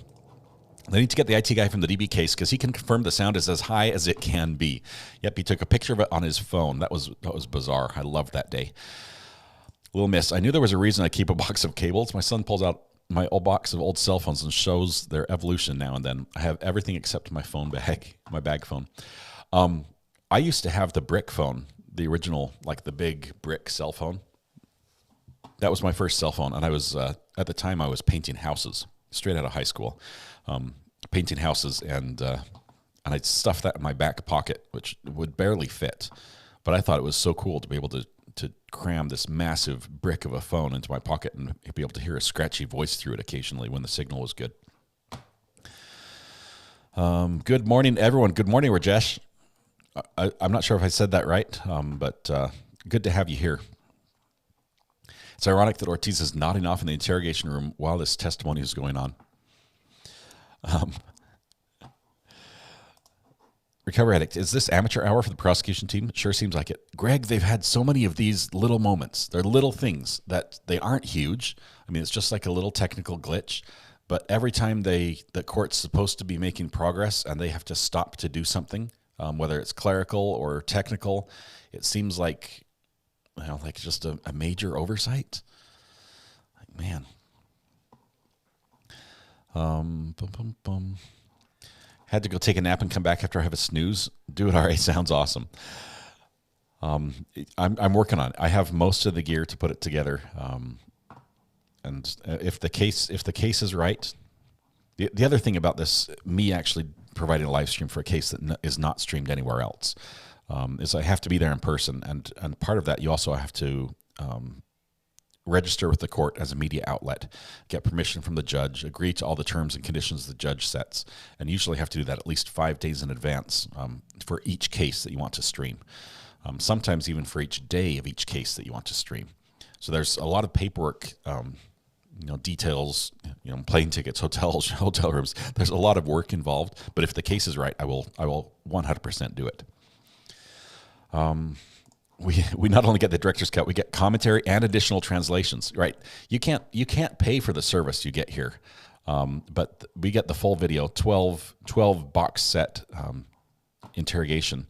They need to get the IT guy from the DB case because he can confirm the sound is as high as it can be. Yep, he took a picture of it on his phone. That was bizarre. I loved that day. Little miss. I knew there was a reason I keep a box of cables. My son pulls out my old box of old cell phones and shows their evolution now and then. I have everything except my phone bag, my bag phone. I used to have the brick phone, the original, like the big brick cell phone. That was my first cell phone, and I was at the time I was painting houses straight out of high school, painting houses, and I stuffed that in my back pocket, which would barely fit. But I thought it was so cool to be able to cram this massive brick of a phone into my pocket and be able to hear a scratchy voice through it occasionally when the signal was good. Good morning, everyone. Good morning, Rajesh. I'm not sure if I said that right, but good to have you here. It's ironic that Ortiz is nodding off in the interrogation room while this testimony is going on. Recovery Addict, is this amateur hour for the prosecution team? It sure seems like it. Greg, they've had so many of these little moments. They're little things that they aren't huge. I mean, it's just like a little technical glitch. But every time the court's supposed to be making progress and they have to stop to do something, whether it's clerical or technical, it seems like, like just a major oversight. Like, man. Had to go take a nap and come back after I have a snooze. Do it, RA. Sounds awesome. I'm working on it. I have most of the gear to put it together. And if the case is right, the other thing about this, me actually providing a live stream for a case that is not streamed anywhere else, is I have to be there in person, and part of that you also have to register with the court as a media outlet, get permission from the judge, agree to all the terms and conditions the judge sets, and usually have to do that at least 5 days in advance for each case that you want to stream. Sometimes even for each day of each case that you want to stream. So there's a lot of paperwork, details, plane tickets, hotel rooms. There's a lot of work involved, but if the case is right, I will 100% do it. We not only get the director's cut, we get commentary and additional translations. Right? You can't pay for the service you get here, but we get the full video, 12 box set interrogation.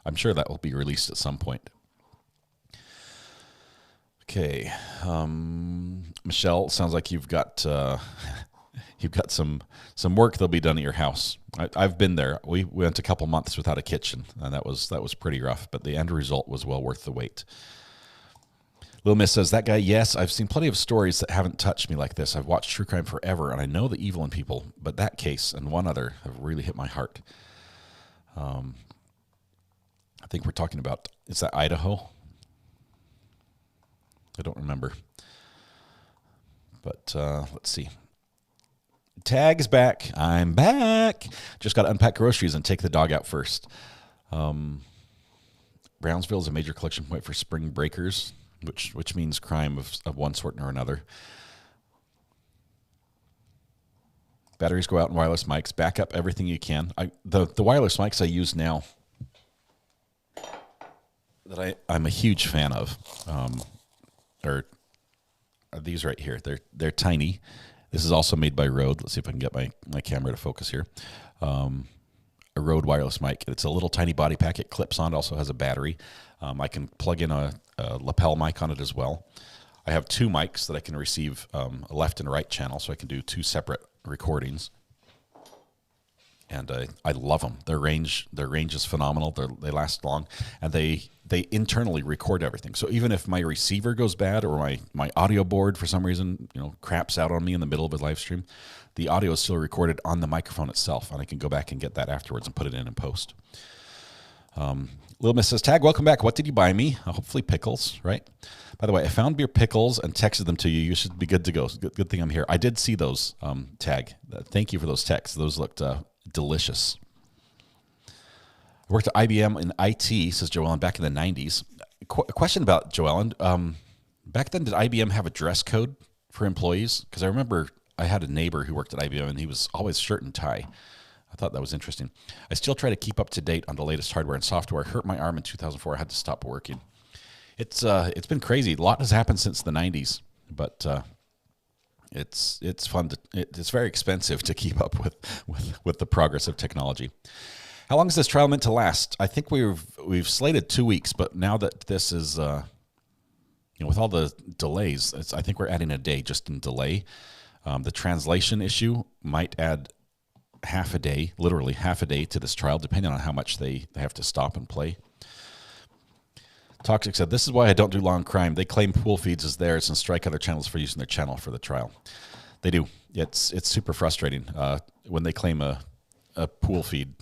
I'm sure that will be released at some point. Okay, Michelle, sounds like you've got some work that'll be done at your house. I've been there. We went a couple months without a kitchen, and that was pretty rough. But the end result was well worth the wait. Lil Miss says, that guy, yes, I've seen plenty of stories that haven't touched me like this. I've watched true crime forever, and I know the evil in people, but that case and one other have really hit my heart. I think we're talking about, is that Idaho? I don't remember. But let's see. Tag's back. I'm back. Just got to unpack groceries and take the dog out first. Brownsville is a major collection point for spring breakers, which means crime of one sort or another. Batteries go out in wireless mics. Back up everything you can. The wireless mics I use now that I'm a huge fan of are these right here. They're tiny. This is also made by Rode. Let's see if I can get my camera to focus here. A Rode wireless mic. It's a little tiny body pack. It clips on. It also has a battery. I can plug in a lapel mic on it as well. I have 2 mics that I can receive a left and right channel, so I can do 2 separate recordings. and I love them. Their range is phenomenal. They last long, and they internally record everything. So even if my receiver goes bad or my audio board for some reason craps out on me in the middle of a live stream, the audio is still recorded on the microphone itself, and I can go back and get that afterwards and put it in post. Little Miss says, Tag, welcome back. What did you buy me? Hopefully pickles, right? By the way, I found your pickles and texted them to you. You should be good to go. Good thing I'm here. I did see those, Tag. Thank you for those texts. Those looked delicious. I worked at IBM in IT, says Joellen, back in the 90s. Question about Joellen. Back then, did IBM have a dress code for employees? Because I remember I had a neighbor who worked at IBM, and he was always shirt and tie. I thought that was interesting. I still try to keep up to date on the latest hardware and software. I hurt my arm in 2004. I had to stop working. It's been crazy. A lot has happened since the 90s, but it's fun. It's very expensive to keep up with the progress of technology. How long is this trial meant to last? I think we've slated 2 weeks, but now that this is with all the delays, I think we're adding a day just in delay. The translation issue might add half a day, literally half a day to this trial, depending on how much they have to stop and play. Toxic said, this is why I don't do long crime. They claim pool feeds as theirs and strike other channels for using their channel for the trial. They do. It's super frustrating when they claim a pool feed.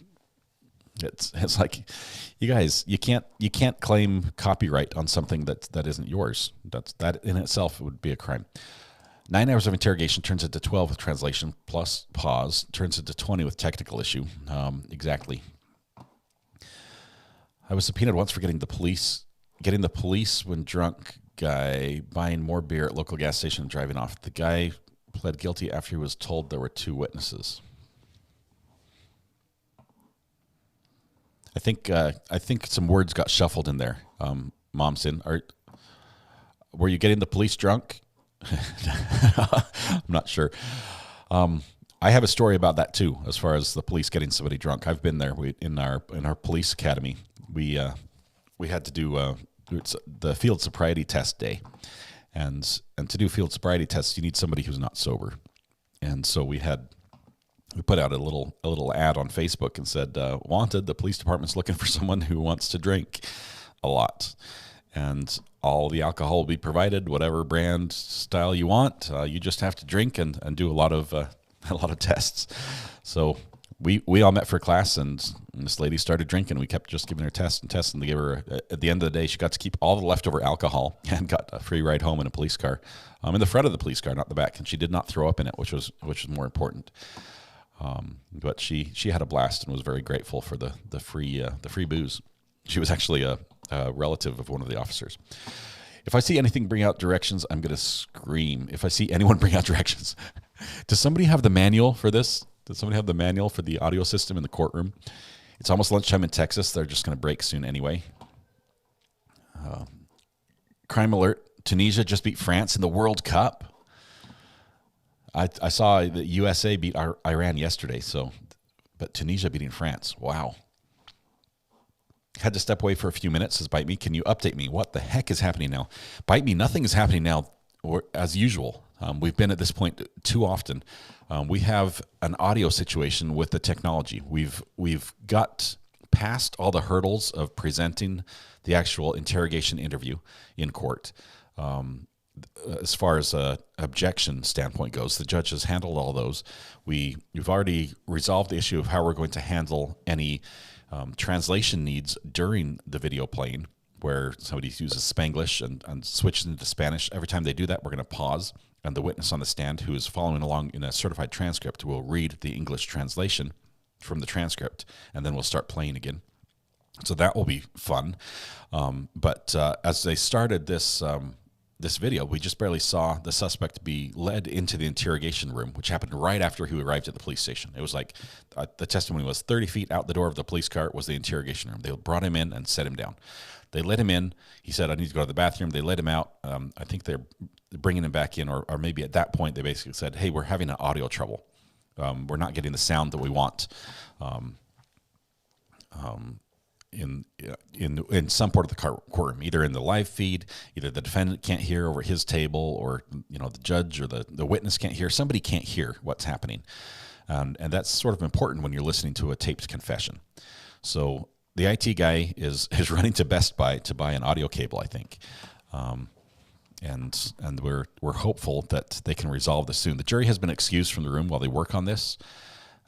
It's like, you guys, you can't claim copyright on something that isn't yours. That in itself would be a crime. 9 hours of interrogation turns into 12 with translation plus pause, turns into 20 with technical issue. Exactly. I was subpoenaed once for getting the police when drunk guy buying more beer at local gas station and driving off. The guy pled guilty after he was told there were 2 witnesses. I think some words got shuffled in there. Momsen, were you getting the police drunk? I'm not sure. I have a story about that too, as far as the police getting somebody drunk. I've been there. In our police academy, we had to do the field sobriety test day, and to do field sobriety tests, you need somebody who's not sober, and so we put out a little ad on Facebook and said, wanted, the police department's looking for someone who wants to drink a lot. And all the alcohol will be provided, whatever brand style you want. You just have to drink and do a lot of tests. So we all met for class, and this lady started drinking. We kept just giving her tests, and they gave her, at the end of the day, she got to keep all the leftover alcohol and got a free ride home in a police car, in the front of the police car, not the back. And she did not throw up in it, which was more important. But she had a blast and was very grateful for the free booze. She was actually a relative of one of the officers. If I see anything bring out directions, I'm going to scream. If I see anyone bring out directions. Does somebody have the manual for this? Does somebody have the manual for the audio system in the courtroom? It's almost lunchtime in Texas. They're just going to break soon anyway. Crime alert. Tunisia just beat France in the World Cup. I saw that USA beat Iran yesterday, but Tunisia beating France. Wow. Had to step away for a few minutes, says Bite Me. Can you update me? What the heck is happening now? Bite Me, nothing is happening now as usual. We've been at this point too often. We have an audio situation with the technology. We've got past all the hurdles of presenting the actual interrogation interview in court. As far as a objection standpoint goes, the judge has handled all those. We've already resolved the issue of how we're going to handle any translation needs during the video playing, where somebody uses Spanglish and switches into Spanish. Every time they do that, we're going to pause, and the witness on the stand who is following along in a certified transcript will read the English translation from the transcript, and then we'll start playing again. So that will be fun. But as they started this video, we just barely saw the suspect be led into the interrogation room, which happened right after he arrived at the police station. It was like the testimony was 30 feet out the door of the police car was the interrogation room. They brought him in and set him down. They let him in. He said, I need to go to the bathroom. They let him out. I think they're bringing him back in, or maybe at that point they basically said, hey, we're having an audio trouble. We're not getting the sound that we want. In some part of the courtroom, either in the live feed, either the defendant can't hear over his table, or the judge or the witness can't hear. Somebody can't hear what's happening, And that's sort of important when you're listening to a taped confession. So the IT guy is running to Best Buy to buy an audio cable, I think. And we're hopeful that they can resolve this soon. The jury has been excused from the room while they work on this.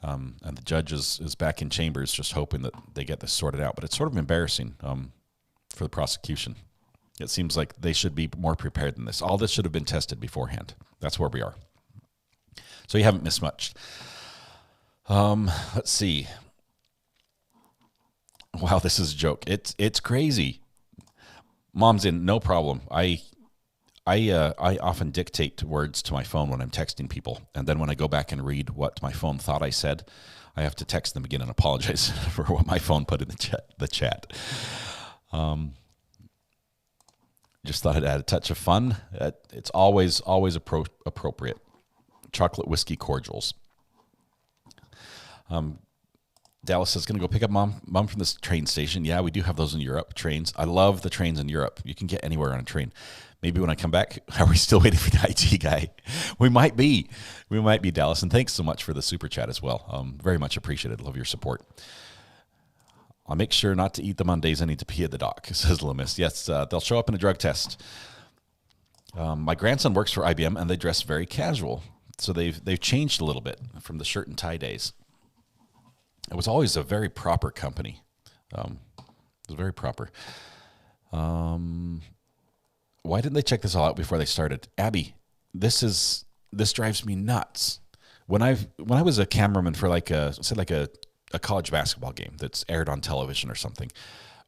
And the judge is back in chambers just hoping that they get this sorted out. But it's sort of embarrassing for the prosecution. It seems like they should be more prepared than this. All this should have been tested beforehand. That's where we are. So you haven't missed much. Let's see. Wow, this is a joke. It's crazy. Mom's in, no problem. I often dictate words to my phone when I'm texting people, and then when I go back and read what my phone thought I said, I have to text them again and apologize for what my phone put in the chat. Just thought I'd add a touch of fun. It's always appropriate. Chocolate whiskey cordials. Dallas says, going to go pick up mom from this train station. Yeah, we do have those in Europe, trains. I love the trains in Europe. You can get anywhere on a train. Maybe when I come back, are we still waiting for the IT guy? We might be, Dallas. And thanks so much for the super chat as well. Very much appreciated. Love your support. I'll make sure not to eat them on days I need to pee at the dock, says Loomis. Yes, they'll show up in a drug test. My grandson works for IBM, and they dress very casual. So they've changed a little bit from the shirt and tie days. It was always a very proper company. It was very proper. Why didn't they check this all out before they started? Abby, this drives me nuts. When I was a cameraman for like a college basketball game that's aired on television or something,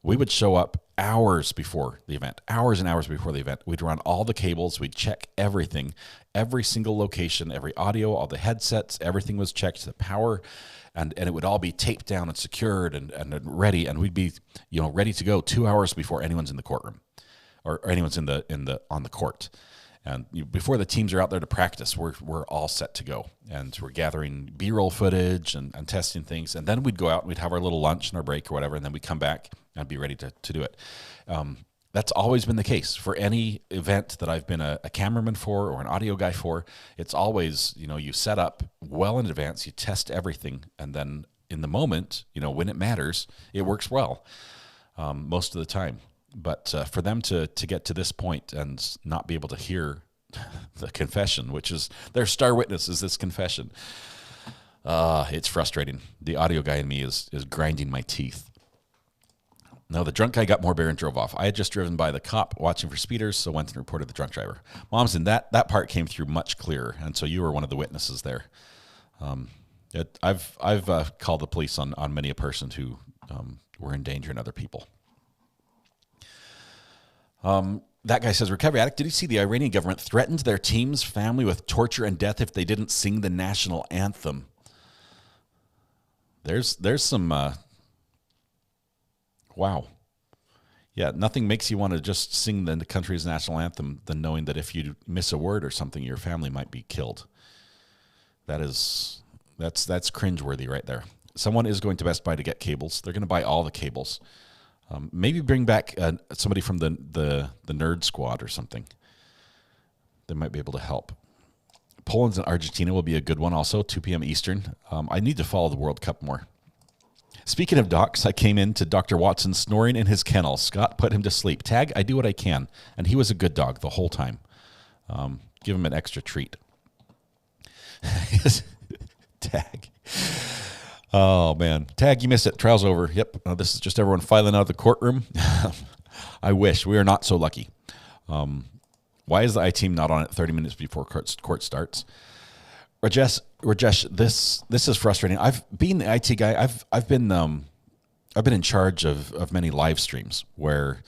we would show up hours before the event, hours and hours before the event. We'd run all the cables. We'd check everything, every single location, every audio, all the headsets, everything was checked, the power, and it would all be taped down and secured and ready. And we'd be, ready to go 2 hours before anyone's in the courtroom or anyone's on the court. And before the teams are out there to practice, we're all set to go. And we're gathering B-roll footage and testing things. And then we'd go out and we'd have our little lunch and our break or whatever, and then we'd come back and be ready to do it. That's always been the case for any event that I've been a cameraman for or an audio guy for. It's always, you set up well in advance, you test everything, and then in the moment, when it matters, it works well most of the time. But for them to get to this point and not be able to hear the confession, which is their star witness is this confession, it's frustrating. The audio guy in me is grinding my teeth. No, the drunk guy got more beer and drove off. I had just driven by the cop watching for speeders, so went and reported the drunk driver. Mom's in that part came through much clearer, and so you were one of the witnesses there. I've called the police on many a person who were endangering other people. That guy says, recovery addict, did you see the Iranian government threatened their team's family with torture and death if they didn't sing the national anthem? There's some, wow. Yeah, nothing makes you want to just sing the country's national anthem than knowing that if you miss a word or something, your family might be killed. That's cringeworthy right there. Someone is going to Best Buy to get cables. They're going to buy all the cables. Maybe bring back somebody from the nerd squad or something. They might be able to help. Poland and Argentina will be a good one also, 2 p.m. Eastern. I need to follow the World Cup more. Speaking of docs, I came in to Dr. Watson snoring in his kennel. Scott put him to sleep. Tag, I do what I can. And he was a good dog the whole time. Give him an extra treat. Tag. Oh, man. Tag, you missed it. Trial's over. Yep. This is just everyone filing out of the courtroom. I wish. We are not so lucky. Why is the I-team not on it 30 minutes before court starts? Rajesh, this is frustrating. Being the IT guy, I've been in charge of many live streams where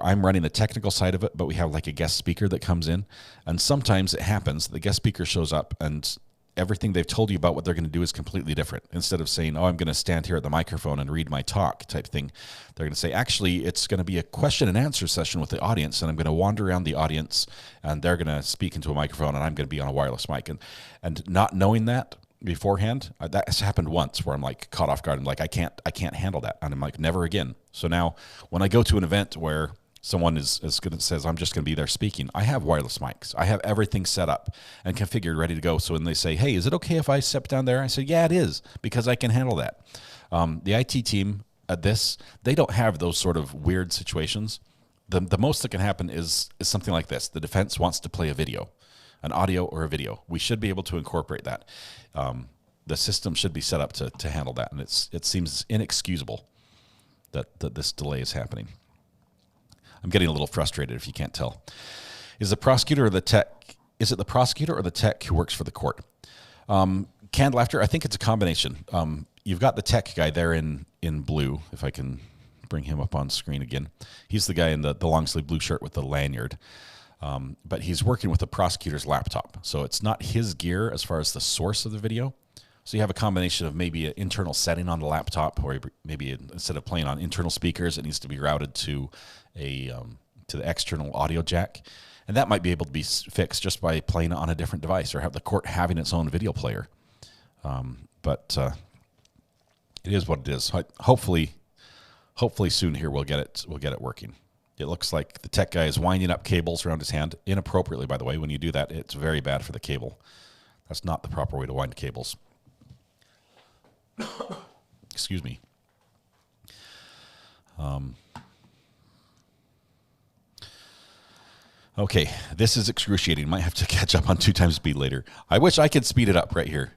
I'm running the technical side of it, but we have like a guest speaker that comes in, and sometimes it happens, the guest speaker shows up and everything they've told you about what they're going to do is completely different. Instead of saying, I'm going to stand here at the microphone and read my talk type thing, they're going to say, actually, it's going to be a question and answer session with the audience, and I'm going to wander around the audience, and they're going to speak into a microphone, and I'm going to be on a wireless mic. And not knowing that beforehand, that's happened once where I'm like caught off guard. I'm like, I can't handle that. And I'm like, never again. So now when I go to an event where Someone says, I'm just going to be there speaking. I have wireless mics. I have everything set up and configured, ready to go. So when they say, hey, is it okay if I step down there? I say, yeah, it is, because I can handle that. The IT team at this, they don't have those sort of weird situations. The most that can happen is something like this. The defense wants to play a video, an audio or a video. We should be able to incorporate that. The system should be set up to handle that. And it seems inexcusable that this delay is happening. I'm getting a little frustrated if you can't tell. Is it the prosecutor or the tech who works for the court? Canned laughter, I think it's a combination. You've got the tech guy there in blue, if I can bring him up on screen again. He's the guy in the long sleeve blue shirt with the lanyard. But he's working with the prosecutor's laptop. So it's not his gear as far as the source of the video. So you have a combination of maybe an internal setting on the laptop, or maybe instead of playing on internal speakers, it needs to be routed to to the external audio jack. And that might be able to be fixed just by playing it on a different device, or have the court having its own video player. But it is what it is. Hopefully soon here we'll get it working. It looks like the tech guy is winding up cables around his hand inappropriately. By the way, when you do that, it's very bad for the cable. That's not the proper way to wind cables. Excuse me. Okay, this is excruciating. Might have to catch up on 2 times speed later. I wish I could speed it up right here.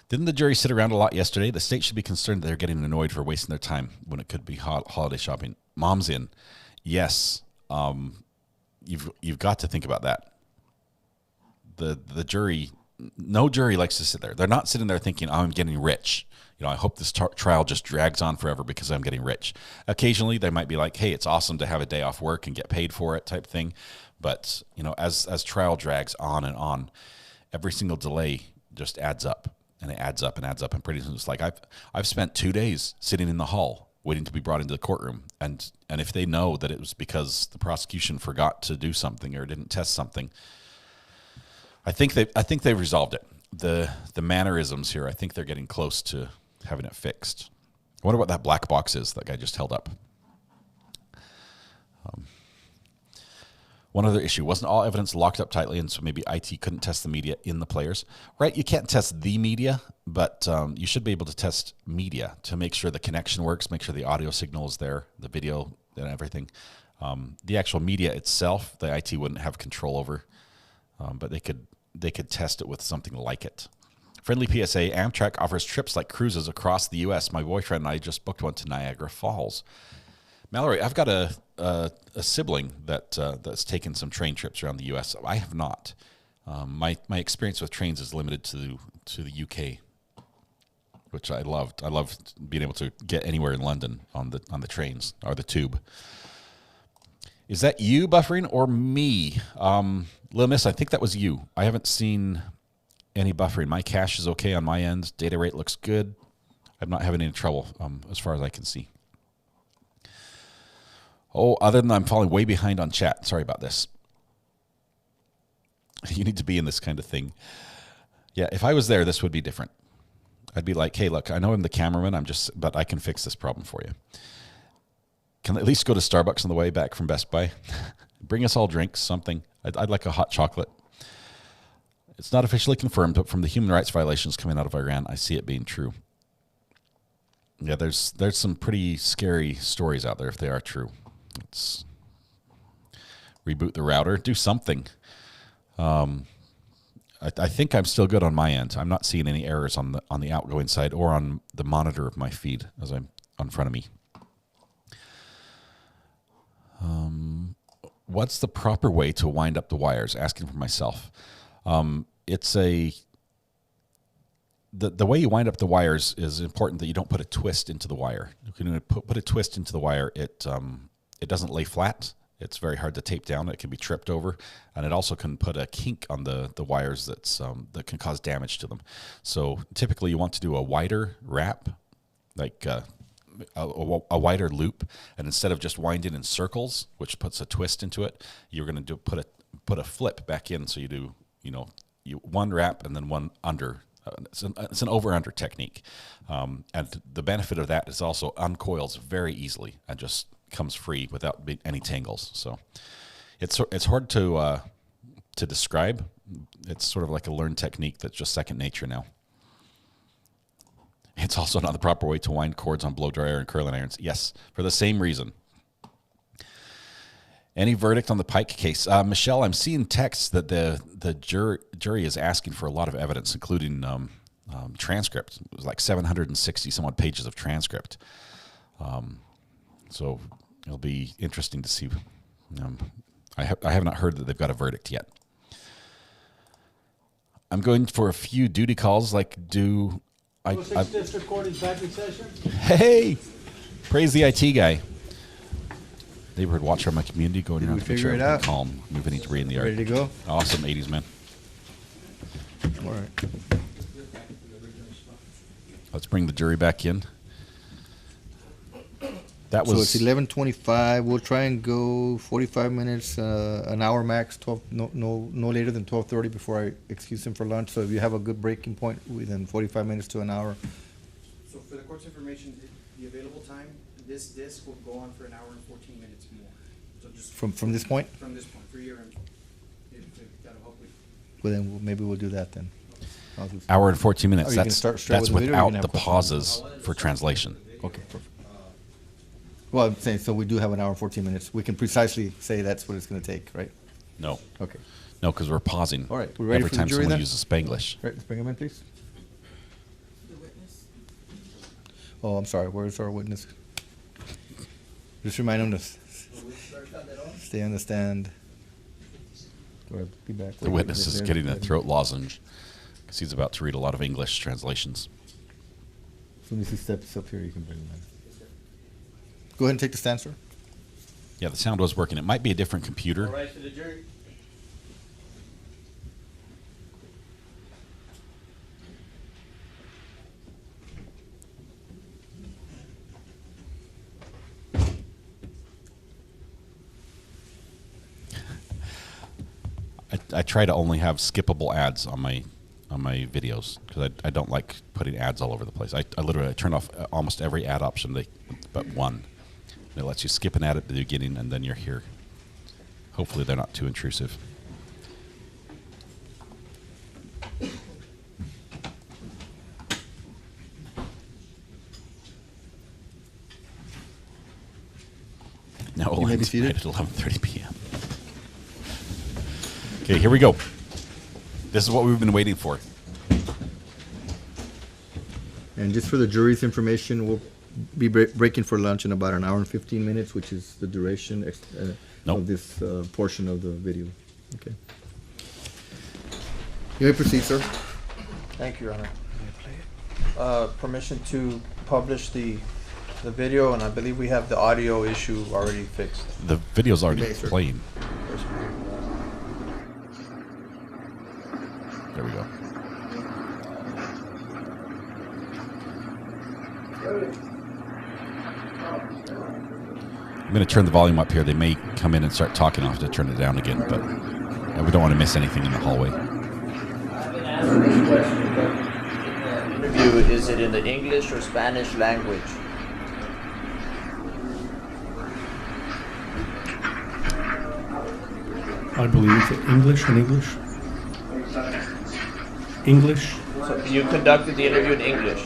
Didn't the jury sit around a lot yesterday? The state should be concerned that they're getting annoyed for wasting their time when it could be holiday shopping. Mom's in. Yes. You've got to think about that. The jury, no jury likes to sit there. They're not sitting there thinking, oh, I'm getting rich. I hope this trial just drags on forever because I'm getting rich. Occasionally, they might be like, hey, it's awesome to have a day off work and get paid for it type thing. But, as trial drags on and on, every single delay just adds up. And it adds up and adds up. And pretty soon it's like, I've spent 2 days sitting in the hall waiting to be brought into the courtroom. And if they know that it was because the prosecution forgot to do something or didn't test something, I think they've resolved it. The mannerisms here, I think they're getting close to having it fixed. I wonder what that black box is that guy just held up. One other issue, wasn't all evidence locked up tightly, and so maybe IT couldn't test the media in the players? Right, you can't test the media, but you should be able to test media to make sure the connection works, make sure the audio signal is there, the video and everything. The actual media itself, the IT wouldn't have control over, but they could test it with something like it. Friendly PSA, Amtrak offers trips like cruises across the U.S. My boyfriend and I just booked one to Niagara Falls. Mallory, I've got a sibling that's taken some train trips around the U.S. I have not. My experience with trains is limited to the U.K., which I loved. I loved being able to get anywhere in London on the trains or the tube. Is that you buffering or me? Lil Miss, I think that was you. I haven't seen any buffering. My cache is okay on my end. Data rate looks good. I'm not having any trouble as far as I can see. Oh, other than I'm falling way behind on chat. Sorry about this. You need to be in this kind of thing. Yeah, if I was there, this would be different. I'd be like, hey, look, I know I'm the cameraman, but I can fix this problem for you. Can I at least go to Starbucks on the way back from Best Buy? Bring us all drinks, something. I'd like a hot chocolate. It's not officially confirmed, but from the human rights violations coming out of Iran, I see it being true. Yeah, there's some pretty scary stories out there if they are true. Let's reboot the router, do something. I think I'm still good on my end. I'm not seeing any errors on the outgoing side or on the monitor of my feed as I'm in front of me. What's the proper way to wind up the wires? Asking for myself. It's the way you wind up the wires is important that you don't put a twist into the wire. You can put a twist into the wire. It doesn't lay flat. It's very hard to tape down. It can be tripped over, and it also can put a kink on the wires that can cause damage to them. So typically you want to do a wider wrap, like a wider loop, and instead of just winding in circles, which puts a twist into it, you're going to put a flip back in. So you do one wrap and then one under. It's an over-under technique, and the benefit of that is also uncoils very easily and just comes free without any tangles. So it's hard to describe. It's sort of like a learned technique that's just second nature now. It's also not the proper way to wind cords on blow dryer and curling irons. Yes, for the same reason. Any verdict on the Pike case? Michelle, I'm seeing texts that the jury is asking for a lot of evidence, including transcript. It was like 760 some odd pages of transcript. So it'll be interesting to see. I have not heard that they've got a verdict yet. I'm going for a few duty calls. District Court is back in session. Hey, praise the IT guy. Neighborhood watcher of my community, going around to make sure everything's calm, moving each in the yard. Ready to go? Awesome, 80s man. All right. Let's bring the jury back in. That So was it's 11:25. We'll try and go 45 minutes, an hour max. 12, no later than 12:30 before I excuse him for lunch. So if you have a good breaking point, within 45 minutes to an hour. So for the court's information, the available time, this disc will go on for an hour and 14 minutes more. So just From this point? From this point, for your info. That'll help with. Well, then maybe we'll do that then. hour and 14 minutes. Are you gonna That's start straight that's with the video, or you without gonna the have pauses for translation. Okay, perfect. Well, I'm saying, so we do have an hour and 14 minutes. We can precisely say that's what it's going to take, right? No. Okay. No, because we're pausing. All right, we're ready every for the time jury someone then? uses Spanglish. All right, let's bring him in, please. The witness. Oh, I'm sorry. Where's our witness? Just remind him to stay on the stand. Or be back. The witness is getting a throat lozenge because he's about to read a lot of English translations. As soon as he steps up here, you can bring him in. Go ahead and take the stand, sir. Yeah, the sound was working. It might be a different computer. All right, to the jury. I try to only have skippable ads on my videos because I don't like putting ads all over the place. I literally turn off almost every ad option but one. It lets you skip an ad at the beginning and then you're here. Hopefully they're not too intrusive. Now we'll end tonight at 11:30 p.m. Okay, here we go. This is what we've been waiting for. And just for the jury's information, we'll be breaking for lunch in about an hour and 15 minutes, which is the duration of this portion of the video. Okay. You may proceed, sir. Thank you, Your Honor. Permission to publish the video, and I believe we have the audio issue already fixed. The video's already playing. There we go. I'm going to turn the volume up here. They may come in and start talking. I'll have to turn it down again, but we don't want to miss anything in the hallway. Interview, is it in the English or Spanish language? I believe it's English and English. English. So you conducted the interview in English?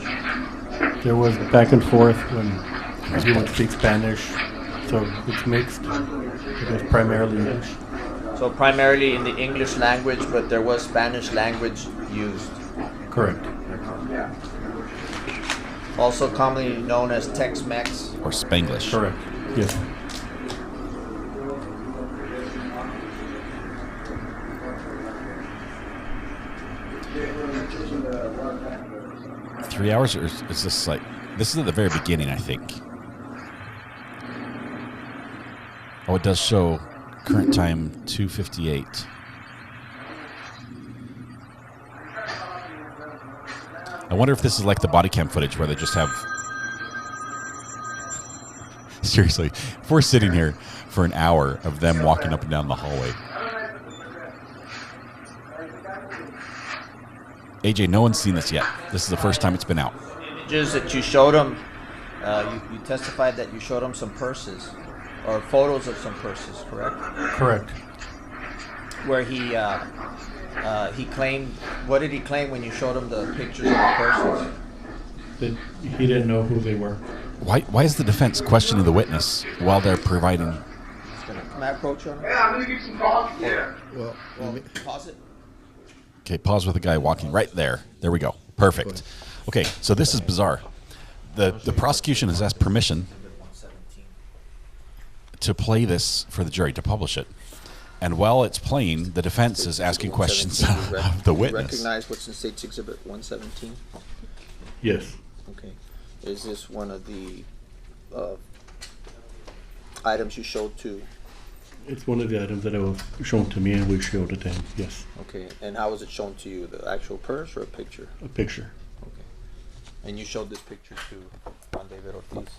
There was back and forth when everyone speaks Spanish, so it's mixed. It was primarily English. So primarily in the English language, but there was Spanish language used? Correct. Also commonly known as Tex-Mex? Or Spanglish. Correct. Yes. Three hours, or is this like... This is at the very beginning, I think. Oh, it does show current time 2:58. I wonder if this is like the body cam footage where they just have... Seriously, if we're sitting here for an hour of them walking up and down the hallway. AJ, no one's seen this yet. This is the first time it's been out. Images that you showed them, you testified that you showed them some purses. or photos of some purses, correct? Correct. Where he claimed, what did he claim when you showed him the pictures of the purses? That he didn't know who they were. Why is the defense questioning the witness while they're providing? Can I approach you on it? Yeah, I'm gonna give some thoughts here. Well, Pause it. Okay, pause with the guy walking right there. There we go. Perfect. Okay, so this is bizarre. The prosecution has asked permission to play this for the jury, to publish it. And while it's playing, the defense is asking questions of the witness. Recognize what's in State's Exhibit 117? Yes. Okay. Is this one of the items you showed to? It's one of the items that was shown to me and we showed it to him. Yes. Okay. And how was it shown to you? The actual purse or a picture? A picture. Okay. And you showed this picture to Juan David Ortiz?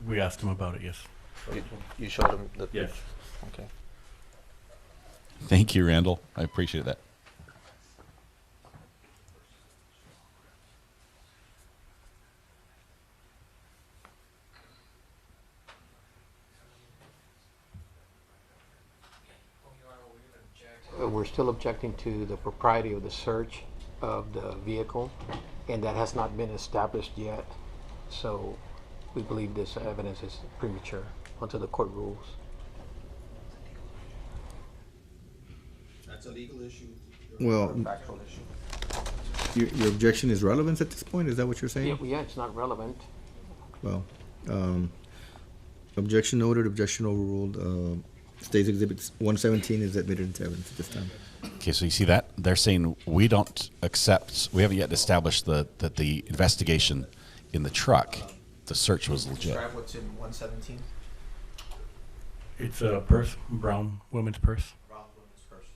We asked him about it, yes. You showed him the Yes. picture? Okay. Thank you, Randall. I appreciate that. We're still objecting to the propriety of the search of the vehicle, and that has not been established yet. So we believe this evidence is premature until the court rules. That's a legal issue. Well, Or a factual issue. your objection is relevance at this point? Is that what you're saying? Yeah, it's not relevant. Well, objection noted, objection overruled. State's Exhibit 117 is admitted into evidence at this time. Okay, so you see that? They're saying we don't accept, we haven't yet established that the investigation in the truck, the search was legit. Describe what's in 117. It's a purse, brown women's purse. Brown woman's purse.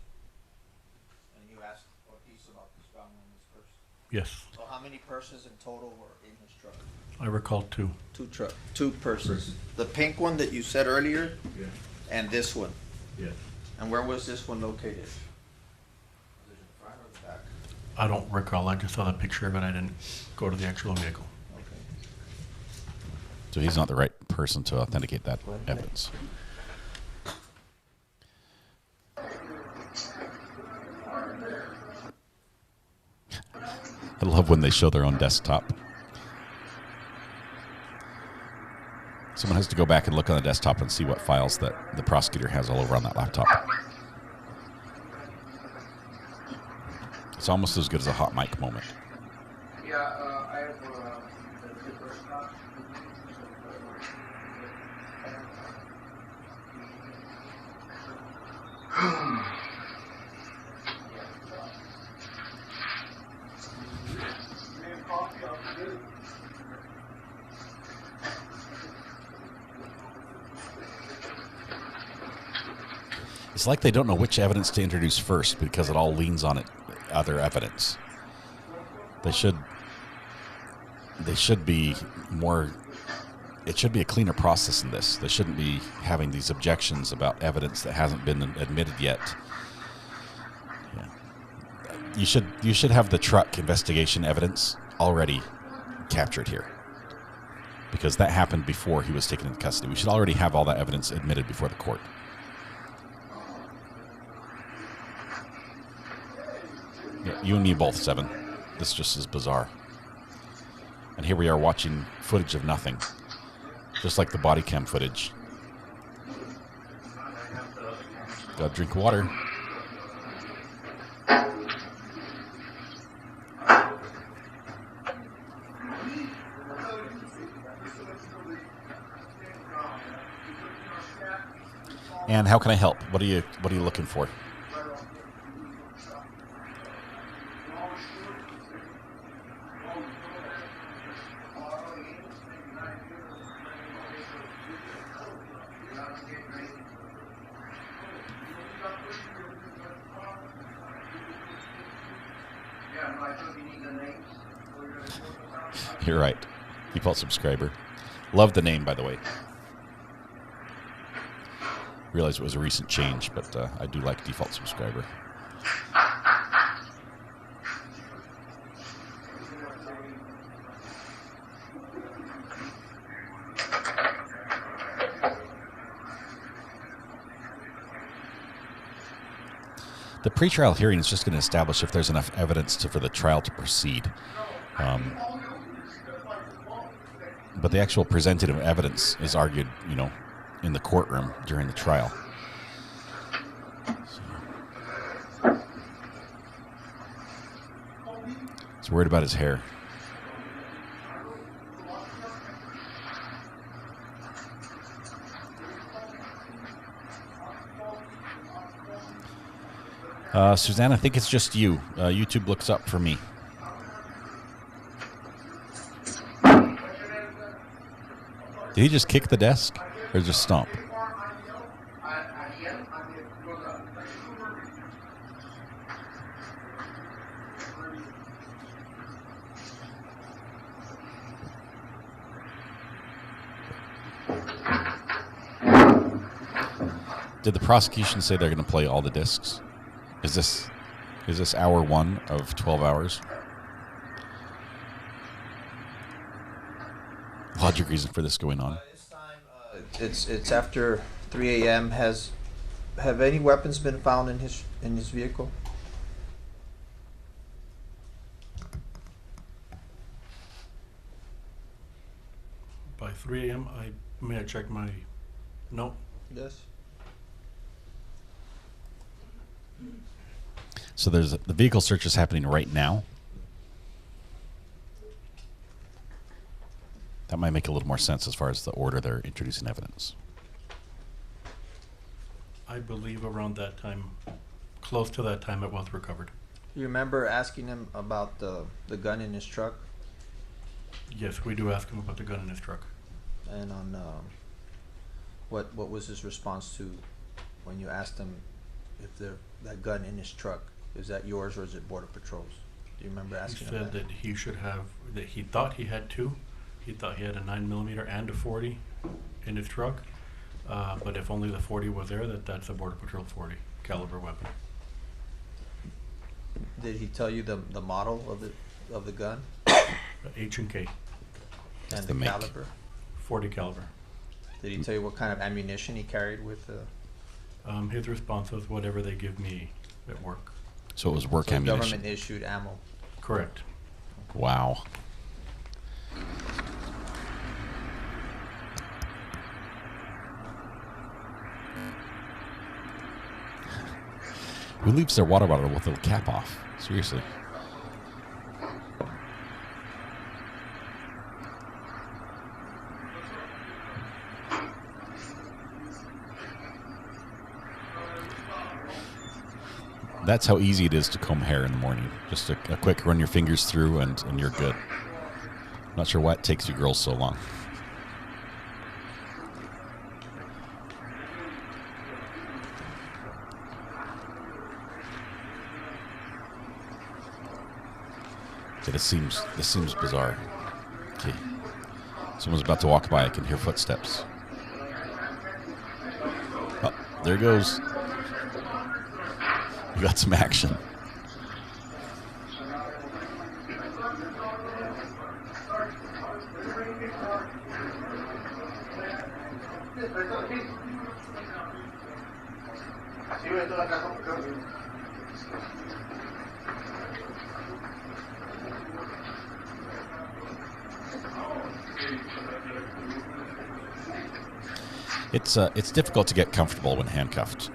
And you asked Ortiz about this brown woman's purse. Yes. So how many purses in total were in his truck? I recall two. Two purses. The pink one that you said earlier? Yeah. And this one? Yes. And where was this one located? Was it in front or the back? I don't recall. I just saw the picture of it. I didn't go to the actual vehicle. Okay. So he's not the right person to authenticate that evidence. I love when they show their own desktop. Someone has to go back and look on the desktop and see what files that the prosecutor has all over on that laptop. It's almost as good as a hot mic moment. Yeah, I have the first copy. It's like they don't know which evidence to introduce first because it all leans on other evidence. They should be more. It should be a cleaner process in this. They shouldn't be having these objections about evidence that hasn't been admitted yet. Yeah. You should have the truck investigation evidence already captured here, because that happened before he was taken into custody. We should already have all that evidence admitted before the court. Yeah, you and me both, Seven. This just is bizarre. And here we are watching footage of nothing, just like the body cam footage. Gotta drink water. And how can I help? What are you looking for? You're right. Default subscriber. Love the name, by the way. Realized it was a recent change, but I do like default subscriber. The pretrial hearing is just going to establish if there's enough evidence for the trial to proceed. But the actual presented of evidence is argued, in the courtroom during the trial. He's worried about his hair. Suzanne, I think it's just you. YouTube looks up for me. Did he just kick the desk or just stomp? Did the prosecution say they're going to play all the discs? Is this hour 1 of 12 hours? Logic reason for this going on. This time, it's after 3 a.m. Have any weapons been found in his vehicle? By 3 a.m., may I check my... No. Yes. So the vehicle search is happening right now. That might make a little more sense as far as the order they're introducing evidence. I believe around that time, close to that time, it was recovered. You remember asking him about the gun in his truck? Yes, we do ask him about the gun in his truck. And on what was his response to when you asked him if that gun in his truck, is that yours or is it Border Patrol's? Do you remember asking him He said that he should have, that he thought he had 2. He thought he had a 9mm and a 40 in his truck, but if only the 40 was there, that's a Border Patrol 40 caliber weapon. Did he tell you the model of the gun? H&K. And the the make. caliber? 40 caliber. Did he tell you what kind of ammunition he carried with His response was whatever they give me at work. So it was work ammunition. government issued ammo? Correct. Wow. Who leaves their water bottle with the cap off? Seriously. That's how easy it is to comb hair in the morning. Just a quick run your fingers through and you're good. Not sure why it takes you girls so long. Okay, this seems bizarre. Okay. Someone's about to walk by. I can hear footsteps. Oh, there it goes. You got some action. It's difficult to get comfortable when handcuffed.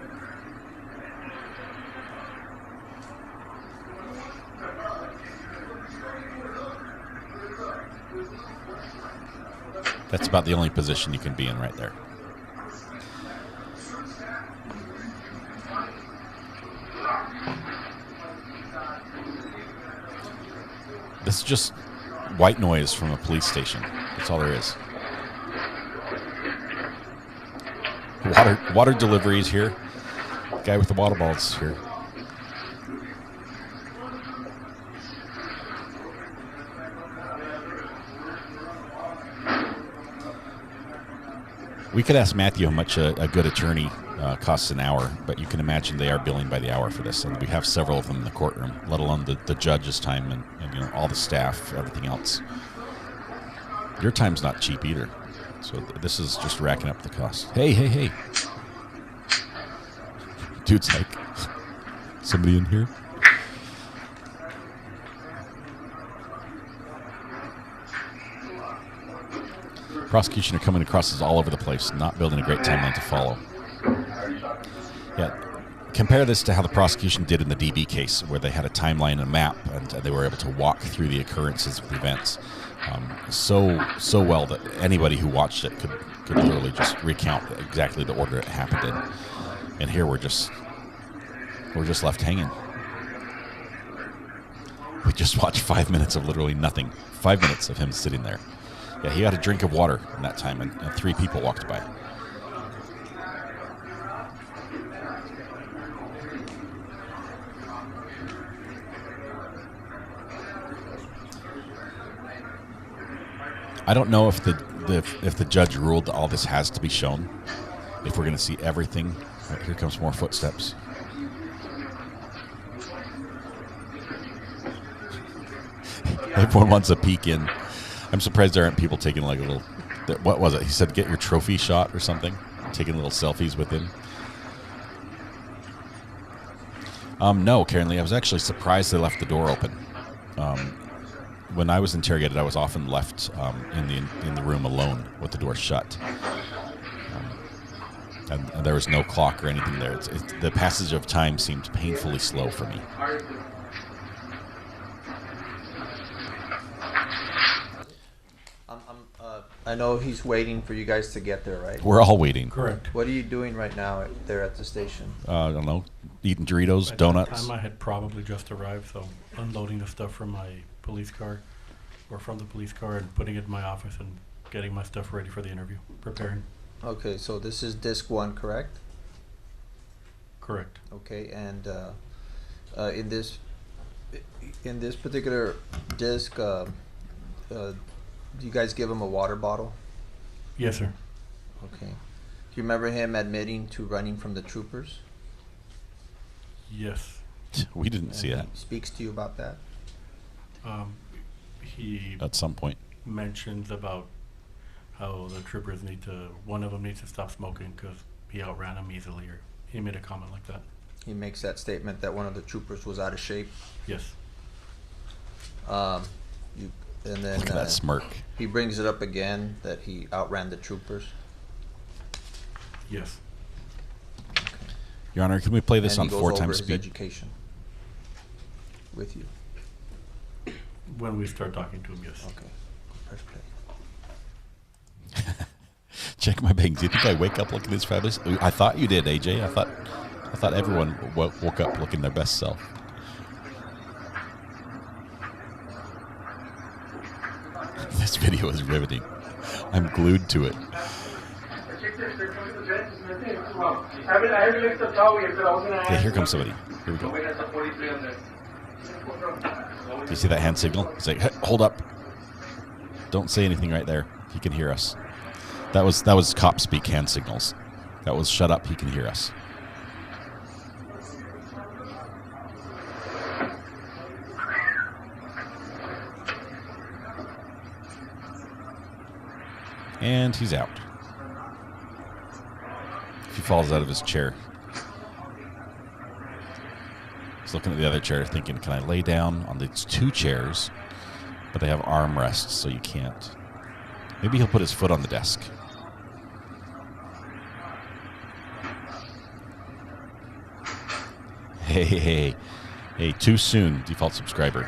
That's about the only position you can be in right there. This is just white noise from a police station. That's all there is. Water deliveries here. Guy with the water bottles here. We could ask Matthew how much a good attorney costs an hour, but you can imagine they are billing by the hour for this, and we have several of them in the courtroom, let alone the judge's time and all the staff, everything else. Your time's not cheap either, so this is just racking up the cost. Hey! Dude's like somebody in here? Prosecution are coming across as all over the place, not building a great timeline to follow. Yeah, compare this to how the prosecution did in the DB case, where they had a timeline and a map, and they were able to walk through the occurrences of the events so well that anybody who watched it could literally just recount exactly the order it happened in. And here we're just left hanging. We just watched 5 minutes of literally nothing. 5 minutes of him sitting there. Yeah, he had a drink of water in that time, and 3 people walked by. I don't know if the judge ruled that all this has to be shown. If we're going to see everything. Right, here comes more footsteps. Everyone wants a peek in. I'm surprised there aren't people taking like a little, what was it? He said get your trophy shot or something, taking little selfies with him. No, Karen Lee, I was actually surprised they left the door open. When I was interrogated, I was often left in the room alone with the door shut. And there was no clock or anything there. The passage of time seemed painfully slow for me. I know he's waiting for you guys to get there, right? We're all waiting. Correct. What are you doing right now there at the station? I don't know, eating Doritos, At donuts. that time, I had probably just arrived, so unloading the stuff from my police car, or from the police car, and putting it in my office and getting my stuff ready for the interview, preparing. Okay, so this is disc 1, correct? Correct. Okay, and in this particular disc, do you guys give him a water bottle? Yes, sir. Okay. Do you remember him admitting to running from the troopers? Yes. We didn't see that. He speaks to you about that? He At some point. mentions about how the troopers one of them needs to stop smoking because he outran him easily, or he made a comment like that. He makes that statement that one of the troopers was out of shape. Yes. And then Look at that smirk. he brings it up again that he outran the troopers. Yes. Your Honor, can we play this And on he goes 4 over times his speed? education with you. When we start talking to him, yes. Okay. Press play. Check my bangs. Do you think I wake up looking this fabulous? I thought you did, AJ. I thought everyone woke up looking their best self. This video is riveting. I'm glued to it. Okay, here comes somebody. Here we go. Do you see that hand signal? It's like, hey, hold up. Don't say anything right there. He can hear us. That was cop speak hand signals. That was shut up, he can hear us. And he's out. He falls out of his chair. He's looking at the other chair thinking, can I lay down on these 2 chairs? But they have armrests, so you can't. Maybe he'll put his foot on the desk. Hey, too soon, default subscriber.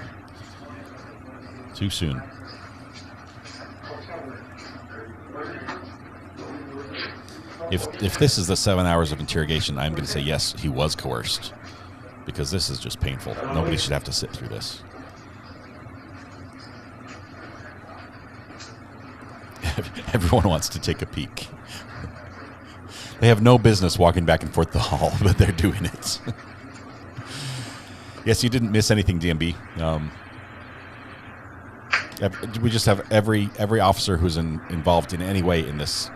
Too soon. If this is the 7 hours of interrogation, I'm going to say yes, he was coerced. Because this is just painful. Nobody should have to sit through this. Everyone wants to take a peek. They have no business walking back and forth the hall, but they're doing it. Yes, you didn't miss anything, DMB. We just have every officer who's involved in any way in this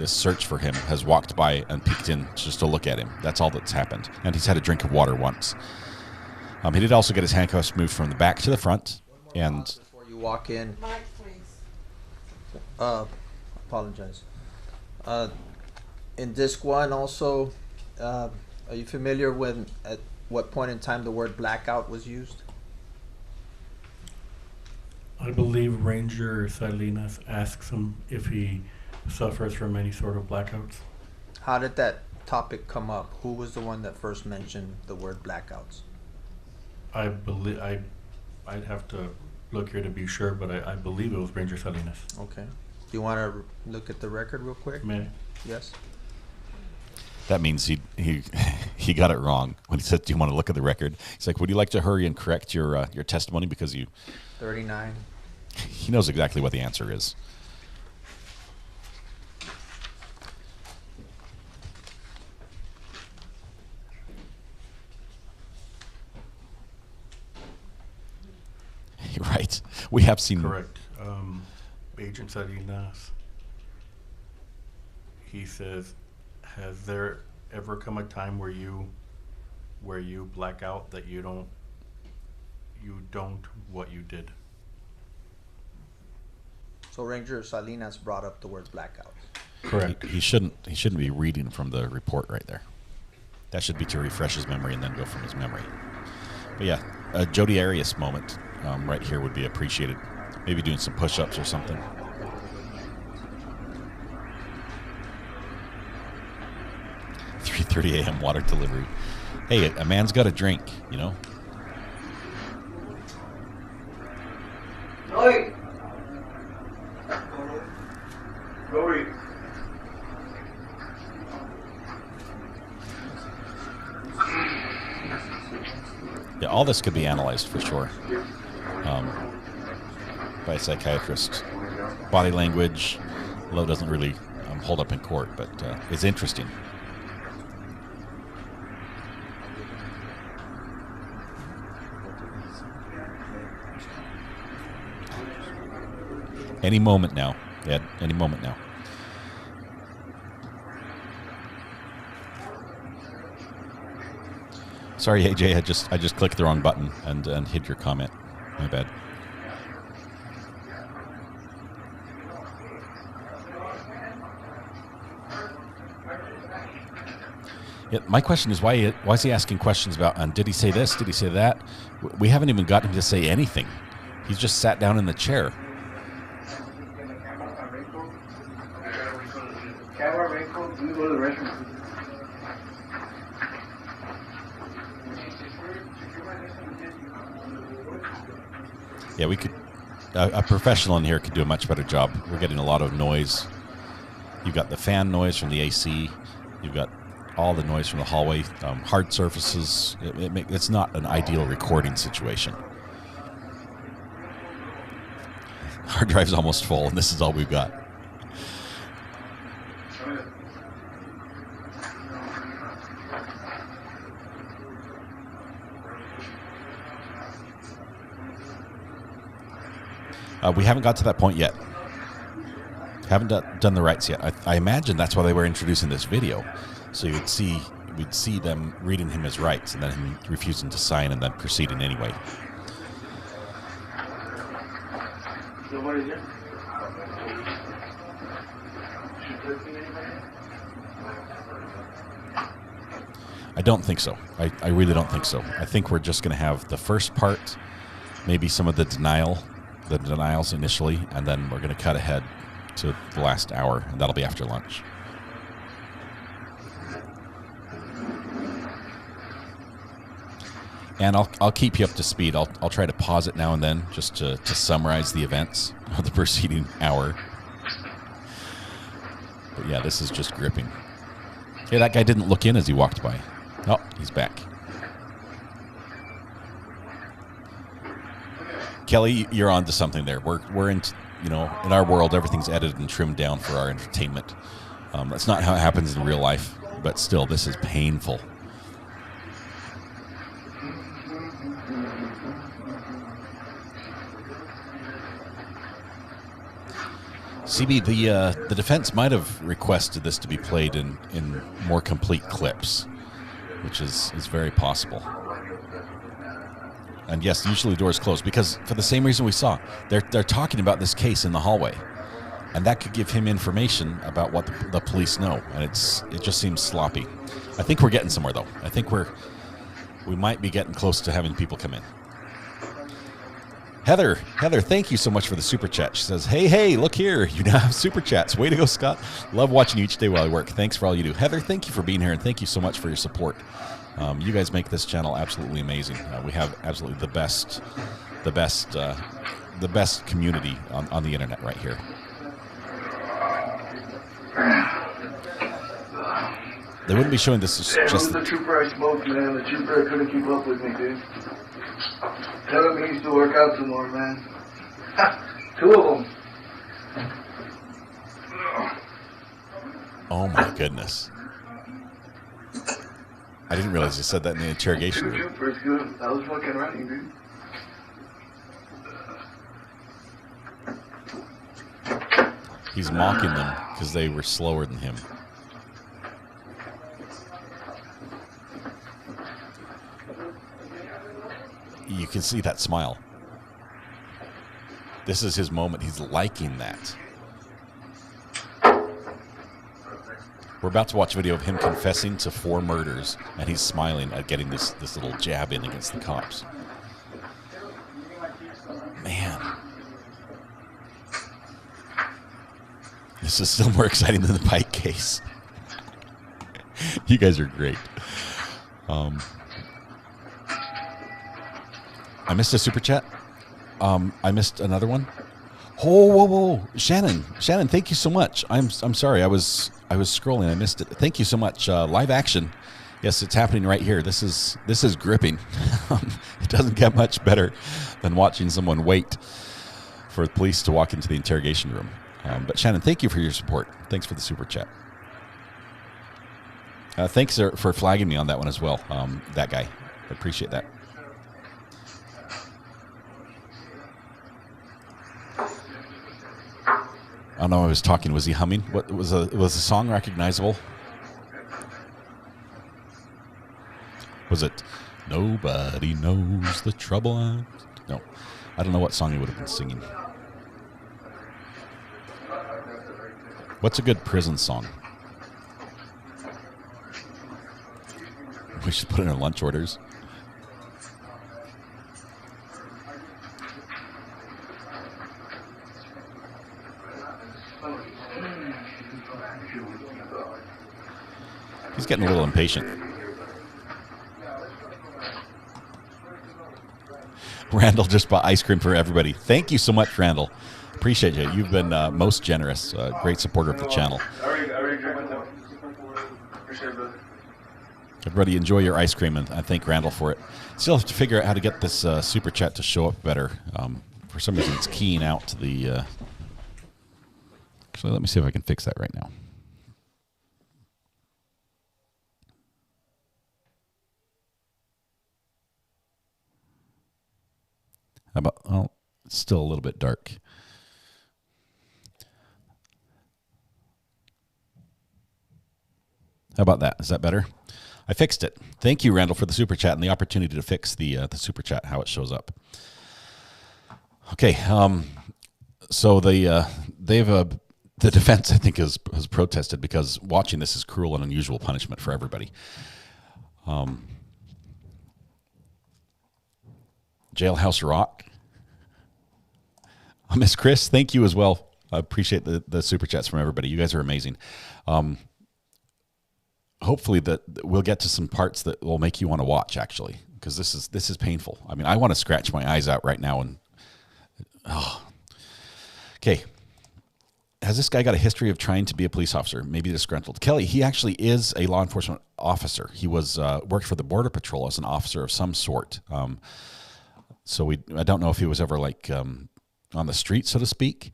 search for him has walked by and peeked in just to look at him. That's all that's happened. And he's had a drink of water once. He did also get his handcuffs moved from the back to the front. And before you walk in, Mike, please. apologize. In disc 1 also, are you familiar when what point in time the word blackout was used? I believe Ranger Salinas asks him if he suffers from any sort of blackouts. How did that topic come up? Who was the one that first mentioned the word blackouts? I believe I'd have to look here to be sure, but I believe it was Ranger Salinas. Okay. Do you want to look at the record real quick? May I? Yes. That means he got it wrong when he said, "Do you want to look at the record?" He's like, "Would you like to hurry and correct your testimony because you?" 39. He knows exactly what the answer is. Right. We have seen. Correct. Agent Salinas, he says, has there ever come a time where you black out that you don't what you did? So Ranger Salinas brought up the word blackout. Correct. He shouldn't be reading from the report right there. That should be to refresh his memory and then go from his memory. But yeah, a Jodi Arias moment right here would be appreciated. Maybe doing some push-ups or something. .30 a.m. water delivery. Hey, a man's got a drink, you know? Oi! Glory. Yeah, all this could be analyzed for sure by a psychiatrist. Body language, although it doesn't really hold up in court, but it's interesting. Any moment now. Yeah, any moment now. Sorry, AJ, I just clicked the wrong button and hit your comment. My bad. Yeah, my question is why is he asking questions about, and did he say this? Did he say that? We haven't even gotten him to say anything. He's just sat down in the chair. Yeah, we could. A professional in here could do a much better job. We're getting a lot of noise. You've got the fan noise from the AC. You've got all the noise from the hallway. Hard surfaces. It's not an ideal recording situation. Hard drive's almost full, and this is all we've got. We haven't got to that point yet. Haven't done the rights yet. I imagine that's why they were introducing this video, so we'd see them reading him his rights and then him refusing to sign and then proceeding anyway. I don't think so. I really don't think so. I think we're just going to have the first part, maybe some of the denials initially, and then we're going to cut ahead to the last hour, and that'll be after lunch. And I'll keep you up to speed. I'll try to pause it now and then just to summarize the events of the preceding hour. But yeah, this is just gripping. Hey, that guy didn't look in as he walked by. Oh, he's back. Kelly, you're on to something there. We're in, in our world, everything's edited and trimmed down for our entertainment. That's not how it happens in real life, but still, this is painful. CB, the defense might have requested this to be played in more complete clips, which is very possible. And yes, usually the doors closed because for the same reason we saw, they're talking about this case in the hallway, and that could give him information about what the police know, and it just seems sloppy. I think we're getting somewhere though. I think we're we might be getting close to having people come in. Heather, thank you so much for the super chat. She says, hey, look here. You now have super chats. Way to go, Scott. Love watching you each day while I work. Thanks for all you do. Heather, thank you for being here, and thank you so much for your support. You guys make this channel absolutely amazing. We have absolutely the best community on the internet right here. They wouldn't be showing this just the trooper I smoked, man. The trooper couldn't keep up with me, dude. Tell him he needs to work out some more, man. 2 of them. Oh my goodness. I didn't realize you said that in the interrogation room. Trooper's good. I was fucking running, dude. He's mocking them because they were slower than him. You can see that smile. This is his moment. He's liking that. We're about to watch a video of him confessing to 4 murders, and he's smiling at getting this little jab in against the cops. Man. This is still more exciting than the Pike case. You guys are great. I missed a super chat. I missed another one. Oh, whoa. Shannon, thank you so much. I'm sorry. I was scrolling. I missed it. Thank you so much. Live action. Yes, it's happening right here. This is gripping. It doesn't get much better than watching someone wait for the police to walk into the interrogation room. But Shannon, thank you for your support. Thanks for the super chat. Thanks for flagging me on that one as well. That guy. I appreciate that. I don't know. I was talking. Was he humming? What was the song recognizable? Was it "Nobody Knows the Trouble"? No, I don't know what song he would have been singing. What's a good prison song? We should put it in our lunch orders. He's getting a little impatient. Randall just bought ice cream for everybody. Thank you so much, Randall. Appreciate you. You've been most generous. Great supporter of the channel. Everybody enjoy your ice cream, and I thank Randall for it. Still have to figure out how to get this super chat to show up better. For some reason, it's keying out to the... Actually, let me see if I can fix that right now. How about... Oh, it's still a little bit dark. How about that? Is that better? I fixed it. Thank you, Randall, for the super chat and the opportunity to fix the super chat, how it shows up. Okay, so the defense, I think, has protested because watching this is cruel and unusual punishment for everybody. Jailhouse Rock. Miss Chris, thank you as well. I appreciate the super chats from everybody. You guys are amazing. Hopefully that we'll get to some parts that will make you want to watch, actually, because this is painful. I mean, I want to scratch my eyes out right now. And okay, has this guy got a history of trying to be a police officer? Maybe disgruntled. Kelly, he actually is a law enforcement officer. He was worked for the Border Patrol as an officer of some sort. So I don't know if he was ever like on the street, so to speak,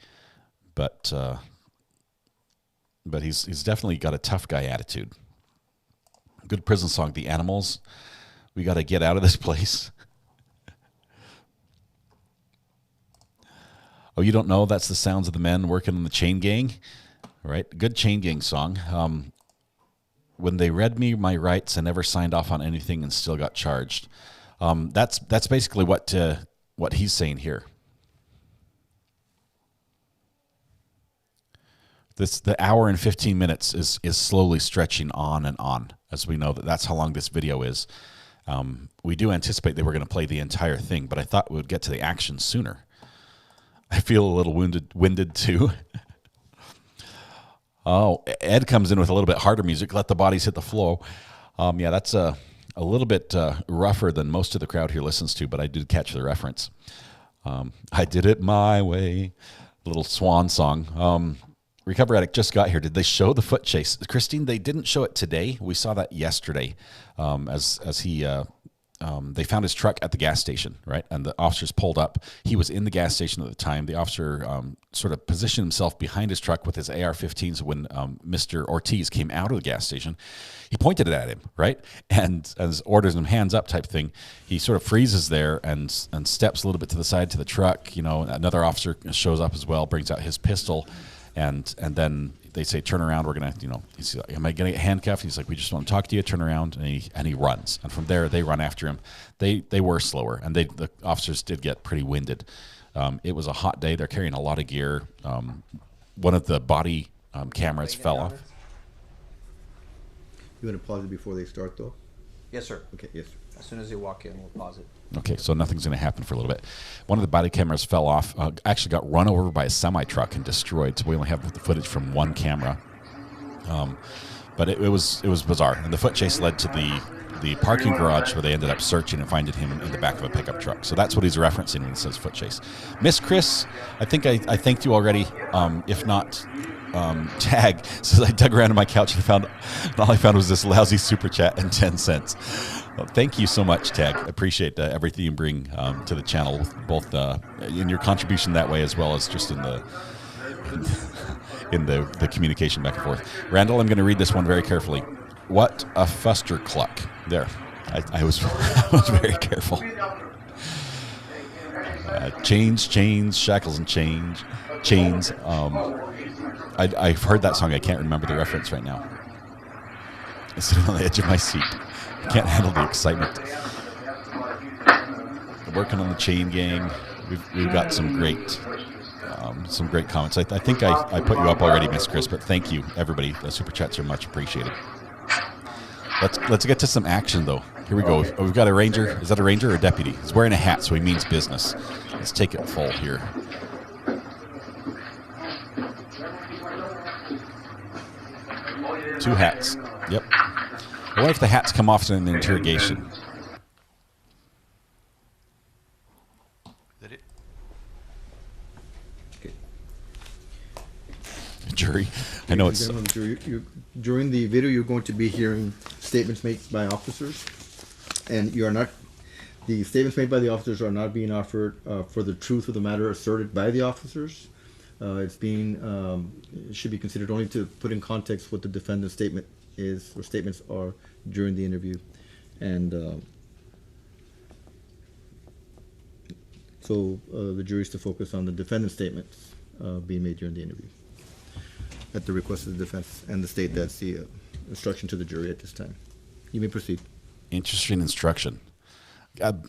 but he's definitely got a tough guy attitude. Good prison song, The Animals. We got to get out of this place. Oh, you don't know? That's the sounds of the men working in the chain gang. All right, good chain gang song. When they read me my rights, I never signed off on anything and still got charged. That's basically what he's saying here. The hour and 15 minutes is slowly stretching on and on, as we know that's how long this video is. We do anticipate they were going to play the entire thing, but I thought we would get to the action sooner. I feel a little winded too. Oh, Ed comes in with a little bit harder music. Let the bodies hit the floor. Yeah, that's a little bit rougher than most of the crowd here listens to, but I did catch the reference. I did it my way. Little swan song. Recover Addict just got here. Did they show the foot chase? Christine, they didn't show it today. We saw that yesterday as he... they found his truck at the gas station, right? And the officers pulled up. He was in the gas station at the time. The officer sort of positioned himself behind his truck with his AR-15. So when Mr. Ortiz came out of the gas station, he pointed it at him, right? And as orders him hands up type thing, he sort of freezes there and steps a little bit to the side to the truck. You know, another officer shows up as well, brings out his pistol, and then they say, turn around, we're going to, you know, he's like, am I going to get handcuffed? He's like, we just want to talk to you, turn around, and he runs. And from there, they run after him. They were slower, and the officers did get pretty winded. It was a hot day. They're carrying a lot of gear. One of the body cameras fell off. You want to pause it before they start, though? Yes, sir. Okay, yes, sir. As soon as they walk in, we'll pause it. Okay, so nothing's going to happen for a little bit. One of the body cameras fell off, actually got run over by a semi-truck and destroyed, so we only have the footage from one camera. But it was bizarre, and the foot chase led to the parking garage where they ended up searching and finding him in the back of a pickup truck. So that's what he's referencing when he says foot chase. Miss Chris, I think I thanked you already. If not, Tag says, I dug around in my couch and all I found was this lousy super chat and 10 cents. Well, thank you so much, Tag. I appreciate everything you bring to the channel, both in your contribution that way as well as just in the communication back and forth. Randall, I'm going to read this one very carefully. What a fuster cluck. There. I was I was very careful. Chains, shackles and chains. I've heard that song. I can't remember the reference right now. I'm sitting on the edge of my seat. I can't handle the excitement. Working on the chain gang. We've got some great comments. I think I put you up already, Miss Chris, but thank you, everybody. The super chats are much appreciated. Let's get to some action, though. Here we go. We've got a ranger. Is that a ranger or a deputy? He's wearing a hat, so he means business. Let's take it full here. Two hats. Yep. I wonder if the hats come off in the interrogation. Jury. I know it's... During the video, you're going to be hearing statements made by officers, and the statements made by the officers are not being offered for the truth of the matter asserted by the officers. It should be considered only to put in context what the defendant's statement is, or statements are during the interview. And so the jury is to focus on the defendant's statements being made during the interview at the request of the defense and the state. That's the instruction to the jury at this time. You may proceed. Interesting instruction.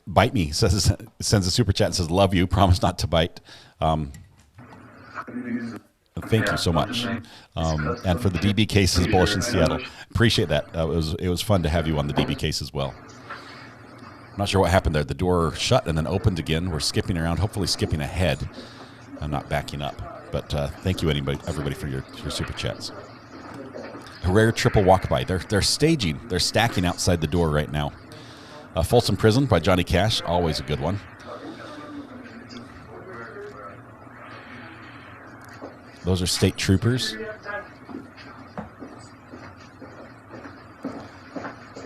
Bite me, sends a super chat and says, love you, promise not to bite. Thank you so much. And for the DB cases, Bullish in Seattle, appreciate that. It was fun to have you on the DB case as well. I'm not sure what happened there. The door shut and then opened again. We're skipping around, hopefully skipping ahead. I'm not backing up. But thank you, everybody, for your super chats. A rare triple walk by. They're staging. They're stacking outside the door right now. Folsom Prison by Johnny Cash, always a good one. Those are state troopers.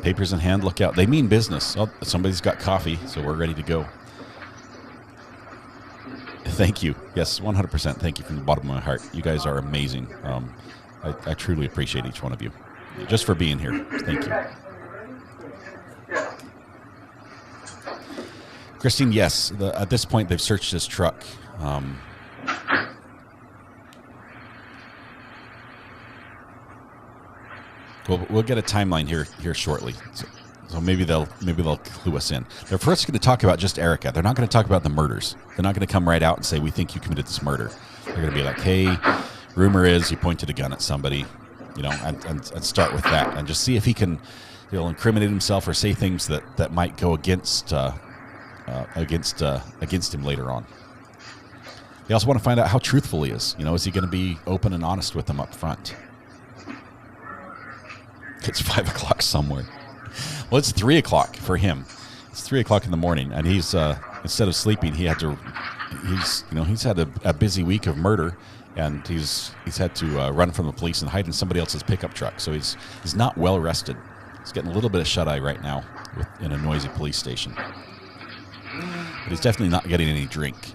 Papers in hand, look out. They mean business. Oh, somebody's got coffee, so we're ready to go. Thank you. Yes, 100%. Thank you from the bottom of my heart. You guys are amazing. I truly appreciate each one of you. Just for being here. Thank you. Christine, yes. At this point, they've searched his truck. We'll get a timeline here shortly. So maybe they'll clue us in. They're first going to talk about just Erica. They're not going to talk about the murders. They're not going to come right out and say, we think you committed this murder. They're going to be like, hey, rumor is you pointed a gun at somebody, and start with that and just see if he can he'll incriminate himself or say things that might go against him later on. They also want to find out how truthful he is. You know, is he going to be open and honest with them up front? It's 5 o'clock somewhere. Well, it's 3 o'clock for him. It's 3 o'clock in the morning, and he's instead of sleeping, he's had a busy week of murder, and he's had to run from the police and hide in somebody else's pickup truck. So he's not well rested. He's getting a little bit of shut-eye right now in a noisy police station. But he's definitely not getting any drink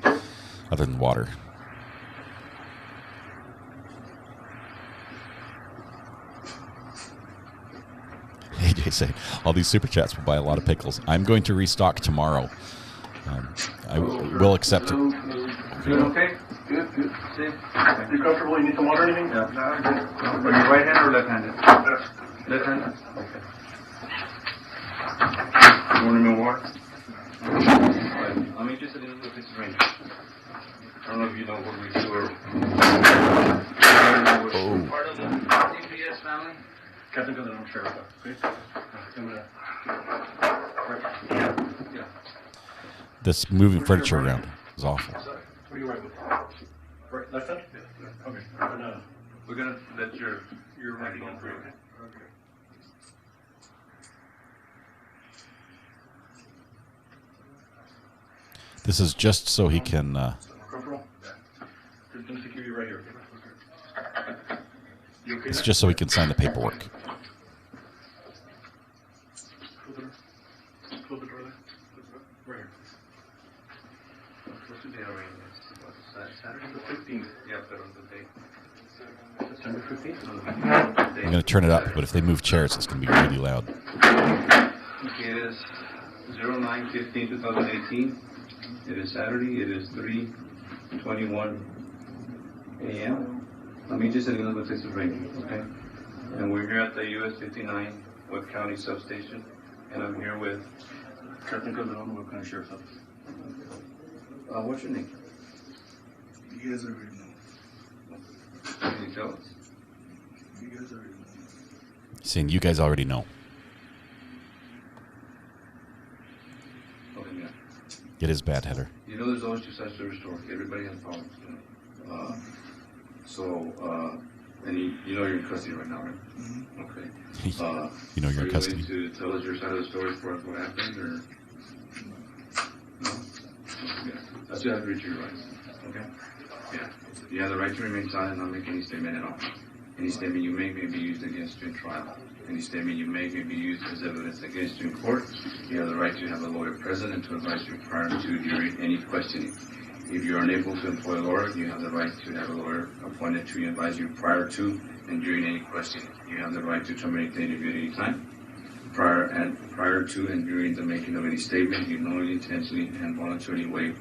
other than water. AJ saying, all these super chats will buy a lot of pickles. I'm going to restock tomorrow. I will accept it. You okay? Good. See? You comfortable? You need some water or anything? Yeah. No, I'm good. Are you right-handed or left-handed? Left-handed? Okay. You want any more water? I'm interested in a little piece of range. I don't know if you know what we do or... Part of the CPS family? Captain Calderon, Sheriff, okay? Yeah. This moving furniture around is awful. What are you right with? Right, left hand? Yeah. Okay. We're gonna let your right hand free. Okay. This is just so he can... Corporal? Just gonna secure you right here, okay? You okay? It's just so he can sign the paperwork. Close the door there. Right here. What's the day already? Saturday the 15th. Yeah, but on the day. September 15th? I'm going to turn it up, but if they move chairs, it's going to be really loud. Okay, it is 09/15/2018. It is Saturday. It is 3:21 a.m. Let me just say a little bit of rain, okay? And we're here at the US 59 Webb County Substation, and I'm here with Captain Calderon, Webb County Sheriff's Office. What's your name? You guys already know. Can you tell us? You guys already know. Saying you guys already know. Okay, yeah. It is bad, Heather. You know there's always two sides to every story. Everybody has problems. And you know you're in custody right now, right? Mm-hmm. Okay. You know you're in custody. Are you willing to tell us your side of the story for us what happened, or no? Okay. That's you have to reach your rights. Okay. Yeah. You have the right to remain silent and not make any statement at all. Any statement you make may be used against you in trial. Any statement you make may be used as evidence against you in court. You have the right to have a lawyer present and to advise you prior to during any questioning. If you are unable to employ a lawyer, you have the right to have a lawyer appointed to advise you prior to and during any questioning. You have the right to terminate the interview at any time. Prior to and during the making of any statement, you knowingly, intentionally, and voluntarily waive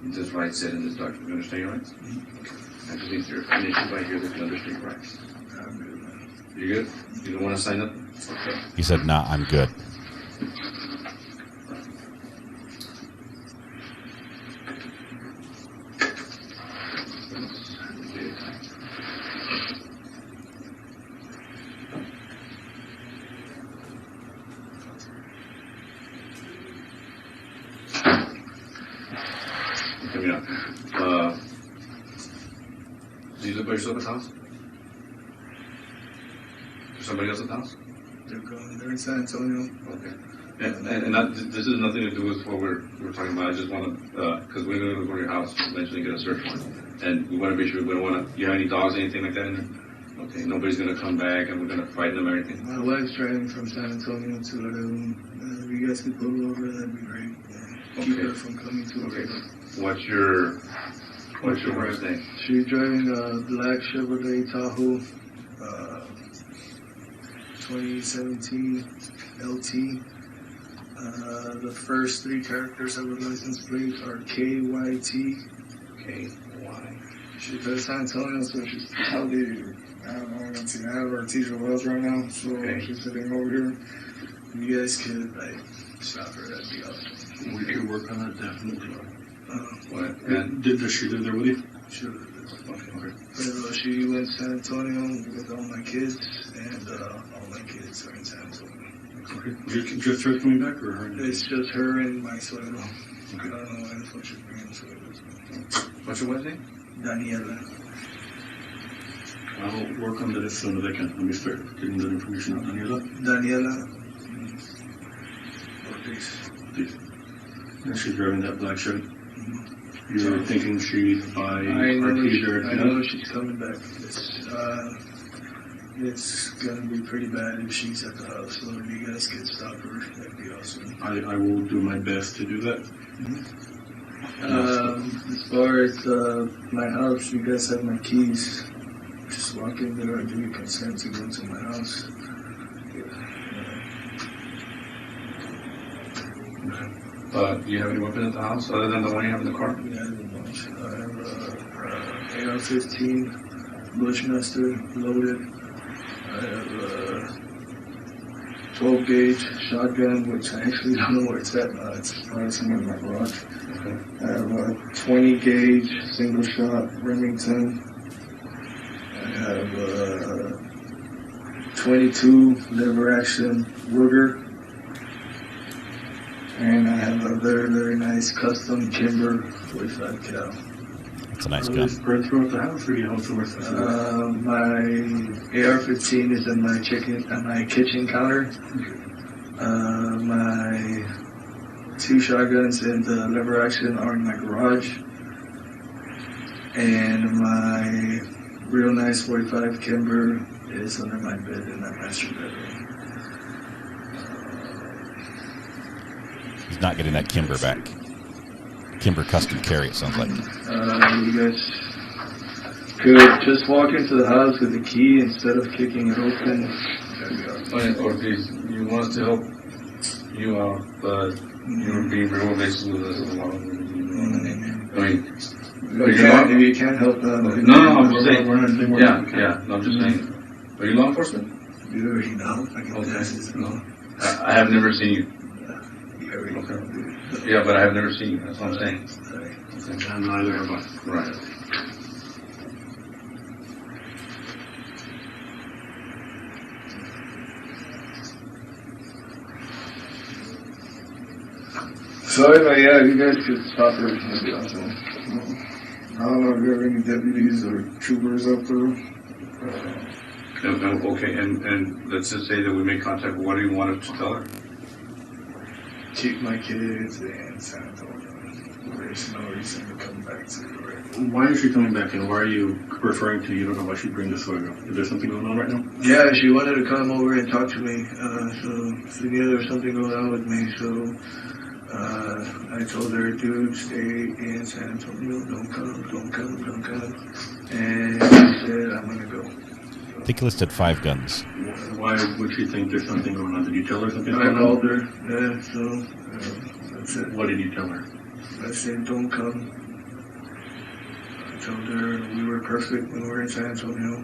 this right set in this document. You understand your rights? I just need your explanation by here that you understand your rights. You good? You don't want to sign up? Okay. He said, nah, I'm good. Do you live by yourself at the house? Is somebody else at the house? They're in San Antonio. Okay. And this has nothing to do with what we're talking about. I just want to, because we're going to go to your house and eventually get a search warrant. And we want to be sure we don't want to, you have any dogs, anything like that in there? Okay, nobody's going to come back and we're going to fight them or anything? My wife's driving from San Antonio to Courtroom. If you guys could pull over, that'd be great. Keep her from coming to us. Okay. What's your wife's name? She's driving a black Chevrolet Tahoe, 2017 LT. The first three characters of her license plate are KYT. KY. She's at San Antonio, so she's probably, I don't know, I'm seeing out of our teacher wells right now, so she's sitting over here. If you guys could, stop her, that'd be awesome. We can work on that, definitely. Does she live there with you? She lives there. Okay. But she went to San Antonio with all my kids, and all my kids are in San Antonio. Okay. Just her coming back, or her? It's just her and my suegro. Okay. I don't know why that's what she's bringing suegros. What's your wife's name? Daniela. I'll work on that as soon as I can. Let me start getting that information out. Daniela Ortiz. And she's driving that black Chevy. You're thinking she's by I know Ortiz she's coming back. It's gonna be pretty bad if she's at the house. So if you guys could stop her, that'd be awesome. I will do my best to do that. As far as my house, you guys have my keys. Just walk in there and give me consent to go to my house. Do you have any weapons at the house other than the one you have in the car? Yeah, I have a bunch. I have AR-15 Bushmaster loaded. I have a 12 gauge shotgun, which I actually don't know where it's at. It's probably somewhere in my garage. Okay. I have a 20 gauge single shot Remington. I have a 22 lever action Ruger. And I have a very, very nice custom Kimber 45 cal. It's a nice gun. Spread throughout the house, or do you have somewhere specific? My AR-15 is in my kitchen counter. My 2 shotguns and the lever action are in my garage. And my real nice 45 Kimber is under my bed in my master bedroom. He's not getting that Kimber back. Kimber custom carry, it sounds like. You guys could just walk into the house with the key instead of kicking it open. Ortiz, you want us to help you out, but you're being real evasive with us a lot. If you can't help No, I'm just saying. Yeah, no, I'm just saying. Are you law enforcement? You already know. I have never seen you. Okay. Yeah, but I have never seen you. That's what I'm saying. And neither have I. Right. So anyway, yeah, you guys could stop her. That'd be awesome. I don't know if you have any deputies or troopers up there. Okay, and let's just say that we make contact. What do you want us to tell her? Keep my kids in San Antonio. There's no reason to come back to the Why is she coming back, and why are you referring to you don't know why she'd bring this suegro? Is there something going on right now? Yeah, she wanted to come over and talk to me. So she knew there was something going on with me. So I told her, dude, stay in San Antonio. Don't come. And she said, I'm gonna go. I think he listed 5 guns. Why would she think there's something going on? Did you tell her something I going on? called her. Yeah, so that's it. What did you tell her? I said, don't come. I told her we were perfect when we were in San Antonio.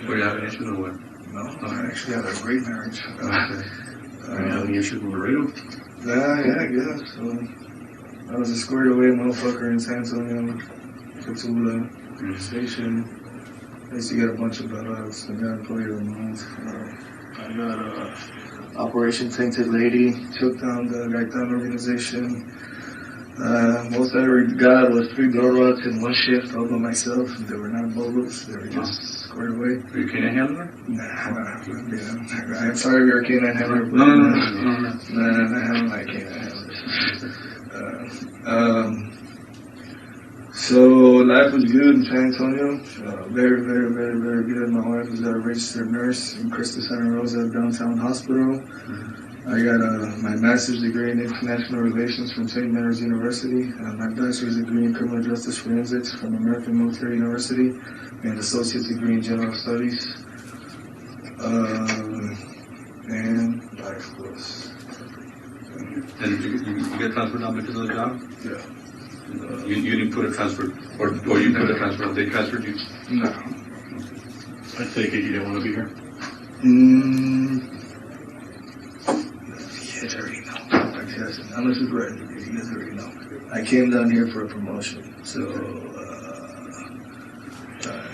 Were you having issues or what? No, I actually had a great marriage. Are you having issues with Laredo? Yeah, I guess. So I was a squared away motherfucker in San Antonio, Catula Station. I used to get a bunch of dogs. I got employee of the month. I got Operation Tainted Lady, took down the Gaitan organization. Most I ever got was 3 blood rods in one shift all by myself. They were not bolos, they were just squared away. Are you canine handler? Nah, I'm sorry we were canine handler. No. I have my canine handlers. So life was good in San Antonio. Very, very, very, very good. My wife was a registered nurse in Cristo Santa Rosa Downtown Hospital. I got my master's degree in international relations from St. Mary's University, my bachelor's degree in criminal justice forensics from American Military University, and associate's degree in general studies. And life was. And you get transferred now because of the job? Yeah. You didn't put a transfer, or you put a transfer, they transferred you? No. I take it you didn't want to be here? You guys already know. I'm a supervisor. You guys already know. I came down here for a promotion, so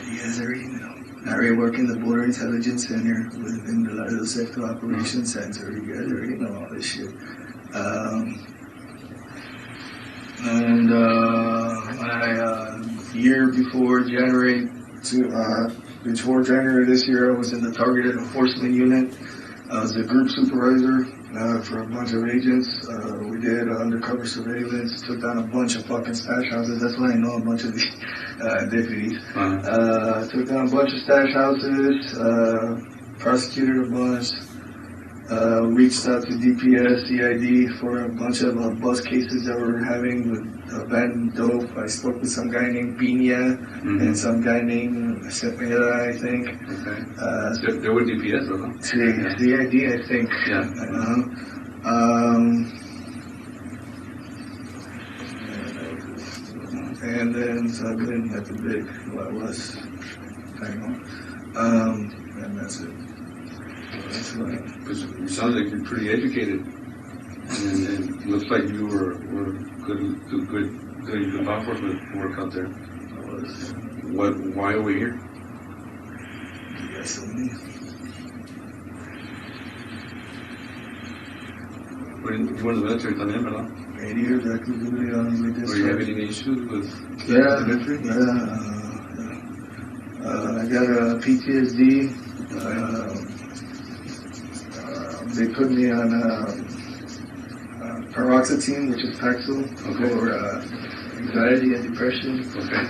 you guys already know. I already work in the Border Intelligence Center within the Laredo Sector Operations Center. You guys already know all this shit. My year before January this year, I was in the Targeted Enforcement Unit. I was a group supervisor for a bunch of agents. We did undercover surveillance, took down a bunch of fucking stash houses. That's why I know a bunch of these deputies. Took down a bunch of stash houses, prosecuted a bunch, reached out to DPS, CID for a bunch of bus cases that we're having with abandoned dope. I spoke with some guy named Piña and some guy named Cepeda, I think. Okay. There were DPS, though. CID, I think. Yeah. And then so I've been at the big, well, I was, and that's it. That's right. You sound like you're pretty educated, and it looks like you were good law enforcement work out there. Why are we here? Yes, you were in the military también, ¿verdad? 8 years active duty on the Were you having any issues with the military? I got a PTSD. They put me on paroxetine, which is Paxil, for anxiety and depression. Okay.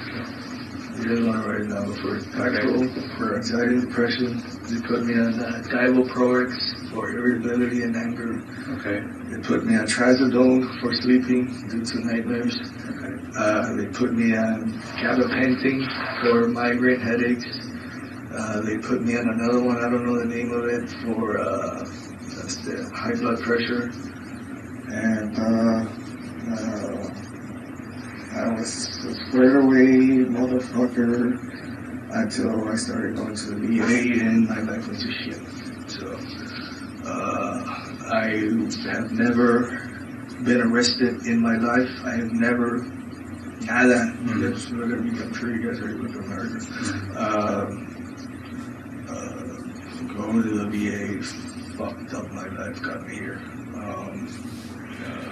You guys want to write it down before Paxil for anxiety and depression. They put me on Divalproex for irritability and anger. Okay. They put me on Trazodone for sleeping due to nightmares. Okay. They put me on gabapentin for migraine headaches. They put me on another one, I don't know the name of it, for that's the high blood pressure. And I was a squared away motherfucker until I started going to the VA and my life went to shit. So I have never been arrested in my life. I have never, nada. I'm sure you guys already looked at America. Going to the VA fucked up my life, got me here.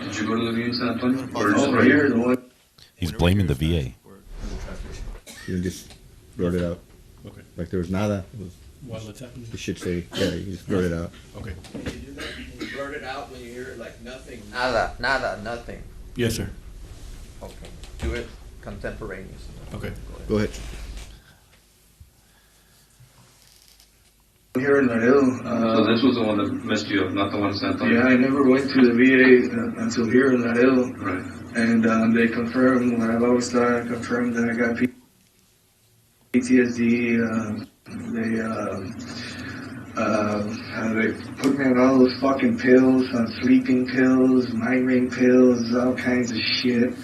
Did you go to the VA in San Antonio? Or just right here? The one. He's blaming the VA. You just blurt it out. Okay. Like there was nada. It was, While it's happening. you should say, yeah, you just blurt it out. Okay. Can you do that? Can you blurt it out when you hear like nothing? Nada, nothing. Yes, sir. Okay. Do it contemporaneously. Okay. Go ahead. Here in Laredo. So this was the one that messed you up, not the one in San Antonio? Yeah, I never went to the VA until here in Laredo. Right. And they confirmed what I've always thought. I confirmed that I got PTSD. They put me on all those fucking pills, on sleeping pills, migraine pills, all kinds of shit.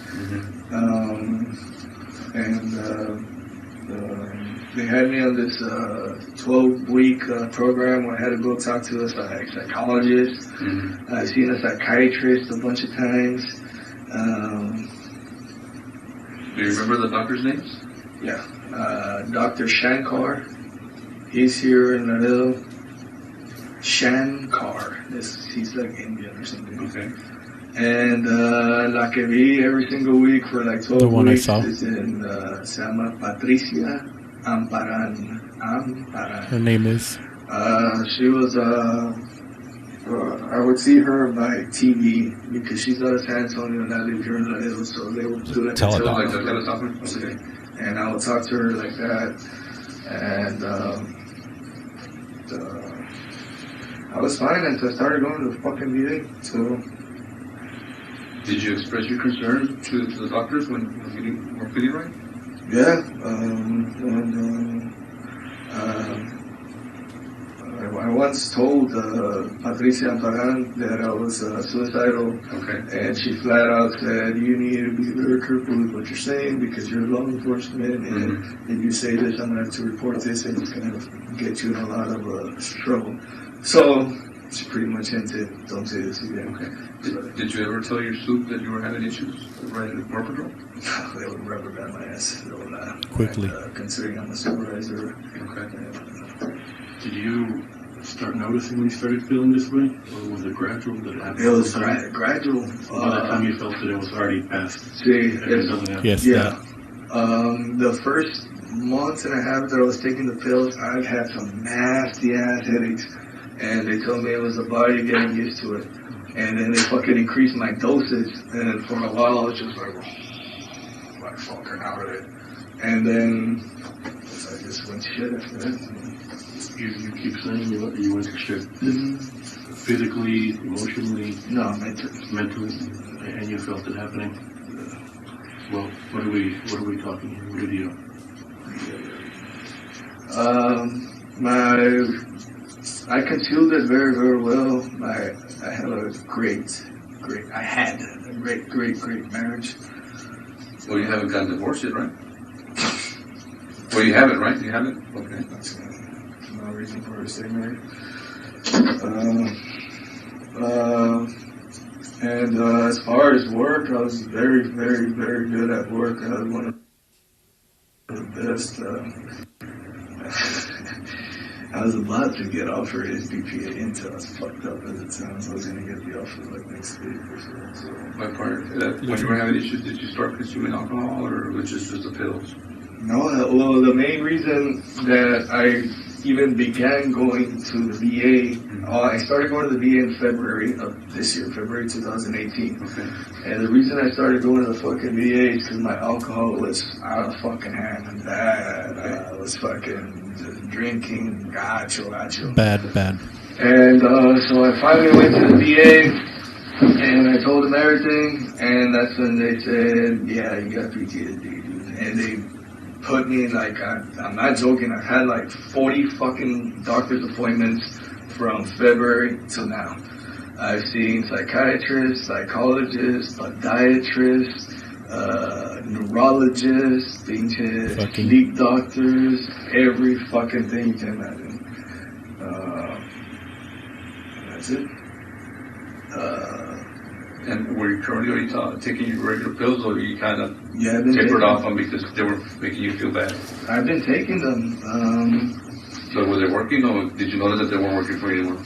They had me on this 12-week program where I had to go talk to a psychologist. I've seen a psychiatrist a bunch of times. Do you remember the doctor's names? Yeah. Dr. Shankar. He's here in Laredo. Shankar. He's like Indian or something. Okay. And la que vi every single week for like 12 The one weeks I saw. is in, se llama Patricia Amparan. Her name is? She was, I would see her by TV because she's out of San Antonio and I live here in Laredo, so they would do like Teledoc. Okay. And I would talk to her like that. And I was fine until I started going to the fucking VA. So. Did you express your concern to the doctors when you were feeling right? Yeah. I once told Patricia Amparan that I was suicidal. Okay. And she flat out said, you need to be very careful with what you're saying because you're law enforcement and if you say this, I'm going to have to report this and it's going to get you in a lot of trouble. So she pretty much hinted, don't say this again. Okay. Did you ever tell your soup that you were having issues right at the Border Patrol? They would rubber band my ass. They would quickly. Considering I'm a supervisor. Okay. Did you start noticing when you started feeling this way, or was it gradual? Did it happen? It was gradual. By the time you felt it, it was already past. See, Yes, yeah. The first month and a half that I was taking the pills, I've had some nasty ass headaches, and they told me it was the body getting used to it. And then they fucking increased my dosage, and for a while I was just like fucking out of it. And then I just went shit after that. You keep saying you went to shit. Physically, emotionally? No, mentally. Mentally? And you felt it happening? Well, what are we talking here? What did you I concealed it very, very well. I had a great marriage. Well, you haven't gotten divorced yet, right? Well, you haven't, right? You haven't? Okay. That's no reason for her to stay married. And as far as work, I was very, very, very good at work. I was one of the best. I was about to get offered SBPA until as fucked up as it sounds. I was going to get the offer like next week or so. My part, when you were having issues, did you start consuming alcohol, or was it just the pills? No, well, the main reason that I even began going to the VA, I started going to the VA in February of this year, February 2018. Okay. And the reason I started going to the fucking VA is because my alcohol was out of fucking hand and bad. I was fucking just drinking, gacho. Bad. And so I finally went to the VA and I told them everything, and that's when they said, yeah, you got PTSD, dude. And they put me in, like, I'm not joking, I've had like 40 fucking doctor's appointments from February till now. I've seen psychiatrists, psychologists, podiatrists, neurologists, sleep doctors, every fucking thing you can imagine. That's it. And were you currently already taking your regular pills, or you kind of tapered off them because they were making you feel bad? I've been taking them. So were they working, or did you notice that they weren't working for you anymore?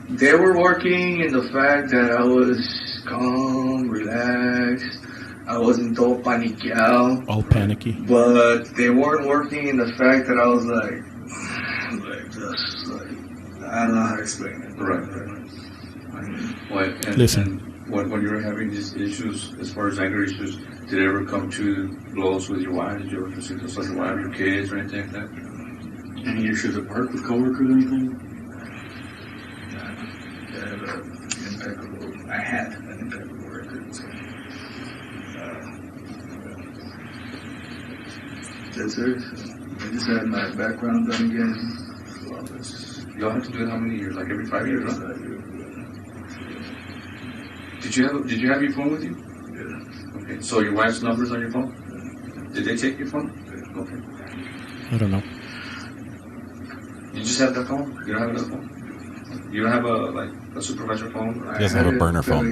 They were working in the fact that I was calm, relaxed. I wasn't all paniqueado. All panicky. But they weren't working in the fact that I was I don't know how to explain it. Right. Listen. And when you were having these issues, as far as anger issues, did it ever come to blows with your wife? Did you ever proceed to assault your wife, your kids, or anything like that? Any issues at work with coworkers or anything? I had an impeccable record. So, that's it. I just had my background done again. Well, y'all have to do it how many years? Like every 5 years, right? Did you have your phone with you? Yeah. Okay. So your wife's number's on your phone? Yeah. Did they take your phone? Yeah. Okay. I don't know. You just have that phone? You don't have another phone? You don't have a supervisor phone? He doesn't have a burner phone.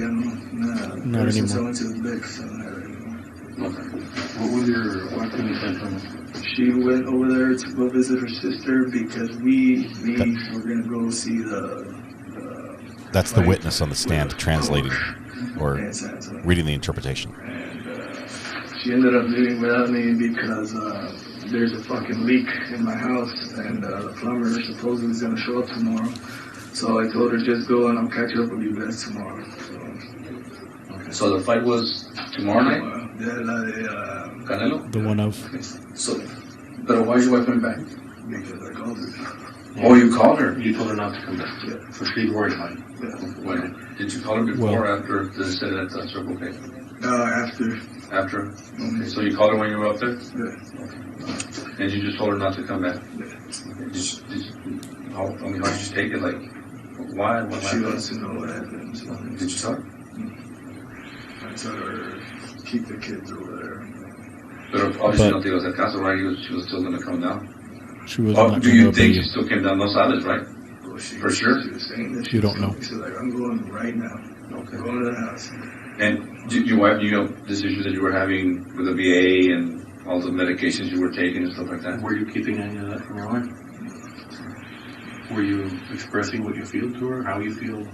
No, not anymore. I went to the big, so not anymore. Okay. What was your wife doing sent from? She went over there to go visit her sister because we were going to go see the That's the witness on the stand translating or reading the interpretation. And she ended up leaving without me because there's a fucking leak in my house, and the plumber supposedly is going to show up tomorrow. So I told her, just go and I'll catch up with you guys tomorrow. So the fight was tomorrow night? Canelo? The one of... Okay. So, but why is your wife coming back? Because I called her. Oh, you called her? You told her not to come back. Yeah. So she's worried about it. When? Did you call her before or after they said that Circle K? After. After? Okay, so you called her when you were up there? Yeah. Okay. And you just told her not to come back? Yeah. Okay. How did you take it? Like, why? What she wants to know what happened. So. Did you tell her? I told her, keep the kids over there. But obviously no te ibas a hacer caso, right? She was still going to come down. She was not do you going to think obey she still came down? No sabes, right? Well, For sure? She was saying that. You don't know. She was like, I'm going right now. Okay. I'm going to the house. And your wife, you know, this issue that you were having with the VA and all the medications you were taking and stuff like that? Were you keeping any of that from your wife? Were you expressing what you feel to her, how you feel?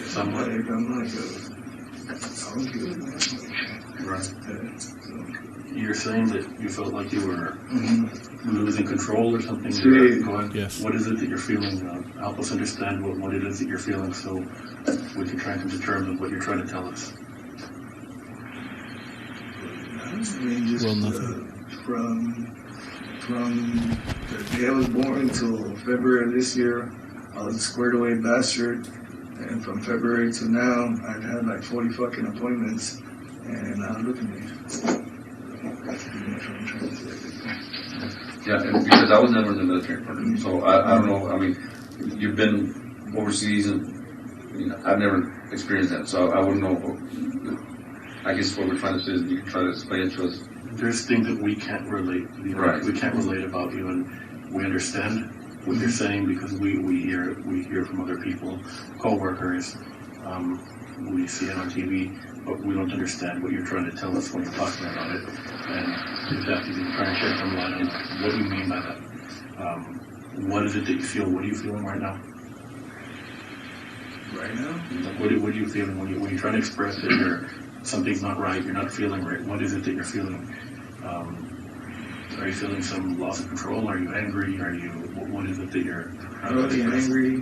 Somewhat. I'm good. Right. You're saying that you felt like you were losing control or something? Yes. What is it that you're feeling? Help us understand what it is that you're feeling so we can try to determine what you're trying to tell us. Nothing. From the day I was born till February of this year, I was a squared away bastard. And from February to now, I've had like 40 fucking appointments. And now look at me. Yeah, and because I was never in the military, so I don't know. I mean, you've been overseas, and I've never experienced that, so I wouldn't know. I guess what we're trying to say is you can try to explain it to us. There's things that we can't relate. Right. We can't relate about you, and we understand what you're saying because we hear from other people, co-workers. We see it on TV, but we don't understand what you're trying to tell us when you're talking about it. And exactly, you're trying to shed some light on what you mean by that. What is it that you feel? What are you feeling right now? Right now? What are you feeling when you're trying to express it? Or something's not right. You're not feeling right. What is it that you're feeling? Are you feeling some loss of control? Are you angry? What is it that you're? I'm really angry.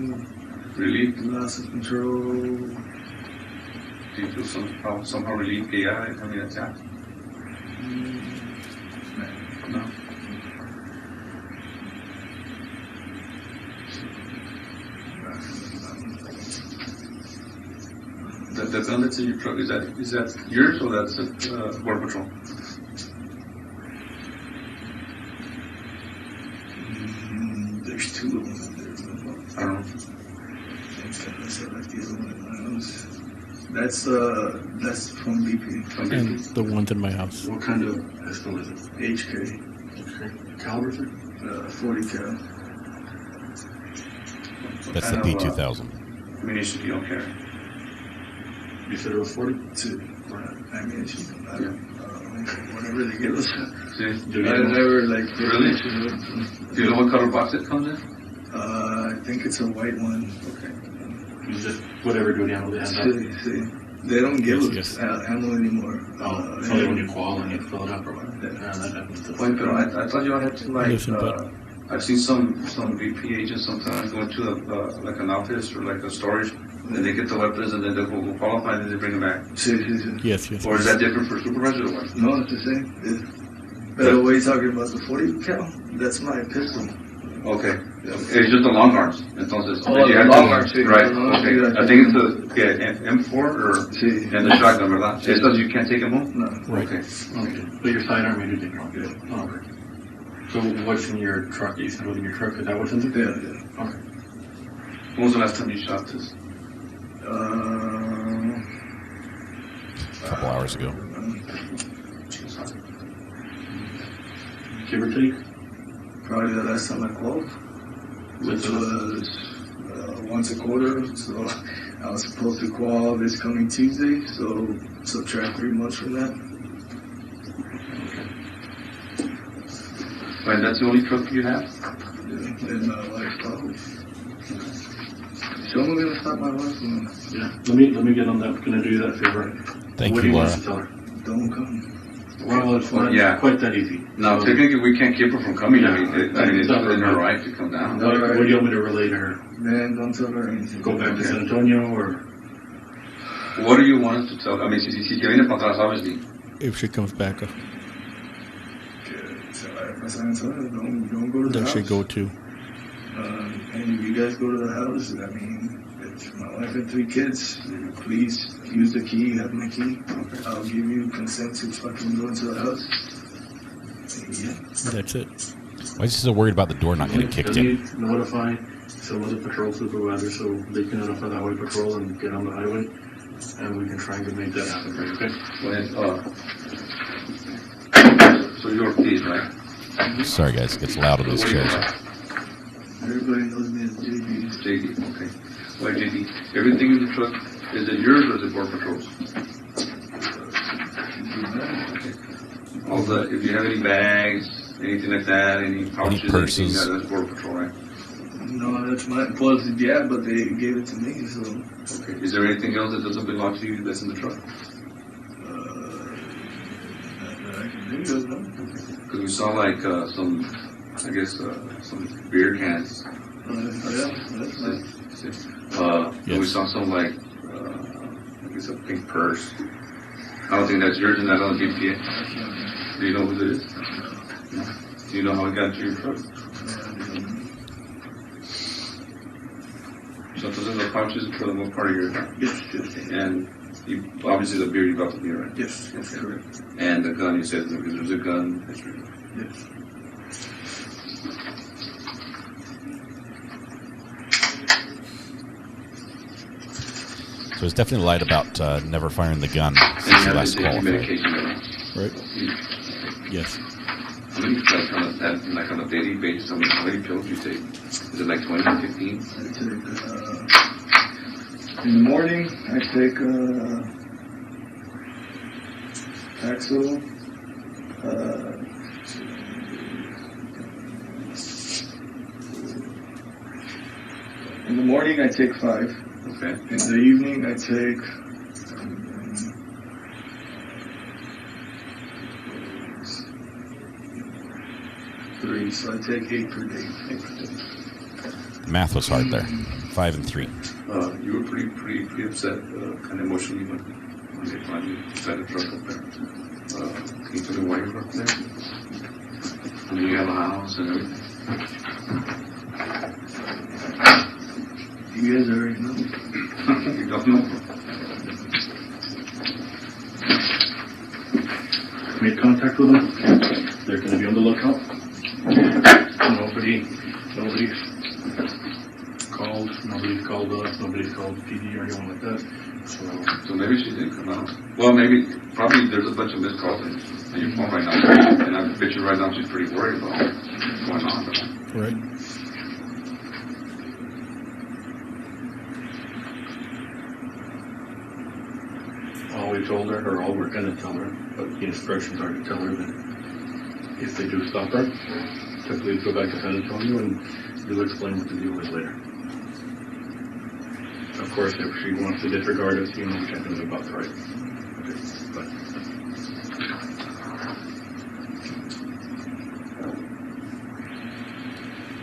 Relief? Loss of control. Do you feel somehow relieved? Yeah, I mean, that's that. No. The gun that's in your truck, is that yours or that's Border Patrol? There's two of them. I don't know. That's from BP. And the ones in my house. What kind of pistol is it? HK. Caliber, sir? 40 cal. That's the P2000. Ammunition you don't carry. You said it was 40? Ammunition. Whatever they give us. See? I never like. Really? Do you know what color box it comes in? I think it's a white one. Okay. You just whatever duty ammo they have. See. They don't give us ammo anymore. Oh, it's only when you qual and you fill it up or what? That happens to Wait, but I thought you had to like. I've seen some VP agents sometimes go into like an office or like a storage, and they get the weapons and then they go qualify and then they bring them back. Yes. Or is that different for supervisor or what? No, it's the same. But what are you talking about? The 40 cal? That's my pistol. Okay. It's just the long arms. Entonces, the long arms. Right. Okay. I think it's the M4 or and the shotgun, ¿verdad? Estas you can't take them home? No. Right. Okay. But your sidearm you do take off. Good. Okay. So what's in your truck? You said what's in your truck? Is that what's in it? Yeah. Okay. When was the last time you shot this? A couple hours ago. Give or take? Probably the last time I called, which was once a quarter. So I was supposed to call this coming Tuesday, so subtract 3 months from that. And that's the only truck you have? Yeah, and my wife probably. Someone gonna stop my wife from Yeah. Let me get on that. Can I do you that favor? Thank what you, do you Laura. want us to tell her? Don't come. Well, it's not quite that easy. No, So- technically we can't keep her from coming. Yeah. I mean, it's within her right to come down. What do you want me to relay to her? Man, don't tell her anything. Go back to San Antonio or? What do you want us to tell? I mean, si que viene para atrás, obviously. If she comes back, Don't go to the then house. she go to. And if you guys go to the house, I mean, it's my wife and 3 kids. Please use the key, have my key. I'll give you consent to fucking go into the house. Yeah. That's it. Why is he so worried about the door not getting kicked in? Notify some of the patrol supervisors so they can notify the highway patrol and get on the highway, and we can try and make that happen for you, okay? So you're Ortiz, right? Sorry, guys. It gets loud on these chairs. Everybody knows me as JB. JD, okay. Well, JD, everything in the truck, is it yours or is it Border Patrol's? Okay. All the, if you have any bags, anything like that, any pouches, purses? anything, that's Border Patrol, right? No, that's my, plus, yeah, but they gave it to me, so. Okay. Is there anything else that doesn't belong to you that's in the truck? I can think of, no? Because we saw like some, I guess, some beer cans. Yeah, that's nice. And we saw some like, I guess a pink purse. I don't think that's yours and that's on the GPS. Do you know who it is? No. Do you know how it got to your truck? So those are the pouches for the most part of your account? Yes, yes. And you, obviously the beer you got the beer, right? Yes, yes, correct. And the gun you said, because there's a gun history. Yes. So he's definitely lied about never firing the gun And since you he have last the qualified. medication, Right? Yes. How many, like on a daily basis, how many pills do you take? Is it like 20, 15? I take, in the morning, I take, Axel, in the morning, I take 5. Okay. In the evening, I take, 3, so I take 8 per day. Math was hard there. 5 and 3. You were pretty upset, kind of emotionally when they finally decided to truck up there. Can you tell me why you were up there? I mean, you have a house and everything. You guys already know. You don't know? Made contact with them. They're going to be on the lookout. Nobody called us. Nobody's called PD or anyone like that. So maybe she didn't come out. Well, probably there's a bunch of missed calls on your phone right now. And I bet you right now she's pretty worried about what's going on. Right. All we told her, or all we're going to tell her, but the instructions are to tell her that if they do stop her, to please go back to San Antonio and you'll explain what the deal is later. Of course, if she wants to disregard us, we can't do about the right. Okay, but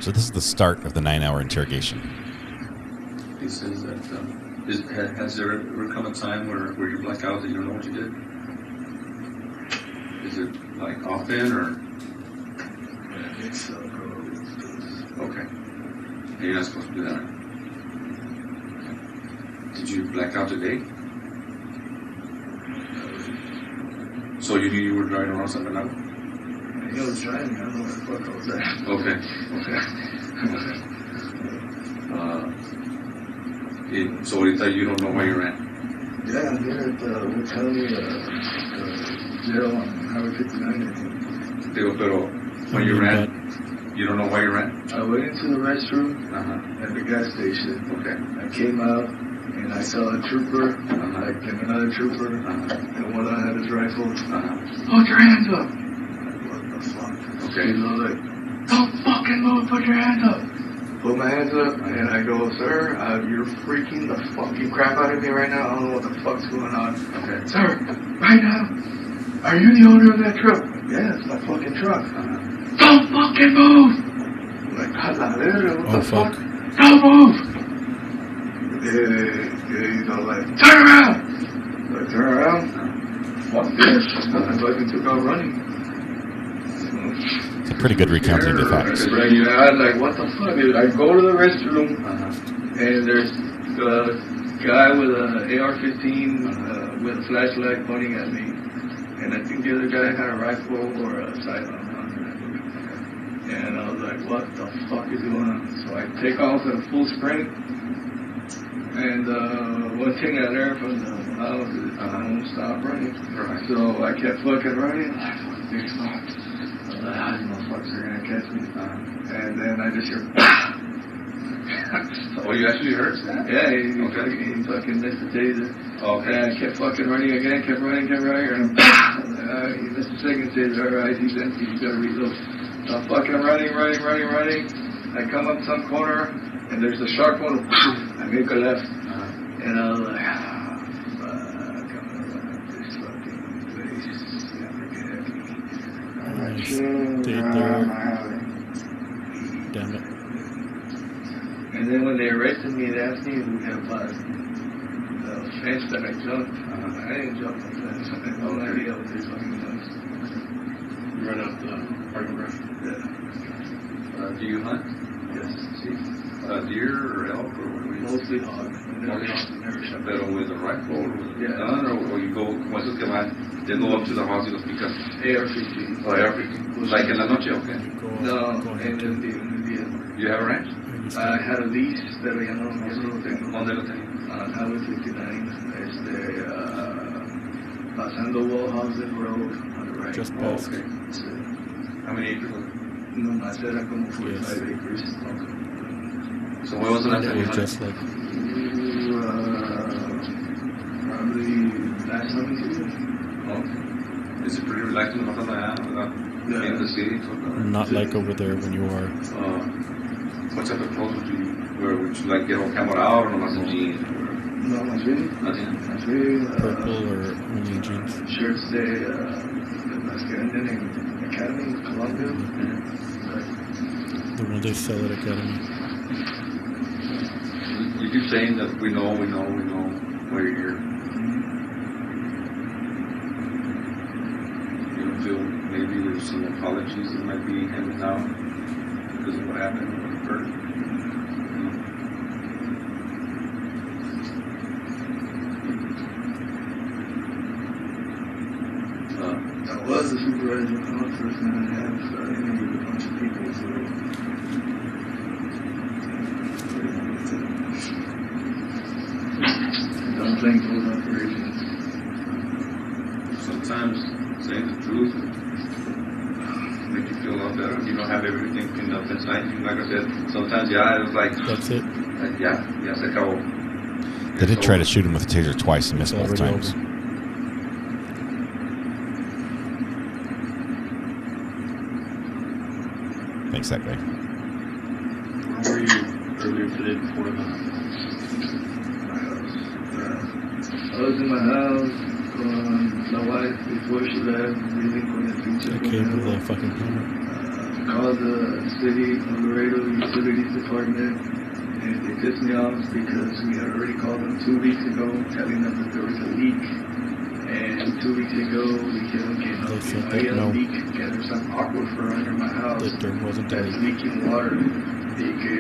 So this is the start of the 9-hour interrogation. He says that, has there ever come a time where you black out that you don't know what you did? Is it like often or? It's, Okay. And you're not supposed to do that, right? Did you black out today? So you knew you were driving around something like that? I was driving, I don't know where the fuck I was at. Okay. So ahorita you don't know where you're at? Yeah, I'm here at the hotel, jail on Highway 59. Pero when you ran, you don't know where you're at? I went into the restroom at the gas station. Okay. I came out and I saw a trooper, like another trooper, and one of them had his rifle. Put your hands up! What the fuck? Okay. You know, like, don't fucking move, put your hands up! Put my hands up, and I go, sir, you're freaking the fucking crap out of me right now. I don't know what the fuck's going on. Okay. Sir, right now, are you the owner of that truck? Yeah, it's my fucking truck. Don't fucking move! I'm like, what the fuck? Don't move! Yeah, he's all like, turn around! I turn around, fuck this. I fucking took off running. It's a pretty good recounting of the facts. Right, you know, I was like, what the fuck, dude? I go to the restroom, and there's a guy with an AR-15 with a flashlight pointing at me. And I think the other guy had a rifle or a sidearm. And I was like, what the fuck is going on? So I take off at a full sprint. And one thing I learned from the house is I won't stop running. Right. So I kept fucking running. I'm like, fuck, big stop. I was like, these motherfuckers are going to catch me. And then I just hear, Oh, you actually heard that? yeah, he fucking missed the taser. Okay. And I kept fucking running again, kept running, and Mr. Second says, all right, he's empty, you gotta reload. So I'm fucking running. I come up some corner, and there's a sharp one. I make a left, and I was like, fuck, I'm gonna run up this fucking place. Never get Stayed there. Damn it. And then when they arrested me, they asked me about the fence that I jumped. I didn't jump the fence. I had no idea what this fucking was. You ran out the parking garage? Yeah. Do you hunt? Yes. Deer or elk or what do you Mostly hog. Never shot. Pero with a rifle or with a Yeah. gun or you go, como esos que van, they go up to the house y los pican? AR-15. Oh, AR-15. Like en la noche, okay. No, en el día. You have a ranch? I had a lease, pero ya no lo tengo. ¿Dónde lo tengo? Highway 59, pasando Wallhausen Road on the right. Just past. Okay. How many acres was it? No más, era como 45 acres. So when was the last It time you was hunted? just like Probably last summer season. Okay. Is it pretty relaxing about that? In the city? not like over there when you are. What type of clothes would you wear? Would you like get all camoed out or nomás in jeans? No, más bien. Nothing? Más bien. Purple or only jeans? Shirts de las que venden en Academy, Colombia. The one they sell at Academy. You keep saying that we know why you're here. You don't feel maybe there's some apologies that might be handed out because of what happened or what occurred? I was a supervisor for the first and a half, so I interviewed a bunch of people, so I'm playing those operations. Sometimes saying the truth make you feel a lot better. You don't have everything pinned up inside you. Like I said, sometimes it was like That's it. yeah, se acabó. They did try to shoot him with a taser twice and missed both Already times. over. Thanks, that guy. Where were you earlier today before the... I was in my house con my wife before she left, leaving con el pinche I came with plomero. a fucking plumber. Called the city of Laredo Utilities Department, and they pissed me off because we had already called them 2 weeks ago telling them that there was a leak. And 2 weeks ago, we dijeron que no, They que said no that había no. leak, que there's some aquifer under my house That there wasn't a that's leak. leaking water, y que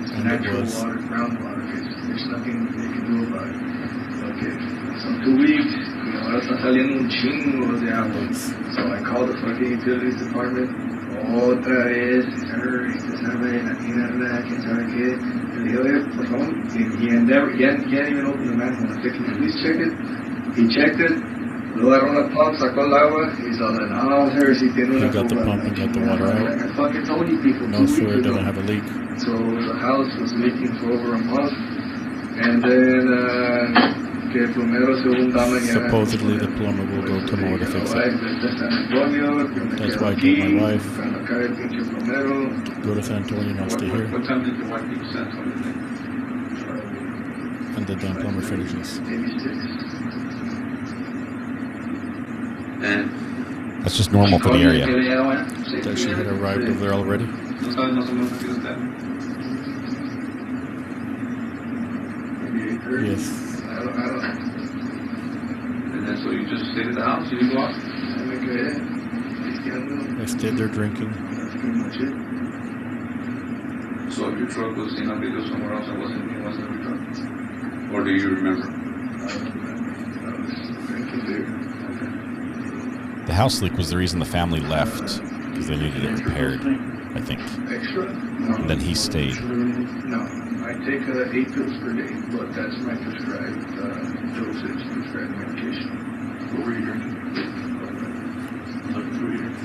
it's And it natural was. water, groundwater, que there's nothing they can do about it. Okay, so 2 weeks, y ahora está saliendo un chingo de agua. So I called the fucking utilities department, otra vez, sir, usted sabe, la mierda, quién sabe qué. Le dije, oye, por favor, he hadn't even opened the manhole. I said, can you please check it? He checked it, lo agarró la pump, sacó el agua, y so then, oh, sir, si tiene una He got the culpa. pump and got the water out. I fucking told you people No, 2 sir, weeks it ago. doesn't have a leak. So the house was leaking for over a month, and then que el plomero según da mañana. Supposedly the plumber will go tomorrow to fix it. That's why I told my wife, Cuando acabe el pinche plomero, go to San Antonio and I'll stay here. What time did your wife leave San Antonio? And the damn plumber finishes. maybe 6. And That's just normal for the area. That she had arrived over there already. no sabes más o menos qué está. Maybe 8:30. Yes. I don't know. And then so you just stayed at the house, you didn't go out? I me quedé pisteando. I stayed there drinking. That's pretty much it. So if your truck was in a video somewhere else, it wasn't your truck? Or do you remember? I was drinking beer. The house leak was the reason the family left because they needed it repaired, I think. Extra? No. And then he stayed. No. I take 8 pills per day, but that's my prescribed dosage, prescribed medication. What were you drinking? Like 2 years.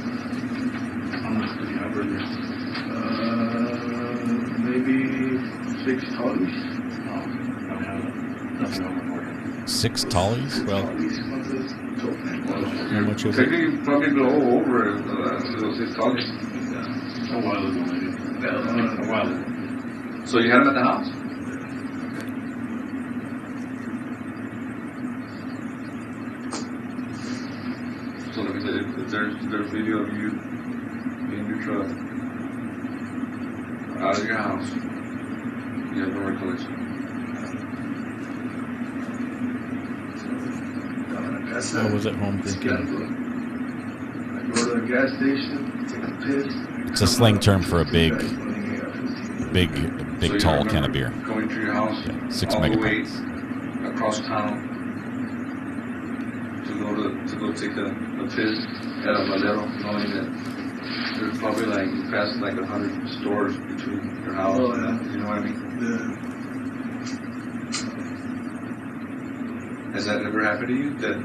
How much did you have earlier? Maybe 6 toddies. No, I mean, nothing over 40. 6 tallies? Well, how much is it? Technically, probably go over those 6 tallies. A while ago, maybe. A while ago. So you had them at the house? So like I said, if there's video of you in your truck, out of your house, you have no recollection. I was at home drinking. I go to the gas station, take a piss. It's a slang term for a big, So tall you can of beer. remember going to your house, Yeah, 6 all the way megapacks. across town to go take a piss at a Valero, knowing that there's probably like past like 100 stores between your house. Oh, yeah. You know what I mean? Has that ever happened to you? That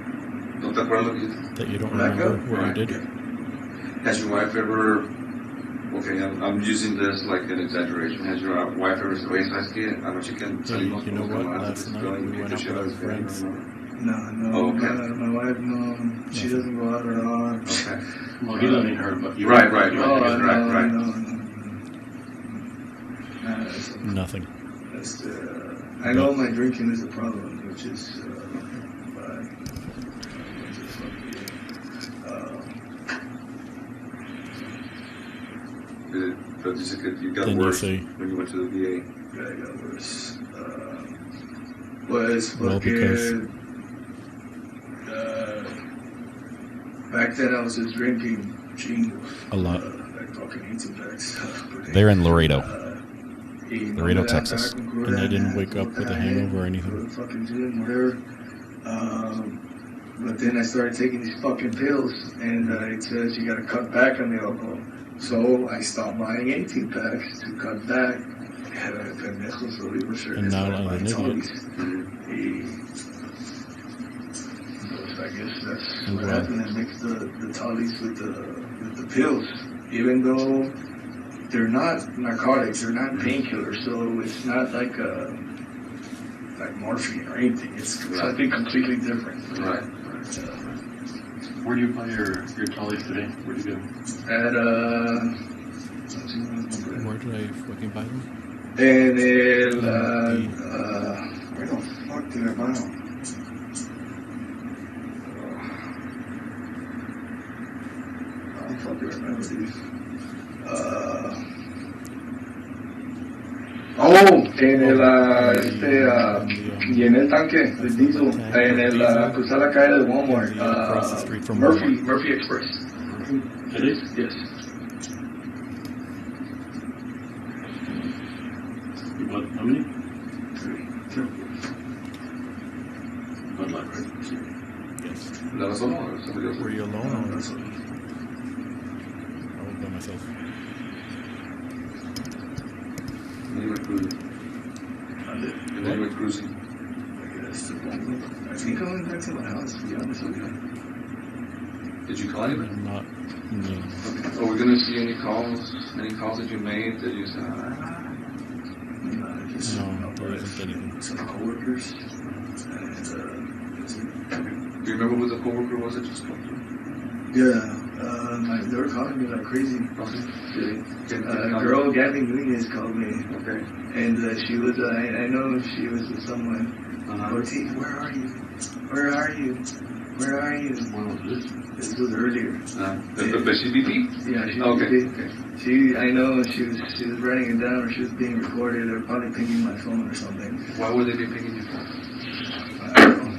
don't te acuerdas That you don't remember what you did? Has your wife ever? Okay, I'm using this like an exaggeration. Has your wife ever said, "Oye, ¿sabes qué? Anoche que salimos You know con los what? camaradas Last de night Cisco y we went out que with our she friends. No, Oh, okay. my wife, no, she doesn't go out at all. Okay. Well, he doesn't hear, but you. Right. Oh, right. no. Nothing. That's I know my drinking is a problem, which is But you said you got Then you worse say- when you went to the VA. I got worse. Was Well, because- back then I was just drinking chingos. A lot. Like fucking 18 packs per day. They're in Laredo. Y no Laredo, me daba Texas. con And cruda, I didn't nada, wake up with a nada, hangover or go anything. to the fucking gym, whatever. But then I started taking these fucking pills, and it says you gotta cut back on the alcohol. So I stopped buying 18 packs to cut back. Pendejos, so we were sure And now I'm an idiot. I guess that's And what well- happened. I mixed the tollies with the pills, even though they're not narcotics, they're not painkillers, so it's not like morphine or anything. It's something completely different. Right. Where do you buy your tallies today? Where do you go? At Where did I fucking buy them? en el where the fuck did I buy them? I don't fucking remember these. En el y en el tanque de diesel, en el cruzar la calle de Walmart, Across the street from Murphy Express. It is? Yes. What? How many? 3. Bud Light, right? Yes. ¿La vas solo o somebody else? Were you alone or? I was by myself. And then you went cruising. And then you went cruising. I think I went back to my house, to be honest with you. Did you call anybody? I'm not. No. Are we gonna see any calls that you made that you said? Just No, there isn't anything. some coworkers. And, Do you remember who the coworker was that you spoke to? they were calling me like crazy. Okay. A girl, Gabby Nunez, called me. Okay. And she was, I know she was with someone. Ortiz, where are you? Where are you? Where are you? When was this? This was earlier. But she BP? Yeah, she Okay. I know she was writing it down, or she was being recorded, or probably pinging my phone or something. Why would they be picking you for? I don't know.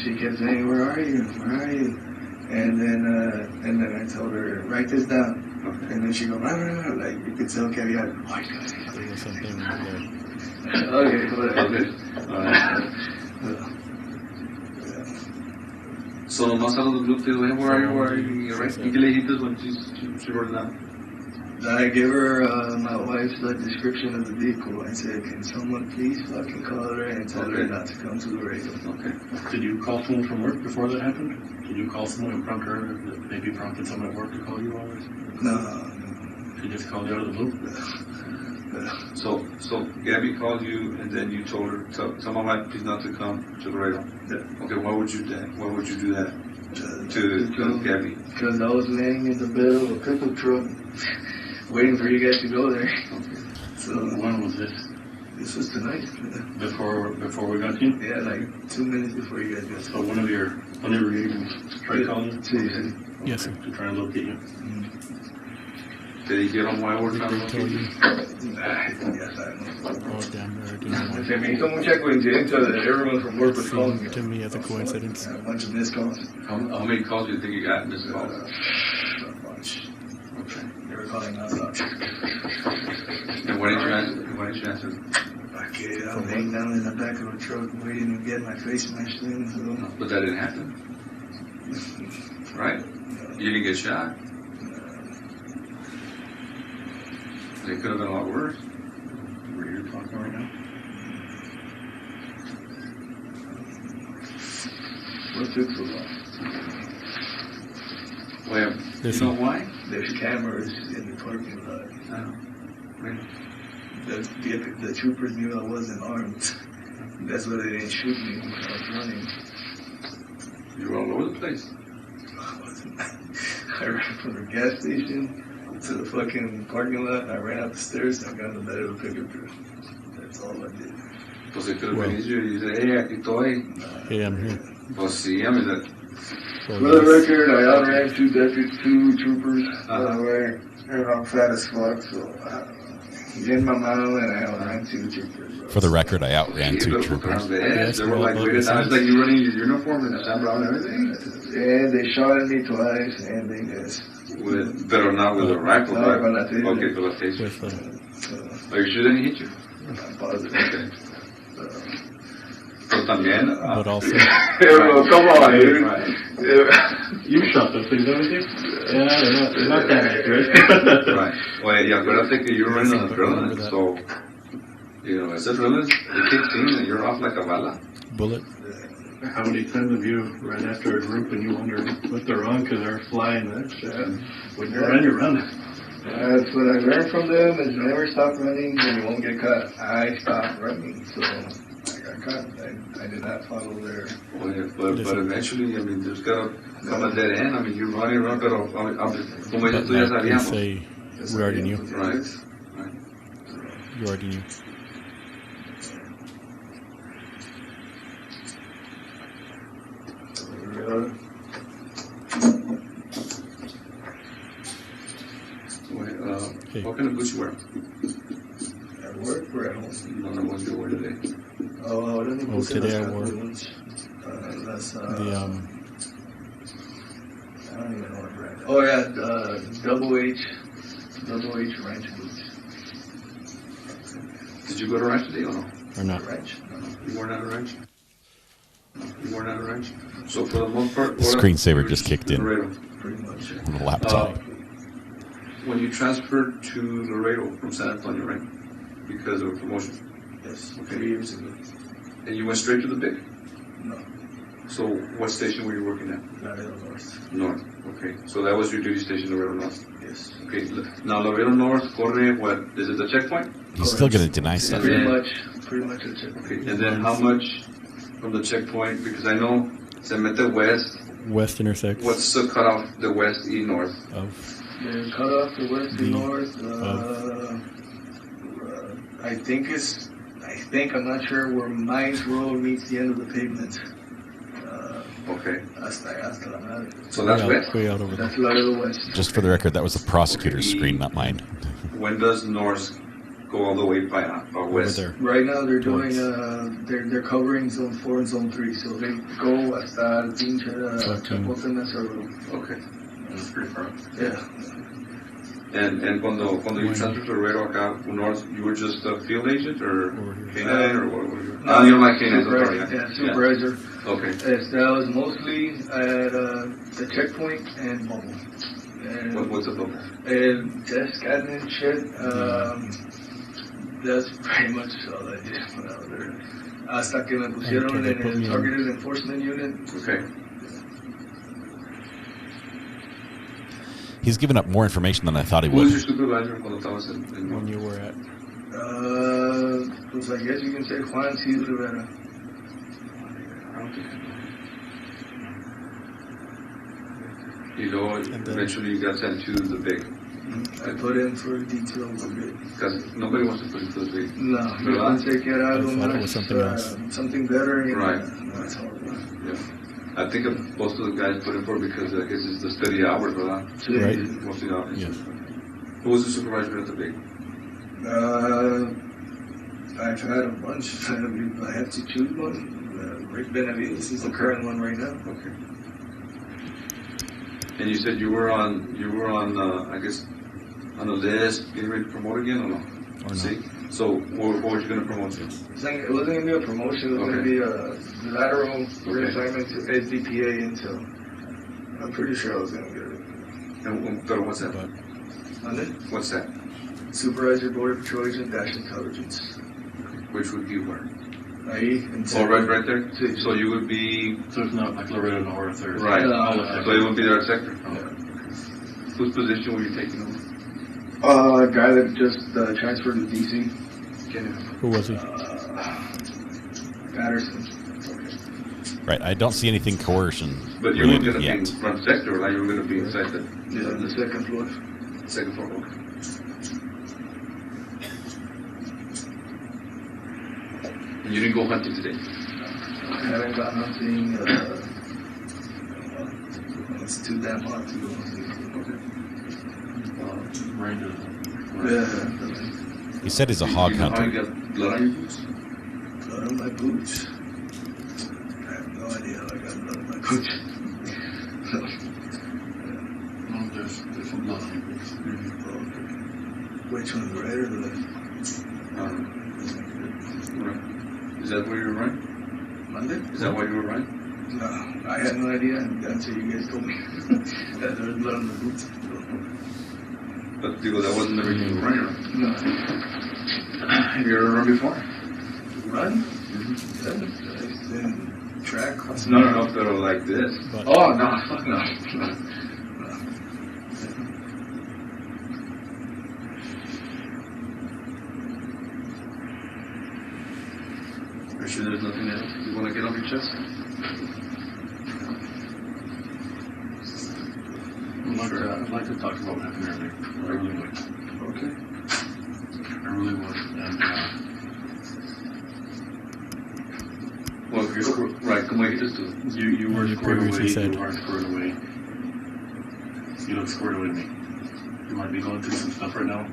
She kept saying, "Where are you? Where are you?" And then I told her, "Write this down." Okay. And then she go, "Blah, blah, blah," like you could tell Kevin had white guy. There was something there. Okay, whatever. So nomás a los glúteos, where are you, right? ¿Y qué le dijiste when she wrote it down? I gave her my wife's description of the vehicle. I said, "Can someone please fucking call her and tell her not to come to the radio?" Okay. Did you call someone from work before that happened? Did you call someone and prompt her that maybe prompted someone at work to call you always? No. She just called you out of the blue? So Gabby called you, and then you told her, tell my wife please not to come to Laredo. Yeah. Okay, why would you do that to Gabby? Because I was laying in the bed of a pickup truck, waiting for you guys to go there. Okay. So When was this? this was tonight. Before we got you? Yeah, like 2 minutes before you guys got. So one of your agents tried calling you? Sí. Yes, sir. To try and locate you. ¿Te dijeron why we're trying to locate you? Yes, I know. Oh, damn, I already know. Se me hizo mucha coincidencia that everyone from work was calling me. To me as a coincidence. A bunch of missed calls. How many calls do you think you got in this call? A bunch. Okay. They were calling nonstop. And why didn't you answer? Okay, I was laying down in the back of a truck waiting to get my face smashed in. So. But that didn't happen. Right? You didn't get shot. It could have been a lot worse. Where you're talking right now? What took so long? Well, you know why? There's cameras in the parking lot. Right. The troopers knew I wasn't armed. That's why they didn't shoot me when I was running. You were all over the place. I ran from the gas station to the fucking parking lot. I ran up the stairs and I got in the bed of a pickup truck. That's all I did. Pues it could have been easier. You said, hey, aquí estoy. Hey, I'm here. Pues sí, I mean that. For the record, I outran two troopers. And I'm fat as fuck, so in my mouth, and I outran two troopers. For the record, I outran two troopers. Yes, they were like, wait, it's like you running your uniform and the Sam Brown and everything. Yeah, they shot at me twice, and they missed. Pero not with a rifle, No, right? con la taser. Okay, con la taser. Are you sure they didn't hit you? I'm positive. Okay. Pero también. But also. Come on, dude. You shot those things, haven't you? Yeah, they're not that accurate. Right. Well, y acuérdate que you're running on adrenaline, so, you know, it's adrenaline, it kicks in and you're off like a bala. Bullet. How many times have you run after a group and you wonder what they're on because they're flying? When you run, you run. That's what I learned from them is never stop running and you won't get caught. I stopped running, so I got caught. I did not follow their... Well, yeah, but eventually, I mean, there's got to come a dead end. I mean, you're running around, pero como ellos tú ya sabíamos. Say, we already knew. Right. You already knew. What kind of boots you wear? At work or at home? No, the ones you wear today. Today I wore that's, the I don't even know what brand. Oh yeah, double H ranch boots. Did you go to ranch today or no? or not. Ranch? No. You weren't at a ranch? You weren't at a ranch? So for the most part... The screensaver just kicked in Laredo. Pretty much. on the laptop. When you transferred to Laredo from San Antonio, right? Because of a promotion? Yes, Okay. 3 years ago. And you went straight to the big? No. So what station were you working at? Laredo North. North. Okay. So that was your duty station, Laredo North? Yes. Okay. Now Laredo North, corre, what? Is it the checkpoint? He's still going to deny stuff. Pretty much a checkpoint. Okay. And then how much from the checkpoint? Because I know se mete west. West intersects. What's the cutoff, the west, east, north? Of The cutoff, the west and north, I'm not sure where Mines Road meets the end of the pavement. Okay. Hasta la madre. So that's west? way out over there. That's Laredo West. Just for the record, that was the prosecutor's screen, not mine. When does north go all the way by west? Over there. Right now they're doing, they're covering zone 4 and zone 3, so they go hasta el pinche Chapote Mesa Road. Okay. That's pretty far. Yeah. And cuando you transferred to Laredo acá north, you were just a field agent or K9 or what were you? No, you're like K9. supervisor. Yeah, supervisor. Okay. That was mostly at the checkpoint and mobile. And What's a bubble? And desk admin shit. That's pretty much all I did when I was there. Hasta que me pusieron en el targeted enforcement unit. Okay. He's given up more information than I thought he Who was would. your supervisor cuando estabas en When you were at Pues I guess you can say Juan C. Rivera. You know, eventually you got sent to the big. I put in for details a bit. Because nobody wants to put into the big. No, you want to take it out I thought it was something else. Something better. Right. No, it's horrible. Yeah. I think most of the guys put in for it because I guess it's the steady hours, right? Right. Mostly hours. Yes. Who was the supervisor at the big? I've had a bunch. I have to choose one. Rick Benavides is the current one right now. Okay. And you said you were on, I guess, on the list, getting ready to promote again, or no? Or not. See? So, what were you going to promote to? It wasn't going to be a promotion. It was going to be a lateral reassignment to SDPA until. I'm pretty sure I was going to get it. And what's that? What's that? Supervisor Border Patrol Agent Dash Intelligence. Which would be where? Oh, right there? So you would be... So it's not like Laredo North or... Right. So you would be there at sector? Oh. Whose position were you taking over? A guy that just transferred to DC. Who was he? Patterson. Right. I don't see anything coercion But you were related going to be yet. in front sector, right? You were going to be inside the... Yeah, the second floor. Second floor, okay. And you didn't go hunting today? I haven't got nothing. It's too damn hot to go hunting. Yeah. He said he's a hog You know how hunter. you got blood on your boots? Blood on my boots. I have no idea how I got blood on my boots. No, there's some blood on your boots. Which one, the right or the left? Right. Is that where you were running? Monday? Is that why you were running? No, I had no idea until you guys told me that there was blood on the boots. But Digo, that wasn't the reason you were running, right? No. Have you ever run before? Run? Yeah. In track? No, but like this. But Oh, no. Are you sure there's nothing else you want to get off your chest? I'd like to talk about what happened earlier. I really would. Okay. I really would. And, Well, if you're right, come on, you just do it. you were You squared away. previously said. You are squared away. You look squared away to me. You might be going through some stuff right now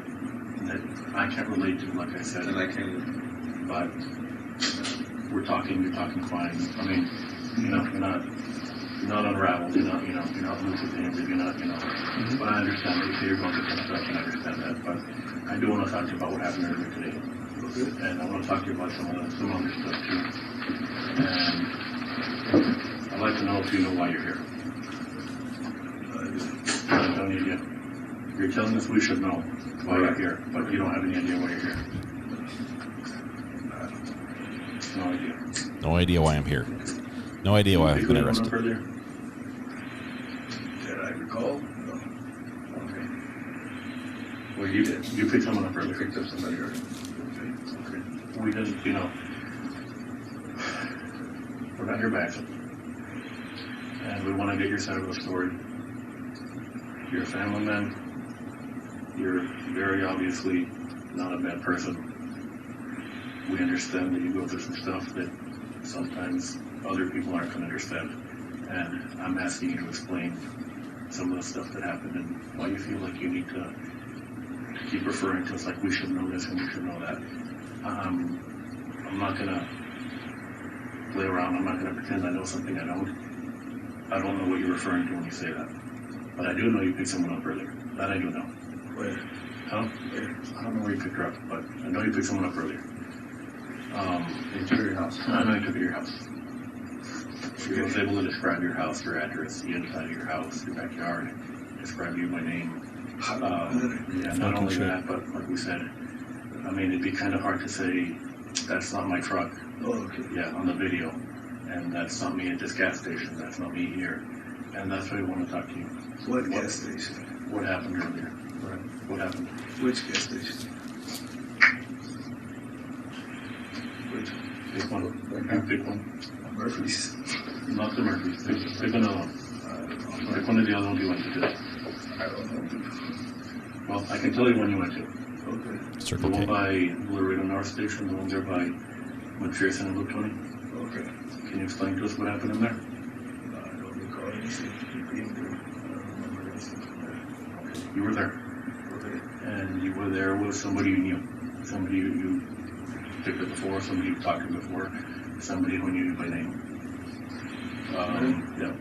that I can't relate to, like I said. And I can, But we're talking, you're talking fine. I mean, you're not unraveled, you're not lucid handed, you're not, But I understand that you say you're going through some stuff, and I understand that. But I do want to talk to you about what happened earlier today. And I want to talk to you about some other stuff too. And I'd like to know if you know why you're here. I don't need you. You're telling us we should know why you're here, but you don't have any idea why you're here. No idea. No idea why I'm here. No idea why I've been arrested. Earlier? Did I recall? No. Okay. well, you did. You picked someone up You earlier. picked up somebody earlier. Okay. We didn't, we're not here by accident. And we want to get your side of the story. You're a family man. You're very obviously not a bad person. We understand that you go through some stuff that sometimes other people aren't going to understand. And I'm asking you to explain some of the stuff that happened and why you feel like you need to keep referring to us like we should know this and we should know that. I'm not going to play around. I'm not going to pretend I know something I don't. I don't know what you're referring to when you say that. But I do know you picked someone up earlier. That I do know. Where? Huh? I don't know where you picked her up, but I know you picked someone up earlier. They took your house. I know you took her to your house. She was able to describe your house, your address, the inside of your house, your backyard, describe you by name. Yeah, not only that, but like we said, I mean, it'd be kind of hard to say, that's not my truck. Oh, okay. Yeah, on the video. And that's not me at this gas station. That's not me here. And that's why we want to talk to you. What gas station? What happened earlier? What happened? Which gas station? Pick one. Okay, pick one. Murphy's. Not the Murphys. Pick another one. Pick one of the other ones you went to today. I don't know. Well, I can tell you when you went to. Okay. Circle The one K. by Laredo North Station, the one there by McPherson and Loop 20. Okay. Can you explain to us what happened in there? I don't recall anything. You were there. Okay. And you were there with somebody you knew. Somebody you picked up before, somebody you talked to before, somebody who knew you by name. Yeah.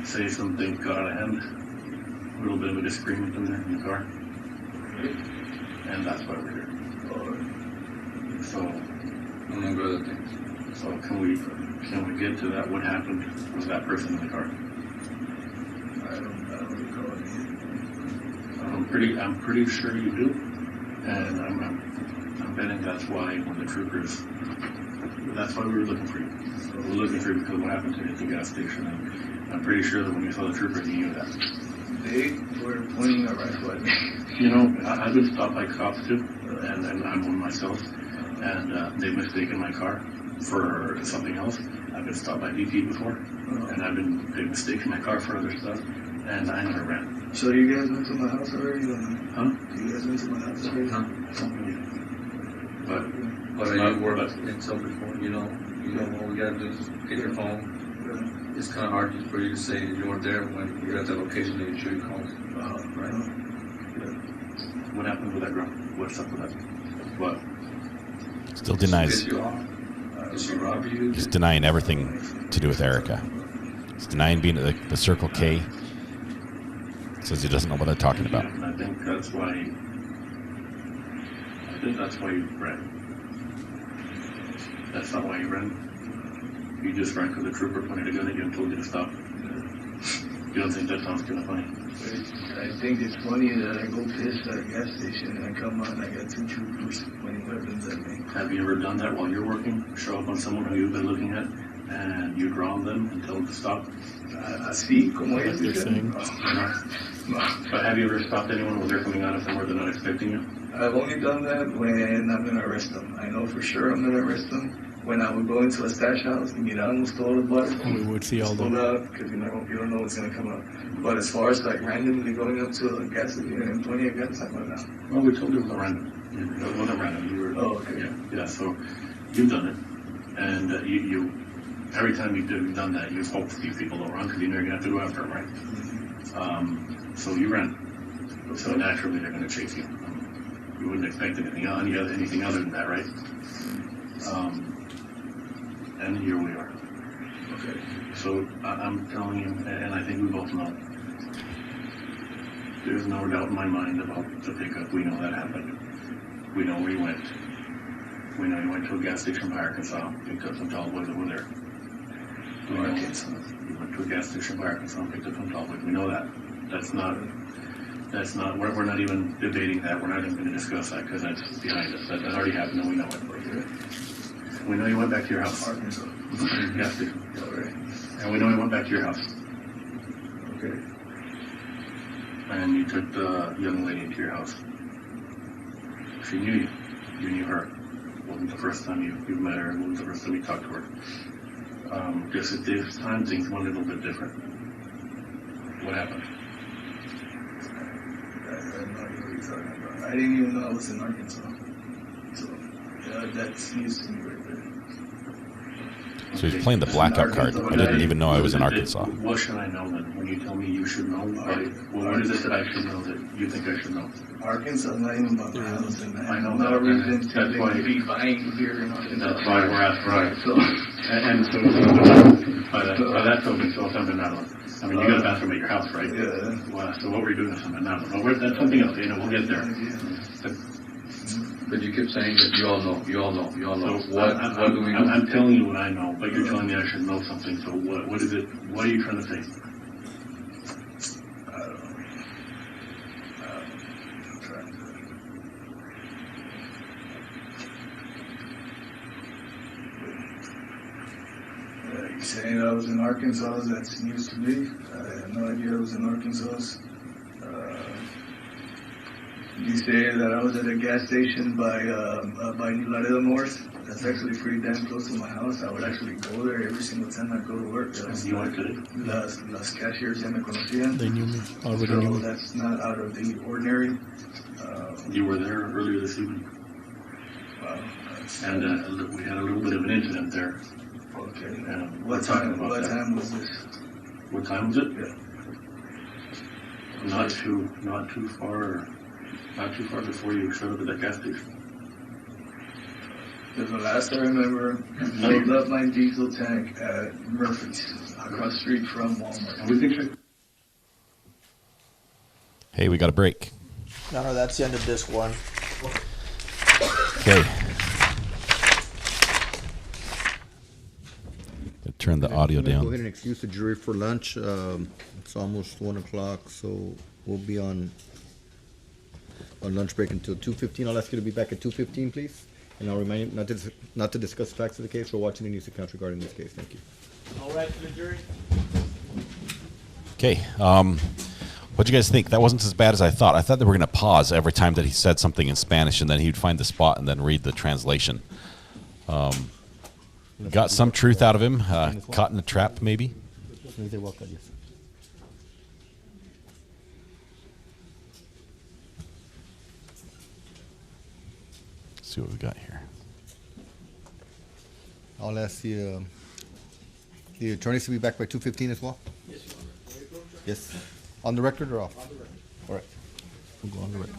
Say something got out of hand. A little bit of a disagreement in there in the car. And that's why we're here. So, among other things. So can we get to that? What happened with that person in the car? I don't recall anything. I'm pretty sure you do, and I'm betting that's why when the troopers, that's why we were looking for you. So we're looking for you because what happened today at the gas station, and I'm pretty sure that when you saw the troopers, you knew that. They were pointing a rifle at me. You know, I've been stopped by cops too, and I'm one myself, and they've mistaken my car for something else. I've been stopped by DP before, and they've mistaken my car for other stuff, and I never ran. So you guys went to my house already? Huh? You guys went to my house already? But I worked in some before, you know what we gotta do is get your phone. Yeah. It's kind of hard for you to say that you weren't there when you're at that location that you should be calling. Right. What happened with that girl? What's up with that? What? Still denies. Did you off? Did she rob you? He's denying everything to do with Erica. He's denying being at the Circle K. Says he doesn't know what they're talking about. I think that's why you ran. That's not why you ran. You just ran because the trooper pointed a gun at you and told you to stop. You don't think that sounds kind of funny? I think it's funny that I go piss at a gas station and I come out and I got two troopers pointing weapons at me. Have you ever done that while you're working? Show up on someone who you've been looking at and you draw on them and tell them to stop? Así como Like you're saying. But have you ever stopped anyone when they're coming out of somewhere they're not expecting you? I've only done that when I'm going to arrest them. I know for sure I'm going to arrest them. When I would go into a stash house, miramos todo el bar. We would see all the... Because you don't know what's going to come up. But as far as like randomly going up to a gas station and pointing a gun, it's like, no. Well, we told you it wasn't random. It wasn't random. You were, oh, okay. Yeah, so you've done it. And you every time you've done that, you've hoped these people don't run because you know you're going to have to go after them, right? Mm-hmm. So you ran. So naturally they're going to chase you. You wouldn't expect anything other than that, right? And here we are. Okay. So I'm telling you, and I think we both know, there's no doubt in my mind about the pickup. We know that happened. We know where you went. We know you went to a gas station by Arkansas, picked up some tall boys that were there. We know you went to a gas station by Arkansas, picked up some tall boys. We know that. That's not, we're not even debating that. We're not even going to discuss that because that's behind us. That already happened and we know it. We know you went back to your house. Arkansas. Gas station. And we know you went back to your house. Okay. And you took the young lady into your house. She knew you. You knew her. It wasn't the first time you met her. It wasn't the first time you talked to her. Just at this time, things went a little bit different. What happened? I have no idea what you're talking about. I didn't even know I was in Arkansas. So, that's news to me right there. So he's playing the blackout card. I didn't even know I was in Arkansas. What should I know then? When you tell me you should know, what is it that I should know that you think I should know? Arkansas, not even about my house. And I know no that. reason to That's why be buying beer in Arkansas. That's why we're asking. Right. So, and so by that token, so San Bernardo. I mean, you got a bathroom at your house, right? Yeah. Well, so what were you doing at San Bernardo? Well, that's something else. We'll get there. But you keep saying that you all know. So What do we know? I'm telling you what I know, but you're telling me I should know something. So what is it? What are you trying to say? I don't know. I'm trying to... you saying I was in Arkansas, that's news to me. I had no idea I was in Arkansas. You say that I was at a gas station by New Laredo North. That's actually pretty damn close to my house. I would actually go there every single time I go to work. You went today? Las cashiers ya me conocían. They knew me, already So knew me. that's not out of the ordinary. You were there earlier this evening, and we had a little bit of an incident there. Okay. What time was this? What time was it? Yeah. Not too far before you showed up at that gas station. Because the last I remember, I filled up my diesel tank at Murphy's, across the street from Walmart. And we can check. Hey, we got a break. No, that's the end of disc one. Okay. Turn the audio I'm gonna down. Go ahead and excuse the jury for lunch. It's almost 1 o'clock, so we'll be on lunch break until 2:15. I'll ask you to be back at 2:15, please. And I'll remind you not to discuss the facts of the case or watch any news accounts regarding this case. Thank you. All right to the jury. Okay. What do you guys think? That wasn't as bad as I thought. I thought they were going to pause every time that he said something in Spanish, and then he'd find the spot and then read the translation. Got some truth out of him. Caught in a trap, maybe. Let's see what we got here. I'll ask the attorneys to be back by 2:15 as well. Yes, Your Honor. Yes. On the record or off? On the record. All right. We'll go on the record.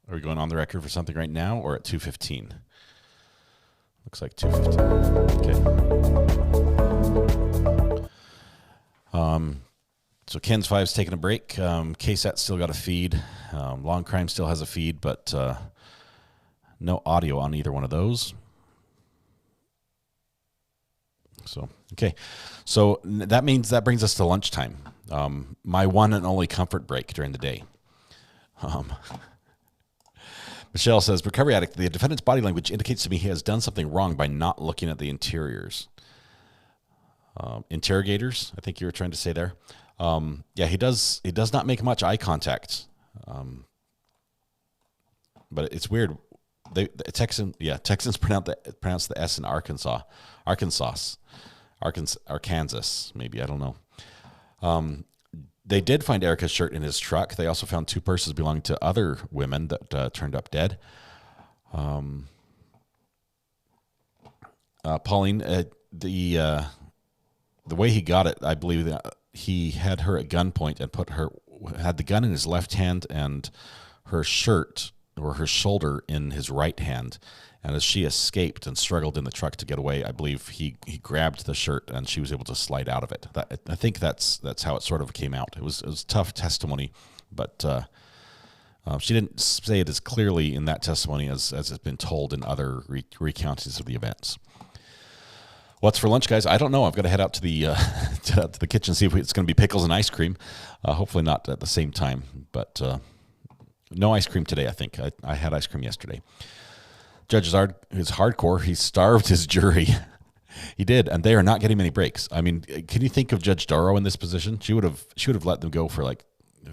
Are we going on the record for something right now or at 2:15? Looks like 2:15. Okay. So Ken's 5's taking a break. KSAT's still got a feed. Long Crime still has a feed, but no audio on either one of those. So, okay. So that brings us to lunchtime. My one and only comfort break during the day. Michelle says, recovery addict, the defendant's body language indicates to me he has done something wrong by not looking at the interiors. Interrogators, I think you were trying to say there. Yeah, he does not make much eye contact. But it's weird. Texans pronounce the S in Arkansas, maybe, I don't know. They did find Erica's shirt in his truck. They also found 2 purses belonging to other women that turned up dead. Pauline, the way he got it, I believe that he had her at gunpoint and had the gun in his left hand and her shirt or her shoulder in his right hand. And as she escaped and struggled in the truck to get away, I believe he grabbed the shirt and she was able to slide out of it. I think that's how it sort of came out. It was tough testimony, but she didn't say it as clearly in that testimony as it's been told in other recountings of the events. What's for lunch, guys? I don't know. I've got to head out to the to the kitchen, see if it's going to be pickles and ice cream. Hopefully not at the same time, but no ice cream today, I think. I had ice cream yesterday. Judge is hardcore. He starved his jury. He did, and they are not getting many breaks. I mean, can you think of Judge Doro in this position? She would have let them go for like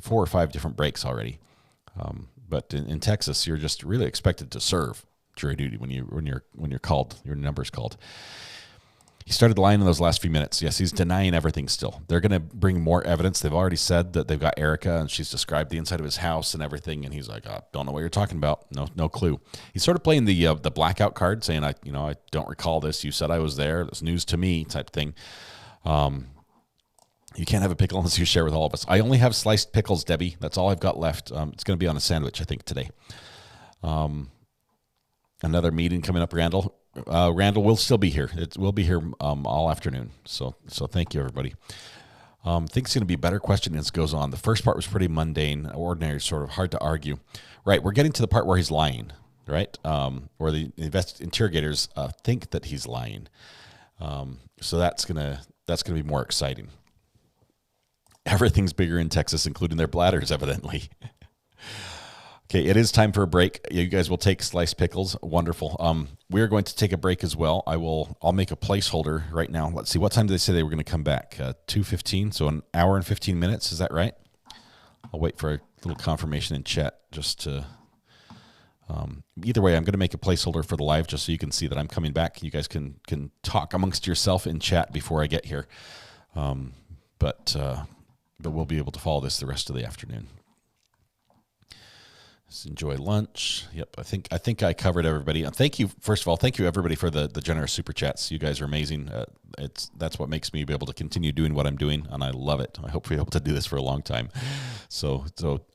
4 or 5 different breaks already. But in Texas, you're just really expected to serve jury duty when you're called. Your number's called. He started lying in those last few minutes. Yes, he's denying everything still. They're going to bring more evidence. They've already said that they've got Erica, and she's described the inside of his house and everything. And he's like, I don't know what you're talking about. No clue. He's sort of playing the blackout card, saying, I don't recall this. You said I was there. It's news to me, type thing. You can't have a pickle unless you share with all of us. I only have sliced pickles, Debbie. That's all I've got left. It's going to be on a sandwich, I think, today. Another meeting coming up, Randall. Randall will still be here. We'll be here all afternoon. So thank you, everybody. I think it's going to be a better question as it goes on. The first part was pretty mundane, ordinary, sort of hard to argue. Right, we're getting to the part where he's lying, right? Where the interrogators think that he's lying. So that's gonna be more exciting. Everything's bigger in Texas, including their bladders, evidently. Okay, it is time for a break. You guys will take sliced pickles. Wonderful. We're going to take a break as well. I'll make a placeholder right now. Let's see, what time did they say they were going to come back? 2:15, so an hour and 15 minutes. Is that right? I'll wait for a little confirmation in chat just to. Either way, I'm going to make a placeholder for the live just so you can see that I'm coming back. You guys can talk amongst yourself in chat before I get here. But we'll be able to follow this the rest of the afternoon. Let's enjoy lunch. Yep, I think I covered everybody. Thank you, first of all, thank you everybody for the generous super chats. You guys are amazing. That's what makes me be able to continue doing what I'm doing, and I love it. I hope we're able to do this for a long time. So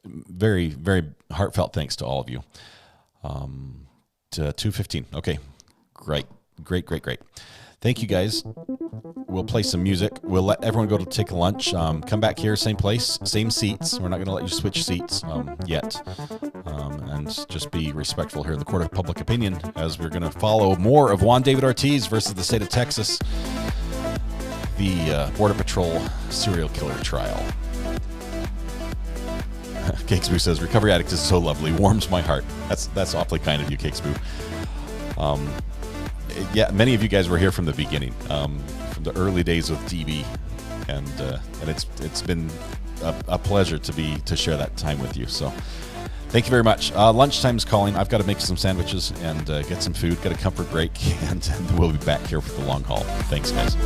very, very heartfelt thanks to all of you. To 2:15. Okay, great. Thank you guys. We'll play some music. We'll let everyone go to take a lunch. Come back here, same place, same seats. We're not going to let you switch seats yet. And just be respectful here in the court of public opinion as we're going to follow more of Juan David Ortiz versus the state of Texas, the Border Patrol serial killer trial. Cakesboo says, recovery addict is so lovely, warms my heart. That's awfully kind of you, Cakesboo. Yeah, many of you guys were here from the beginning, from the early days with DB, and it's been a pleasure to share that time with you. So, thank you very much. Lunchtime's calling. I've got to make some sandwiches and get some food. Get a comfort break, and we'll be back here for the long haul. Thanks, guys.